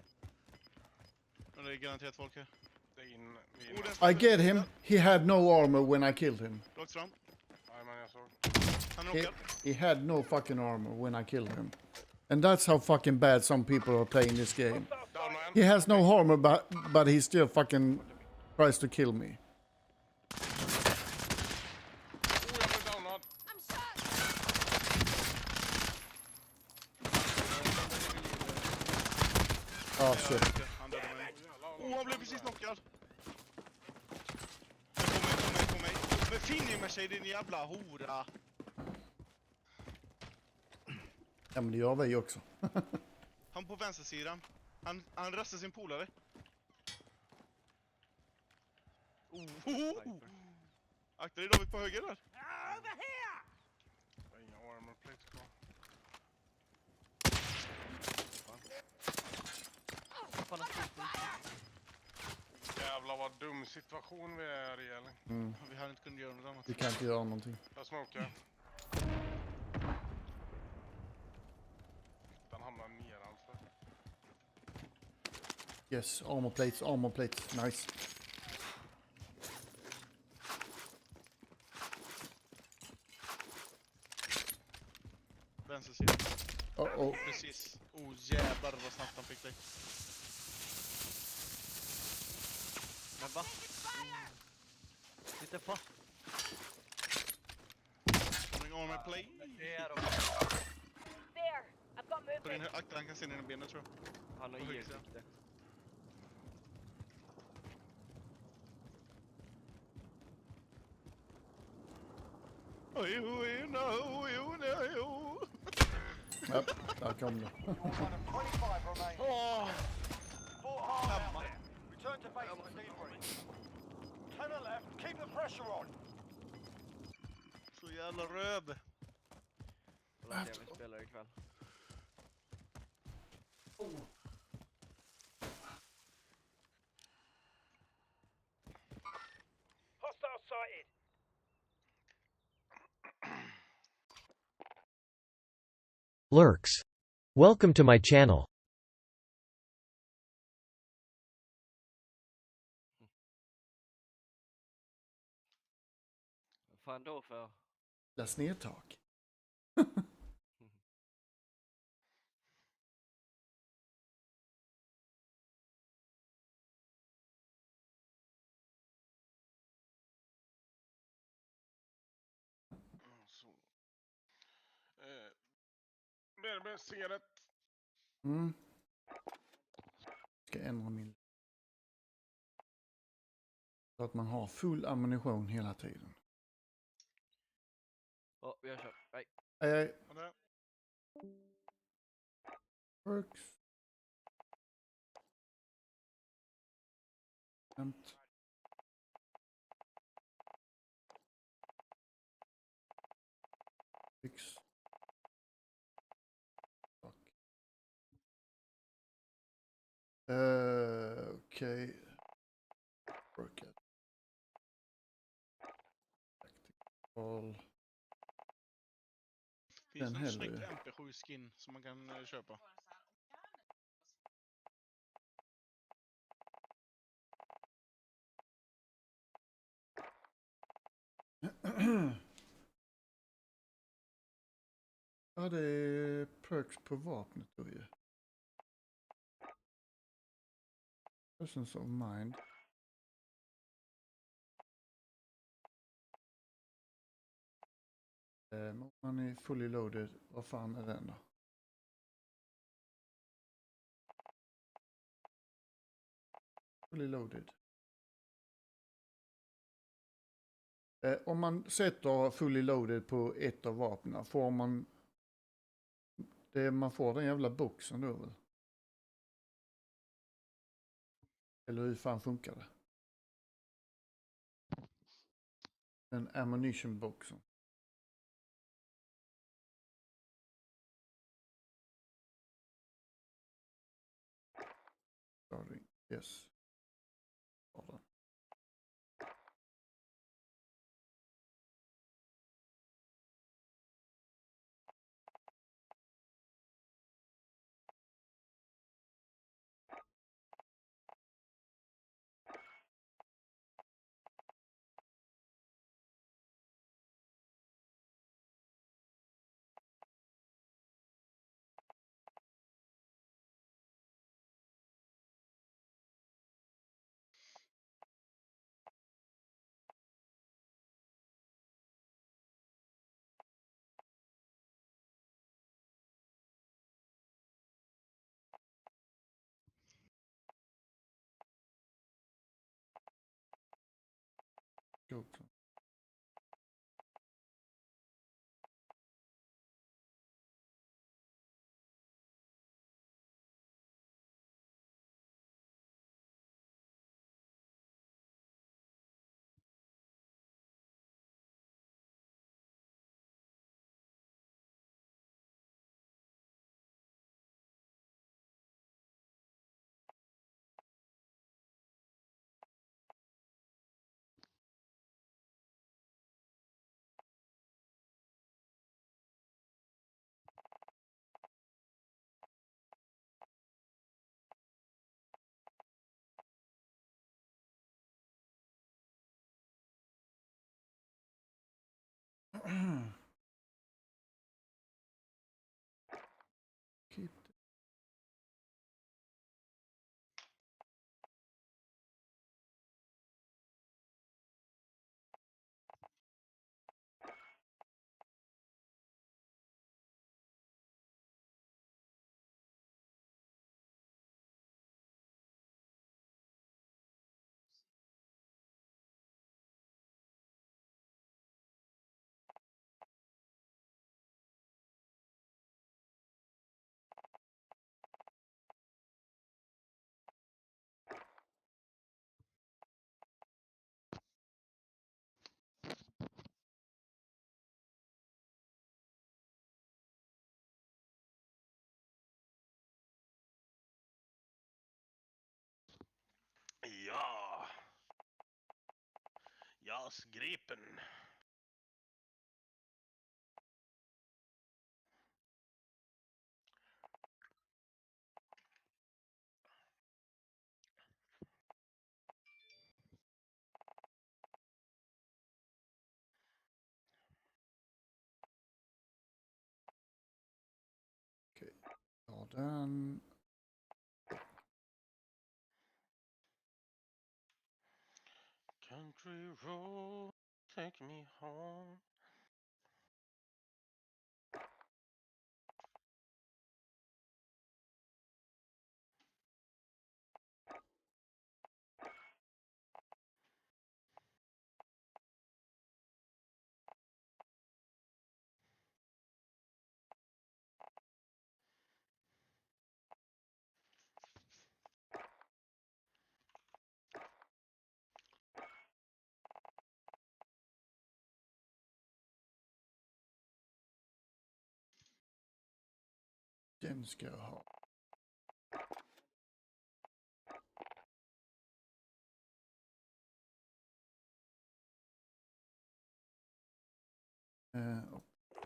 Det är garanterat folk här. I get him. He had no armor when I killed him. Rakt fram. Nej, men jag såg. Han är knockad. He had no fucking armor when I killed him. And that's how fucking bad some people are playing this game. He has no armor, but he still fucking tries to kill me. Oh shit. Han blev precis knockad. På mig. Befinner mig sig din jävla hora. Ja, men det gör vi också. Han på vänstersidan. Han rastar sin polare. Akta dig David på höger där. Jag har inga armor plates kvar. Jävlar vad dum situation vi är i, eller? Vi hade inte kunnat göra något annat. Vi kan inte göra någonting. Jag smokar. Den hamnar nedanför. Yes, armor plates, nice. Vänster sida. Oh. Precis. Oh jävlar vad snabbt han fick dig. Men va? Lite fast. Coming on my play. Det är de. There! I've got På din movement. akta, han kan se dina ben, tror jag. Han har På höger e-sikte. sida. Oh, you know. Ja, där kom det. 25 remain. Åh! Fort hard out there. Return to base and debrief. 10 left. Keep the pressure on. Så jävla röd. Kolla se vi spelar ikväll. Hostile sighted. Lurks. Welcome to my channel. Vad fan då för? Läs ner tak. Så. BRB cigarett. Ska ändra min. Så att man har full ammunition hela tiden. Vi har kört. Nej. Hej. Works. Hämt. Fix. Tack. Okej. Work it. Tactical. Finns Den någon hellre. snyggt MP7-skin som man kan köpa? Ja, det är perks på vapnet då ju. Presence of mind. Om man är fully loaded, vad fan är den då? Fully loaded. Om man sätter fully loaded på ett av vapnen, får man man får den jävla boxen då väl? Eller hur fan funkar det? Den ammunition boxen. Sorry. Yes. Ja. Också. JAS Gripen. Okej, ja den. Country road, take me home. Den ska jag ha.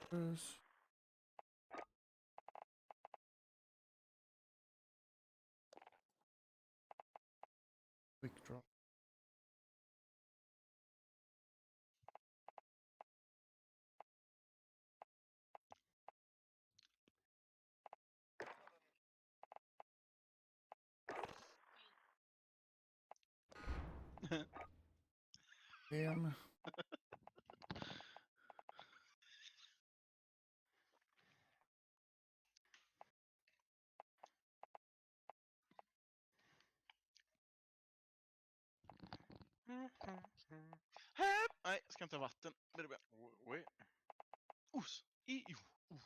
Plus. Quick drop. En. Nej, jag ska inte ha vatten. Oui. Os. Jo.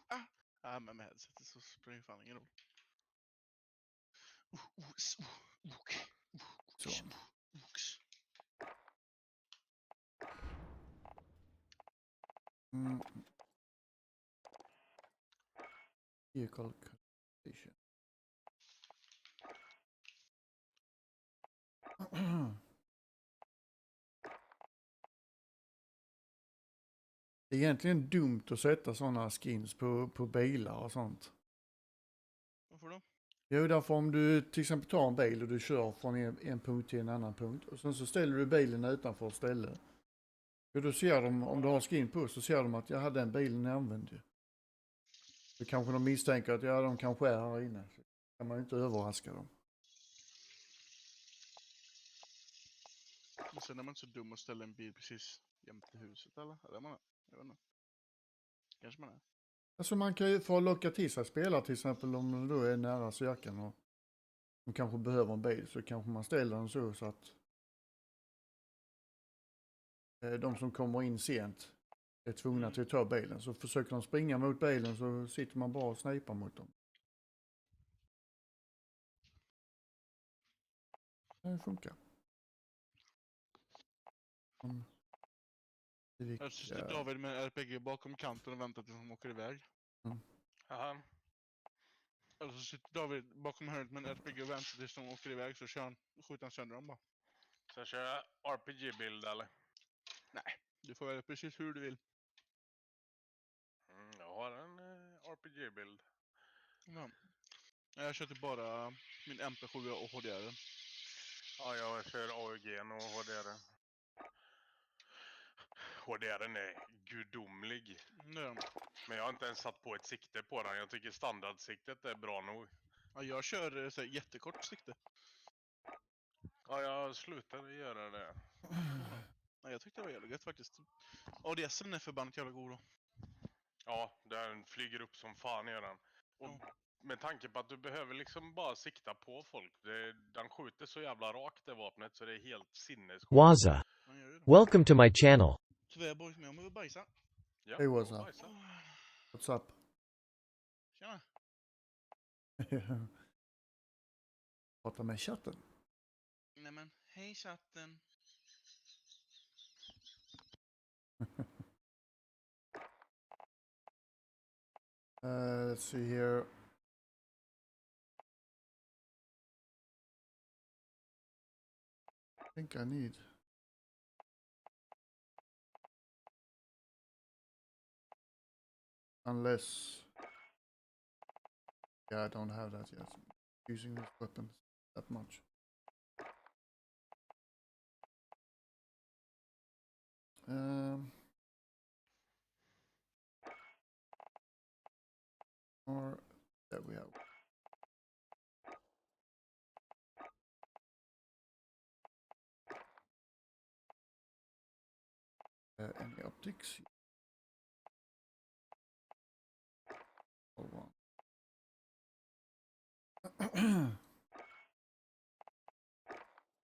Ah. Ja, men med headsetet så spelar det fan ingen roll. Så. Vehicle condition. Det är egentligen dumt att sätta sådana skins på bilar och sånt. Varför då? Jo, därför om du till exempel tar en bil och du kör från en punkt till en annan punkt och sen så ställer du bilen utanför stället. Och då ser de, om du har skin på så ser de att jag hade den bilen använd ju. Då kanske de misstänker att ja, de kanske är här inne. Så kan man ju inte överraska dem. Men sen är man inte så dum att ställa en bil precis jämte huset eller? Eller är man? Jag vet inte. Kanske man är. Alltså man kan ju få locka till sig spelare till exempel om de då är nära cirkeln och de kanske behöver en bil så kanske man ställer den så att de som kommer in sent är tvungna till att ta bilen. Så försöker de springa mot bilen så sitter man bara och snipar mot dem. Det funkar. Här sitter David med RPG bakom kanten och väntar tills de åker iväg. Aha. Alltså sitter David bakom hörnet med en RPG och väntar tills de åker iväg så skjuter han sönder dem bara. Sen kör jag RPG-bild eller? Nej, du får välja precis hur du vill. Jag har en RPG-bild. Ja. Jag kör typ bara min MP7 och HDR. Ja, jag kör AUG och HDR. HDR är gudomlig. Men jag har inte ens satt på ett sikte på den. Jag tycker standardsiktet är bra nog. Ja, jag kör så här, jättekort sikte. Ja, jag slutade göra det. Nej, jag tyckte det var jävligt gött faktiskt. ADSen är förbannat jävla god då. Ja, den flyger upp som fan gör den. Och med tanke på att du behöver liksom bara sikta på folk. Den skjuter så jävla rakt det vapnet så det är helt sinnessjukt. Waza. Welcome to my channel. Tvärboys med om att bajsa. Ja, Hej Waza. What's up? Tjena. Prata med chatten. Nej men, hej chatten. Let's see here. I think I need Unless... Yeah, I don't have that yet. Using this weapon that much. Or there we have. Any optics? Hold on.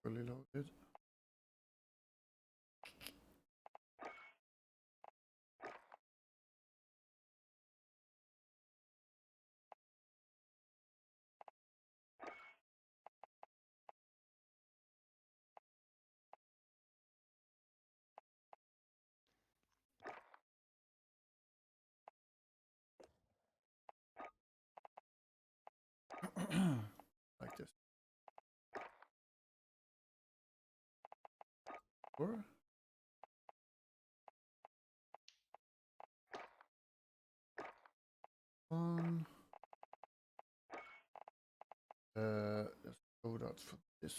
Fully loaded. Like this. Or one. Let's go that for this.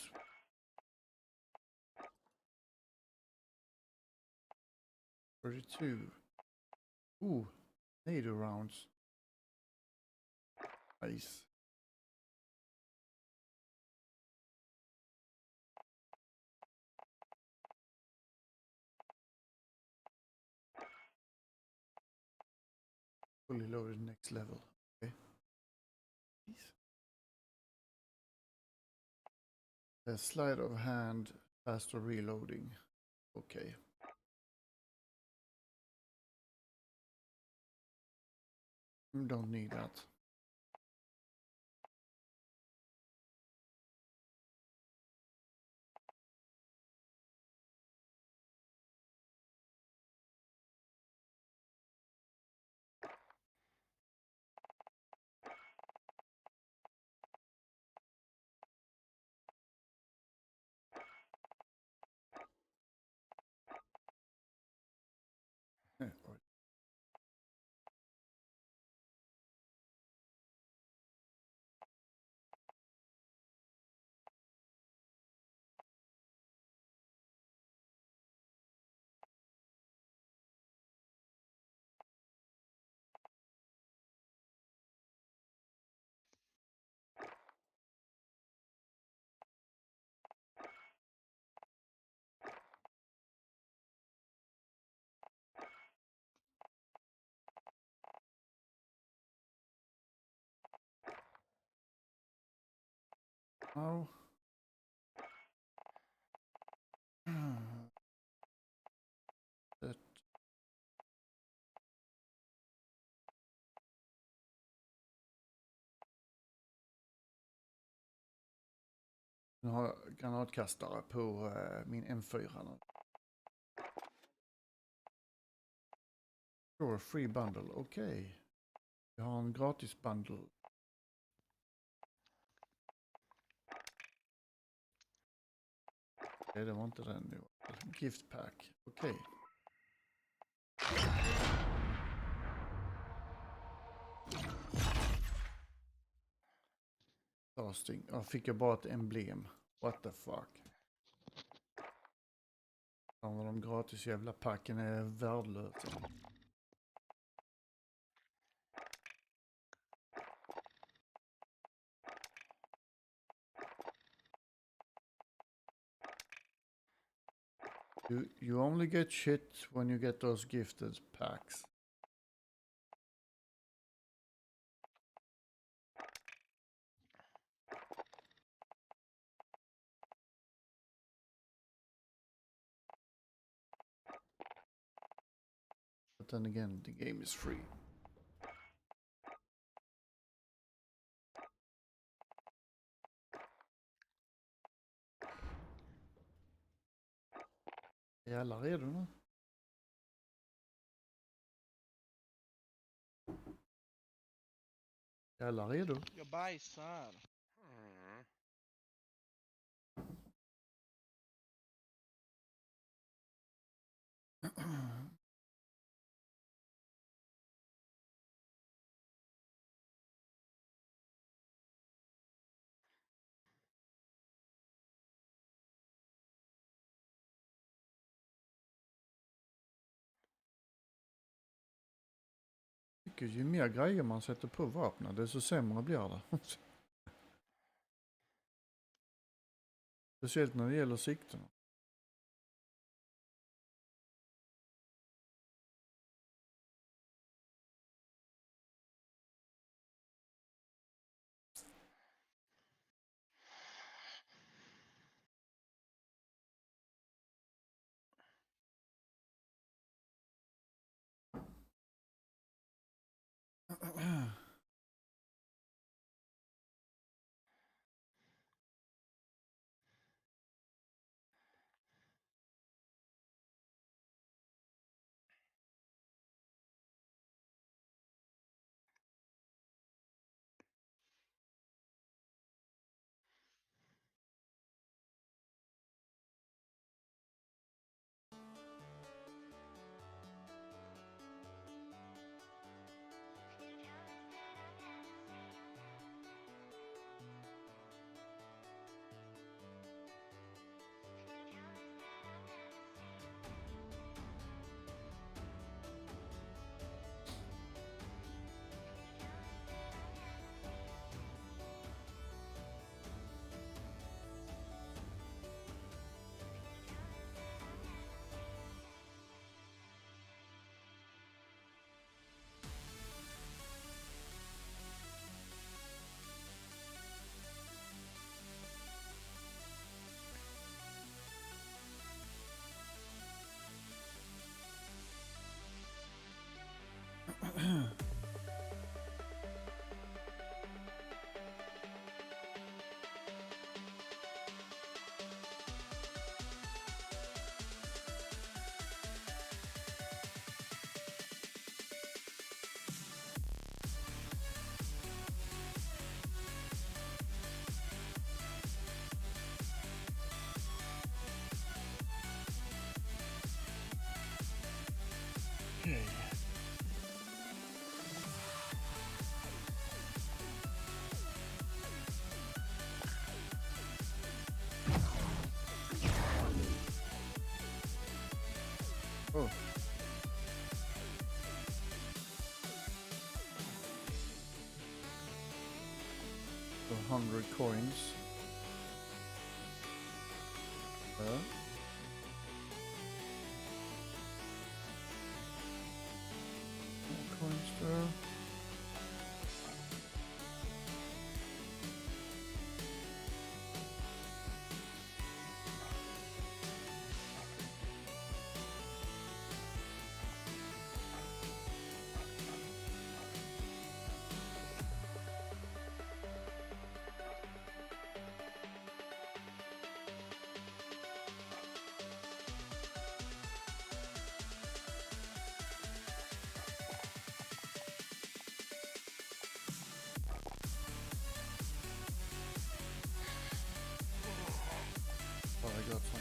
one. 32. Ooh, NATO rounds. Nice. Fully loaded next level. Okay. A sleight of hand, faster reloading. Okay. Don't need that. Right. Now. That. Nu har jag granatkastare på min M4 nu. Sure, free bundle. Okej. Okay. Jag har en gratis bundle. Nej, det var inte den nu. Gift pack. Okej. Okay. Casting. Ja, fick jag bara ett emblem. What the fuck. De gratis jävla packen är värdelösa. You only get shit when you get those gifted packs. But then again, the game is free. Är alla redo nu? Är alla redo? Jag bajsar. tycker ju mer grejer man sätter på vapnen, desto sämre blir det. Speciellt när det gäller sikten. Oh. So 100 coins. More coins there. Oh, I got some.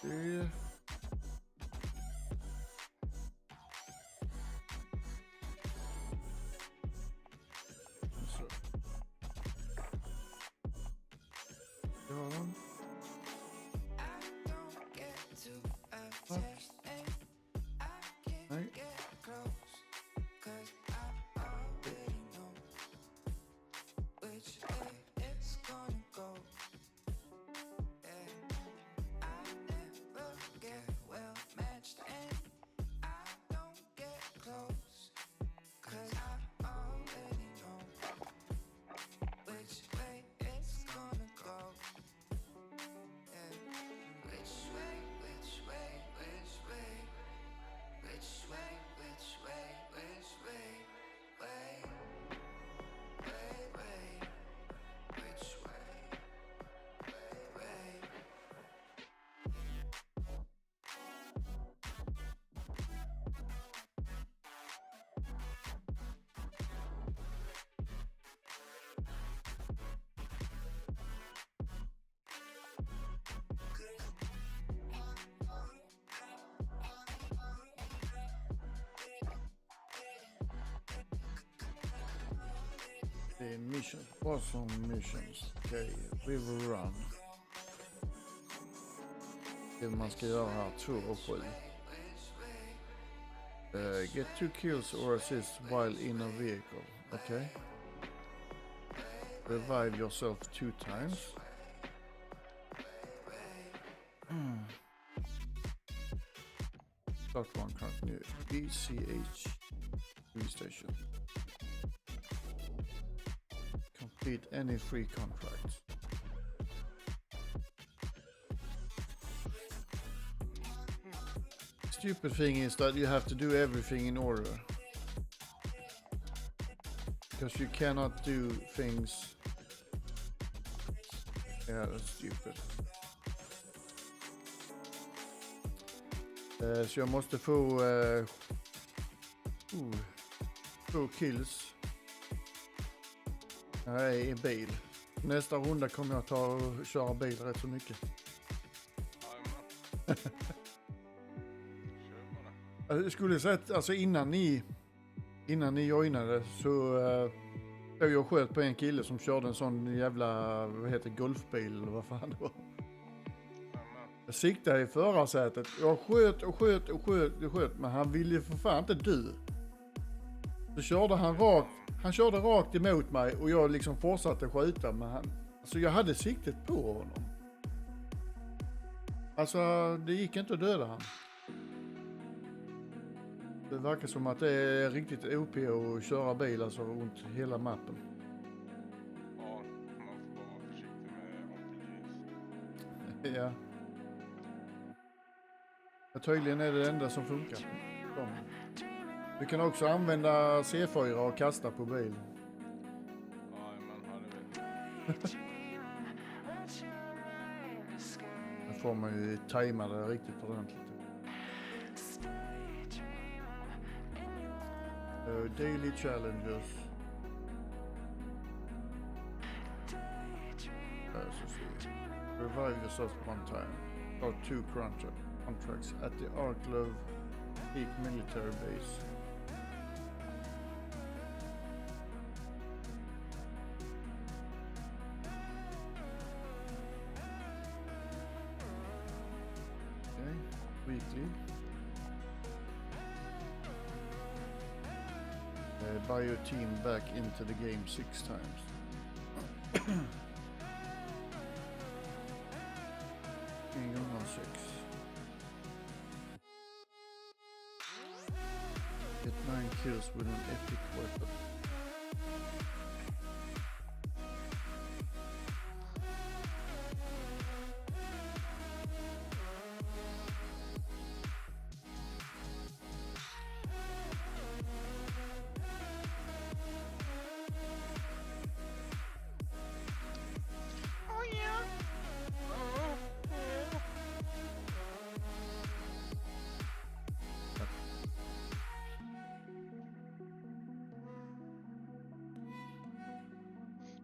Det. Så. Ja. mission. Awesome missions. Okej, River Run. Det man ska göra här, 2 och 7. Get 2 kills or assist while in a vehicle. Okay. Revive yourself 2 times. Start one current new ECH station. Complete any free contracts. Stupid thing is that you have to do everything in order. Because you cannot do things. Yeah, that's stupid. Så jag måste få 2 kills. Nej, i bil. Nästa runda kommer jag ta och köra bil rätt så mycket. Jag skulle säga att alltså innan ni joinade så jag sköt på en kille som körde en sån jävla, vad heter, golfbil eller vad fan det var. Jag siktade i förarsätet. Jag sköt, men han ville för fan inte dö. Så körde han körde rakt emot mig och jag liksom fortsatte skjuta, men alltså jag hade siktet på honom. Alltså det gick inte att döda han. Det verkar som att det är riktigt OP att köra bil alltså runt hela mappen. Ja, man får vara försiktig med RPGs. Ja. Men tydligen är det enda som funkar. Du kan också använda C4 och kasta på bil. Ja, man har det väl. Då får man ju tajma det riktigt ordentligt. Daily challenges. Så ser vi. Revive yourself 1 time. Start 2 contracts at the Arklov Peak military base. Okay, weekly. Buy your team back into the game 6 times. En gång 6. Get 9 kills with an epic weapon.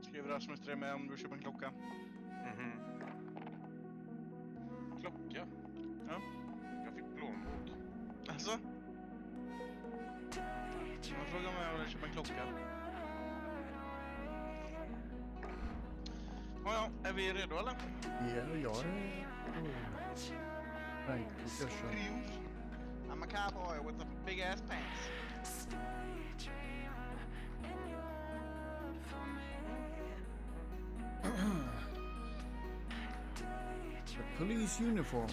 Skriver Rasmus till dig med om du köper en klocka. Klocka? Ja. Jag fick plånbok. Alltså? Jag frågar mig om jag vill köpa en klocka. Ja, är vi redo eller? Ja, jag är... Nej, jag kör. I'm a cowboy with a big ass pants. A police uniform.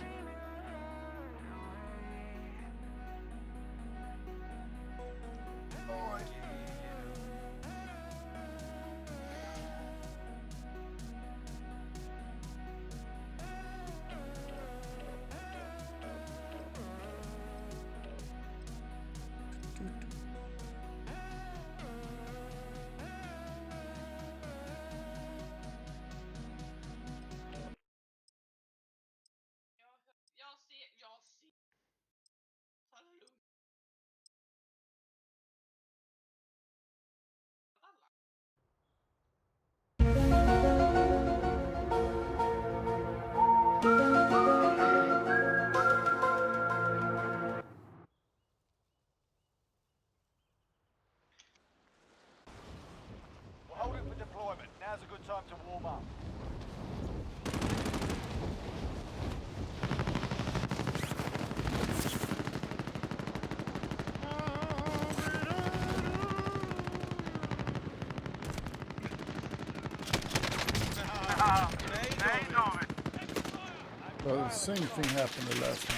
Well, the same thing happened the last time.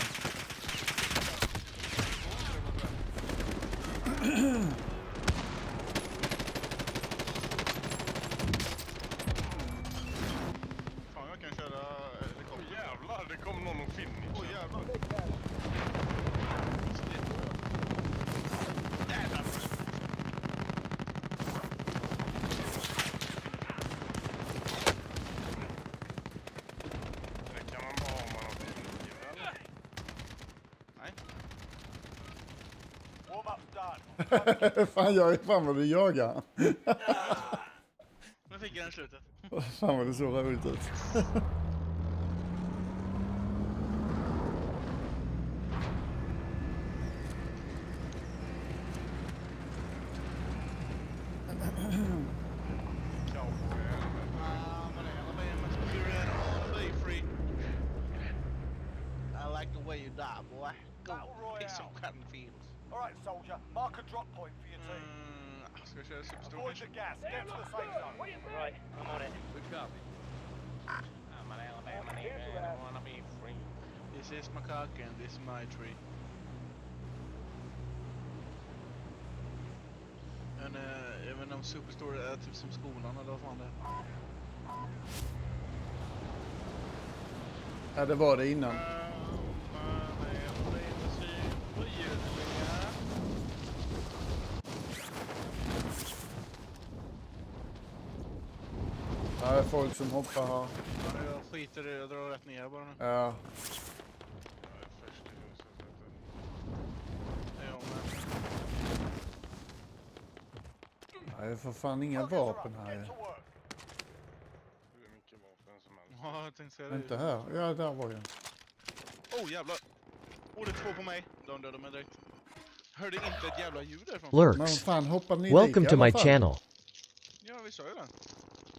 Fan, jag kan köra helikopter. Åh jävlar, det kom någon och finish. Åh jävlar. Det kan man bara ha om man har kniv, eller? Nej. Warm-up's done. Fan, fan vad du jagar. Nu fick jag den slutet. Fan vad det så roligt ut. I like the way you die, boy. Go pick some cotton fields. Alright, soldier. Mark a drop point for your team. Ska vi köra superstor Avoid the gas. Get to the safe zone. Right, I'm on it. Good copy. I'm an Alabama nigga and I wanna be free. This is my cock and this is my tree. Men jag vet inte om superstore är typ som skolan eller vad fan det är. Ja, det var det innan. Ja, det är folk som hoppar här. Jag skiter i det, jag drar rätt ner bara nu. Ja. Jag är först i huset. Det är jag med. Det är för fan inga vapen här. Hur mycket vapen som helst. Ja, jag tänkte säga det. Inte här. Ja, där var jag. Oh jävlar. Oh, det är två på mig. De dödade mig direkt. Hörde inte ett jävla ljud därifrån. Men Lurks. fan, hoppar ni Welcome dit i to alla my fall? channel. Ja, vi sa ju det.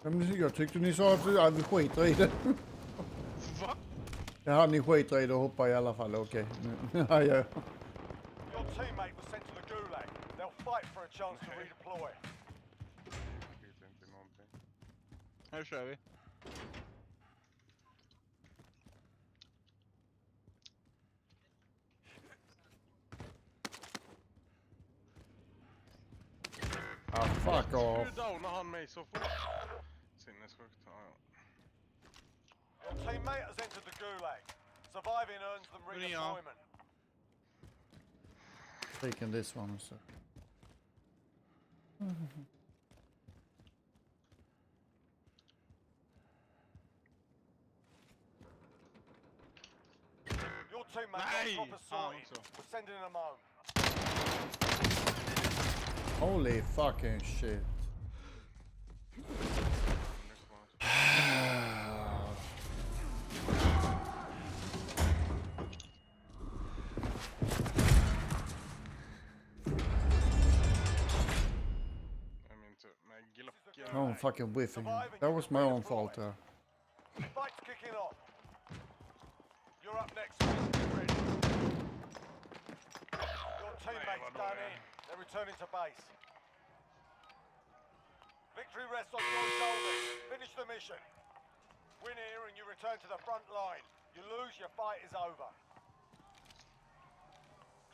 Ja, men jag tyckte ni sa att vi skiter i det. Va? Ja, ni skiter i det och hoppar i alla fall. Okej. Ja, ja. Your teammate was sent to the gulag. They'll fight for a chance to redeploy. Skiter inte i någonting. Här kör vi. Ah, fuck off. Hur downar han mig så fort? Sinnessjukt. Ja, ja. Your teammate has entered the gulag. Surviving earns them redeployment. Taking this one also. Your teammate got proper sorted. We're sending them home. Holy fucking shit. Oh, I'm fucking whiffing. That was my own fault there. Fight's kicking off. You're up next. Get ready. Your teammate's done in. They're returning to base. Victory rests on your shoulders. Finish the mission. Win here and you return to the front line. You lose, your fight is over.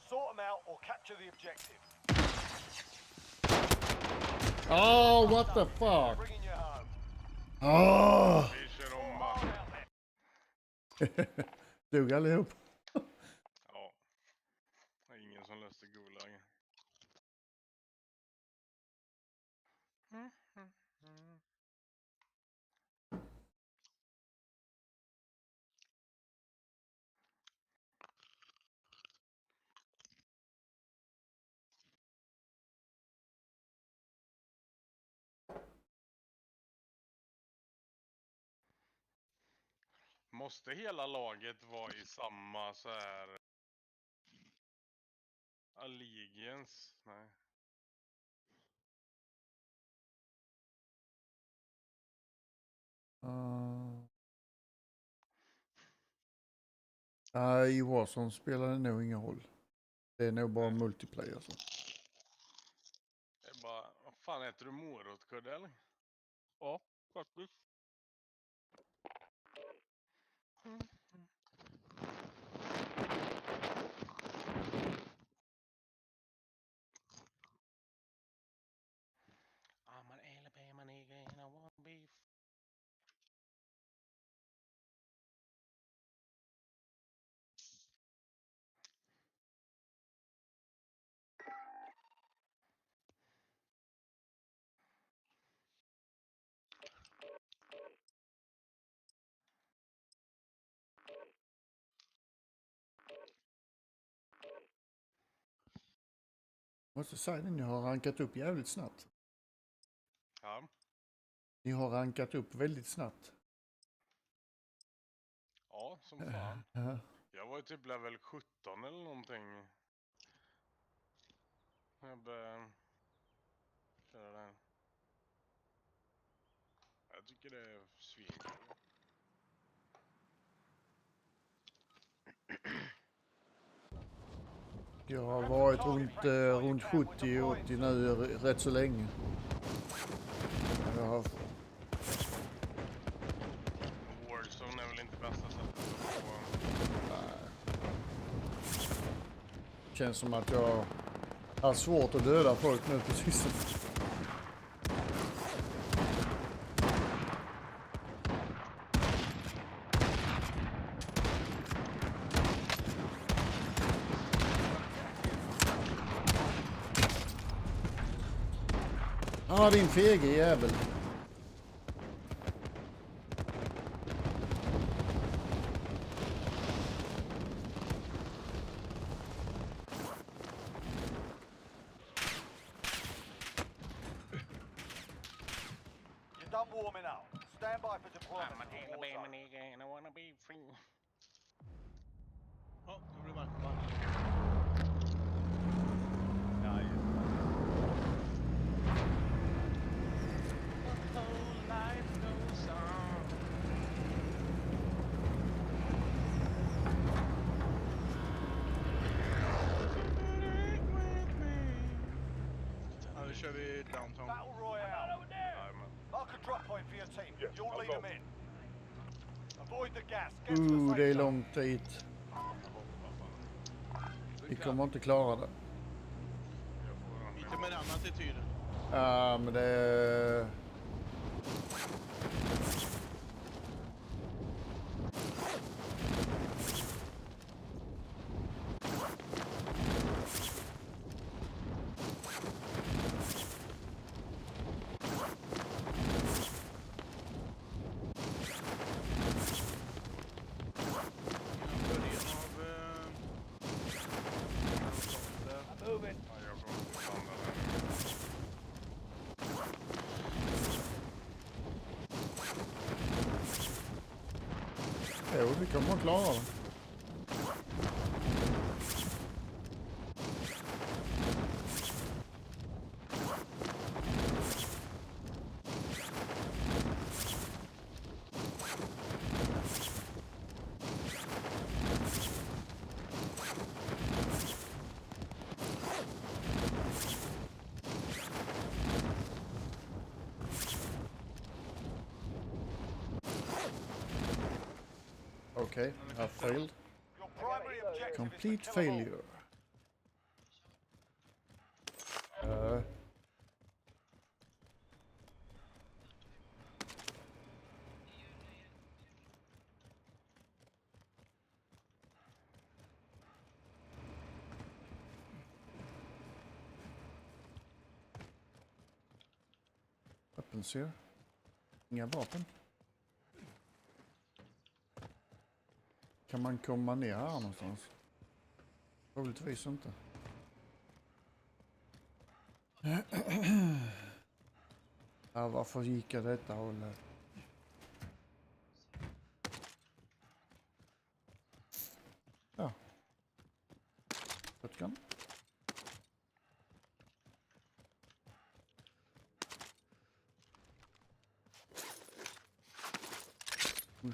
Sort them out or capture the objective. Oh, what the fuck? Bringing you home. Oh! Dog allihop. Ja. Det är ingen som löste gulagen. Måste hela laget vara i samma så här allegiance? Nej. I Warzone spelar det nog ingen roll. Det är nog bara multiplayer så. Det är bara, vad fan äter du morotskudde eller? Ja, faktiskt. Måste säga det, ni har rankat upp jävligt snabbt. Ja. Ni har rankat upp väldigt snabbt. Ja, som fan. Ja. Jag var ju typ level 17 eller någonting. Jag började köra den. Jag tycker det är svinkul. Jag har varit runt 70-80 nu rätt så länge. Jag har... Warzone är väl inte bästa sättet att få... Känns som att jag har svårt att döda folk nu precis. Ja, din fege jävel. You're done warming up. Stand by for deployment. I'm a nigga and I wanna be free. Ja, nu blir Marco bara. Ja, just det. Ja, då kör vi downtown. Battle Royale. Mark a drop point for your team. You'll lead them in. Avoid the gas. Get to the Det safe är zone. långt dit. Vi kommer inte klara det. Inte med den attityden. Ja, men det är... Jo, vi kommer att klara det. Okay, I failed. Your primary objective Complete is to kill them all. failure. Weapons here. Inga vapen. Kan man komma ner här någonstans? Troligtvis inte. Ja, varför gick jag detta hållet? Ja. Shotgun.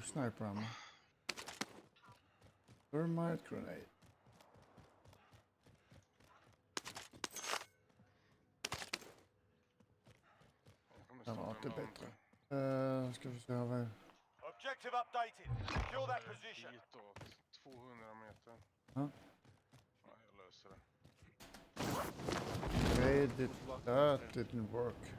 Sniper ammo. Thermite grenade. Den var inte bättre. Ska vi se här vad... Objective updated. Secure that position. Ditåt. 200 meter. Ja. Ja, jag löser det. Okay, that didn't work.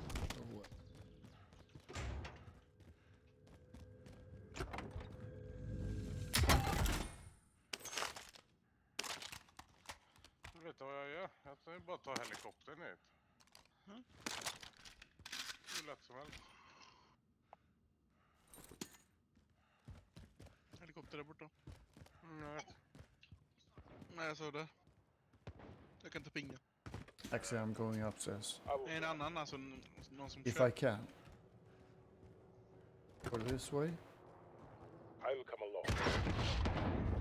Du vet vad jag gör? Jag tar bara ta helikoptern ut. Hur lätt som helst. Helikopter där borta. Jag vet. Nej, jag såg det. Jag kan inte pinga. Actually, I'm going upstairs. En annan, alltså någon som If I can. Go this way. I'll come along.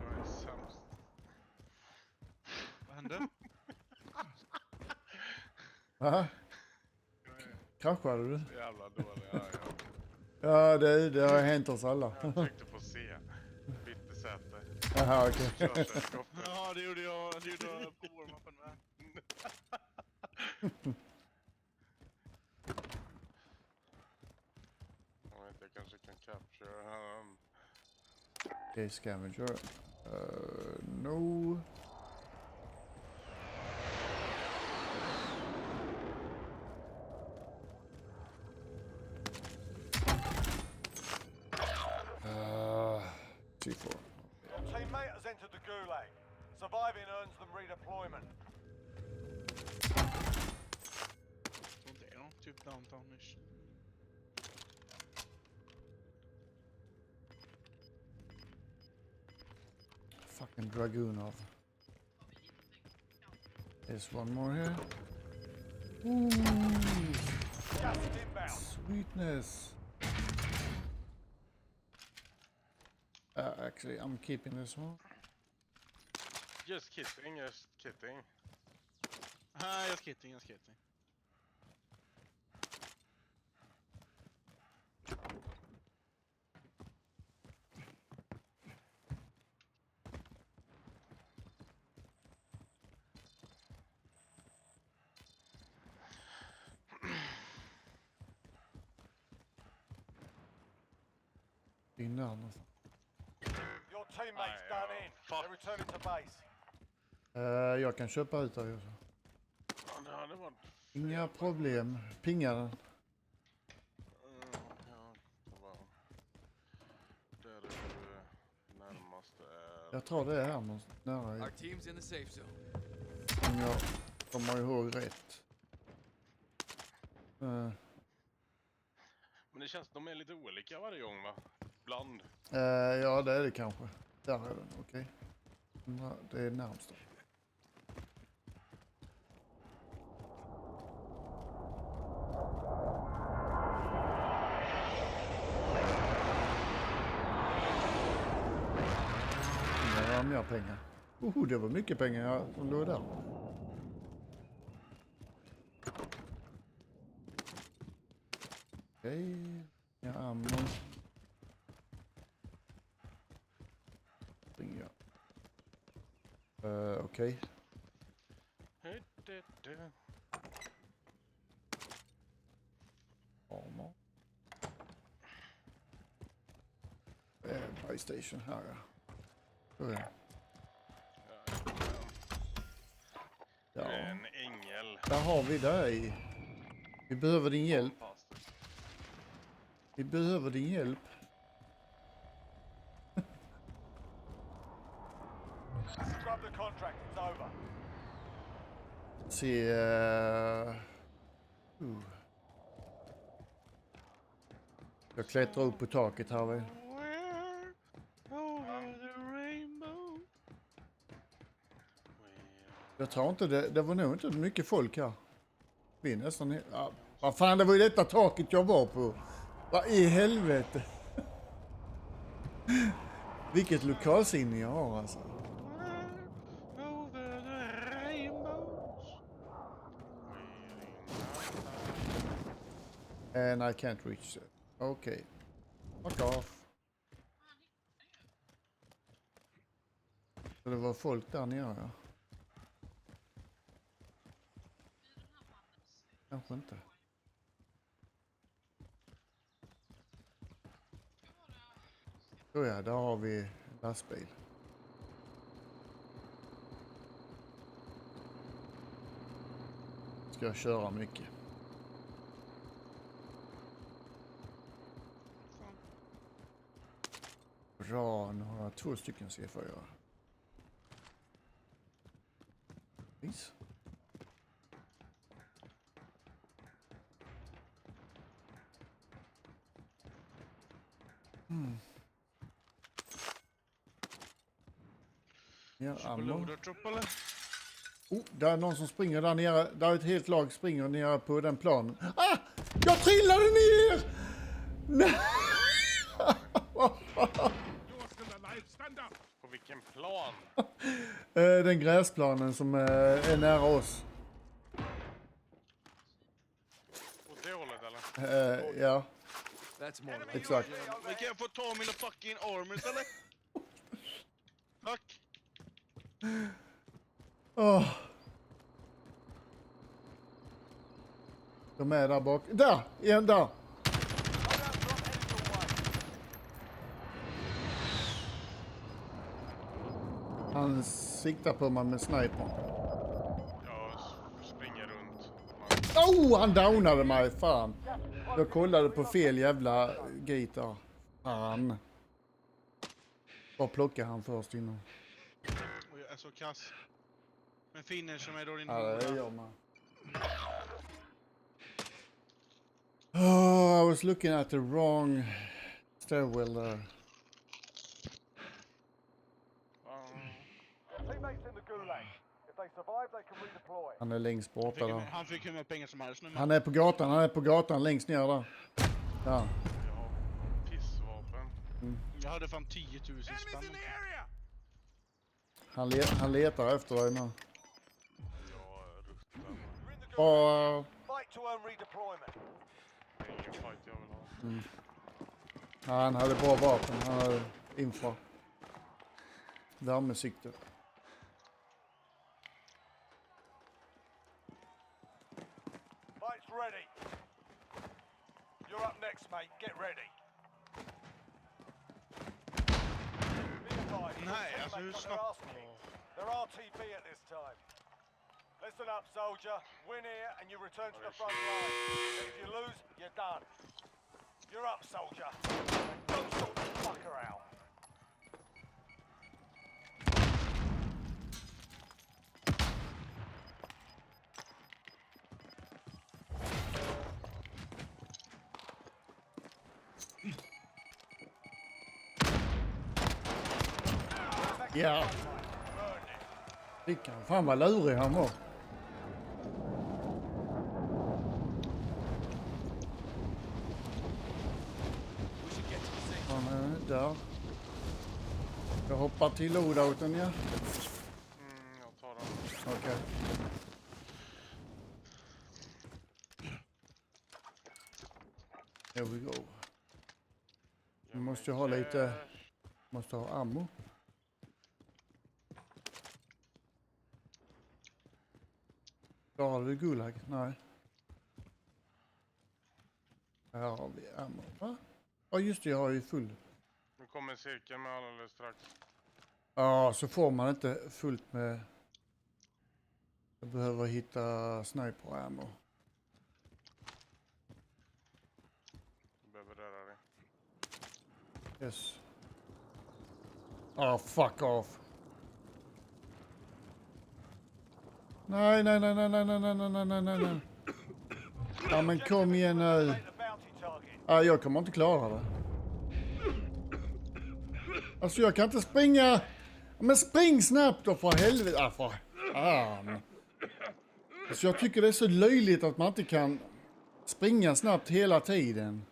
Jag är sämst. Vad hände? Va? Kraschade du? Så jävla dålig är jag. Ja, det har hänt oss alla. Jag tryckte på C. Bytte säte. Jaha, okej. Ja, det gjorde jag på warm-upen med. Jag vet inte, jag kanske kan capture Okay, scavenger. No. C4. Your teammate has entered the gulag. Surviving earns them redeployment. Det är någon typ downtown-ish. Fucking Dragunov. There's one more here. Ooh, Gas is inbound. sweetness. Actually, I'm keeping this one. Just kidding, just kidding. Just kidding. Innan. Your teammate's done in. They're returning to base. Jag kan köpa ut där också. Ja, det hade varit... Inga problem. Pinga den. Ja, det var... Där du närmast är... Jag tror det är här någonstans nära. Our team's in the safe zone. Om jag kommer ihåg rätt. Men det känns som de är lite olika varje gång, va? Bland. Ja, det är det kanske. Där är den, okej. Det är närmast. Det var mer pengar. Det var mycket pengar som låg där. Okej. Ja, ammo. Okej. Armor. PlayStation här, ja. Så är. Ja. En ängel. Där har vi dig. Vi behöver din hjälp. Vi behöver din hjälp. Scrub the contract. It's over. Se. Jag klättrar upp på taket här. Väl. Jag tror inte det var nog inte mycket folk här. Vi är nästan... Ja, vad fan, det var ju detta taket jag var på. Vad i helvete. Vilket lokalsinne jag har alltså. And I can't reach it. Okay. Fuck off. Så det var folk där nere, ja. Kanske inte. Så ja, där har vi en lastbil. Ska jag köra mycket. Bra, nu har jag 2 stycken C4. Nice. Ja, ammo. Loader-drop eller? Oh, där är någon som springer där nere. Där är ett helt lag springer nere på den planen. Ah! Jag trillade ner! Nej! På vilken plan? Den gräsplanen som är nära oss. Åt det hållet eller? Ja. Exakt. Men kan jag få ta mina fucking armors eller? Tack. Oh. De är där bak. Där! En där! Han siktar på mig med sniper. Jag springer runt. Oh, han downade mig, fan. Jag kollade på fel jävla gate där. Fan. Vad plockade han först innan? Oj, jag är så kass. Men finner som är då din Ja, det hora. är jag med. Oh, I was looking at the wrong stairwell there. Han är längst borta där. Han fick hur mycket pengar som helst nu. Han är på gatan längst ner där. Ja. Pissvapen. Jag hade fan 10 000 spänn. Han letar efter dig nu. Fight to earn redeployment. Ingen fight jag vill ha. Mm. Ja, han hade bra vapen. Han hade infra. Värmesikte. Fight's ready. You're up next, mate. Get ready. Nej, alltså hur snabbt? They're RTB at this time. Listen up, soldier. Win here and you return to the front line. If you lose, you're done. You're up, soldier. Don't sort this fucker out. Ja. Vilken fan vad lurig han var. Han är där. Jag hoppar till loadouten, ja. Jag tar den. Okej. Here we go. Vi måste ha lite... Måste ha ammo. Klarar du gulag? Nej. Här har vi ammo. Va? Ja just det, jag har ju full. Nu kommer cirkeln med alldeles strax. Ja, så får man inte fullt med... Jag behöver hitta sniper ammo. Du behöver röra dig. Yes. Ah, fuck off. Nej. Ja, men kom igen nu. Ja, jag kommer inte klara det. Alltså, jag kan inte springa. Men spring snabbt då, för helvete. Ah, för fan. Alltså, jag tycker det är så löjligt att man inte kan springa snabbt hela tiden.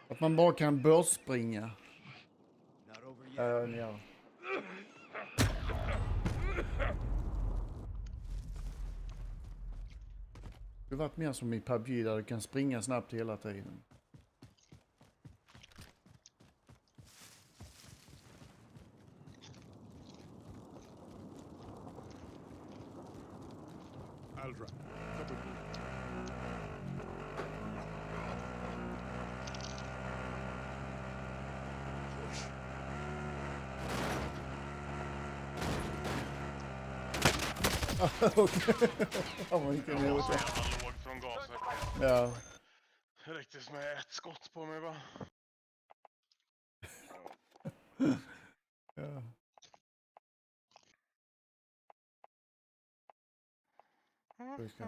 Att man bara kan börsspringa. Ja. Det har varit mer som i PUBG där du kan springa snabbt hela tiden. Aldra. Okej. Han gick ner åt det. Låg från gasen. Ja. Det räcktes med ett skott på mig va? Ja. Vi ska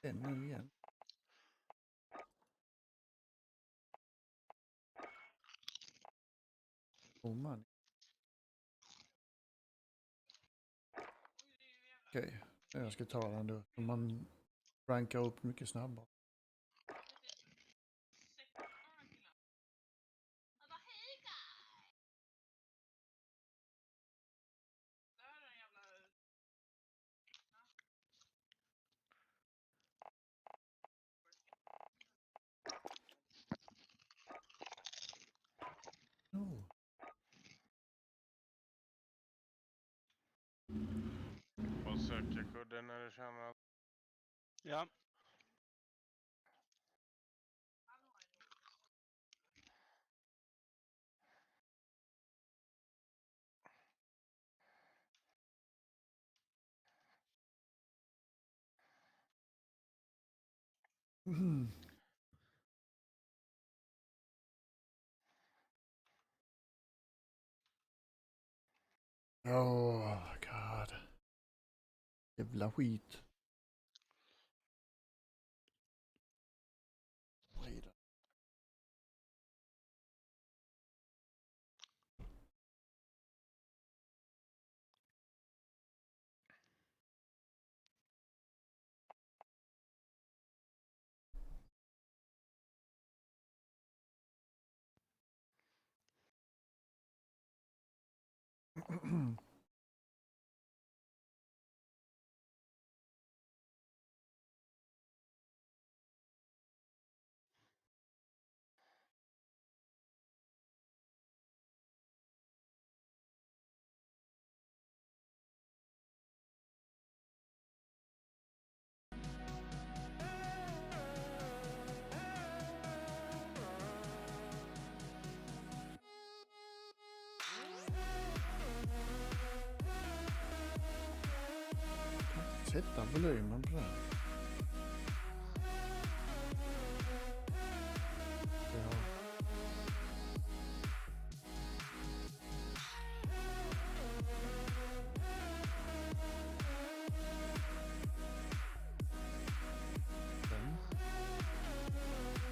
en nu igen. Oh man. Okej, jag ska ta den då. Man rankar upp mycket snabbare. Oh. Och söka kudden när du känner att... Ja. Mm. Oh god. Jävla skit. Sätta volymen på den. Ja.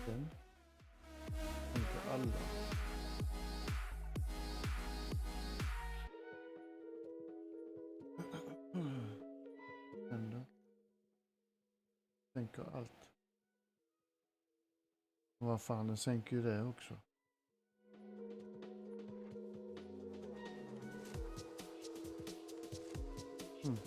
Den. Inte alla. Den då. Sänker allt. Vad fan, den sänker ju det också. Mm.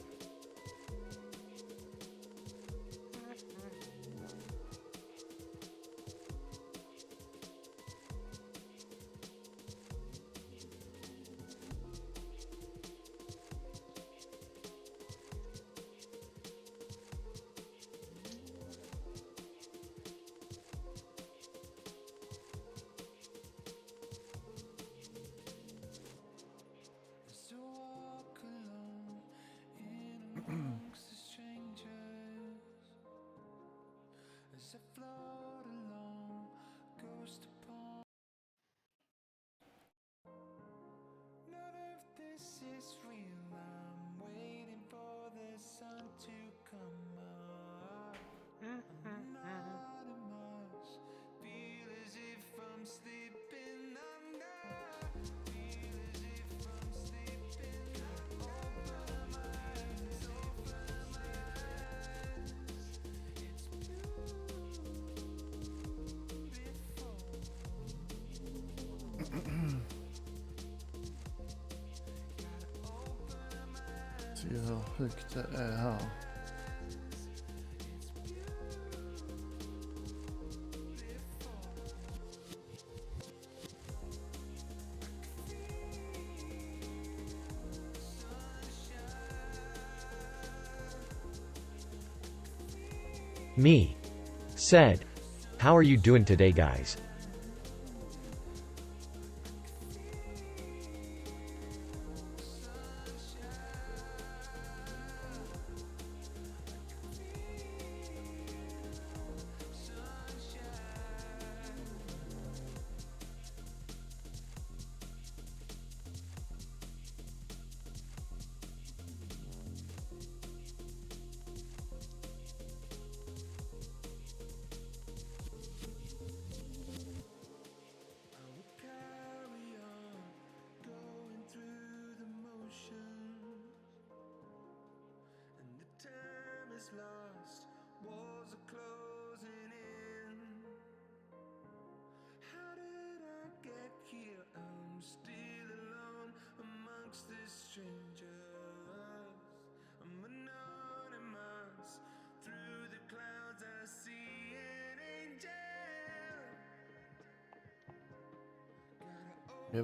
Se hur högt det är här. Me. Said. How are you doing today, guys? here. I'm still alone amongst the strangers. I'm anonymous. Through the clouds I see an angel.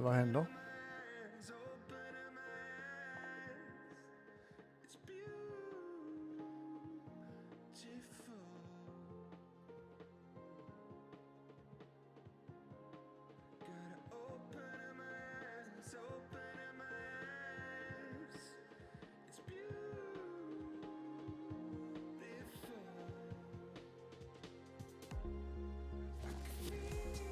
Vad händer? It's beautiful. Gotta open my eyes, open my eyes. It's beautiful. I can feel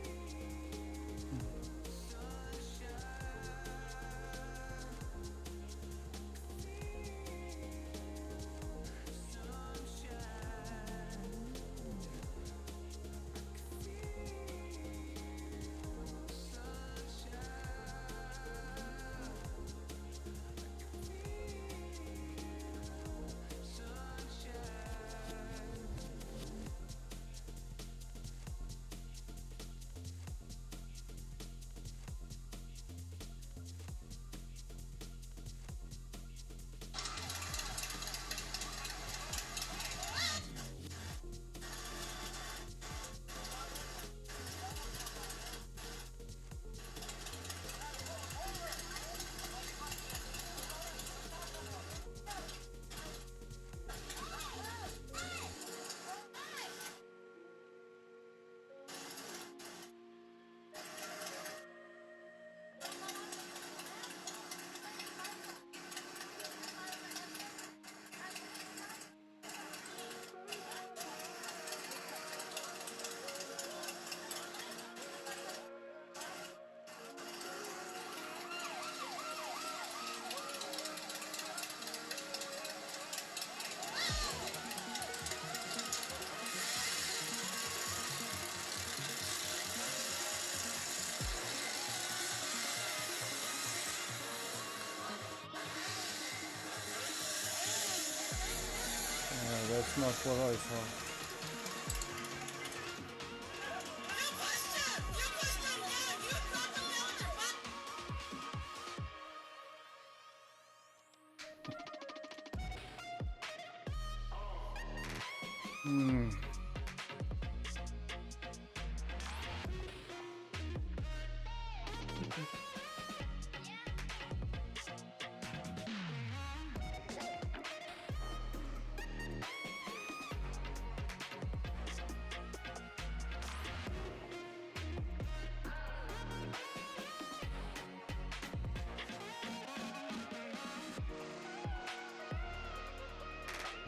That's not what I saw.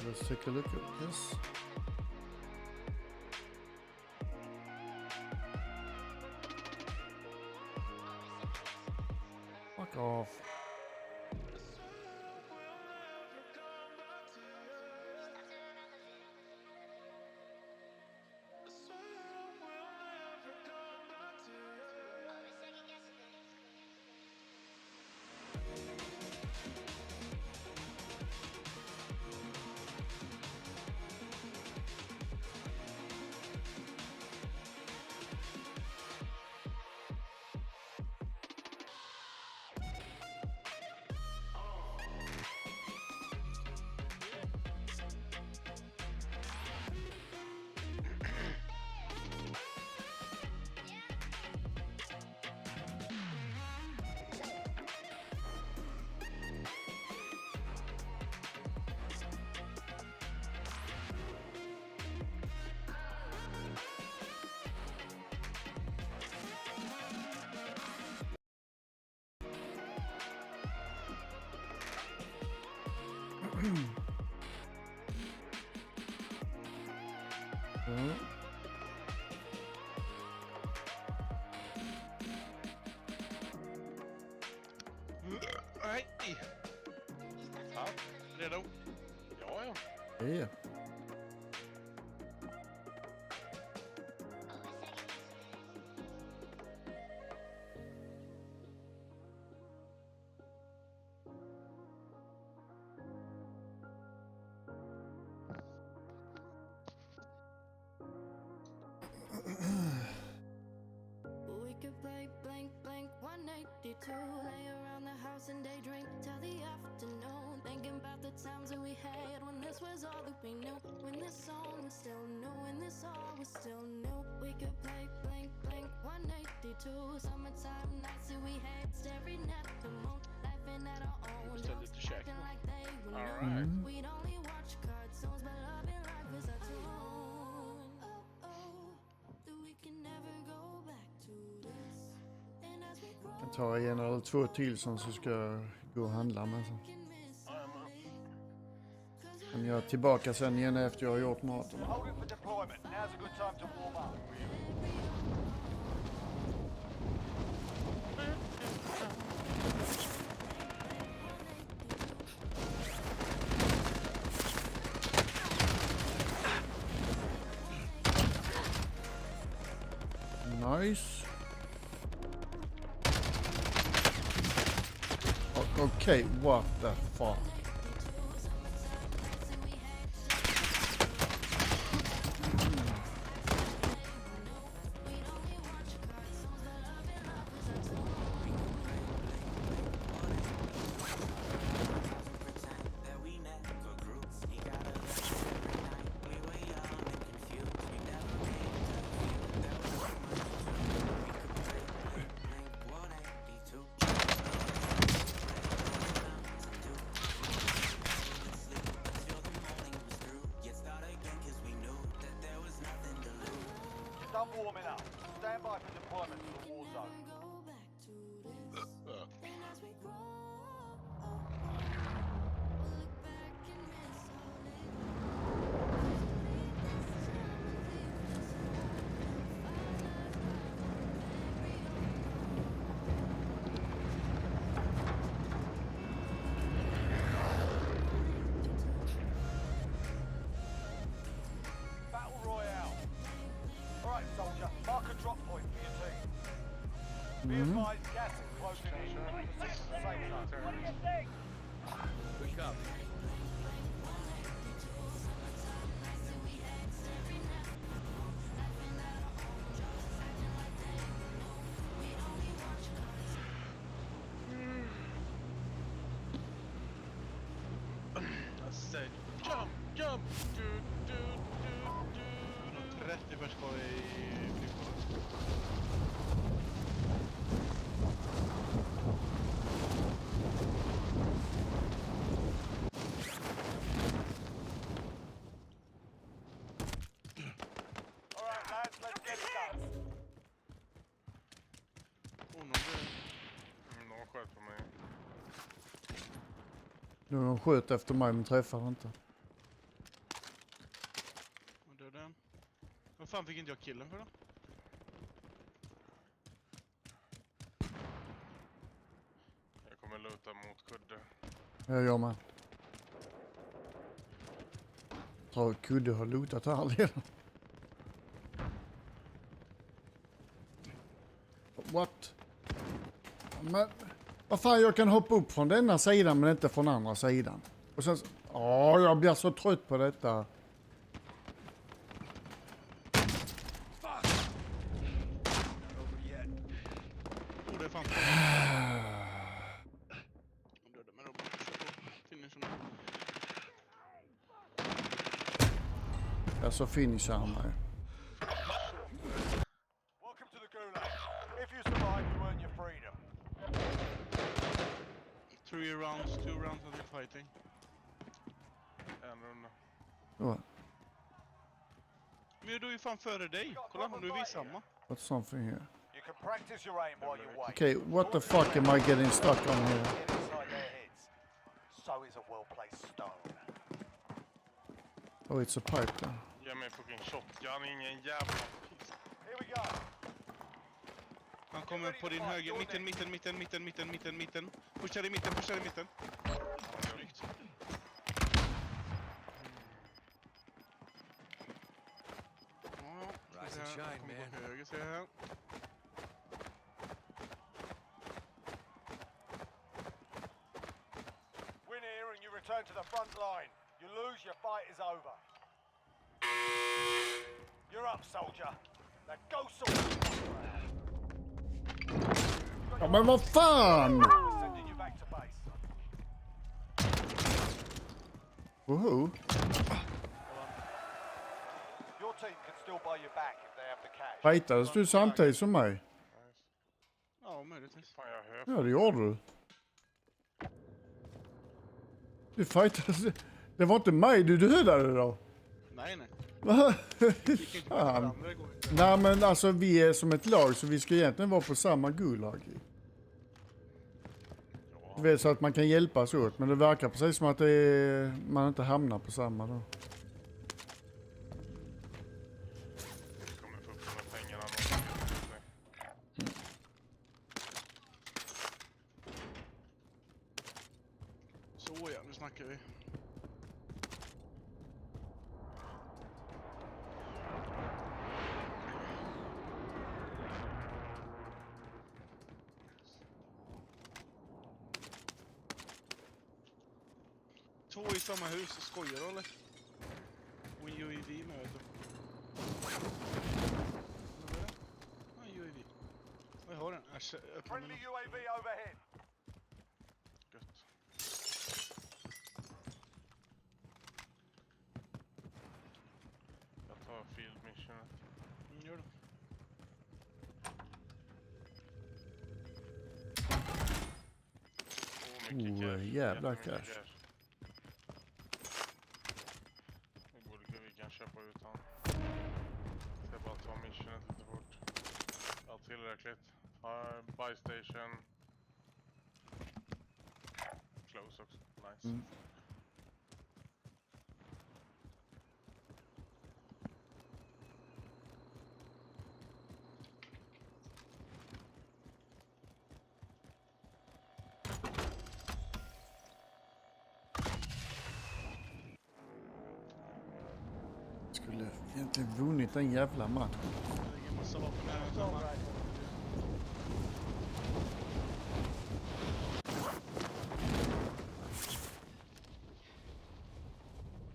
Let's take a look at this. Fuck off. Hej! Ja, redo? Ja, ja. Ja. We could play blank, blank, to lay around the house and daydream till the afternoon, thinking about the times that we had when this was all that we knew, when this song was still new, when this all was still new. We could play blink blink 182 summertime nights that we had, staring at the moon, laughing at our own jokes, acting like they were new. We'd only watch cartoons, but loving life is a tune. Oh, that we can never go back to this. And as we grow, Jag tar en eller två till som så ska jag gå och handla med. Så. Men jag är tillbaka sen igen efter jag har gjort maten. Hold it for deployment. Now's a good time to warm up. Nice. Okay, what the fuck? Start warming up. Stand by for deployment to the war zone. Battle Royale. Alright, soldier, mark a drop point for your team. Be advised, gas is closing in. Proceed to the safe zone. What do you think? Good copy. I said jump, jump, do, do, do, do. 30 pers kvar i flygplanet. Alright, lads, let's get it done. De sköt på mig. De sköt efter mig men träffade inte. Och dödade den. Vad fan fick inte jag killen för då? Jag kommer luta mot kudde. Jag med. Jag tror kudde har lootat här redan. What? Men vad fan, jag kan hoppa upp från denna sidan men inte från andra sidan. Och sen jag blir så trött på detta. Det är fan. De dödade mig då. Finishen. Jag så finishar han mig. Welcome to the gulag. If you survive, you earn your freedom. 3 rounds, 2 rounds of fighting. En runda. Oh, Men du är ju fan före dig. Kolla, nu är vi samma. what's something here? You can practice your aim while you wait. Okay, what the fuck am I getting stuck on here? Get inside their heads. So is a well-placed stone. Oh, it's a pipe then. Ge mig fucking shotgun, ingen jävla piss. Here we go. Han kommer på din höger. Mitten. Pushar i mitten. Snyggt. Rise and shine, man. Höger ser jag här. Win here and you return to the front line. You lose, your fight is over. You're up, soldier. Now go sort. Got Ja, men vad fan! Sending you back to base. Woho! Your team can still buy you back if they have the cash. Fightades du samtidigt som mig? Ja, möjligtvis. Fan, jag hör. Ja, det gjorde du. Du fightades. Det var inte mig du dödade då. Nej, nej. Fan. Nej, men alltså vi är som ett lag så vi ska egentligen vara på samma gulag. Du vet så att man kan hjälpas åt, men det verkar precis som att det är, man inte hamnar på samma då. Kommer få upp de här pengarna. Så ja, nu snackar vi. Två i samma hus, skojar du eller? Och en UAV med vet du. Vad är det? Ja, en UAV. Jag har den. Friendly UAV overhead. Gött. Jag tar field mission. Gör det. Jävla cash. Vi kan köpa ut han. Ska bara ta missionet lite fort. Ja, tillräckligt. Buy station. Close också. Nice. Skulle egentligen vunnit en jävla match.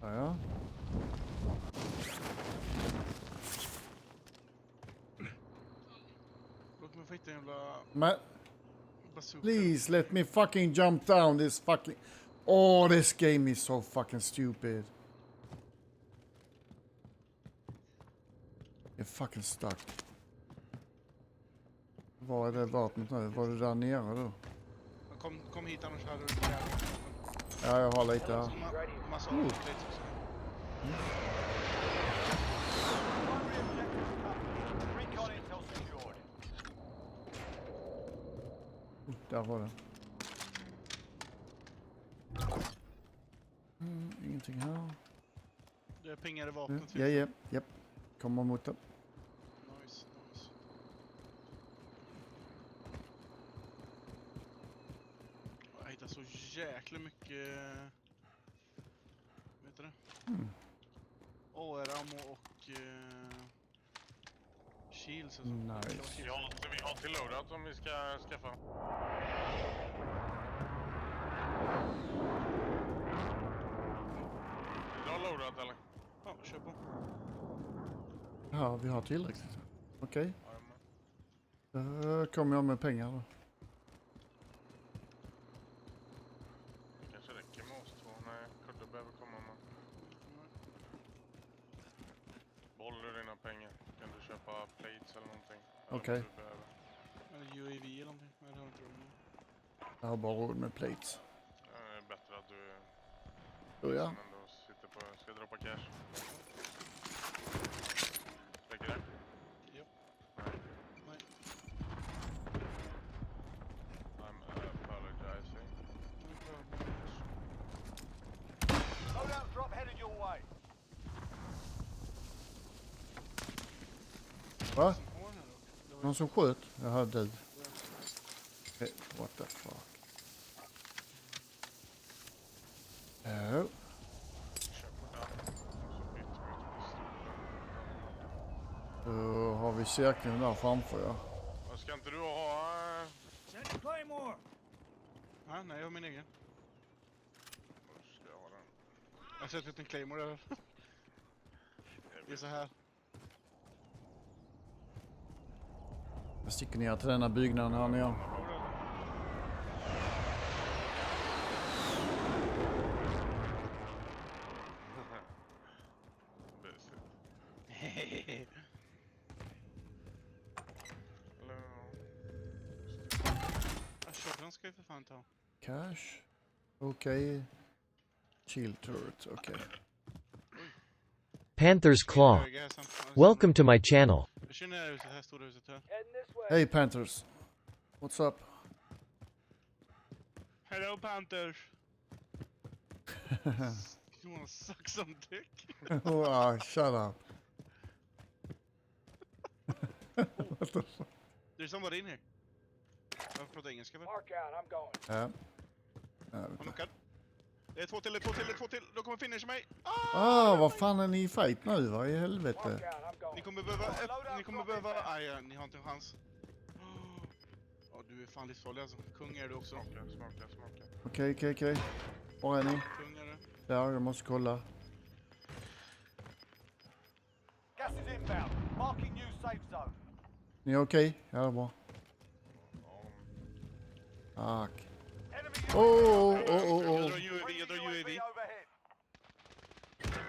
Ja. Låt mig få hitta en jävla... Men bazooka. please let me fucking jump down this fucking... Oh, this game is so fucking stupid. Jag är fucking stuck. Var är det vapnet nu? Var det där nere då? Kom hit annars hade du inte jävla. Ja, jag har lite här. Massa Oh. plates också. Recon intel secured. Där var det. Ingenting här. Det är pengar i vapnet. Japp. Kommer mot det. Nice. Jag hittar så jäkla mycket... Vet du det? AR-ammo och... shields och så. Nice. Vi har till loadout om vi ska skaffa. Du har loadout eller? Ja, kör på. Ja, vi har tillräckligt. Okej. Kommer jag med pengar då. Det kanske räcker med oss två. Nej, Kudde behöver komma med. Behåller du dina pengar kan du köpa plates eller någonting. Okej. Eller UAV eller någonting. Nej, det har inte råd med. Jag har bara råd med plates. Det är bättre att du... Oh, ja. Som ändå sitter på... Ska jag droppa cash? Räcker det? Ja. Nej. I'm apologizing. Loadout drop headed your way. Va? Någon som sköt? Jag hör död. Hey, what the fuck? Oh. Då har vi cirkeln där framför, ja. Ska inte du ha... Claymore! Ah, nej, jag har min egen. Ska jag ha den? Jag sätter ut en Claymore där. Det är så här. Jag sticker ner till denna byggnaden här nere. Shotgun ska vi för fan ta. Cash. Okej. Chill turret, okej. Panther's Claw. Welcome to my channel. Jag känner det här huset, här stora huset här. Hey Panthers. What's up? Hello Panthers. You wanna suck some dick? Oh, shut up. What the fuck? There's somebody in here. Jag pratar engelska väl? Mark out, I'm going. Ja. Han knockad. Det är två till. De kommer finish mig. Vad fan är ni i fight nu? Vad i helvete? Ni kommer behöva... Aj, ni har inte en chans. Ja, du är fan livsfarlig alltså. Kung är du också. Smaka. Okej. Var är ni? Kung är du. Ja, jag måste kolla. Gas is inbound. Marking new safe zone. Ni är okej? Ja, det är bra. Tack. Oh. Jag drar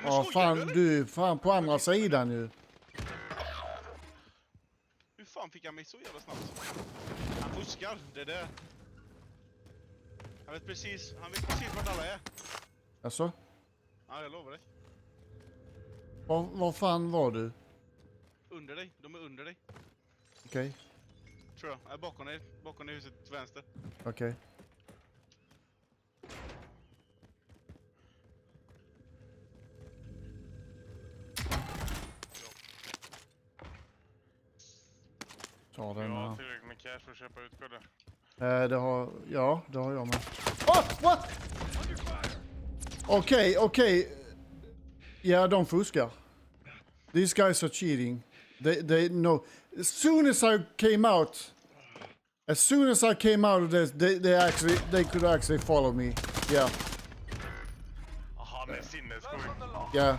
UAV. Fan, du är fan på andra sidan ju. Hur fan fick han mig så jävla snabbt? Han fuskar, det är det. Han vet precis vart alla är. Alltså? Ja, jag lovar dig. Var fan var du? Under dig, de är under dig. Okej. Tror jag, är bakom dig i huset till vänster. Okej. Ta den Jag har här. tillräckligt med cash för att köpa utkudde. Det har jag med. What? Okej. Ja, de fuskar. These guys are cheating. They know. As soon as I came out of this, they could actually follow me. Yeah. Han är sinnessjuk. Yeah.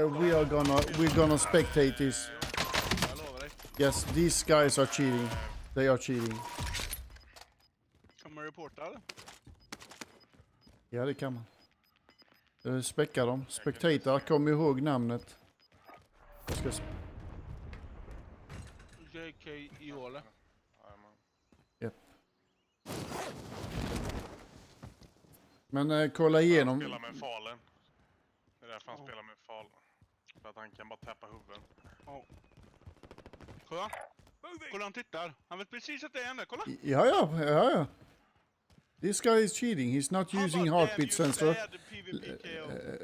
We're gonna spectate this. Yes, these guys are cheating. They are cheating. Kan man reporta eller? Ja, det kan man. Späcka dem. Spectator, kom ihåg namnet. Jag ska JK Iole. Yep. Men kolla igenom. Han spelar med Fallen. Det är därför han spelar med Fallen. För att han kan bara tappa huvudet. Kolla han tittar. Han vet precis att det är henne. Kolla. Ja. This guy is cheating. He's not using heartbeat sensor.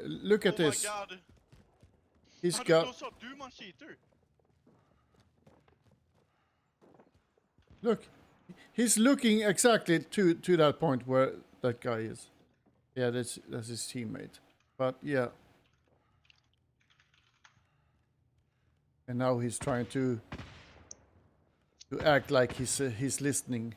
Look at this. He's got... Då sa du man cheater. Look. He's looking exactly to that point where that guy is. Yeah, that's his teammate. But yeah. And now he's trying to act like he's listening.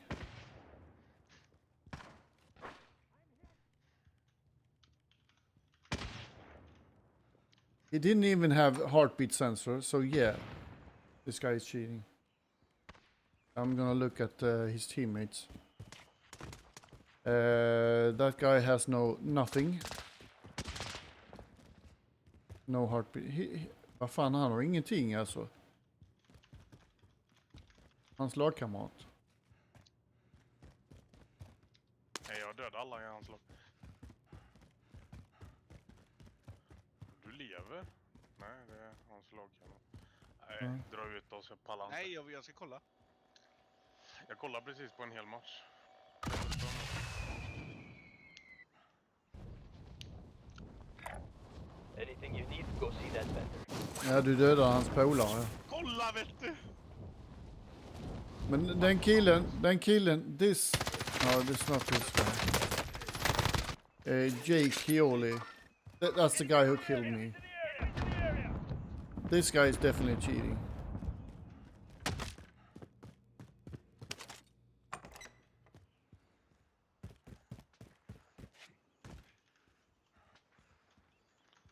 He didn't even have heartbeat sensor, so yeah, this guy is cheating. I'm gonna look at his teammates. That guy has nothing. No heartbeat. Vad fan, han har ingenting alltså. Hans lagkamrat. Nej, jag dödade alla i hans lag. Du lever? Nej, det är hans lagkamrat. Nej, dra ut oss, jag pallar inte. Nej, jag ska kolla. Jag kollar precis på en hel match. Anything you need, go see that vendor. Ja, du dödar hans polare. Kolla vet du! Men den killen, this not this guy. Jake Keoli. That's the guy who killed me. This guy is definitely cheating.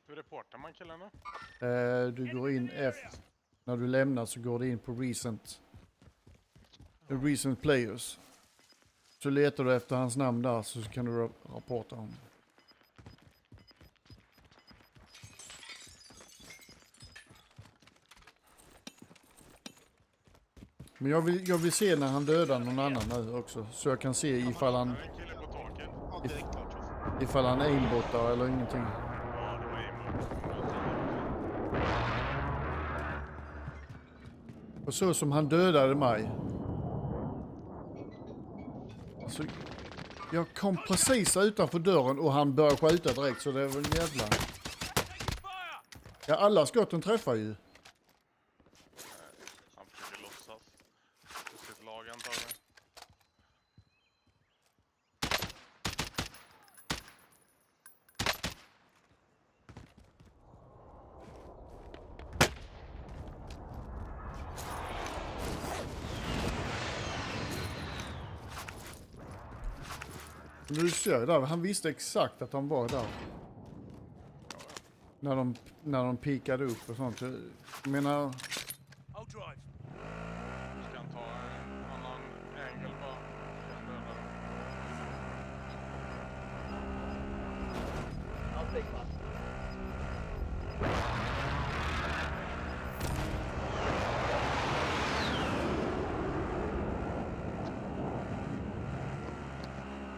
Hur reportar man killarna? Du går in när du lämnar så går du in på recent players. Så letar du efter hans namn där så kan du rapporta honom. Men jag vill se när han dödar någon annan nu också. Så jag kan se ifall han... En kille på taket. Ifall han aimbottar eller ingenting. Ja, det var aimbot. Och så som han dödade mig. Alltså, jag kom precis utanför dörren och han började skjuta direkt, så det är väl jävla... Ja, alla skotten träffar ju. Han försöker låtsas. På sitt lag antagligen. Du ser där, han visste exakt att han var där. När de pikade upp och sånt. Jag menar... Ska han ta en annan angle bara? I'll take one.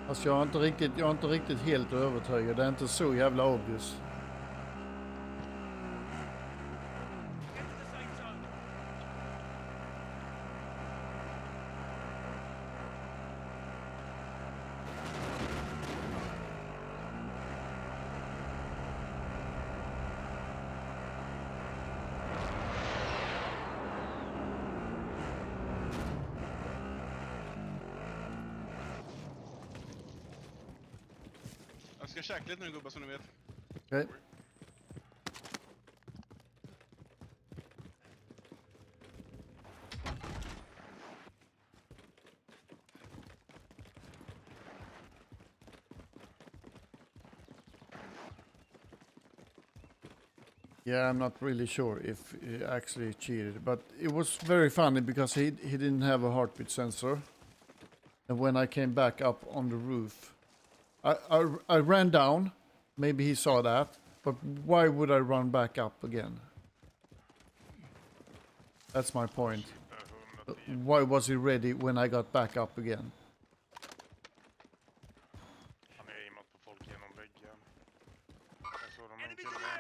Alltså jag är inte riktigt helt övertygad. Det är inte så jävla obvious. Jag ska käka lite nu gubbar, som ni vet. Okej. Yeah, I'm not really sure if he actually cheated, but it was very funny because he didn't have a heartbeat sensor. And when I came back up on the roof, I ran down. Maybe he saw that, but why would I run back up again? That's my point. Why was he ready when I got back up again? Han är aimat på folk genom väggen. Jag såg dem en kille där.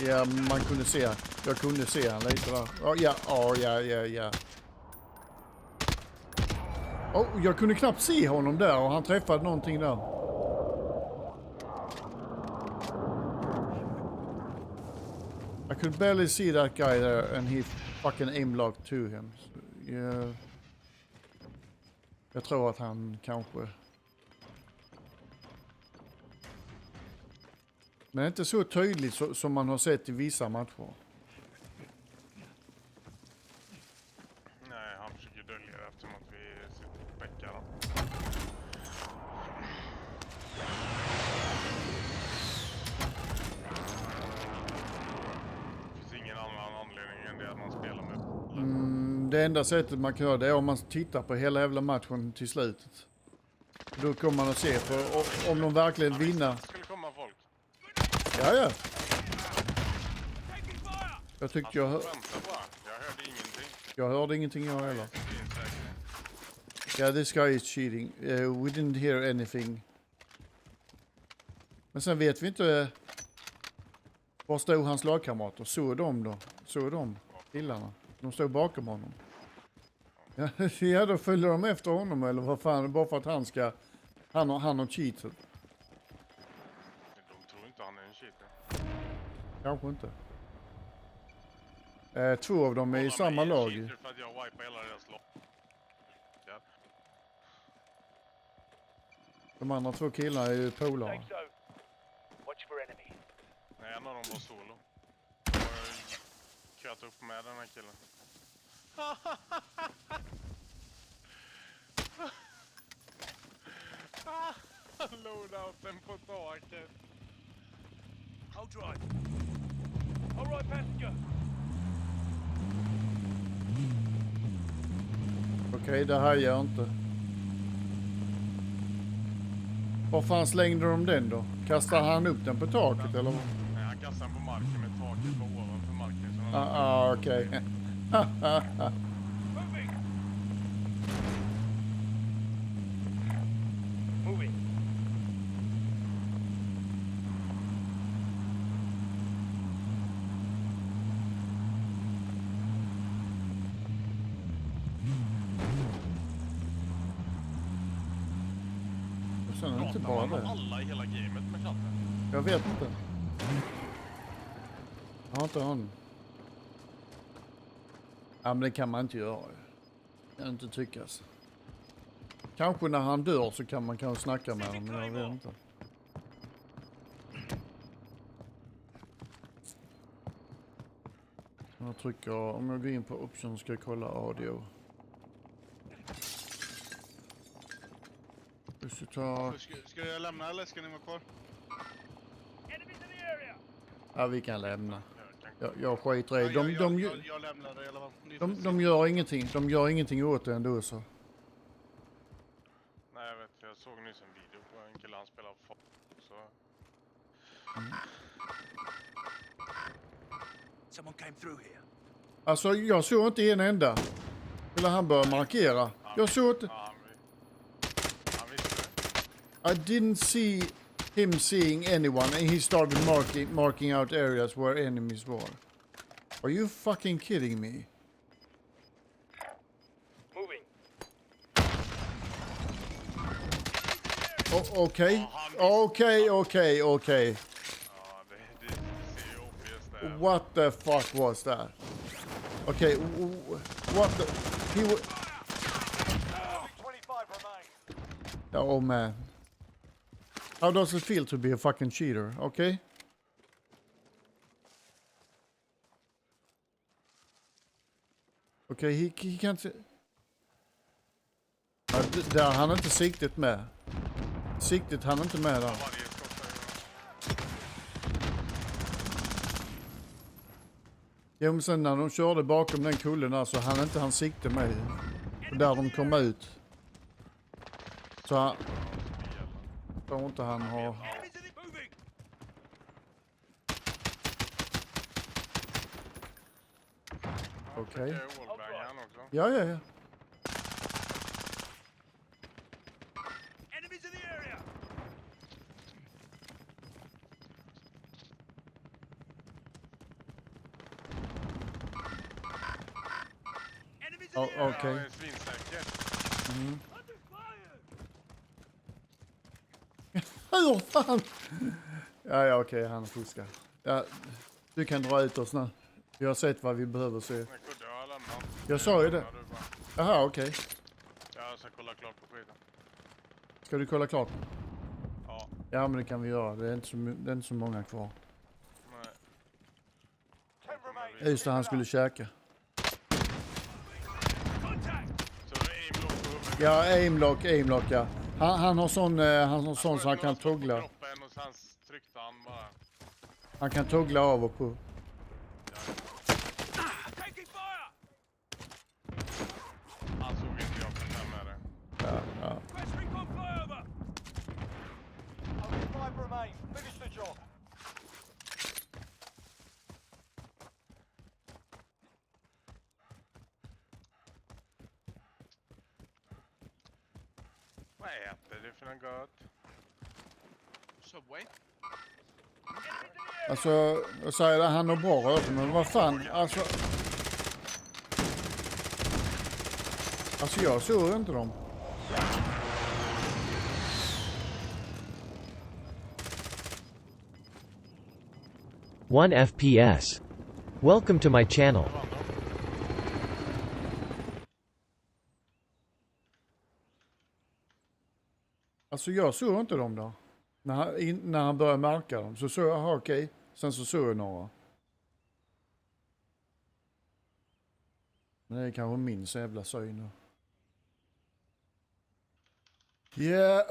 Ja, man kunde se. Jag kunde se han lite där. Ja. Oh, jag kunde knappt se honom där och han träffade någonting där. I could barely see that guy there and he fucking aimlocked to him. So, yeah. Jag tror att han kanske... Men inte så tydligt som man har sett i vissa matcher. Nej, han försöker dölja det eftersom att vi sitter på bäckar. Det finns ingen annan anledning än det att man spelar med. Det enda sättet man kan göra det är om man tittar på hela jävla matchen till slutet. Då kommer man att se för om de verkligen vinner. Det skulle komma folk. Ja. Jag tyckte jag hörde... Jag hörde ingenting. Jag hörde ingenting jag heller. Yeah, this guy is cheating. We didn't hear anything. Men sen vet vi inte... Var stod hans lagkamrater? Såg de då? Såg de killarna? De stod bakom honom. Ja, då följer de efter honom eller vad fan? Bara för att han ska... Han har cheatat. De tror inte han är en cheater. Kanske inte. 2 av dem är i samma lag. För att jag wipar hela deras lag. Ja. De andra 2 killarna är ju polare. Nej, en av dem var solo. Jag har köat upp med den här killen. Loadouten på taket. I'll drive. All right, passenger. Okej, det här gör inte. Var fan slängde de den då? Kastade han upp den på taket eller vad? Nej, han kastade den på marken med taket på ovanför marken så Okej. Moving. Och sen är det inte Pratar bara man med det. alla i hela gamet med chatten? Jag vet inte. Jag har inte aning. Ja, men det kan man inte göra. Kan inte tyckas. Kanske när han dör så kan man kanske snacka med honom, men jag vet inte. Jag trycker, om jag går in på option ska jag kolla audio. Ska jag lämna eller ska ni vara kvar? Ja, vi kan lämna. Jag skiter i. Jag lämnar det i alla fall. De gör ingenting. De gör ingenting åt det ändå så. Nej, jag vet. Jag såg nyss en video på en kille han spelar så. Someone came through here. Alltså, jag såg inte en enda. Eller han började markera. Jag såg inte. Han visste I didn't see him seeing anyone and he started marking out areas where enemies were. Are you fucking kidding me? Moving. Okej. What the fuck was that? Okay, what the... He was... 25 remain. Oh man. How does it feel to be a fucking cheater? Okay? Okay, he can't... Ja, där han inte siktet med. Siktet han inte med där. Ja, men sen när de körde bakom den kullen där så han inte han sikte med. Och där de kom ut. Så han... tror inte han har... Okej. Ja. Okej. Hur fan? Ja, okej, han fuskar. Ja, du kan dra ut oss nu. Vi har sett vad vi behöver se. Jag sa ju det. Jaha, okej. Jag ska kolla klart på skiten. Ska du kolla klart? Ja. Ja, men det kan vi göra. Det är inte så många kvar. Nej. Just det, han skulle käka. Ja, aimlock, ja. Han har sån så han kan toggla. Han kan toggla av och på. Han såg inte jag på den med det. Ja. 5 remain. Finish the job. Vad äter du för något gott? Subway? Alltså, jag säger det, han har bra rörelse, men vad fan, alltså jag såg inte dem. One FPS. Welcome to my channel. Alltså jag såg inte dem då. När han började märka dem så såg jag, okej. Sen så såg jag några. Men det är kanske min så jävla syn. Yeah.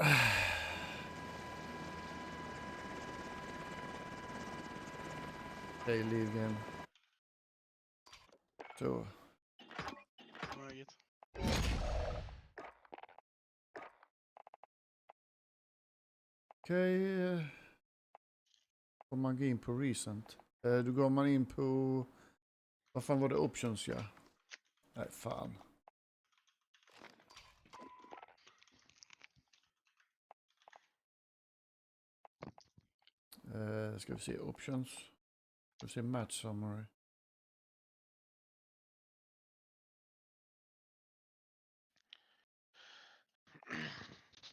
Okej, Livgen. Så. Okej. Om man går in på recent. Då går man in på Vad fan var det options ja? Nej fan. Ska vi se options. Ska vi se match summary.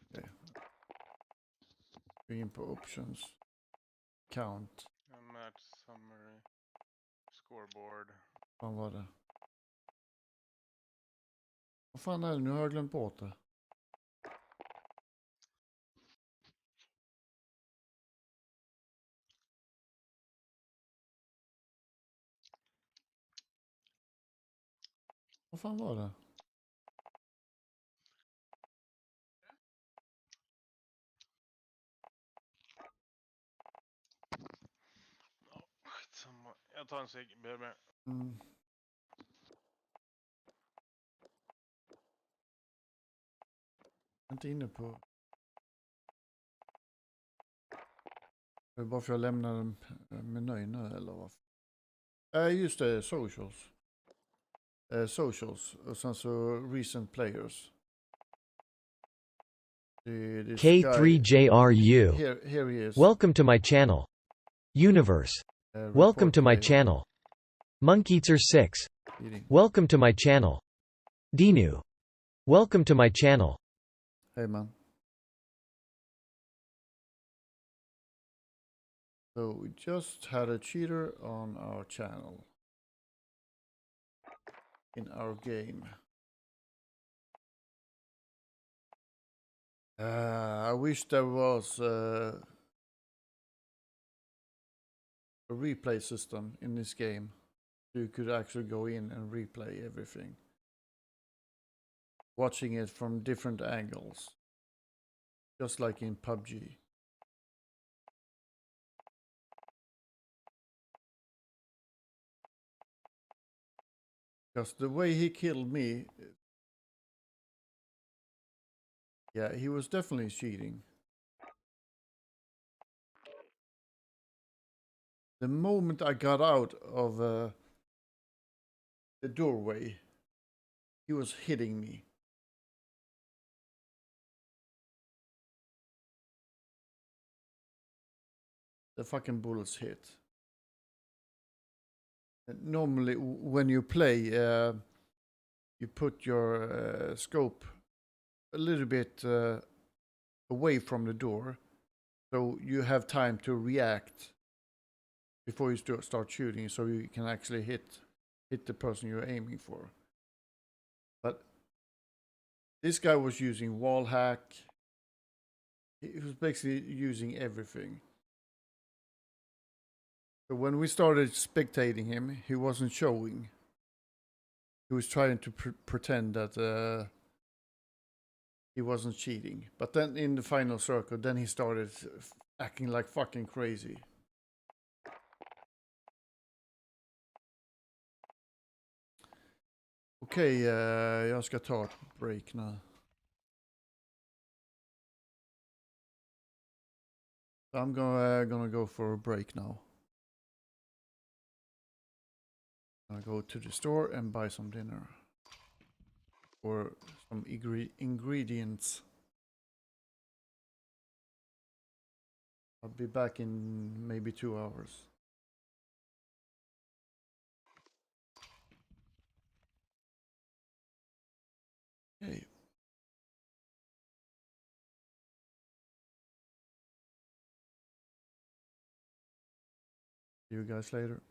Okay. Gå in på options. Count. Match summary. Scoreboard. Vad var det? Vad fan är det? Nu har jag glömt bort det. Vad fan var det? Skitsamma. Jag tar en cigg. BB. Mm. Inte inne på. Det är bara för jag lämnar menyn nu eller vad? Just det, socials. Socials och sen så recent players. K3JRU. Here he is. Welcome to my channel. Universe. Welcome to my channel. Monkeeter6. Welcome to my channel. Dinu. Welcome to my channel. Hey man. So we just had a cheater on our channel. In our game. I wish there was a replay system in this game. You could actually go in and replay everything. Watching it from different angles. Just like in PUBG. Because the way he killed me, yeah, he was definitely cheating. The moment I got out of the doorway, he was hitting me. The fucking bullets hit. And normally, when you play, you put your scope a little bit away from the door, so you have time to react before you start shooting, so you can actually hit the person you're aiming for. But this guy was using wall hack. He was basically using everything. So when we started spectating him, he wasn't showing. He was trying to pretend that he wasn't cheating. But then in the final circle, then he started acting like fucking crazy. Okej, jag ska ta ett break nu. So I'm gonna go for a break now. I'm gonna go to the store and buy some dinner. Or some ingredients. I'll be back in maybe 2 hours. Okay. See you guys later.